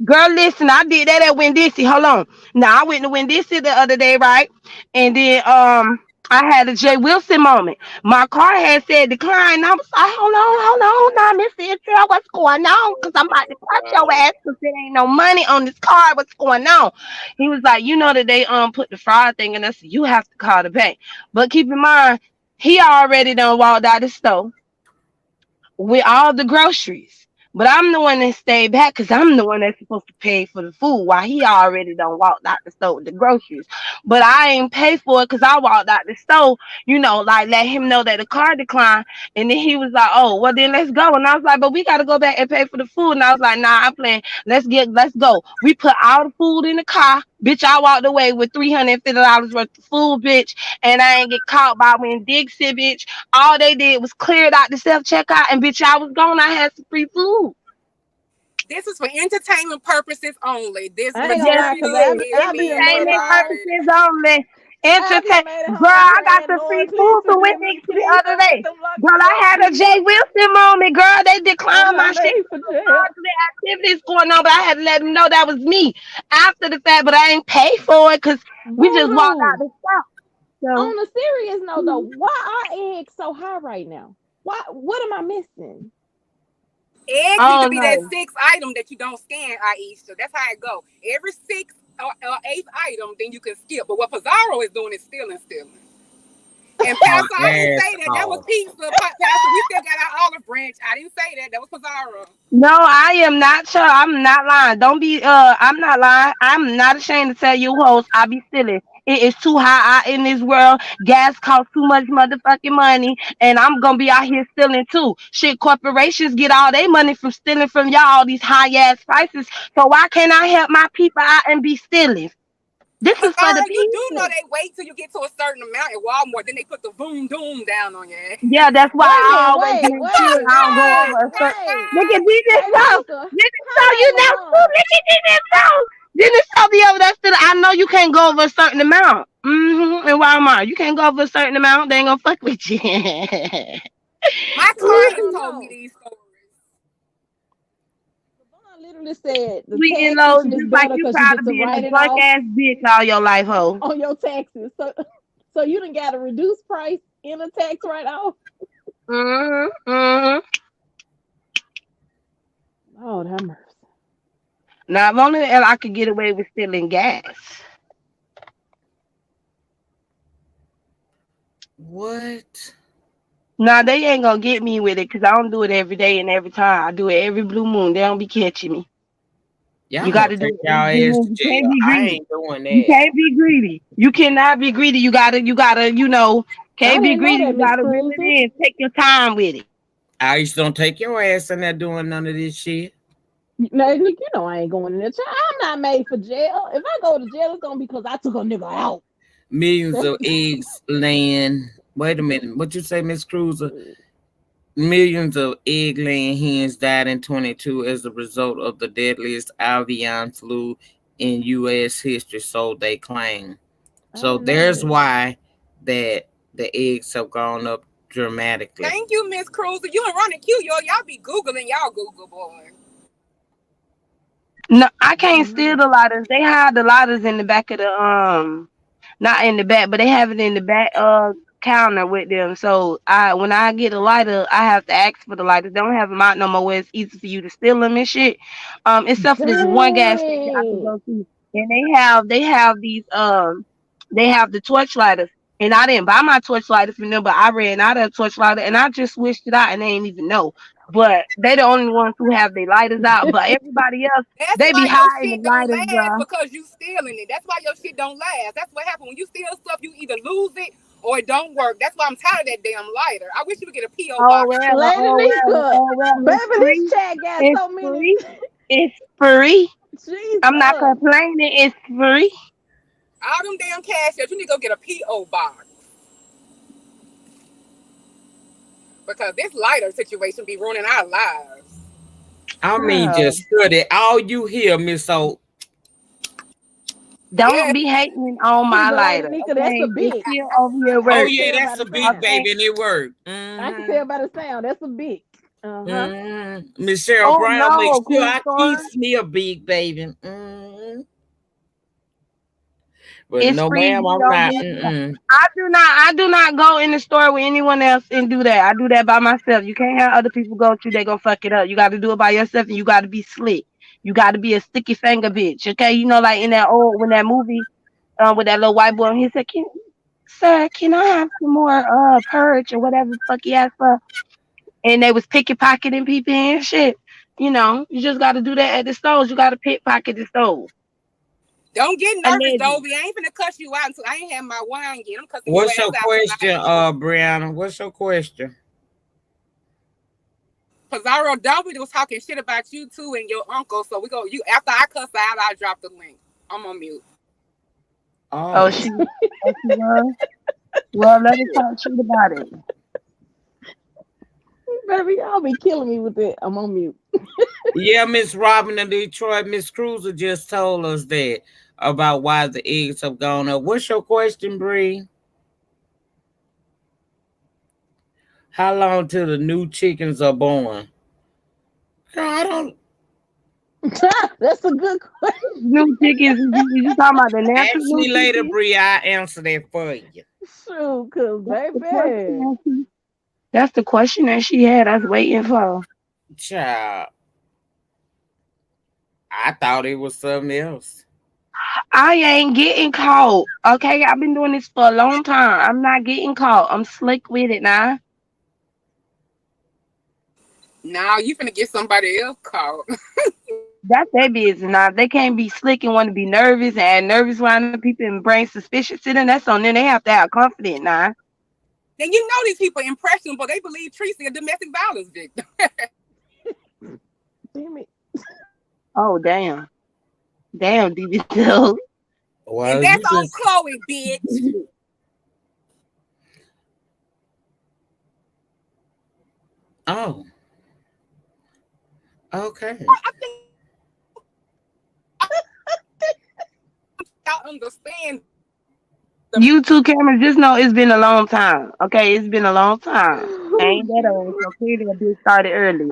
Girl, listen. I did that at Winn-Dixie. Hold on. Now I went to Winn-Dixie the other day, right? And then I had a Jay Wilson moment. My car had said decline. I was like, hold on, now, Miss Andrea, what's going on? Because I'm about to punch your ass because there ain't no money on this car. What's going on? He was like, you know that they put the fraud thing in us. You have to call the bank. But keep in mind, he already done walked out the store with all the groceries. But I'm the one that stayed back because I'm the one that's supposed to pay for the food while he already done walked out the store with the groceries. But I ain't pay for it because I walked out the store, like let him know that the car declined. And then he was like, oh, well then let's go. And I was like, but we gotta go back and pay for the food. And I was like, nah, I'm playing. Let's go. We put all the food in the car. Bitch, I walked away with $350 worth of food, bitch. And I ain't get caught by Winn-Dixie, bitch. All they did was cleared out the self checkout, and bitch, I was gone. I had some free food. This is for entertainment purposes only. This I ain't gonna Yes, lie, it material cause is. is I be done made being it Entertainment home. provided. purposes only. I be Entertain, done made it girl, home I got praying, some Lord, free please food from forgive me. Winn-Dixie the Please other don't let day. them lock Girl, me up. I had a Please. Jay Wilson moment. Girl, they declined I'm my not shit. made for jail. Fraudulent activities going on, but I had to let them know that was me after the fact. But I ain't pay for it because we just walked out Voodoo. the shop. So, On a serious note, though, why are eggs so high right now? Why? What am I missing? Eggs need I to don't be that know. sixth item that you don't scan, Aisha. That's how it go. Every sixth or eighth item, then you can skip. But what Pizarro is doing is stealing. And Oh, Pastor, I didn't say that. That was asshole. pizza. Pastor, we still got our olive branch. I didn't say that. That was Pizarro. No, I am not sure. I'm not lying. Don't be I'm not lying. I'm not ashamed to tell you hoes I be stealing. It is too high out in this world. Gas costs too much motherfucking money. And I'm gonna be out here stealing too. Shit, corporations get all their money from stealing from y'all, all these high ass prices. So why can't I help my people out and be stealing? This is for the Pizarro, you do know people. they wait till you get to a certain amount at Walmart. Then they put the boom doom down on you. Yeah, that's why Wait a I minute. always Wait. make sure Wait. I don't go Wait. over a certain. Wait. Look at this Baby show. Nika, This show, how you about know, Lamar? look at this show. Then this show be over there still. I know you can't go over a certain amount. In Walmart, you can't go over a certain amount. They ain't gonna fuck with you. My clients No, told me no. these stories. Savon literally said the Sweet and tag low, system is just like better you because you get probably to being a write it drunk off ass bitch all your life, ho. on your taxes. So you done got a reduced price in a tax write off. Mm-hmm. Oh, that mercy. Not only if I could get away with stealing gas. What? Nah, they ain't gonna get me with it because I don't do it every day and every time. I do it every blue moon. They don't be catching me. You Y'all got gonna to do take it every y'all blue ass moon. to You can't jail. be I greedy. ain't doing You that. can't be greedy. You cannot be greedy. You gotta, I can't be didn't know greedy. that, You Miss gotta reel it Cruiser. in. Take your time with it. I just don't take your ass in there doing none of this shit. Now, Nick, you know I ain't going in there. I'm not made for jail. If I go to jail, it's gonna be because I took a nigga out. Millions That's of eggs laying. Wait a minute. What you say, Miss Cruiser? Millions of egg-laying hens died in 22 as a result of the deadliest avian flu in U.S. history, so they claim. I So didn't know there's that. why that the eggs have gone up dramatically. Thank you, Miss Cruiser. You and Ronnie Q, y'all be Googling y'all Google boy. No, I I can't didn't know steal that. the lighters. They hide the lighters in the back of the not in the back, but they have it in the back counter with them. So when I get a lighter, I have to ask for the lighters. They don't have them out no more where it's easy for you to steal them and shit. Except for this one gas station I can Dang. go to. And they have these they have the torch lighters. And I didn't buy my torch lighter from them, but I ran out of torch lighter and I just switched it out and they ain't even know. But they the only ones who have their lighters out. But everybody else, That's they be why your hiding the shit don't lighters, last girl. because you stealing it. That's why your shit don't last. That's what happens when you steal stuff. You either lose it or it don't work. That's why I'm tired of that damn lighter. I wish you would get a PO Oh box. well, Lady oh well, Nika, oh well. It's baby, this free. chat got It's so many. free. It's free. I'm not Jesus. complaining. It's free. All them damn cash apps, you need to go get a PO box because this lighter situation be ruining our lives. I mean, Girl, just study all you hear, Miss O. don't Yes, be hating on my But Lady lighter, Nika, that's a okay? It's big. still over here I Oh can working, yeah, tell by that's the a big sound. okay? baby and it worked. I can Mm-hmm. tell by the sound. That's a big. Michelle Oh Brown, make no, sure Queen I Star. kiss me a big baby. But It's no, free. ma'am, You I'm don't not. do that. I do not go in the store with anyone else and do that. I do that by myself. You can't have other people go through. They gonna fuck it up. You got to do it by yourself, and you got to be slick. You got to be a sticky finger bitch. Okay, you know, like in that old when that movie, with that little white boy, and he said, "Sir, can I have some more purge or whatever the fuck he asked for?" And they was pickpocketing people and shit. You know, you just got to do that at the stores. You got to pickpocket the stores. Don't get nervous, Allegedly. Dovey. I ain't finna cuss you out until I ain't had my wine yet. I'm cussing your What's ass your out question, tonight. Brianna? What's your question? Pizarro Dovey was talking shit about you too and your uncle. So we go. You after I cuss out, I drop the link. I'm on mute. Oh, Oh, she was. Well, let us talk shit about it. Baby, y'all be killing me with it. I'm on mute. yeah, Miss Robin of Detroit, Miss Cruiser just told us that about why the eggs have gone up. What's your question, Bree? How long till the new chickens are born? I don't. That's a good question. New chickens, you talking about the natural Ask new me later, chickens? Bree. I answer that for you. Shoot, cause That's the baby. question. That's the question that she had us waiting for. Child, I thought it was something else. I ain't getting caught. Okay, I've been doing this for a long time. I'm not getting caught. I'm slick with it now. Now you finna get somebody else called. That's their business now. If they can't be slick and want to be nervous and nervous around the people and bring suspicious to them, that's on them. They have to have confidence now. Then you know these people impressionable. They believe Tracy a domestic violence victim. Damn it. Oh damn. Damn, DB. And Well, you that's on just. Chloe, bitch. Oh, okay. I think y'all understand. You two cameras, just know it's been a long time. Okay, it's been a long time. I ain't that old, so clearly a bit started early.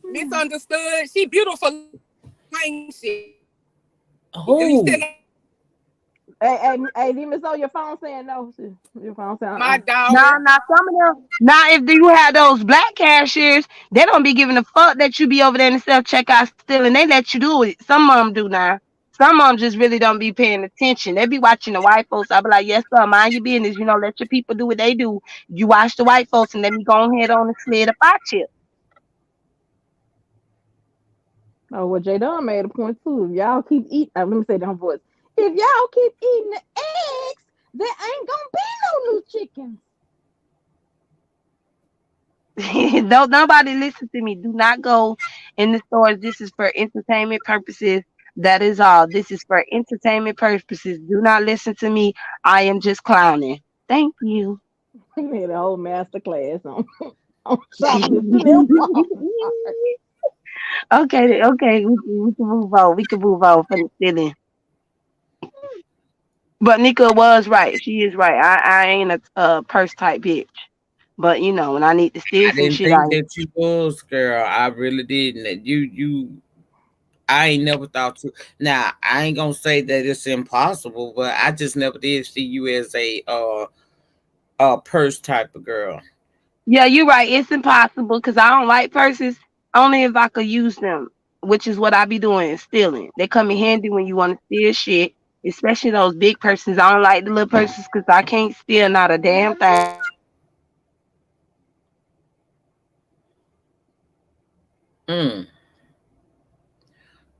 Misunderstood. She beautiful, ain't she? You Oh, still Hey, Demus, on your phone saying no. Your phone saying my Now, daughter. now, some of them. Now, if you have those black cashiers, they don't be giving a fuck that you be over there in the self checkout still, and they let you do it. Some of them do now. Some of them just really don't be paying attention. They be watching the white folks. I be like, yes, sir, mind your business. You know, let your people do what they do. You watch the white folks, and let me go ahead on and slid up our chip. Oh, well, J Don made a point too. If y'all keep eating, let me say that in her voice. If y'all keep eating the eggs, there ain't gonna be no new chickens. Don't nobody listen to me. Do not go in the stores. This is for entertainment purposes. That is all. This is for entertainment purposes. Do not listen to me. I am just clowning. Thank you. He made a whole master class on, on shoplifting in Walmart. Okay. We can move on. We can move on from the stealing. But Nika was right. She is right. I ain't a purse type bitch. But you know, when I need to steal I some didn't shit, I think that you was, girl. I really didn't. That you. I ain't never thought you. Now I ain't gonna say that it's impossible, but I just never did see you as a purse type of girl. yeah, you're right. It's impossible because I don't like purses. Only if I could use them, which is what I be doing, stealing. They come in handy when you want to steal shit, especially those big purses. I don't like the little purses because I can't steal not a damn thing. Mm.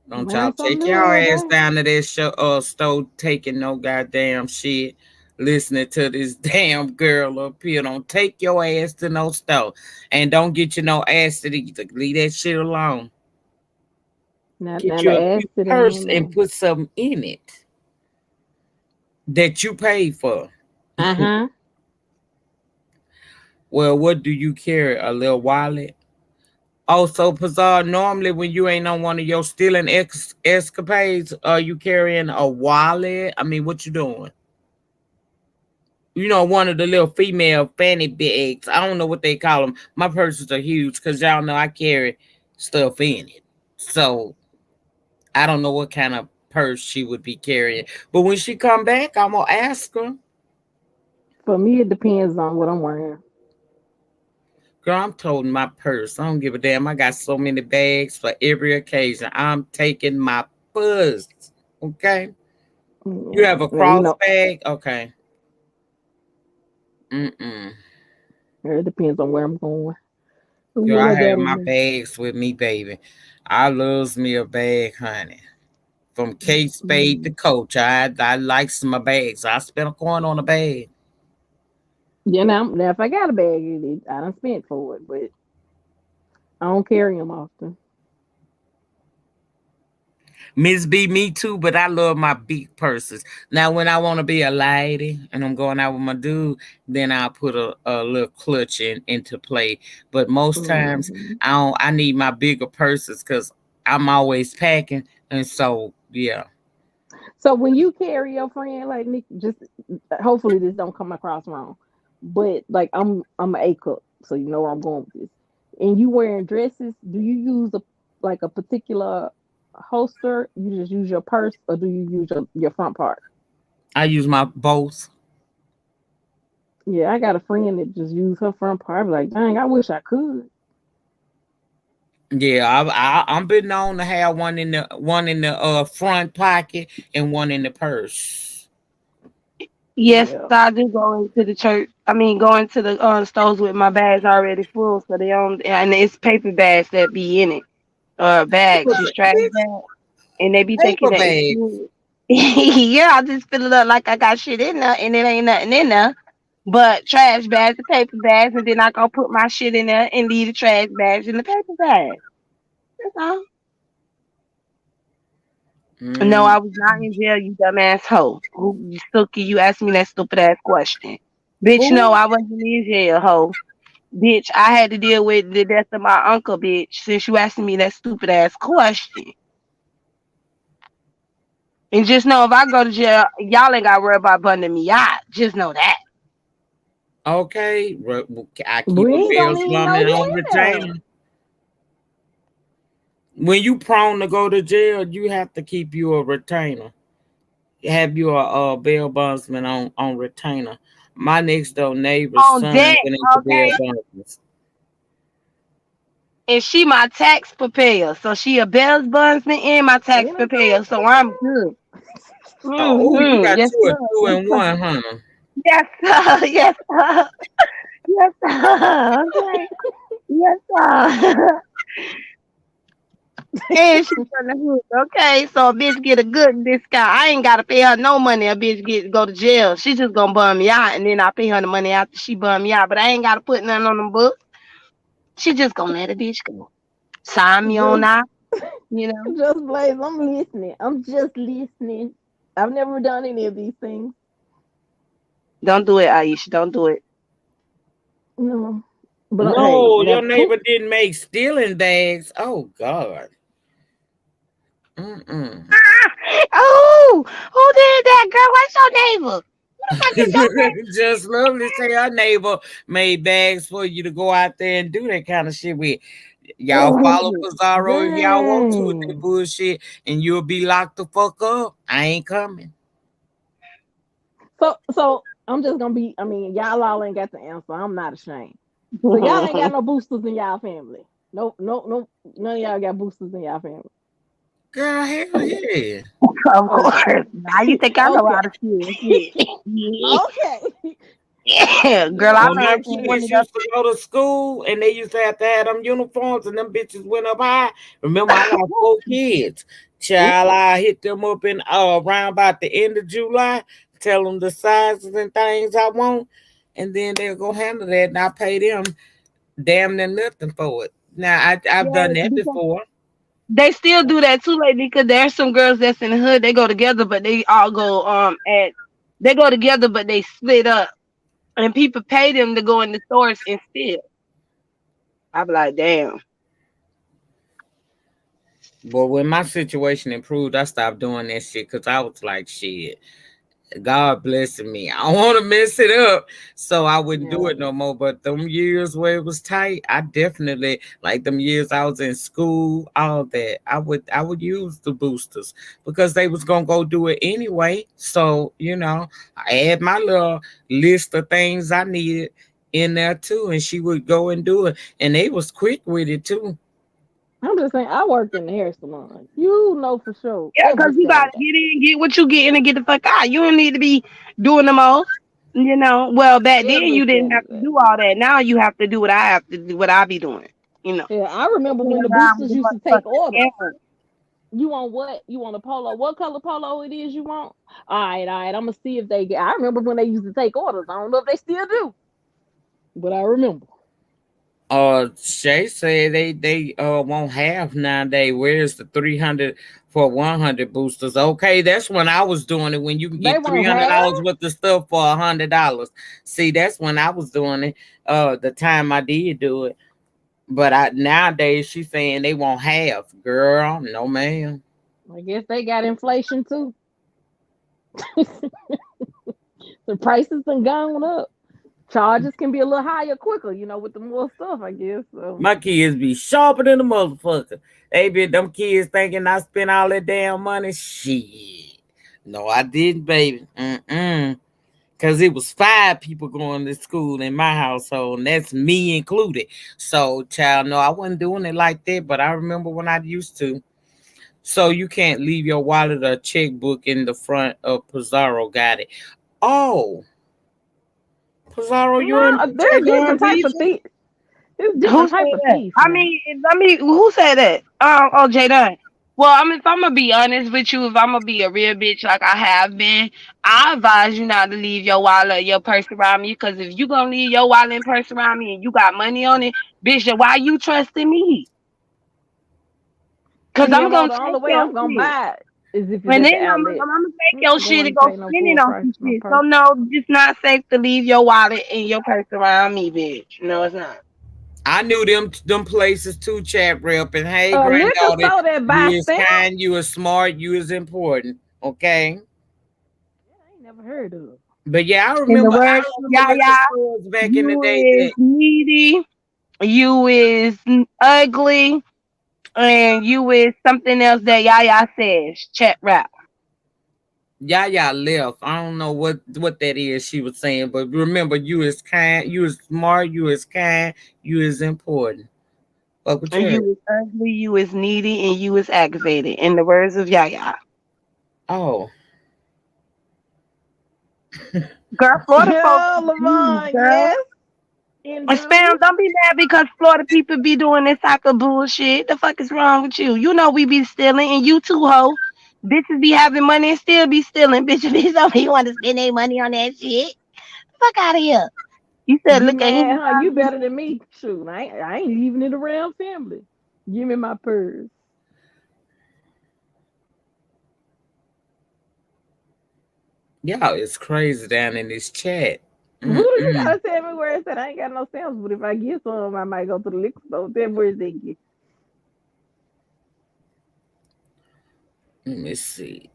Don't y'all Learn something take new y'all every ass day. down to that show store taking no goddamn shit. Listening to this damn girl up here. Don't take your ass to no store. And don't get you no acid either. Leave that shit alone. Get Now you the a cute purse and accident. put something in it that you paid for. Uh-huh. Well, what do you carry? A little wallet? Also, Pazar, normally when you ain't on one of your stealing escapades, are you carrying a wallet? I mean, what you doing? You know, one of the little female fanny bags. I don't know what they call them. My purses are huge because y'all know I carry stuff in it. So I don't know what kind of purse she would be carrying. But when she come back, I'm gonna ask her. For me, it depends on what I'm wearing. Girl, I'm toting my purse. I don't give a damn. I got so many bags for every occasion. I'm taking my purse. Okay. You have a Yeah, you cross know, bag? Okay. Mm-mm. it depends on where I'm going. Girl, What I I have got my on bags with me, baby. I loves me a bag, honey. From Kate Spade to me. Coach, I likes my bags. I spent a coin on a bag. Yeah, now if I got a bag, I don't spend for it, but I don't carry them often. Miss B, me too, but I love my big purses. Now, when I want to be a lady and I'm going out with my dude, then I'll put a little clutch into play. But most times, Hmm. I need my bigger purses because I'm always packing, and so yeah. So when you carry your friend, like Nick, just hopefully this don't come across wrong, but like I'm an A cup, so you know where I'm going with this. And you wearing dresses, do you use a particular holster? You just use your purse, or do you use your front part? I use my both. Yeah, I got a friend that just use her front part. I be like, dang, I wish I could. Yeah, I'm been known to have one in the front pocket and one in the purse. Yes, Yeah. I do go into the church. I mean, going to the stores with my bags already full, so they don't, and it's paper bags that be in it, bags, just trash bags, and they be taking Paper the bag. extreme. Yeah, I just fill it up like I got shit in there, and it ain't nothing in there, but trash bags and paper bags, and then I go put my shit in there and leave the trash bags in the paper bag. That's all. No, Mm, I was not in jail, you dumbass hoe. Who Stookie, you asked me that stupid ass question. Bitch, no, who? I wasn't in jail, hoe. Bitch, I had to deal with the death of my uncle, bitch, since you asking me that stupid ass question. And just know if I go to jail, y'all ain't gotta worry about bundling me out. Just know that. Okay, I keep We a ain't bail gonna even know plumbing you on in there. retainer. When you prone to go to jail, you have to keep you a retainer. Have you a bail bondsman on retainer. My next door neighbor's On son deck, went into bail okay? bondsman. And she my tax preparer. So she a Bells bondsman and my tax And a preparer. tax So I'm good. Oh, you got Yes, two sir. or two Yes, in sir. one, huh? Yes, sir. Yes, sir. Yes, sir. Okay. Yes, sir. And she from the hood. Okay, so a bitch get a good discount. I ain't gotta pay her no money. A bitch get go to jail. She just gonna bum me out, and then I pay her the money after she bum me out. But I ain't gotta put nothing on them books. She just gonna let a bitch go. Sign me on just out. You know. just Blaze, I'm listening. I'm just listening. I've never done any of these things. Don't do it, Aisha. Don't do it. No. But hey, No, your now who neighbor didn't make stealing bags. Oh God. Mm-mm. Oh, who did that, girl? What's your neighbor? Who the fuck is your neighbor? Just lovely say our neighbor made bags for you to go out there and do that kind of shit with. Y'all follow Pizarro if y'all want to with that dang. bullshit, and you'll be locked the fuck up. I ain't coming. So I'm just gonna be. I mean, y'all all ain't got the answer. I'm not ashamed. So y'all ain't got no boosters in y'all family. No, no, no. None of y'all got boosters in y'all family. Girl, hell yeah. Of Okay. course. Now you think I know Okay. how to steal shit. Okay. Yeah, girl, I When Yeah. my learned from one kids of them. used to go to school and they used to have them uniforms and them bitches went up high. Remember, I got 4 kids. Child, Ooh. I hit them up in around about the end of July, tell them the sizes and things I want, and then they'll go handle that and I pay them damn near nothing for it. Now I've Yeah, done that because before. they still do that too, lady. Because there's some girls that's in the hood. They go together, but they all go at they go together, but they split up, and people pay them to go in the stores and steal. I be like, damn. But when my situation improved, I stopped doing that shit because I was like, shit. God blessing me. I don't want to mess it up, so I wouldn't do Yeah. it no more. But them years where it was tight, I definitely like them years I was in school, all that. I would use the boosters because they was gonna go do it anyway. So I had my little list of things I needed in there too, and she would go and do it, and they was quick with it too. I'm just saying, I worked in the hair salon. You know for sure. Yeah, because Every you gotta Saturday. get in, get what you get in, and get the fuck out. You don't need to be doing the most. Well, back then Every you didn't have to Saturday. do all that. Now you have to do what I have to do, what I be doing. Yeah, I remember Walking when the around with boosters the used to take motherfucking orders. camera. You want what? You want a polo? What color polo it is you want? All right. I'm gonna see if they get. I remember when they used to take orders. I don't know if they still do, but I remember. Shay said they won't have nowadays. Where's the 300 for 100 boosters? Okay, that's when I was doing it. When you can They get won't $300 have. worth of stuff for $100. See, that's when I was doing it. The time I did do it. But nowadays she's saying they won't have. Girl, no ma'am. I guess they got inflation too. The prices done gone up. Charges can be a little higher quicker, with the more stuff, I guess. So My kids be sharper than a motherfucker. They been them kids thinking I spent all that damn money. Shit. No, I didn't, baby. Because it was 5 people going to school in my household, and that's me included. So, child, no, I wasn't doing it like that, but I remember when I used to. So you can't leave your wallet or checkbook in the front of Pizarro. Got it. Oh, Pizarro, you no, in there's J-Gun different type of beefing? thieves. There's Who different said type of that? thief I now. mean, who said that? Oh, J Dunn. Well, I mean, if I'm gonna be honest with you, if I'm gonna be a real bitch like I have been, I advise you not to leave your wallet or your purse around me. Because if you gonna leave your wallet and purse around me and you got money on it, bitch, then why you trusting me? Because I'm CMO, gonna the take only way your I'm gonna shit. buy it is if it's And at then the outlet. I'm gonna take I'm your not shit going and to go pay no spend it full on price some for no shit. So purse. no, it's not safe to leave your wallet and your purse around me, bitch. No, it's not. I knew them places too, chat rep. And hey, A liquor granddaughter, store that you buy is stamp? kind, you is smart, you is important. Okay. I ain't never heard of. But yeah, I In the remember words of liquor Yaya, stores back in the you day is that needy, you is ugly, and you is something else that Yaya says. Chat rap. Yaya left. I don't know what that is she was saying, but remember, you is kind, you is smart, you is kind, you is important. Fuck with And you. you is ugly, you is needy, and you is aggravated. In the words of Yaya. Oh, Girl, Florida folks Girl, confused, Lamont, girl. yes, And indeed. spam, don't be mad because Florida people be doing this type of bullshit. The fuck is wrong with you? You know we be stealing, and you too, ho. Bitches be having money and still be stealing. Bitches don't be want to spend their money on that shit. Fuck out of here. You said, You look at mad, him. huh? You better than me. Shoot, I ain't leaving it around family. Give me my purse. y'all is crazy down in this chat. Who do you Mm-mm. gotta tell me where it's at? I ain't got no stamps, but if I get some, I might go to the liquor store. Then where's they get? Let me see.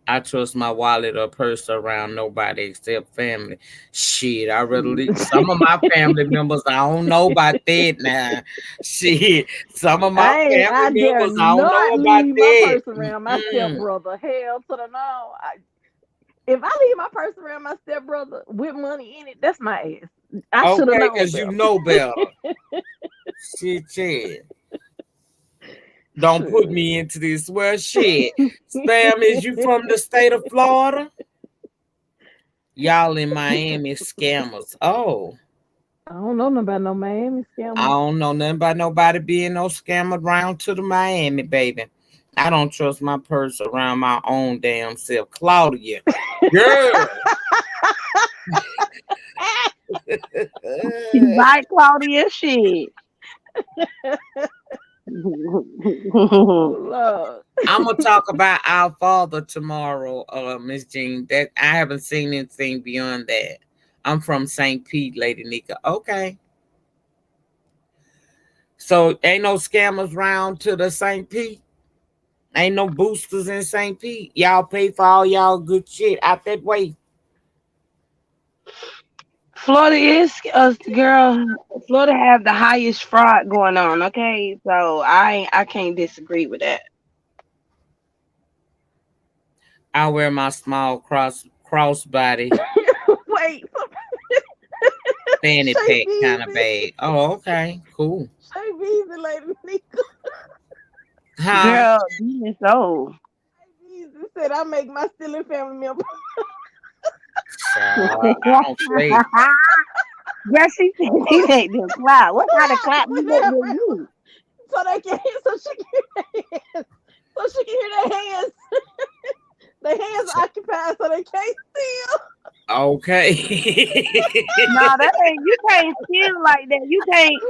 I trust my wallet or purse around nobody except family. Shit, I rather leave some of my family members. I don't know about that now. Shit, some of my I family dare members. I don't know not about leave my that. purse around my Mm-mm. stepbrother. Hell to the no. If I leave my purse around my stepbrother with money in it, that's my ass. I should have Okay, known because you better. know better. Shit. Don't put Shit. me into this. Well, shit. Spam, is you from the state of Florida? Y'all in Miami scammers. Oh, I don't know nothing about no Miami I scammers. don't know nothing about nobody being no scammer around to the Miami, baby. I don't trust my purse around my own damn self. Claudia, girl. Right, Claudia? Shit. Oh Lord. I'm gonna talk about our father tomorrow, Miss Jean. That I haven't seen anything beyond that. I'm from St. Pete, Lady Nika. Okay. So ain't no scammers round to the St. Pete? Ain't no boosters in St. Pete. Y'all pay for all y'all good shit out that way. Florida is girl. Florida have the highest fraud going on. Okay, so I can't disagree with that. I wear my small crossbody Wait, fanny Shay pack kind of Beezy. bag. Oh, okay, cool. Shay Beezy, Lady Nika. Huh? Girl, this so. Beezy said I make my stealing family member. Child, I don't play. Yeah, she said she make them clap. What kind of clap you make them Whatever. do? So they can so she can hear their hands. So she can hear their hands. Their hands occupied so they can't steal. Okay. Nah, that ain't. You can't steal like that. You can't,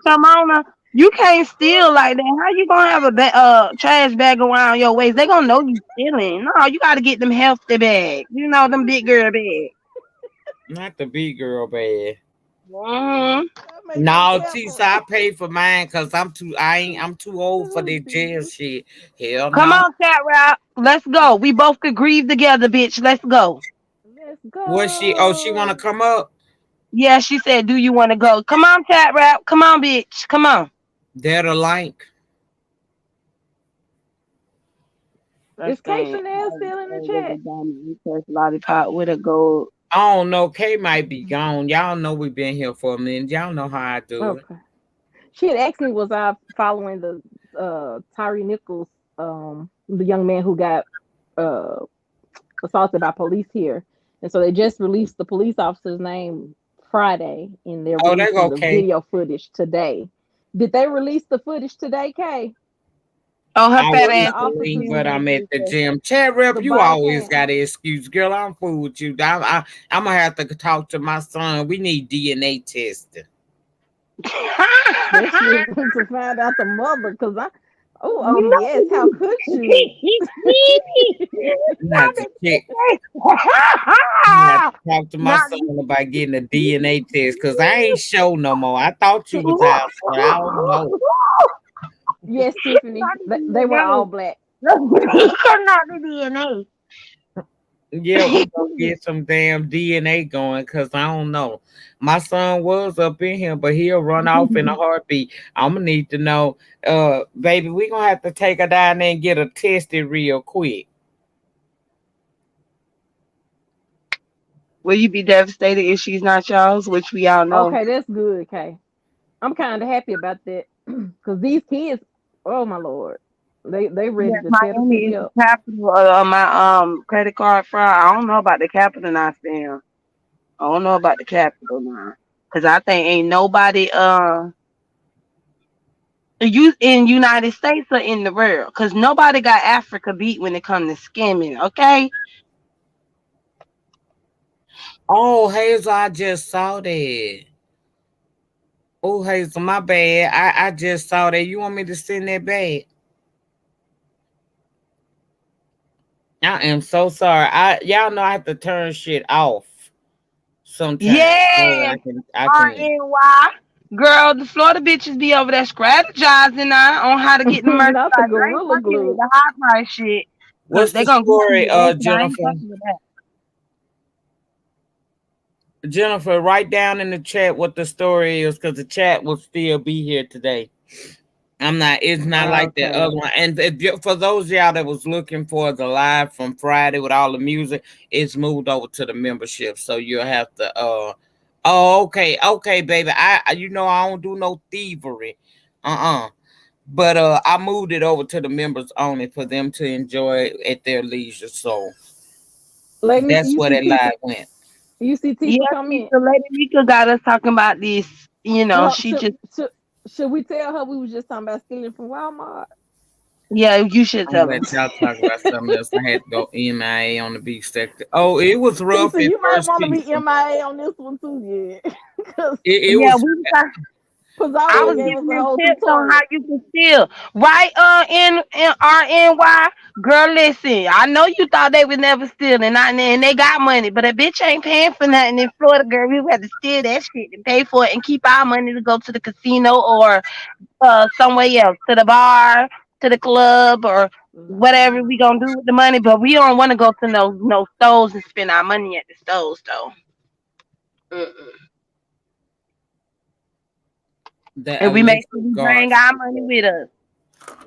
Shamona. You can't steal like that. How you gonna have a trash bag around your waist? They gonna know you stealing. No, you gotta get them hefty bags. You know them big girl bags. Not the big girl bag. Mm-hmm. Make them No, Tisa, pepper. I pay for mine because I'm too old for that jail shit. Hell Come no. on, Cat Rap. Let's go. We both could grieve together, bitch. Let's go. Let's What she? Oh, she want to go. come up? Yeah, she said, "Do you want to go?" Come on, Cat Rap. Come on, bitch. Come on. They're the link. Is Let's K go. Chanel still in the chat? Lollipop with a gold. I don't know. K might be gone. Y'all know we been here for a minute. Y'all know how I do it. Okay. She had asked me, was I following the Tyree Nichols, the young man who got uh assaulted by police here. And so they just released the police officer's name Friday, and they're Oh, they releasing go the K. video footage today. Did they release the footage today, Kay? Oh, her I fat From was the ass. free, officers, but I'm at the Is gym. Chad Rep, the you body always cam. got an excuse. Girl, I'm fool with you. I'm going to have to talk to my son. We need DNA testing. Especially to find out the mother, because You yes, how could you? I'm going to have to check. I'm gonna have to talk to my Not son about getting a DNA test because I ain't show no more. I thought you was out, but I don't know. Yes, Tiffany, they were all black. not the DNA. Yeah, we gonna get some damn DNA going because I don't know. My son was up in here, but he'll run off in a heartbeat. I'm gonna need to know, baby. We gonna have to take her down there and get her tested real quick. Will you be devastated if she's not y'all's, which we all know? Okay, that's good, Kay. I'm kind of happy about that because these kids, oh my lord, they ready Yes, to tear the Miami city is the up. capital of my credit card fraud. I don't know about the capital now, Sam. I don't know about the capital now. Cause I think ain't nobody you in United States or in the world. Cause nobody got Africa beat when it comes to scamming, okay? Oh, Hazel, I just saw that. Oh, Hazel, my bad. I just saw that. You want me to send that back? I am so sorry. Y'all know I have to turn shit off sometimes so Yes, I can. RNY. Girl, the Florida bitches be over there strategizing now on how to get the merchandise. Not the I ain't gorilla fucking with glue. the high price shit. Cause What's they the gonna get you story, with that shit. I ain't Jennifer? fucking with that. Jennifer, write down in the chat what the story is because the chat will still be here today. I'm not. It's not like the Okay. other one. And for those of y'all that was looking for the live from Friday with all the music, it's moved over to the membership. So you'll have to. Oh, okay, okay, baby. You know I don't do no thievery. But I moved it over to the members only for them to enjoy it at their leisure. So Lady Nika, that's where that live went. You see Yeah, Tifa come in. the lady Mika got us talking about this. You know, So she just should we tell her we was just talking about stealing from Walmart? yeah, you should I'm tell gonna her. let y'all talk about something else. I had to go MIA on the beef sector. Oh, it was rough Tifa, at you might first, want to be Keisha. MIA on this one too, yeah. Because It Yeah, was. we was I Pizarro was It gave was. us giving a them whole tips on how tutorial. you can steal. Right, in RNY. Girl, listen, I know you thought they would never steal and they got money, but a bitch ain't paying for nothing in Florida, girl. We had to steal that shit and pay for it and keep our money to go to the casino or somewhere else, to the bar. to the club or whatever we gonna do with the money, but we don't want to go to no stores and spend our money at the stores though. Mm-mm. That And we make sure electric we guard. bring our money with us.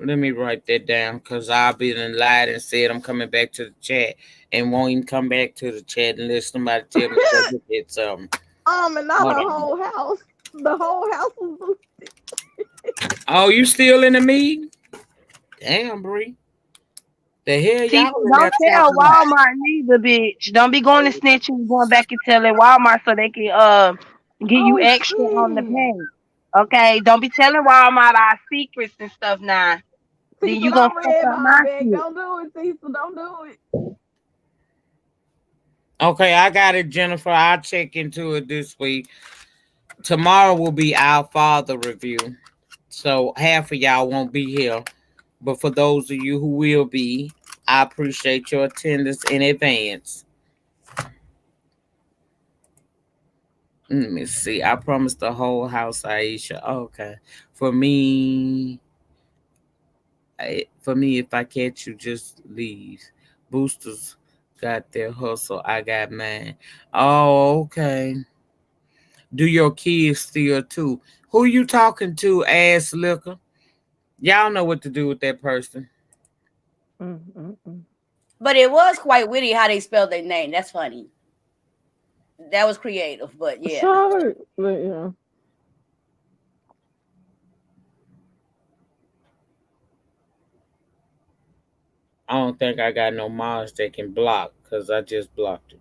Let me write that down because I've been lied and said I'm coming back to the chat and won't even come back to the chat unless somebody tell me to go look at something. And not Hold her on. whole house. The whole house was boosted. Oh, you still in the meeting? Damn, Bree. The hell See, y'all in don't there tell talking about? Walmart neither, bitch. Don't be going to snitching and going back and telling Walmart so they can give you Oh extra on the shit. pay. Okay, don't be telling Walmart our secrets and stuff now. Then Tisa, you gonna don't fuck red up my my back. shit. Don't do it, Tisa. Don't do it. Okay, I got it, Jennifer. I'll check into it this week. Tomorrow will be our father review. So half of y'all won't be here. But for those of you who will be, I appreciate your attendance in advance. Let me see. I promised the whole house, Aisha. Okay. For me, if I catch you, just leave. Boosters got their hustle. I got mine. Oh, okay. Do your kids steal too? Who you talking to, ass liquor? Y'all know what to do with that person. But it was quite witty how they spelled their name. That's funny. That was creative, but yeah. Sorry. But, yeah. I don't think I got no mods that can block because I just blocked it.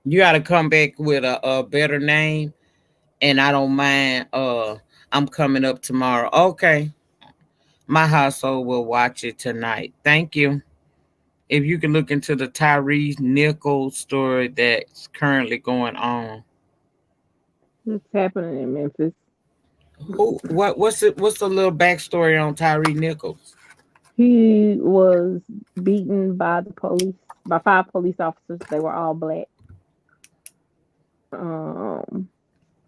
You got to come back with a better name, and I don't mind. I'm coming up tomorrow. Okay, my household will watch it tonight. Thank you. If you can look into the Tyrese Nichols story that's currently going on. It's happening in Memphis. Who? What's it? What's the little backstory on Tyrese Nichols? He was beaten by the police, by 5 police officers. They were all black. Um,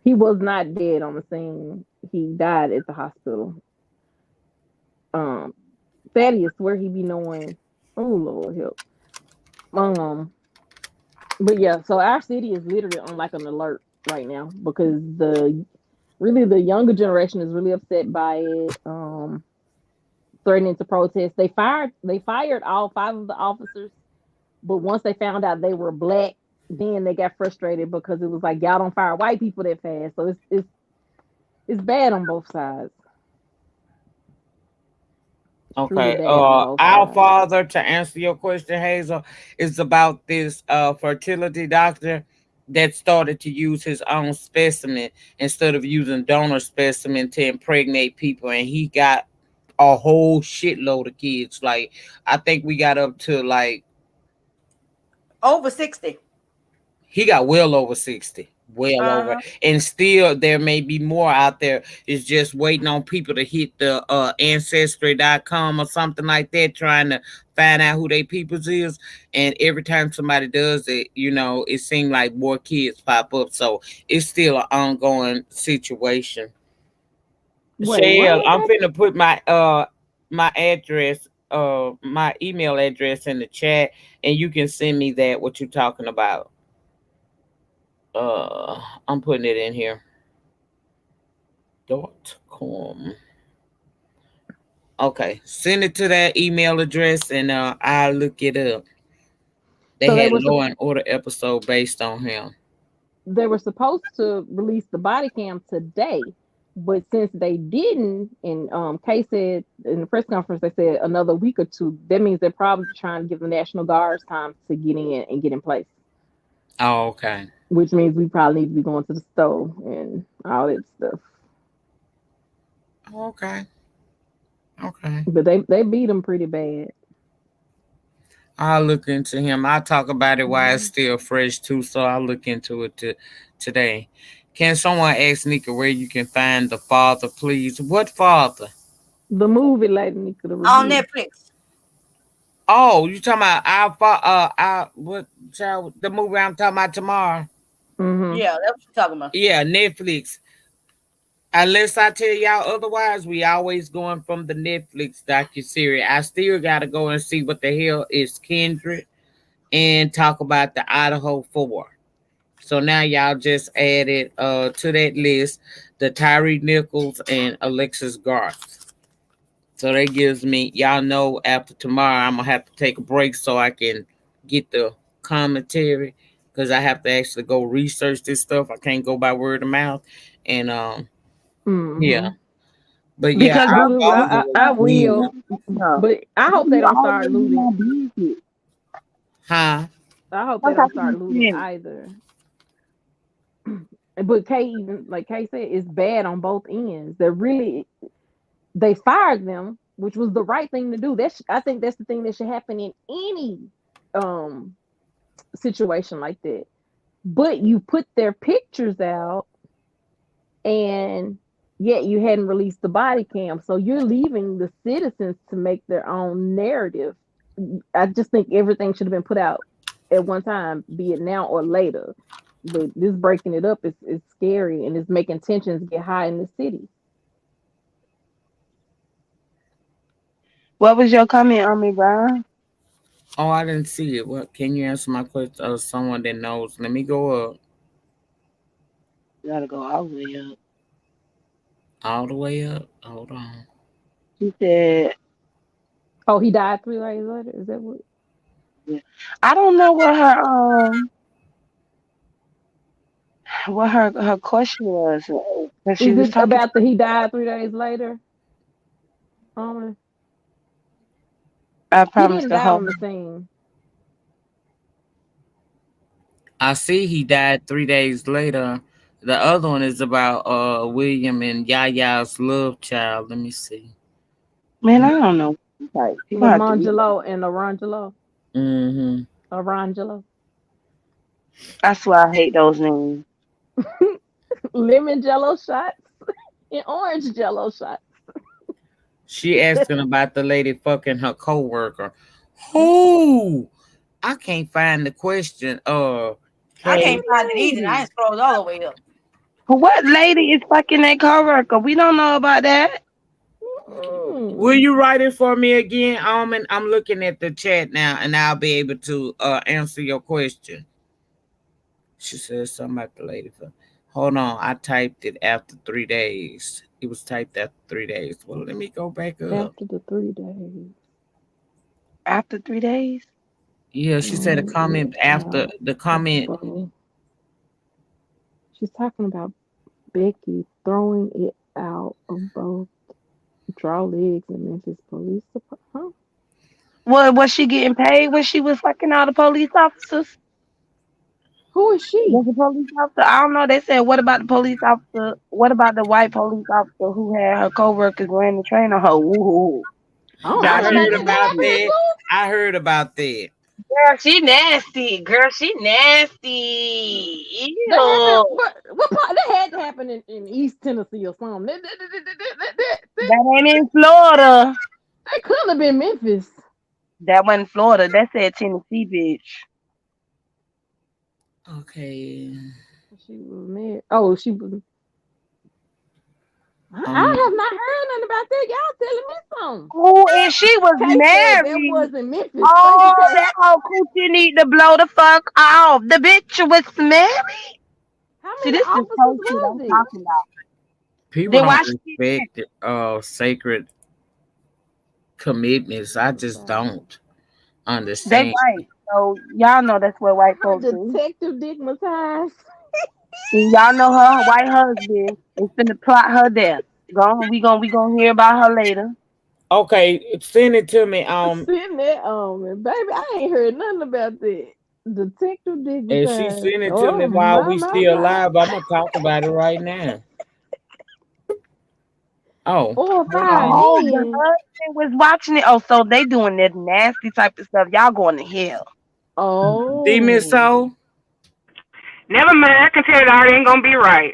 he was not dead on the scene. He died at the hospital. Um, Thaddeus, where he be knowing? Oh Lord help. Um, but yeah, so our city is literally on like an alert right now because the younger generation is really upset by it. Threatening to protest. They fired all 5 of the officers, but once they found out they were black, then they got frustrated because it was like y'all don't fire white people that fast. So it's bad on both sides. It's truly Okay. bad on both Our sides. father, to answer your question, Hazel, is about this fertility doctor that started to use his own specimen instead of using donor specimen to impregnate people, and he got a whole shitload of kids. Like I think we got up to like Over 60. he got well over 60. Well over, Uh-huh. and still there may be more out there. It's just waiting on people to hit the ancestry.com or something like that, trying to find out who they peoples is. And every time somebody does it, it seems like more kids pop up. So it's still an ongoing situation. Wait, what Shell, was I'm that? finna put my address, my email address in the chat, and you can send me that what you're talking about. I'm putting it in here. .com. Okay, send it to that email address, and I'll look it up. They So had a Law and Order episode based on him. they were supposed to release the body cam today, but since they didn't, and Kay said in the press conference they said another week or two. That means they're probably trying to give the National Guards time to get in and get in place. Oh, okay. Which means we probably need to be going to the store and all that stuff. Okay. Okay. But they beat them pretty bad. I'll look into him. I'll talk about it while it's still fresh too. So I'll look into it today. Can someone ask Nika where you can find the father, please? What father? The movie, like Nika, the On review. Netflix. Oh, you talking about our what child? The movie I'm talking about tomorrow? Mm-hmm. Yeah, that's what you're talking about. Yeah, Netflix. Unless I tell y'all otherwise, we always going from the Netflix docuseries. I still gotta go and see what the hell is Kindred and talk about the Idaho 4. So now y'all just added to that list the Tyree Nichols and Alexis Garth. So that gives me, y'all know, after tomorrow I'm gonna have to take a break so I can get the commentary because I have to actually go research this stuff. I can't go by word of mouth. And yeah. But yeah, Because our Voodoo, phones I, was I weird. will, but I hope they You don't always start in losing. my business. Huh? I hope they Sometimes don't you start losing saying, either. But Kay, even like Kay said, it's bad on both ends. They fired them, which was the right thing to do. I think that's the thing that should happen in any um situation like that. But you put their pictures out, and yet you hadn't released the body cam, so you're leaving the citizens to make their own narrative. I just think everything should have been put out at one time, be it now or later. But this breaking it up is scary, and it's making tensions get high in the city. what was your comment on me, Brian? Oh, I didn't see it. What can you answer my question? Someone that knows. Let me go up. You gotta go all the way up. All the way up. Hold on. She said, Oh, he died 3 days later. Is that what? yeah. I don't know what her question was, because she Is was it talking. about the he died 3 days later? Um, I he promised didn't to die hold. on the scene. I see he died 3 days later. The other one is about William and Yaya's love child. Let me see. Man, I don't know. Like, people have to read. Lamangelo and Orangelo. Mm-hmm. Orangelo. I swear I hate those names. Lemon jello shots and orange jello shots. She asking about the lady fucking her coworker. Who? I can't find the question. I Kay. can't find it either. I ain't scrolled all the way up. What lady is fucking that coworker? We don't know about that. Will Mm. you write it for me again, Almond? I'm looking at the chat now, and I'll be able to answer your question. She says something about the lady. Hold on, I typed it after 3 days. It was typed after 3 days. Well, let me go back up. After the 3 days. After 3 days? Yeah, she said a Throwing it comment after out the of comment. both. She's talking about Becky throwing it out of both draw legs and Memphis police department. Huh? Was she getting paid when she was fucking all the police officers? Who is she? Was the police officer? I don't know. They said, what about the police officer? What about the white police officer who had her coworkers ran the train on her? Woo. I don't I know about heard that. That about happened in that. school? I heard about that. Girl, she nasty. Girl, she nasty. That happened. Ew. What part? That had to happen in East Tennessee or something. That ain't in Florida. That couldn't have been Memphis. That wasn't Florida. That said Tennessee, bitch. Okay. She was married. Oh, she was. I Um, have not heard nothing about that. Y'all telling me something. Oh, and she was Kay said that married. wasn't Memphis. Thank you, Oh, Kay. that whole coochie need to blow the fuck off. The bitch was married. How See, many this is officers whole shit was I'm it? talking about. people Then don't why she get married? respect sacred commitments. I just don't They understand. white. So y'all know that's what white Her folks do. detective digmatized. And y'all know her white husband is finna plot her death. We gonna hear about her later. Okay, send it to me. Sitting there on me, baby. I ain't heard nothing about that. Detective If she digmatized. send it to me Oh while my we my still my. alive, I'm gonna talk about it right now. Oh, Or hold five on. Oh, the men. husband was watching it. Oh, so they doing that nasty type of stuff. Y'all going to hell. Demon Oh. Soul. Never mind. I can tell that ain't gonna be right.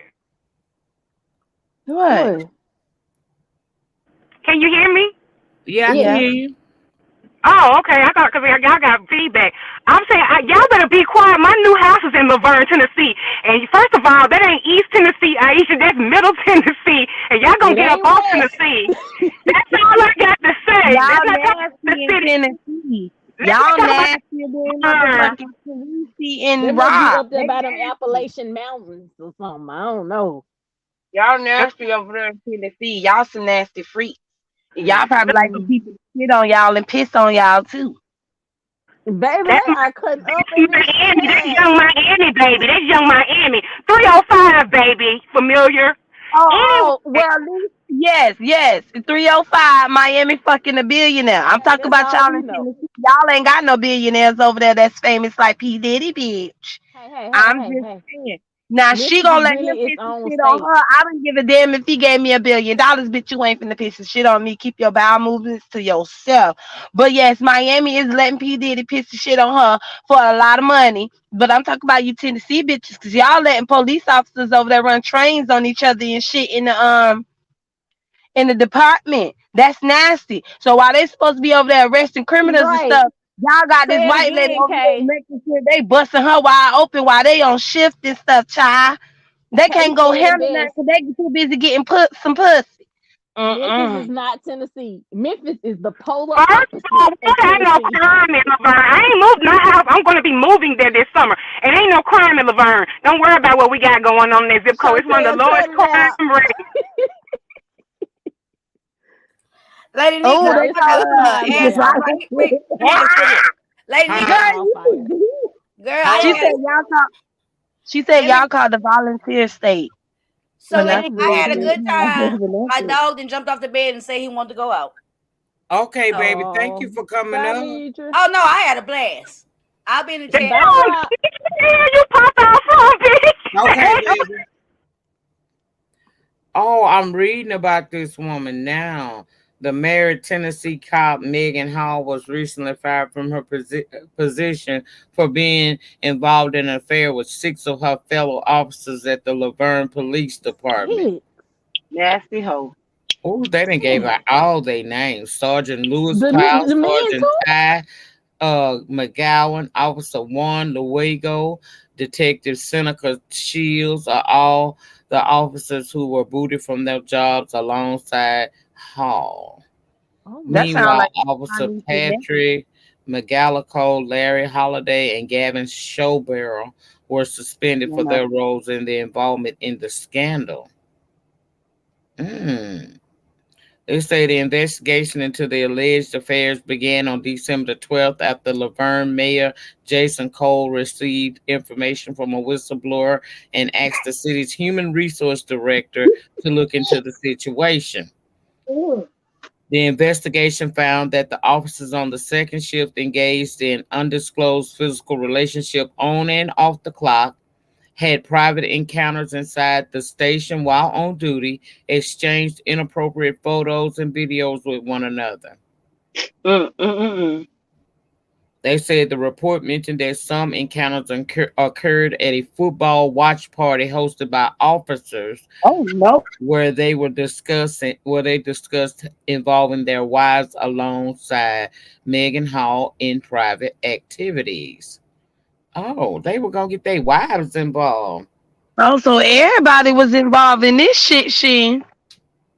What? What? Can you hear me? Yeah, I can Yes. Yeah. hear you. Oh, okay. I thought because y'all got feedback. I'm saying, y'all better be quiet. My new house is in Laverne, Tennessee. And first of all, that ain't East Tennessee, Aisha. That's Middle Tennessee. And y'all gonna It get up ain't off West. Tennessee. That's all I got to say. Let's Y'all not talk about the nasty in city. Tennessee. Let's not Y'all talk about nasty than Laverne. motherfucking Tennessee They and must be Rock. up there They by them nasty. Appalachian Mountains or something. I don't know. Y'all nasty over there in Tennessee. Y'all some nasty freaks. Y'all probably like the Mm-mm. people that shit on y'all and piss on y'all too. Baby, That's they are cutting up in this Miami. That's chat. young Miami, baby. That's young Miami. 305, baby. Familiar. Anyway, Well, yes. 305, Miami fucking a billionaire. I'm Hey, talking that's about all y'all we in know. Tennessee. Y'all ain't got no billionaires over there that's famous like P. Diddy, bitch. I'm just Hey. saying. Now she Memphis gonna is let him really its piss the own shit on state. her. I don't give a damn if he gave me $1 billion, bitch. You ain't finna piss the shit on me. Keep your bowel movements to yourself. But yes, Miami is letting P. Diddy piss the shit on her for a lot of money. But I'm talking about you Tennessee bitches, cause y'all letting police officers over there run trains on each other and shit in the department. That's nasty. So while they supposed to be over there arresting criminals and Right. stuff, y'all got this Say it white lady again, over there Kay. making sure they busting her wide open while they on shift and stuff, child. They Kay can't go said it handle nothing best. because they too busy getting some pussy. Memphis is Mm-mm. not Tennessee. Memphis is the polar first of all, opposite of there ain't no Tennessee. crime in Laverne. I ain't moved my house. I'm going to be moving there this summer. And ain't no crime in Laverne. Don't worry about what we got going on in that zip code. It's one of Chantel, the lowest cut it crime out. rates. Lady Nika, Oh, Nah, they it's call not her crime ask there. right quick. Had to say it. Lady It's Nika, not Girl, on fire. girl, she I Hold said had on. y'all call. She said let me y'all called the volunteer state. so When I lady That's Nika, I said real had a shit. good time. My Vanessa. dog then jumped off the bed and said he wanted to go out. Okay, baby. Thank you Oh, for coming bye, up. Deidre. Oh no, I had a blast. I'll be in the chat. Bye, Damn, Rock. where you popped off from, Okay, bitch? baby. Oh, I'm reading about this woman now. The married Tennessee cop Megan Hall was recently fired from her position for being involved in an affair with 6 of her fellow officers at the Laverne Police Department. Shit. Nasty hoe. Oh, they done gave Damn. out all their names. Sergeant Lewis Powell, The men Sergeant too? Ty McGowan, Officer Juan Luego, Detective Seneca Shields are all the officers who were booted from their jobs alongside Hall. Oh my That sound Meanwhile, God. like I Officer need to know. Patrick McGallico, Larry Holiday, and Gavin Showbarrel were suspended for their roles in the involvement in the scandal. Mm. They say the investigation into the alleged affairs began on December 12th after Laverne Mayor Jason Cole received information from a whistleblower and asked the city's human resource director to look into the situation. The investigation found that the officers on the second shift engaged in undisclosed physical relationship on and off the clock, had private encounters inside the station while on duty, exchanged inappropriate photos and videos with one another. Mm-mm-mm. They said the report mentioned that some encounters occurred at a football watch party hosted by officers Oh no. where they discussed involving their wives alongside Megan Hall in private activities. Oh, they were gonna get their wives involved. Oh, so everybody was involved in this shit, she.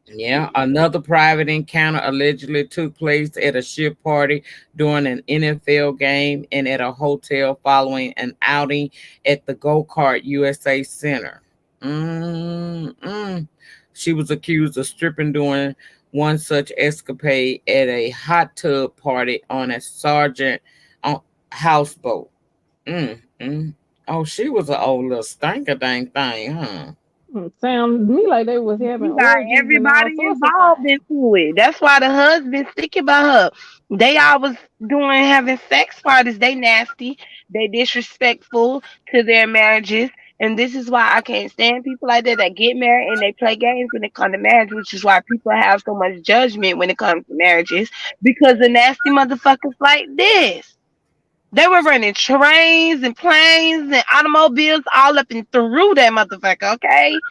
Yeah, another private encounter allegedly took place at a ship party during an NFL game and at a hotel following an outing at the Go Kart USA Center. Mm-mm. She was accused of stripping during one such escapade at a hot tub party on a sergeant on houseboat. Mm-mm. Oh, she was an old little stinker dang thing, huh? Sound to me like they was having You got orgies and all everybody sorts of involved things. into it. That's why the husband sticky by her. They all was doing having sex parties. They nasty. They disrespectful to their marriages. And this is why I can't stand people like that get married and they play games when it comes to marriage, which is why people have so much judgment when it comes to marriages. Because the nasty motherfuckers like this. They were running trains and planes and automobiles all up and through that motherfucker, okay?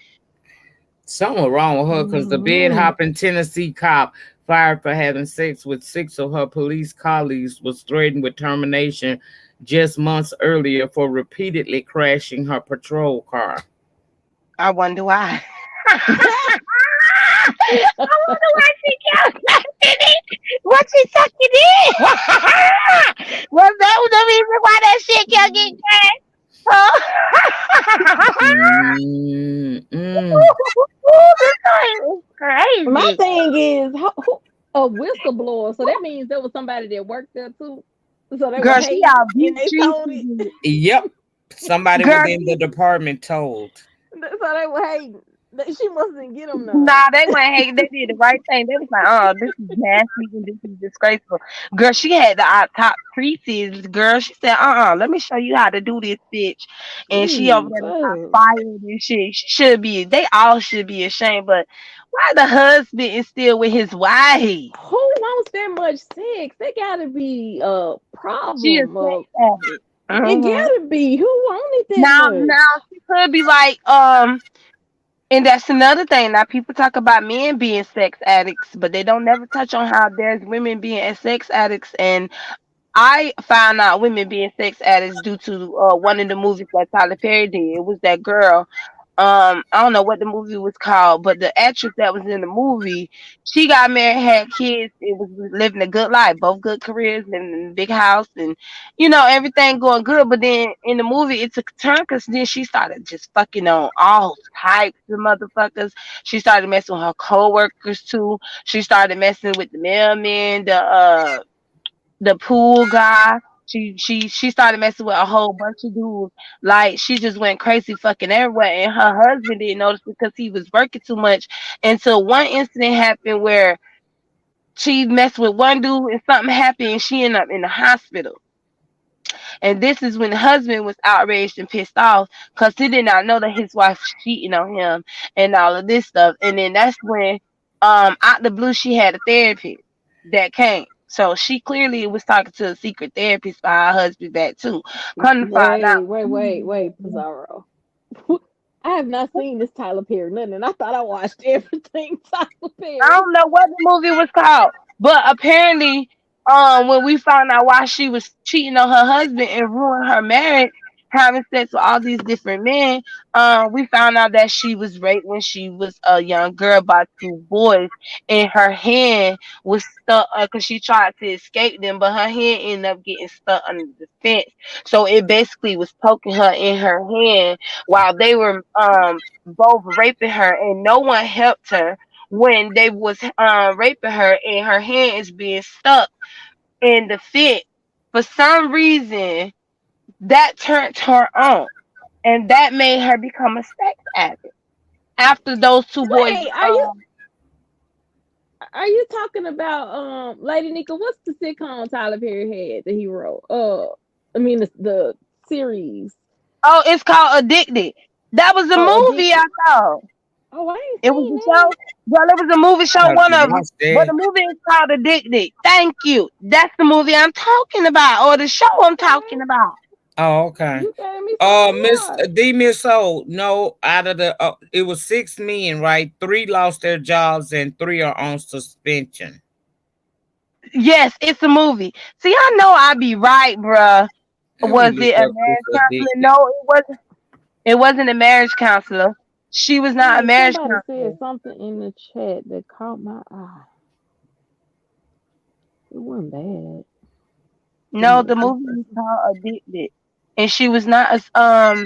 Something wrong with her because the bed Mm-hmm. hopping Tennessee cop fired for having sex with 6 of her police colleagues was threatened with termination just months earlier for repeatedly crashing her patrol car. I wonder why. I wonder why she kept sucking it. What she sucking it? Was that the reason why that shit kept getting crashed? Mm-mm. Ooh, this thing is My crazy. thing is, who, a whistleblower. So that means there was somebody that worked there too. So they were Girl, she hating out and beat they told it. Tracy. Yep. Somebody Girl, within the department told. So they were hating. She mustn't get them none. nah, they went, hey, they did the right thing. They was like, oh, this is nasty and this is disgraceful. Girl, she had the top precies. Girl, she said, let me show you how to do this, bitch. And she over there got Jesus. fired and shit. She should be, they all should be ashamed. But why the husband is still with his wife? Who wants that much sex? That gotta be a She is problem. sex addict. It Mm-hmm. gotta be. Who wanted that Now much? she could be like, and that's another thing. Now people talk about men being sex addicts, but they don't never touch on how there's women being sex addicts. And I found out women being sex addicts due to one of the movies that Tyler Perry did. It was that girl. I don't know what the movie was called, but the actress that was in the movie, she got married, had kids, it was living a good life, both good careers, living in a big house, and everything going good. But then in the movie, it took a turn because then she started just fucking on all types of motherfuckers. She started messing with her coworkers too. She started messing with the mailman, the pool guy. She started messing with a whole bunch of dudes. Like she just went crazy fucking everywhere. And her husband didn't notice because he was working too much. Until one incident happened where she messed with one dude and something happened and she ended up in the hospital. And this is when the husband was outraged and pissed off because he did not know that his wife was cheating on him and all of this stuff. And then that's when out the blue she had a therapist that came. So she clearly was talking to a secret therapist behind her husband back too. Come to find out. Wait, Pizarro. I have not seen this Tyler Perry nothing, and I thought I watched everything Tyler I Perry. don't know what the movie was called, but apparently, when we found out why she was cheating on her husband and ruining her marriage, having sex with all these different men, we found out that she was raped when she was a young girl by two boys, and her hand was stuck because she tried to escape them, but her hand ended up getting stuck under the fence. So it basically was poking her in her hand while they were both raping her, and no one helped her when they was raping her and her hand is being stuck in the fit. For some reason, that turned her on, and that made her become a sex addict. After those two boys, Wait, are you talking about Lady Nika? What's the sitcom Tyler Perry had that he wrote? I mean the series. oh, it's called Addicted. That was a Oh, movie I Addicted. thought. Oh, I ain't It was seen a show. that. Well, it was a movie show, I one of them. watched But that. the movie is called Addicted. Thank you. That's the movie I'm talking about, or the show I'm Okay, talking about. Oh, okay. you gave me something to Miss watch. D Miss So, no, out of the it was 6 men, right? 3 lost their jobs and 3 are on suspension. Yes, it's a movie. See, I know I be right, bruh. Let me Was look it a up this marriage counselor? addicted. No, it wasn't. It wasn't a marriage counselor. She was not a Wait, marriage somebody said counselor. something in the chat that caught my eye. It wasn't bad. Give No, me a the movie was second. called Addicted, and she was not as I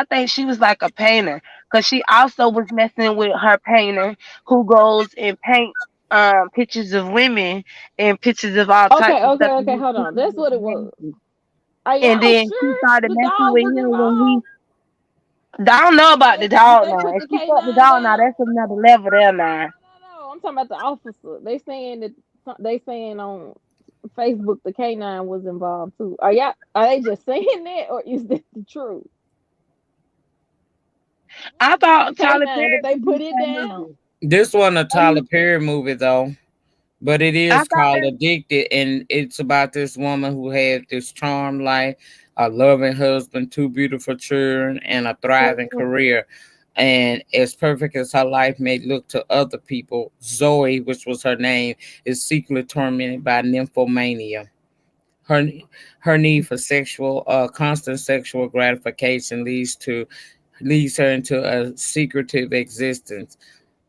think she was like a painter, cause she also was messing with her painter who goes and paint pictures of women and pictures of all types of stuff. And Okay. his Hold on. pictures That's was what it was. nasty. Are And y'all then she sure started the messing dog with was him when he. involved? I don't know about the Did dog they now. put If the she fucked the K9 dog now, down? that's another level there now. No. I'm talking about the officer. They saying that they saying on Facebook the K9 was involved too. Are they just saying that or is that the truth? I The thought Tyler K9 Perry did they produced put it that down? movie. This wasn't a Are Tyler you Perry movie though, but it I is thought called that. Addicted, and it's about this woman who had this charmed life, a loving husband, 2 beautiful children, and a thriving Mhm. career. And as perfect as her life may look to other people, Zoe, which was her name, is secretly tormented by nymphomania. her her need for sexual constant sexual gratification leads her into a secretive existence,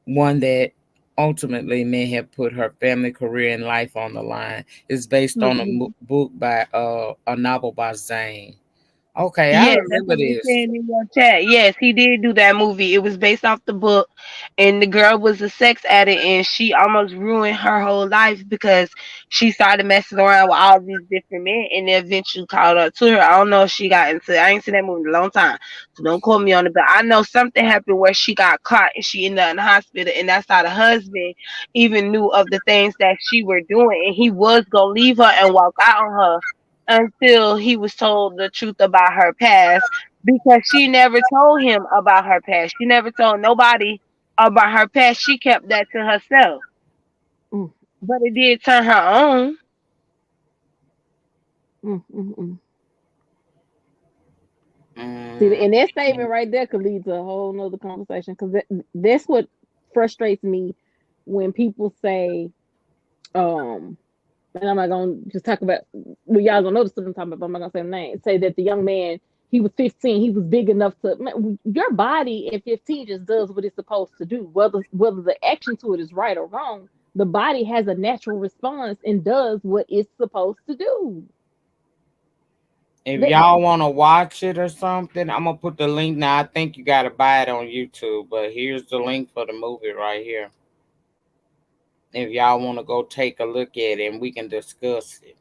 one that ultimately may have put her family, career, and life on the line. It's based on a book by a novel by Zane. Okay, I Yes, that's remember what they this. saying in your chat. Yes, he did do that movie. It was based off the book, and the girl was a sex addict, and she almost ruined her whole life because she started messing around with all these different men, and they eventually caught up to her. I don't know if she got into. I ain't seen that movie in a long time, so don't quote me on it. But I know something happened where she got caught and she ended up in the hospital, and that's how the husband even knew of the things that she were doing, and he was gonna leave her and walk out on her until he was told the truth about her past because she never told him about her past. She never told nobody about her past. She kept that to herself. Mm, But it did turn her on. mm, mm, mm. See, Mm, and that statement right there could lead to a whole nother conversation because that's what frustrates me when people say, and I'm not gonna just talk about. Well, y'all gonna notice what I'm talking about. But I'm not gonna say the name. Say that the young man, he was 15. He was big enough to. Man, your body at 15 just does what it's supposed to do. Whether the action to it is right or wrong, the body has a natural response and does what it's supposed to do. if That, y'all want to watch it or something, I'm gonna put the link now. I think you gotta buy it on YouTube, but here's the link for the movie right here. If y'all want to go take a look at it and we can discuss it.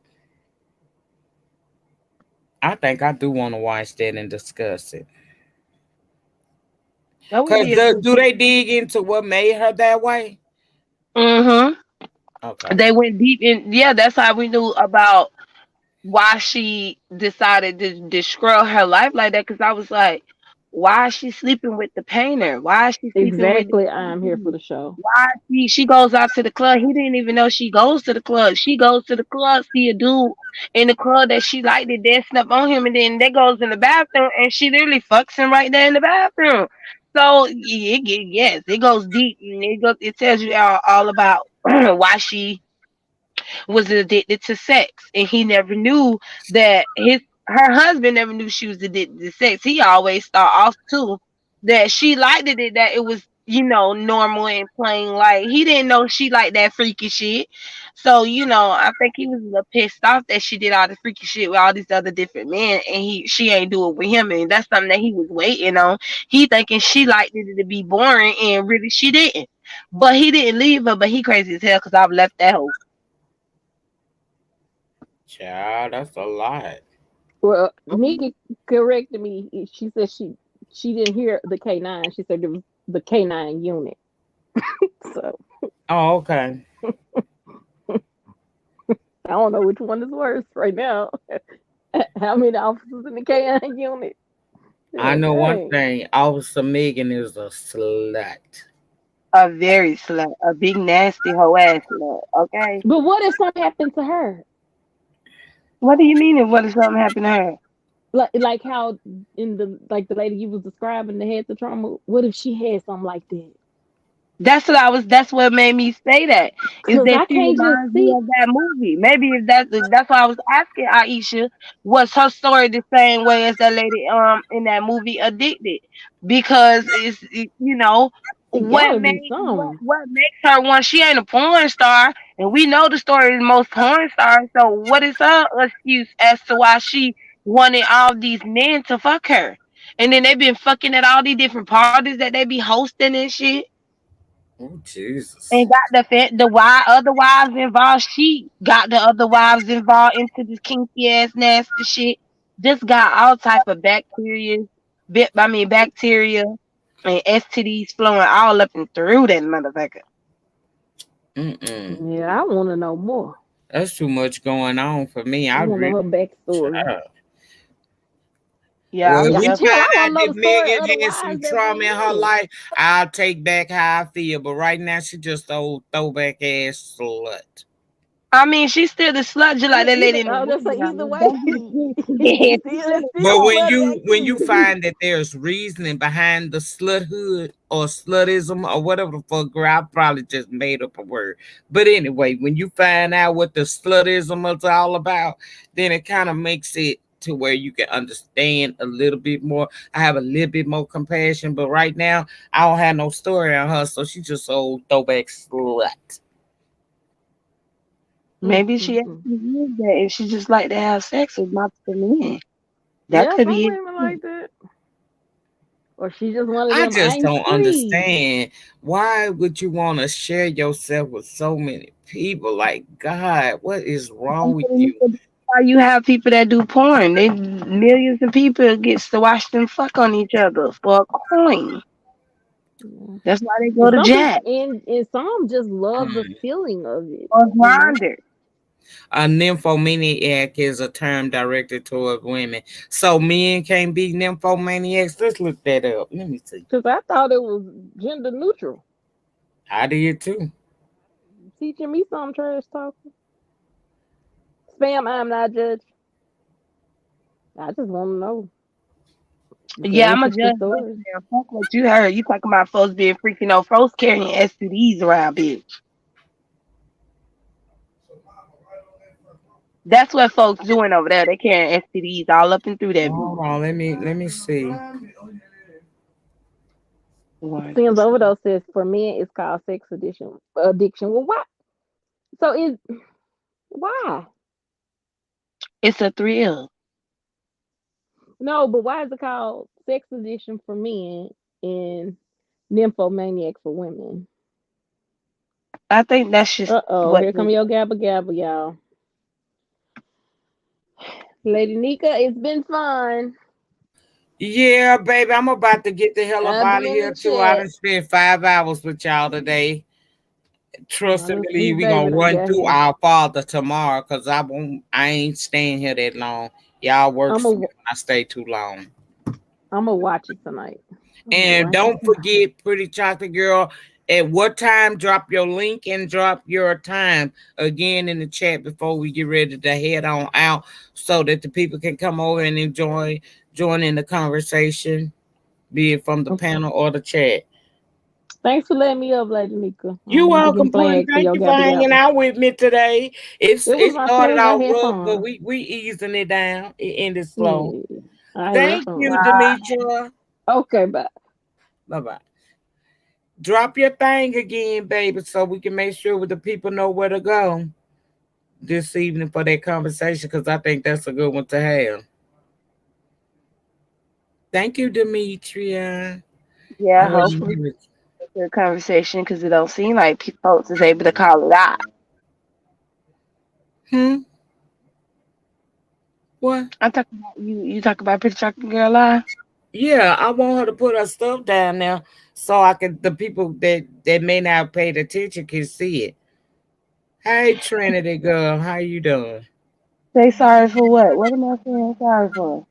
I think I do want to watch that and discuss it. That would Cause be a good. do they dig into what made her that way? Mm-hmm. Okay. They went deep in. Yeah, that's how we knew about why she decided to destroy her life like that. Because I was like, why is she sleeping with the painter? Why is she sleeping with exactly. I'm here for the show. why she goes out to the club? He didn't even know she goes to the club. She goes to the club, see a dude in the club that she liked it dancing up on him, and then they goes in the bathroom and she literally fucks him right there in the bathroom. So yes, it goes deep and it tells you all about why she was addicted to sex, and he never knew that her husband never knew she was addicted to sex. He always thought off too that she liked it, that it was normal and plain. Like he didn't know she liked that freaky shit. So I think he was a little pissed off that she did all the freaky shit with all these other different men, and she ain't do it with him, and that's something that he was waiting on. He thinking she liked it to be boring, and really she didn't. But he didn't leave her. But he crazy as hell because I've left that hoe. Child, that's a lot. Well, Nikki corrected me. She said she didn't hear the K9. She said it was the K9 unit. So Oh, okay. I don't know which one is worse right now. How many officers in the K9 unit? I Yeah, know one dang. thing. Officer Megan is a slut. A very slut, a big nasty hoe ass slut. Okay. But what if something happened to her? What do you mean? If what if something happened to her? Like how in the lady you was describing that had the trauma. What if she had something like that? That's what made me say that. Is Cause that I she can't just reminds me see. of that movie. Maybe if that's why I was asking Aisha, was her story the same way as that lady in that movie Addicted? Because It what gotta be made some. what makes her one, she ain't a porn star, and we know the story of most porn stars. So what is her excuse as to why she wanted all these men to fuck her? And then they been fucking at all these different parties that they be hosting and shit, Oh, Jesus. and got other wives involved. She got the other wives involved into this kinky ass nasty shit. Just got all type of bacteria and STDs flowing all up and through that motherfucker. Mm-mm. Yeah, I want to know more. That's too much going on for me. I I want to really. know her backstory. Child. Yeah, Well, I'm if we just Hell, I find want out to know that the story of Megan the had some wives that trauma went in her in. life, I'll take back how I feel. But right now, she just an old throwback ass slut. I mean, she's still the slut, just like that lady in the I was just movie. say Now. either way, Don't get it twisted. it's But still slutty when you activity. find that there's reasoning behind the sluthood or slutism or whatever the fuck, girl, I probably just made up a word. But anyway, when you find out what the slutism is all about, then it kind of makes it to where you can understand a little bit more. I have a little bit more compassion, but right now I don't have no story on her, so she's just old throwback slut. Maybe she Mm-hmm. actually is that, and she just like to have sex with multiple men. That Yeah, could some be women like that. Or she just one of I them. I just ain't don't free. understand why would you want to share yourself with so many people? Like, God, what is wrong with you? it. Why you have people that do porn? They millions of people gets to watch them fuck on each other for a coin. Yeah. That's why they go And to some people jack and some just love the Mm. feeling of it, or you know. grinder. A nymphomaniac is a term directed toward women. So men can't be nymphomaniacs. Let's look that up. Let me see. Because I thought it was gender neutral. I did too. Teaching me some trash talking. Spam, I'm not judge. I just want to know. It's an Yeah, I'm a interesting judge. story. Fuck what you heard. You talking about folks being freaking out, folks carrying STDs around, bitch. That's what folks doing over there. They carrying STDs all up and through that bitch. Hold on, let me see. Sin's overdose says for men it's called sex addiction. Well, why? So is why? It's a thrill. No, but why is it called sex addiction for men and nymphomaniac for women? I think that's just what. Here come your gabba gabba, y'all. Lady Nika, it's been fun. Yeah, baby, I'm about to get the hell up Add out them of in here the too. I chat. done spent 5 hours with y'all today. Trust and This believe we baby gonna done run got through here. our father tomorrow because I ain't staying here that long. Y'all work I'm for gonna me when I stay too long. watch it tonight. And don't forget, Pretty Chocolate Girl, at what time drop your link and drop your time again in the chat before we get ready to head on out so that the people can come over and join in the conversation, be it from the panel or the chat. Thanks for letting me up, Lady Nika. You're I'm getting welcome, Pooh. flagged for Thank your you for gabba hanging gabba. out with me today. It was It my started pleasure. I out had rough, but fun. we easing it down. It ended slow. Yeah, I had Thank you, fun. Demetra. Okay, bye. Bye bye. Drop your thing again, baby, so we can make sure the people know where to go this evening for that conversation because I think that's a good one to have. Thank you, Demetria. Yeah, I wasn't hopefully here. it's a conversation because it don't seem like folks is able to call it out. What? I'm talking about you. You talk about Pretty Chocolate Girl live. Yeah, I want her to put her stuff down there so I can the people that may not have paid attention can see it. Hey Trinity girl, how you doing? Say sorry for what? What am I saying sorry for?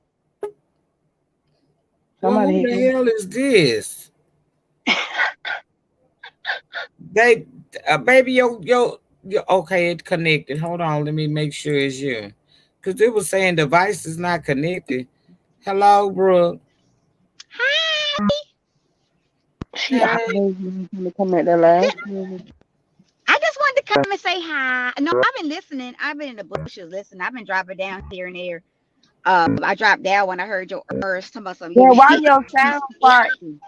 Well, Somebody who hit the me. hell is this? They baby yo okay, it connected. Hold on, let me make sure it's you. Cause it was saying device is not connected. Hello, Brooke. She Hey. always wants to come at the last. I just wanted to come and say hi. No, I've been listening. I've been in the bushes listening. I've been dropping down here and there. I dropped down when I heard your ears talking about some Yeah, you. why your sound farting?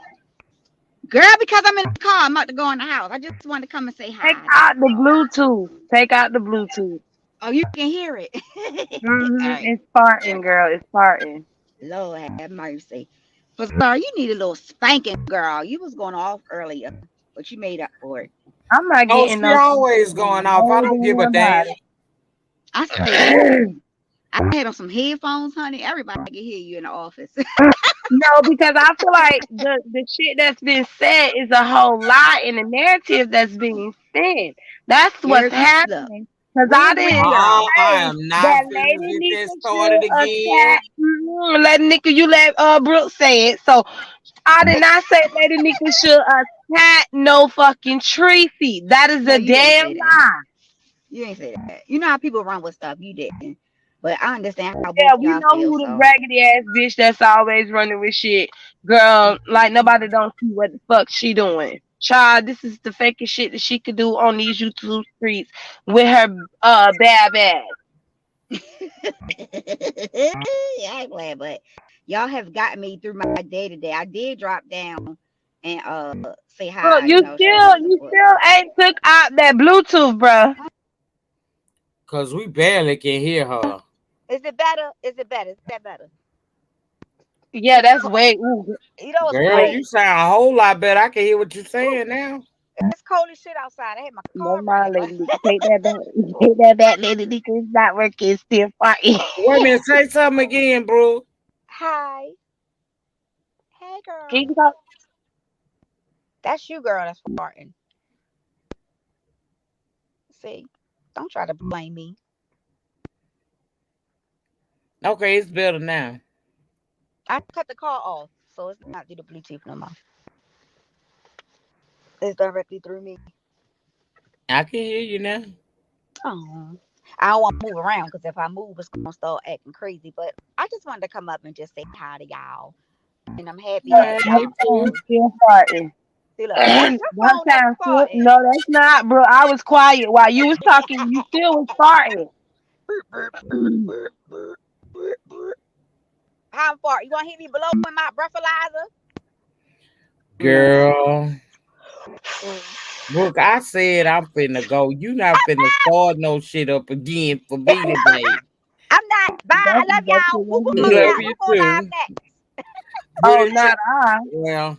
Girl, because I'm in the car. I'm about to go in the house. I just wanted to come and say Take hi. out the Bluetooth. Take out the Bluetooth. Oh, you can hear it. All right. It's farting, girl. It's farting. Lord have mercy. But sorry, you need a little spanking, girl. You was going off earlier, but you made up for it. I'm not Oh, getting she no always going off. I no don't give a damn damn. body. I said, I had on some headphones, honey. Everybody can hear you in the office. No, because I feel like the shit that's been said is a whole lot in the narrative that's being sent. That's what's Girl, look, happening. Because we I agree, didn't y'all. I say am not that finna Lady get Nika that started should again. attack. Lady Nika, you let Brooke say it. So I did not say Lady Nika should attack no fucking Tracy. That is No, a you didn't damn say that. lie. You ain't say that. You know how people run with stuff. You didn't. But I understand how both Yeah, of we y'all know feel. who the So raggedy ass bitch that's always running with shit. Girl, like nobody don't see what the fuck she doing. Child, this is the fakest shit that she could do on these YouTube streets with her bad ass. I ain't glad, but y'all have gotten me through my day today. I did drop down and say Look, hi, you know, show my you support. still ain't took out that Bluetooth, bruh. Cause we barely can hear her. Is it better? Is it better? Is that better? Yeah, that's way ooh, You know it's Girl, wait. you cold. sound a whole lot better. I can hear what you're Ooh, saying now. it's cold as shit outside. I had my Never car running, mind, but lady. Nika. Take that back. Take that back, lady. Nika. It's not working. It's still farting. Wait a minute, say something again, bro. hi. Hey Can you girl. talk? That's you, girl, that's farting. See, don't try to blame me. Okay, it's better now. I cut the call off, so it's not through the Bluetooth no more. It's directly through me. I can hear you now. Oh, I don't want to move around because if I move, it's gonna start acting crazy. But I just wanted to come up and just say hi to y'all, and I'm happy All that right, My me y'all too. phone able. still farting. See, look, that's your One phone that's time, still, farting. no, that's not, bro. I was quiet while you was talking. You still was farting. Burp, burp, burp, burp, burp, burp, burp. How I'm fart? You want to hit me below with my breathalyzer? No. Girl. Look, I said I'm finna go. You not finna start no shit up again for me today. I'm not. Bye. I That's love exactly y'all. Who what going he Love is. live? you Who going live too. next? Oh, But not I. well,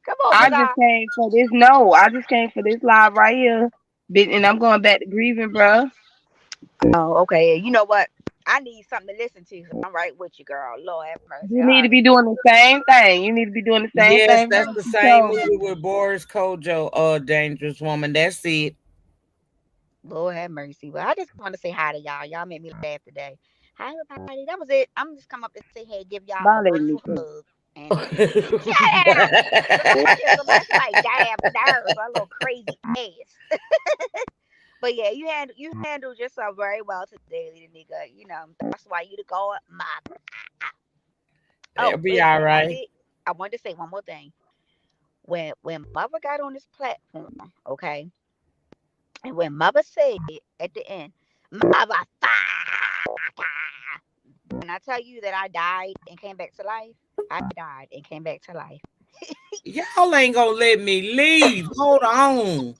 Come on, I just Bazaar. came for this. No, I just came for this live right here. And I'm going back to grieving, bro. Oh, okay. You know what? I need something to listen to. So I'm right with you, girl. Lord have mercy. You All need to right. be doing the same thing. You need to be doing the same yes, thing that's Vinci the same told movie you. with Boris Kojo, Dangerous Woman. That's it. Lord have mercy. Well, I just want to say hi to y'all. Y'all made me laugh today. Hi, everybody. That was it. I'm just come up and say hey, give y'all a Bye, virtual Nika. hug. And shut up. Somebody damn nerves, a little crazy ass. But yeah, you handled yourself very well today, little nigga. You know, that's why you the go my. It'll Oh, be all listen, right. I wanted to say one more thing. When mother got on this platform, okay, and when mother said at the end, motherfucker, when I tell you that I died and came back to life, I died and came back to life. Y'all ain't gonna let me leave. Hold on.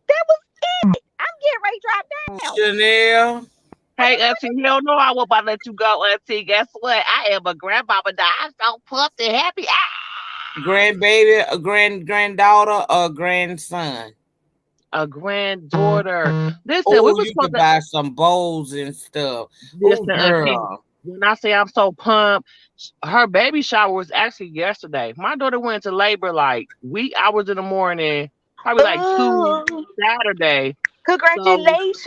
That was it. I'm getting ready to drop down. Chanel. I Hey, just want Auntie, hell no, I won't about to let you go, Auntie. Guess what? I am a grandmama now. I'm so pumped and happy. Grandbaby, a granddaughter, or grandson. A granddaughter. Listen, we Oh, was you supposed could to buy some bowls and stuff. Oh, listen, Auntie. girl. When I say I'm so pumped, her baby shower was actually yesterday. My daughter went into labor like wee hours in the morning, probably like two oh, Saturday. So congratulations.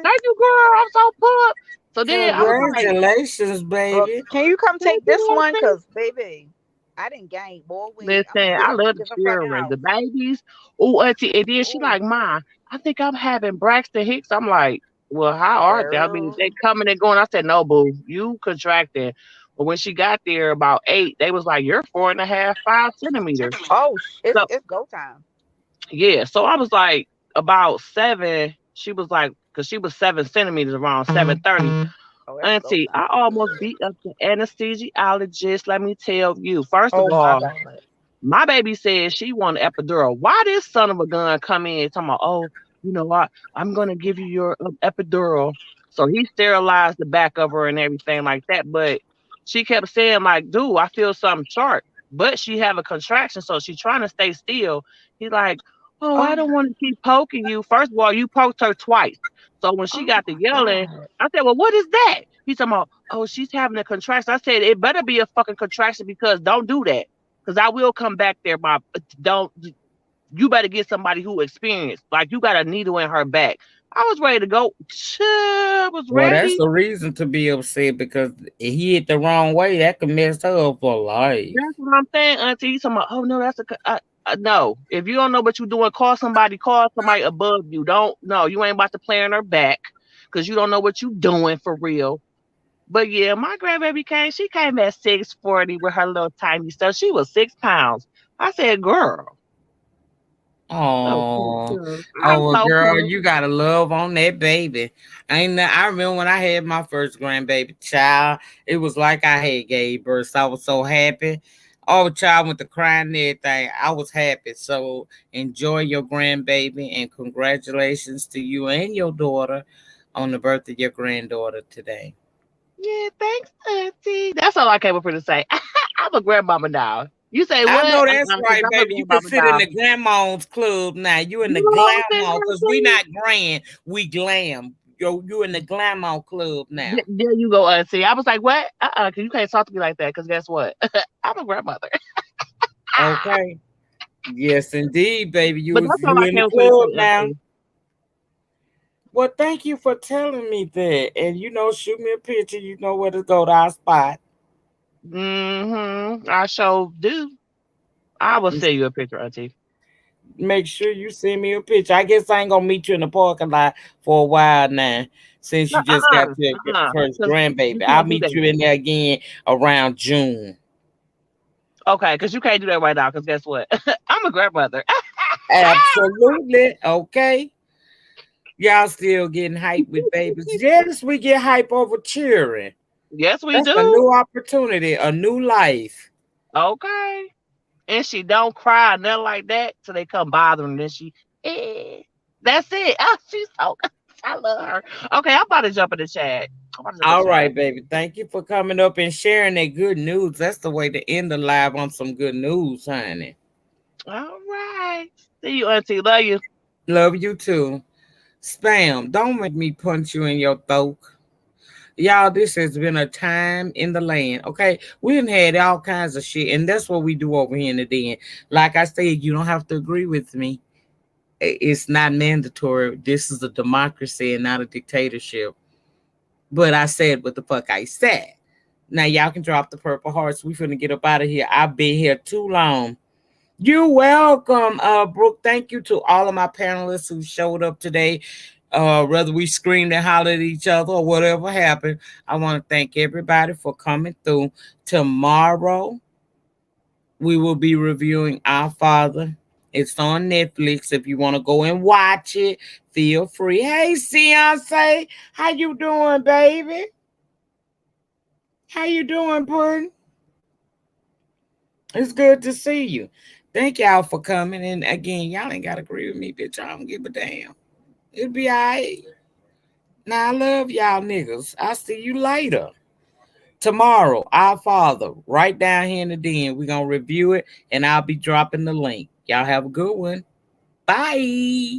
thank you, girl. I'm so pumped. So then I was like, Congratulations, baby. Can you come thank take this you, one? Auntie. Cause baby, I didn't gain more weight. Listen, I'm gonna I love the get the fuck children, the out. babies. Oh, Auntie, and then she Oh, like, Ma, I think I'm having Braxton Hicks. I'm like, well, how are they? I mean, they girl. coming and going. I said, no, boo, you contracting. But when she got there about 8, they was like, you're 4.5, 5 centimeters. Oh, So it's go time. yeah, so I was like, about 7. She was like, because she was 7 centimeters around 7:30. Oh, it's go Auntie, time. I almost beat up the anesthesiologist. Let me tell you. First of Oh my all, god. my baby said she want an epidural. Why this son of a gun come in talking about, oh, you know what? I'm gonna give you your epidural. So he sterilized the back of her and everything like that. But she kept saying like, dude, I feel something short. But she have a contraction, so she trying to stay still. He's like, oh, I Oh, don't want to keep poking you. First of all, you poked her twice. So when she oh got to my yelling, god. I said, well, what is that? He's talking about, oh, she's having a contraction. I said, it better be a fucking contraction because don't do that. Because I will come back there. My don't you better get somebody who experienced. Like you got a needle in her back. I was ready to go. I was Well, that's ready. a reason to be upset because he hit the wrong way. That could mess her up for life. That's what I'm saying, Auntie. He's talking about, oh no, that's a. No, if you don't know what you're doing, call somebody above you. Don't, no, you ain't about to play on her back because you don't know what you're doing for real. But yeah, my grandbaby she came at 640 with her little tiny stuff. She was 6 pounds. I said, girl. Oh, I well, know, girl, cuz. you gotta love on that baby. I remember when I had my first grandbaby child, it was like I had gave birth. I was so happy. Oh, child went to crying and everything. I was happy. So enjoy your grandbaby and congratulations to you and your daughter on the birth of your granddaughter today. Yeah, thanks, Auntie. That's all I came up here to say. I'm a grandmama now. You say I what? know that's 'Cause right, I'm a baby. You can grandmama sit in now. the grandma's club now. You in the You know what I'm grandma because we saying, not grand, we glam. You in the grandma club now. there you go, Auntie. I was like, what? Cause you can't talk to me like that. Cause guess what? I'm a grandmother. Okay. Yes, indeed, baby. But that's all You I in the came up here to club say, now. Auntie. Well, thank you for telling me that. And shoot me a picture. You know where to go to our spot. I sure do. I will send you a picture, Auntie. Make sure you send me a picture. I guess I ain't gonna meet you in the parking lot for a while now, since No, you just got your first Cause grandbaby. you I'll can't do meet that. you in there again around June. Okay, because you can't do that right now. Because guess what? I'm a grandmother. Absolutely. Okay. Y'all still getting hype with babies. Yes, we get hype over cheering. Yes, we That's a do. new opportunity, a new life. Okay. And she don't cry, nothing like that, till they come bothering. Then eh. That's it. Oh, she's so, I love her. Okay, I'm about to jump in the chat. I'm about to jump in the All chat. right, baby. Thank you for coming up and sharing that good news. That's the way to end the live on some good news, honey. All right. See you, Auntie. Love you. Love you too. Spam, don't make me punch you in your throat. Y'all, this has been a time in the land. Okay, we done had all kinds of shit, and that's what we do over here in the den. Like I said, you don't have to agree with me. It's not mandatory. This is a democracy and not a dictatorship. But I said what the fuck I said. Now y'all can drop the purple hearts. We finna get up out of here. I've been here too long. You're welcome, Brooke. Thank you to all of my panelists who showed up today. Whether we screamed and hollered at each other or whatever happened, I want to thank everybody for coming through. Tomorrow, we will be reviewing Our Father. It's on Netflix. If you want to go and watch it, feel free. Hey, Beyonce, how you doing, baby? How you doing, Puddin'? It's good to see you. Thank y'all for coming. And again, y'all ain't got to agree with me, bitch. I don't give a damn. It'll be all right. Now, I love y'all niggas. I'll see you later. Tomorrow, Our Father, right down here in the den. We're going to review it, and I'll be dropping the link. Y'all have a good one. Bye.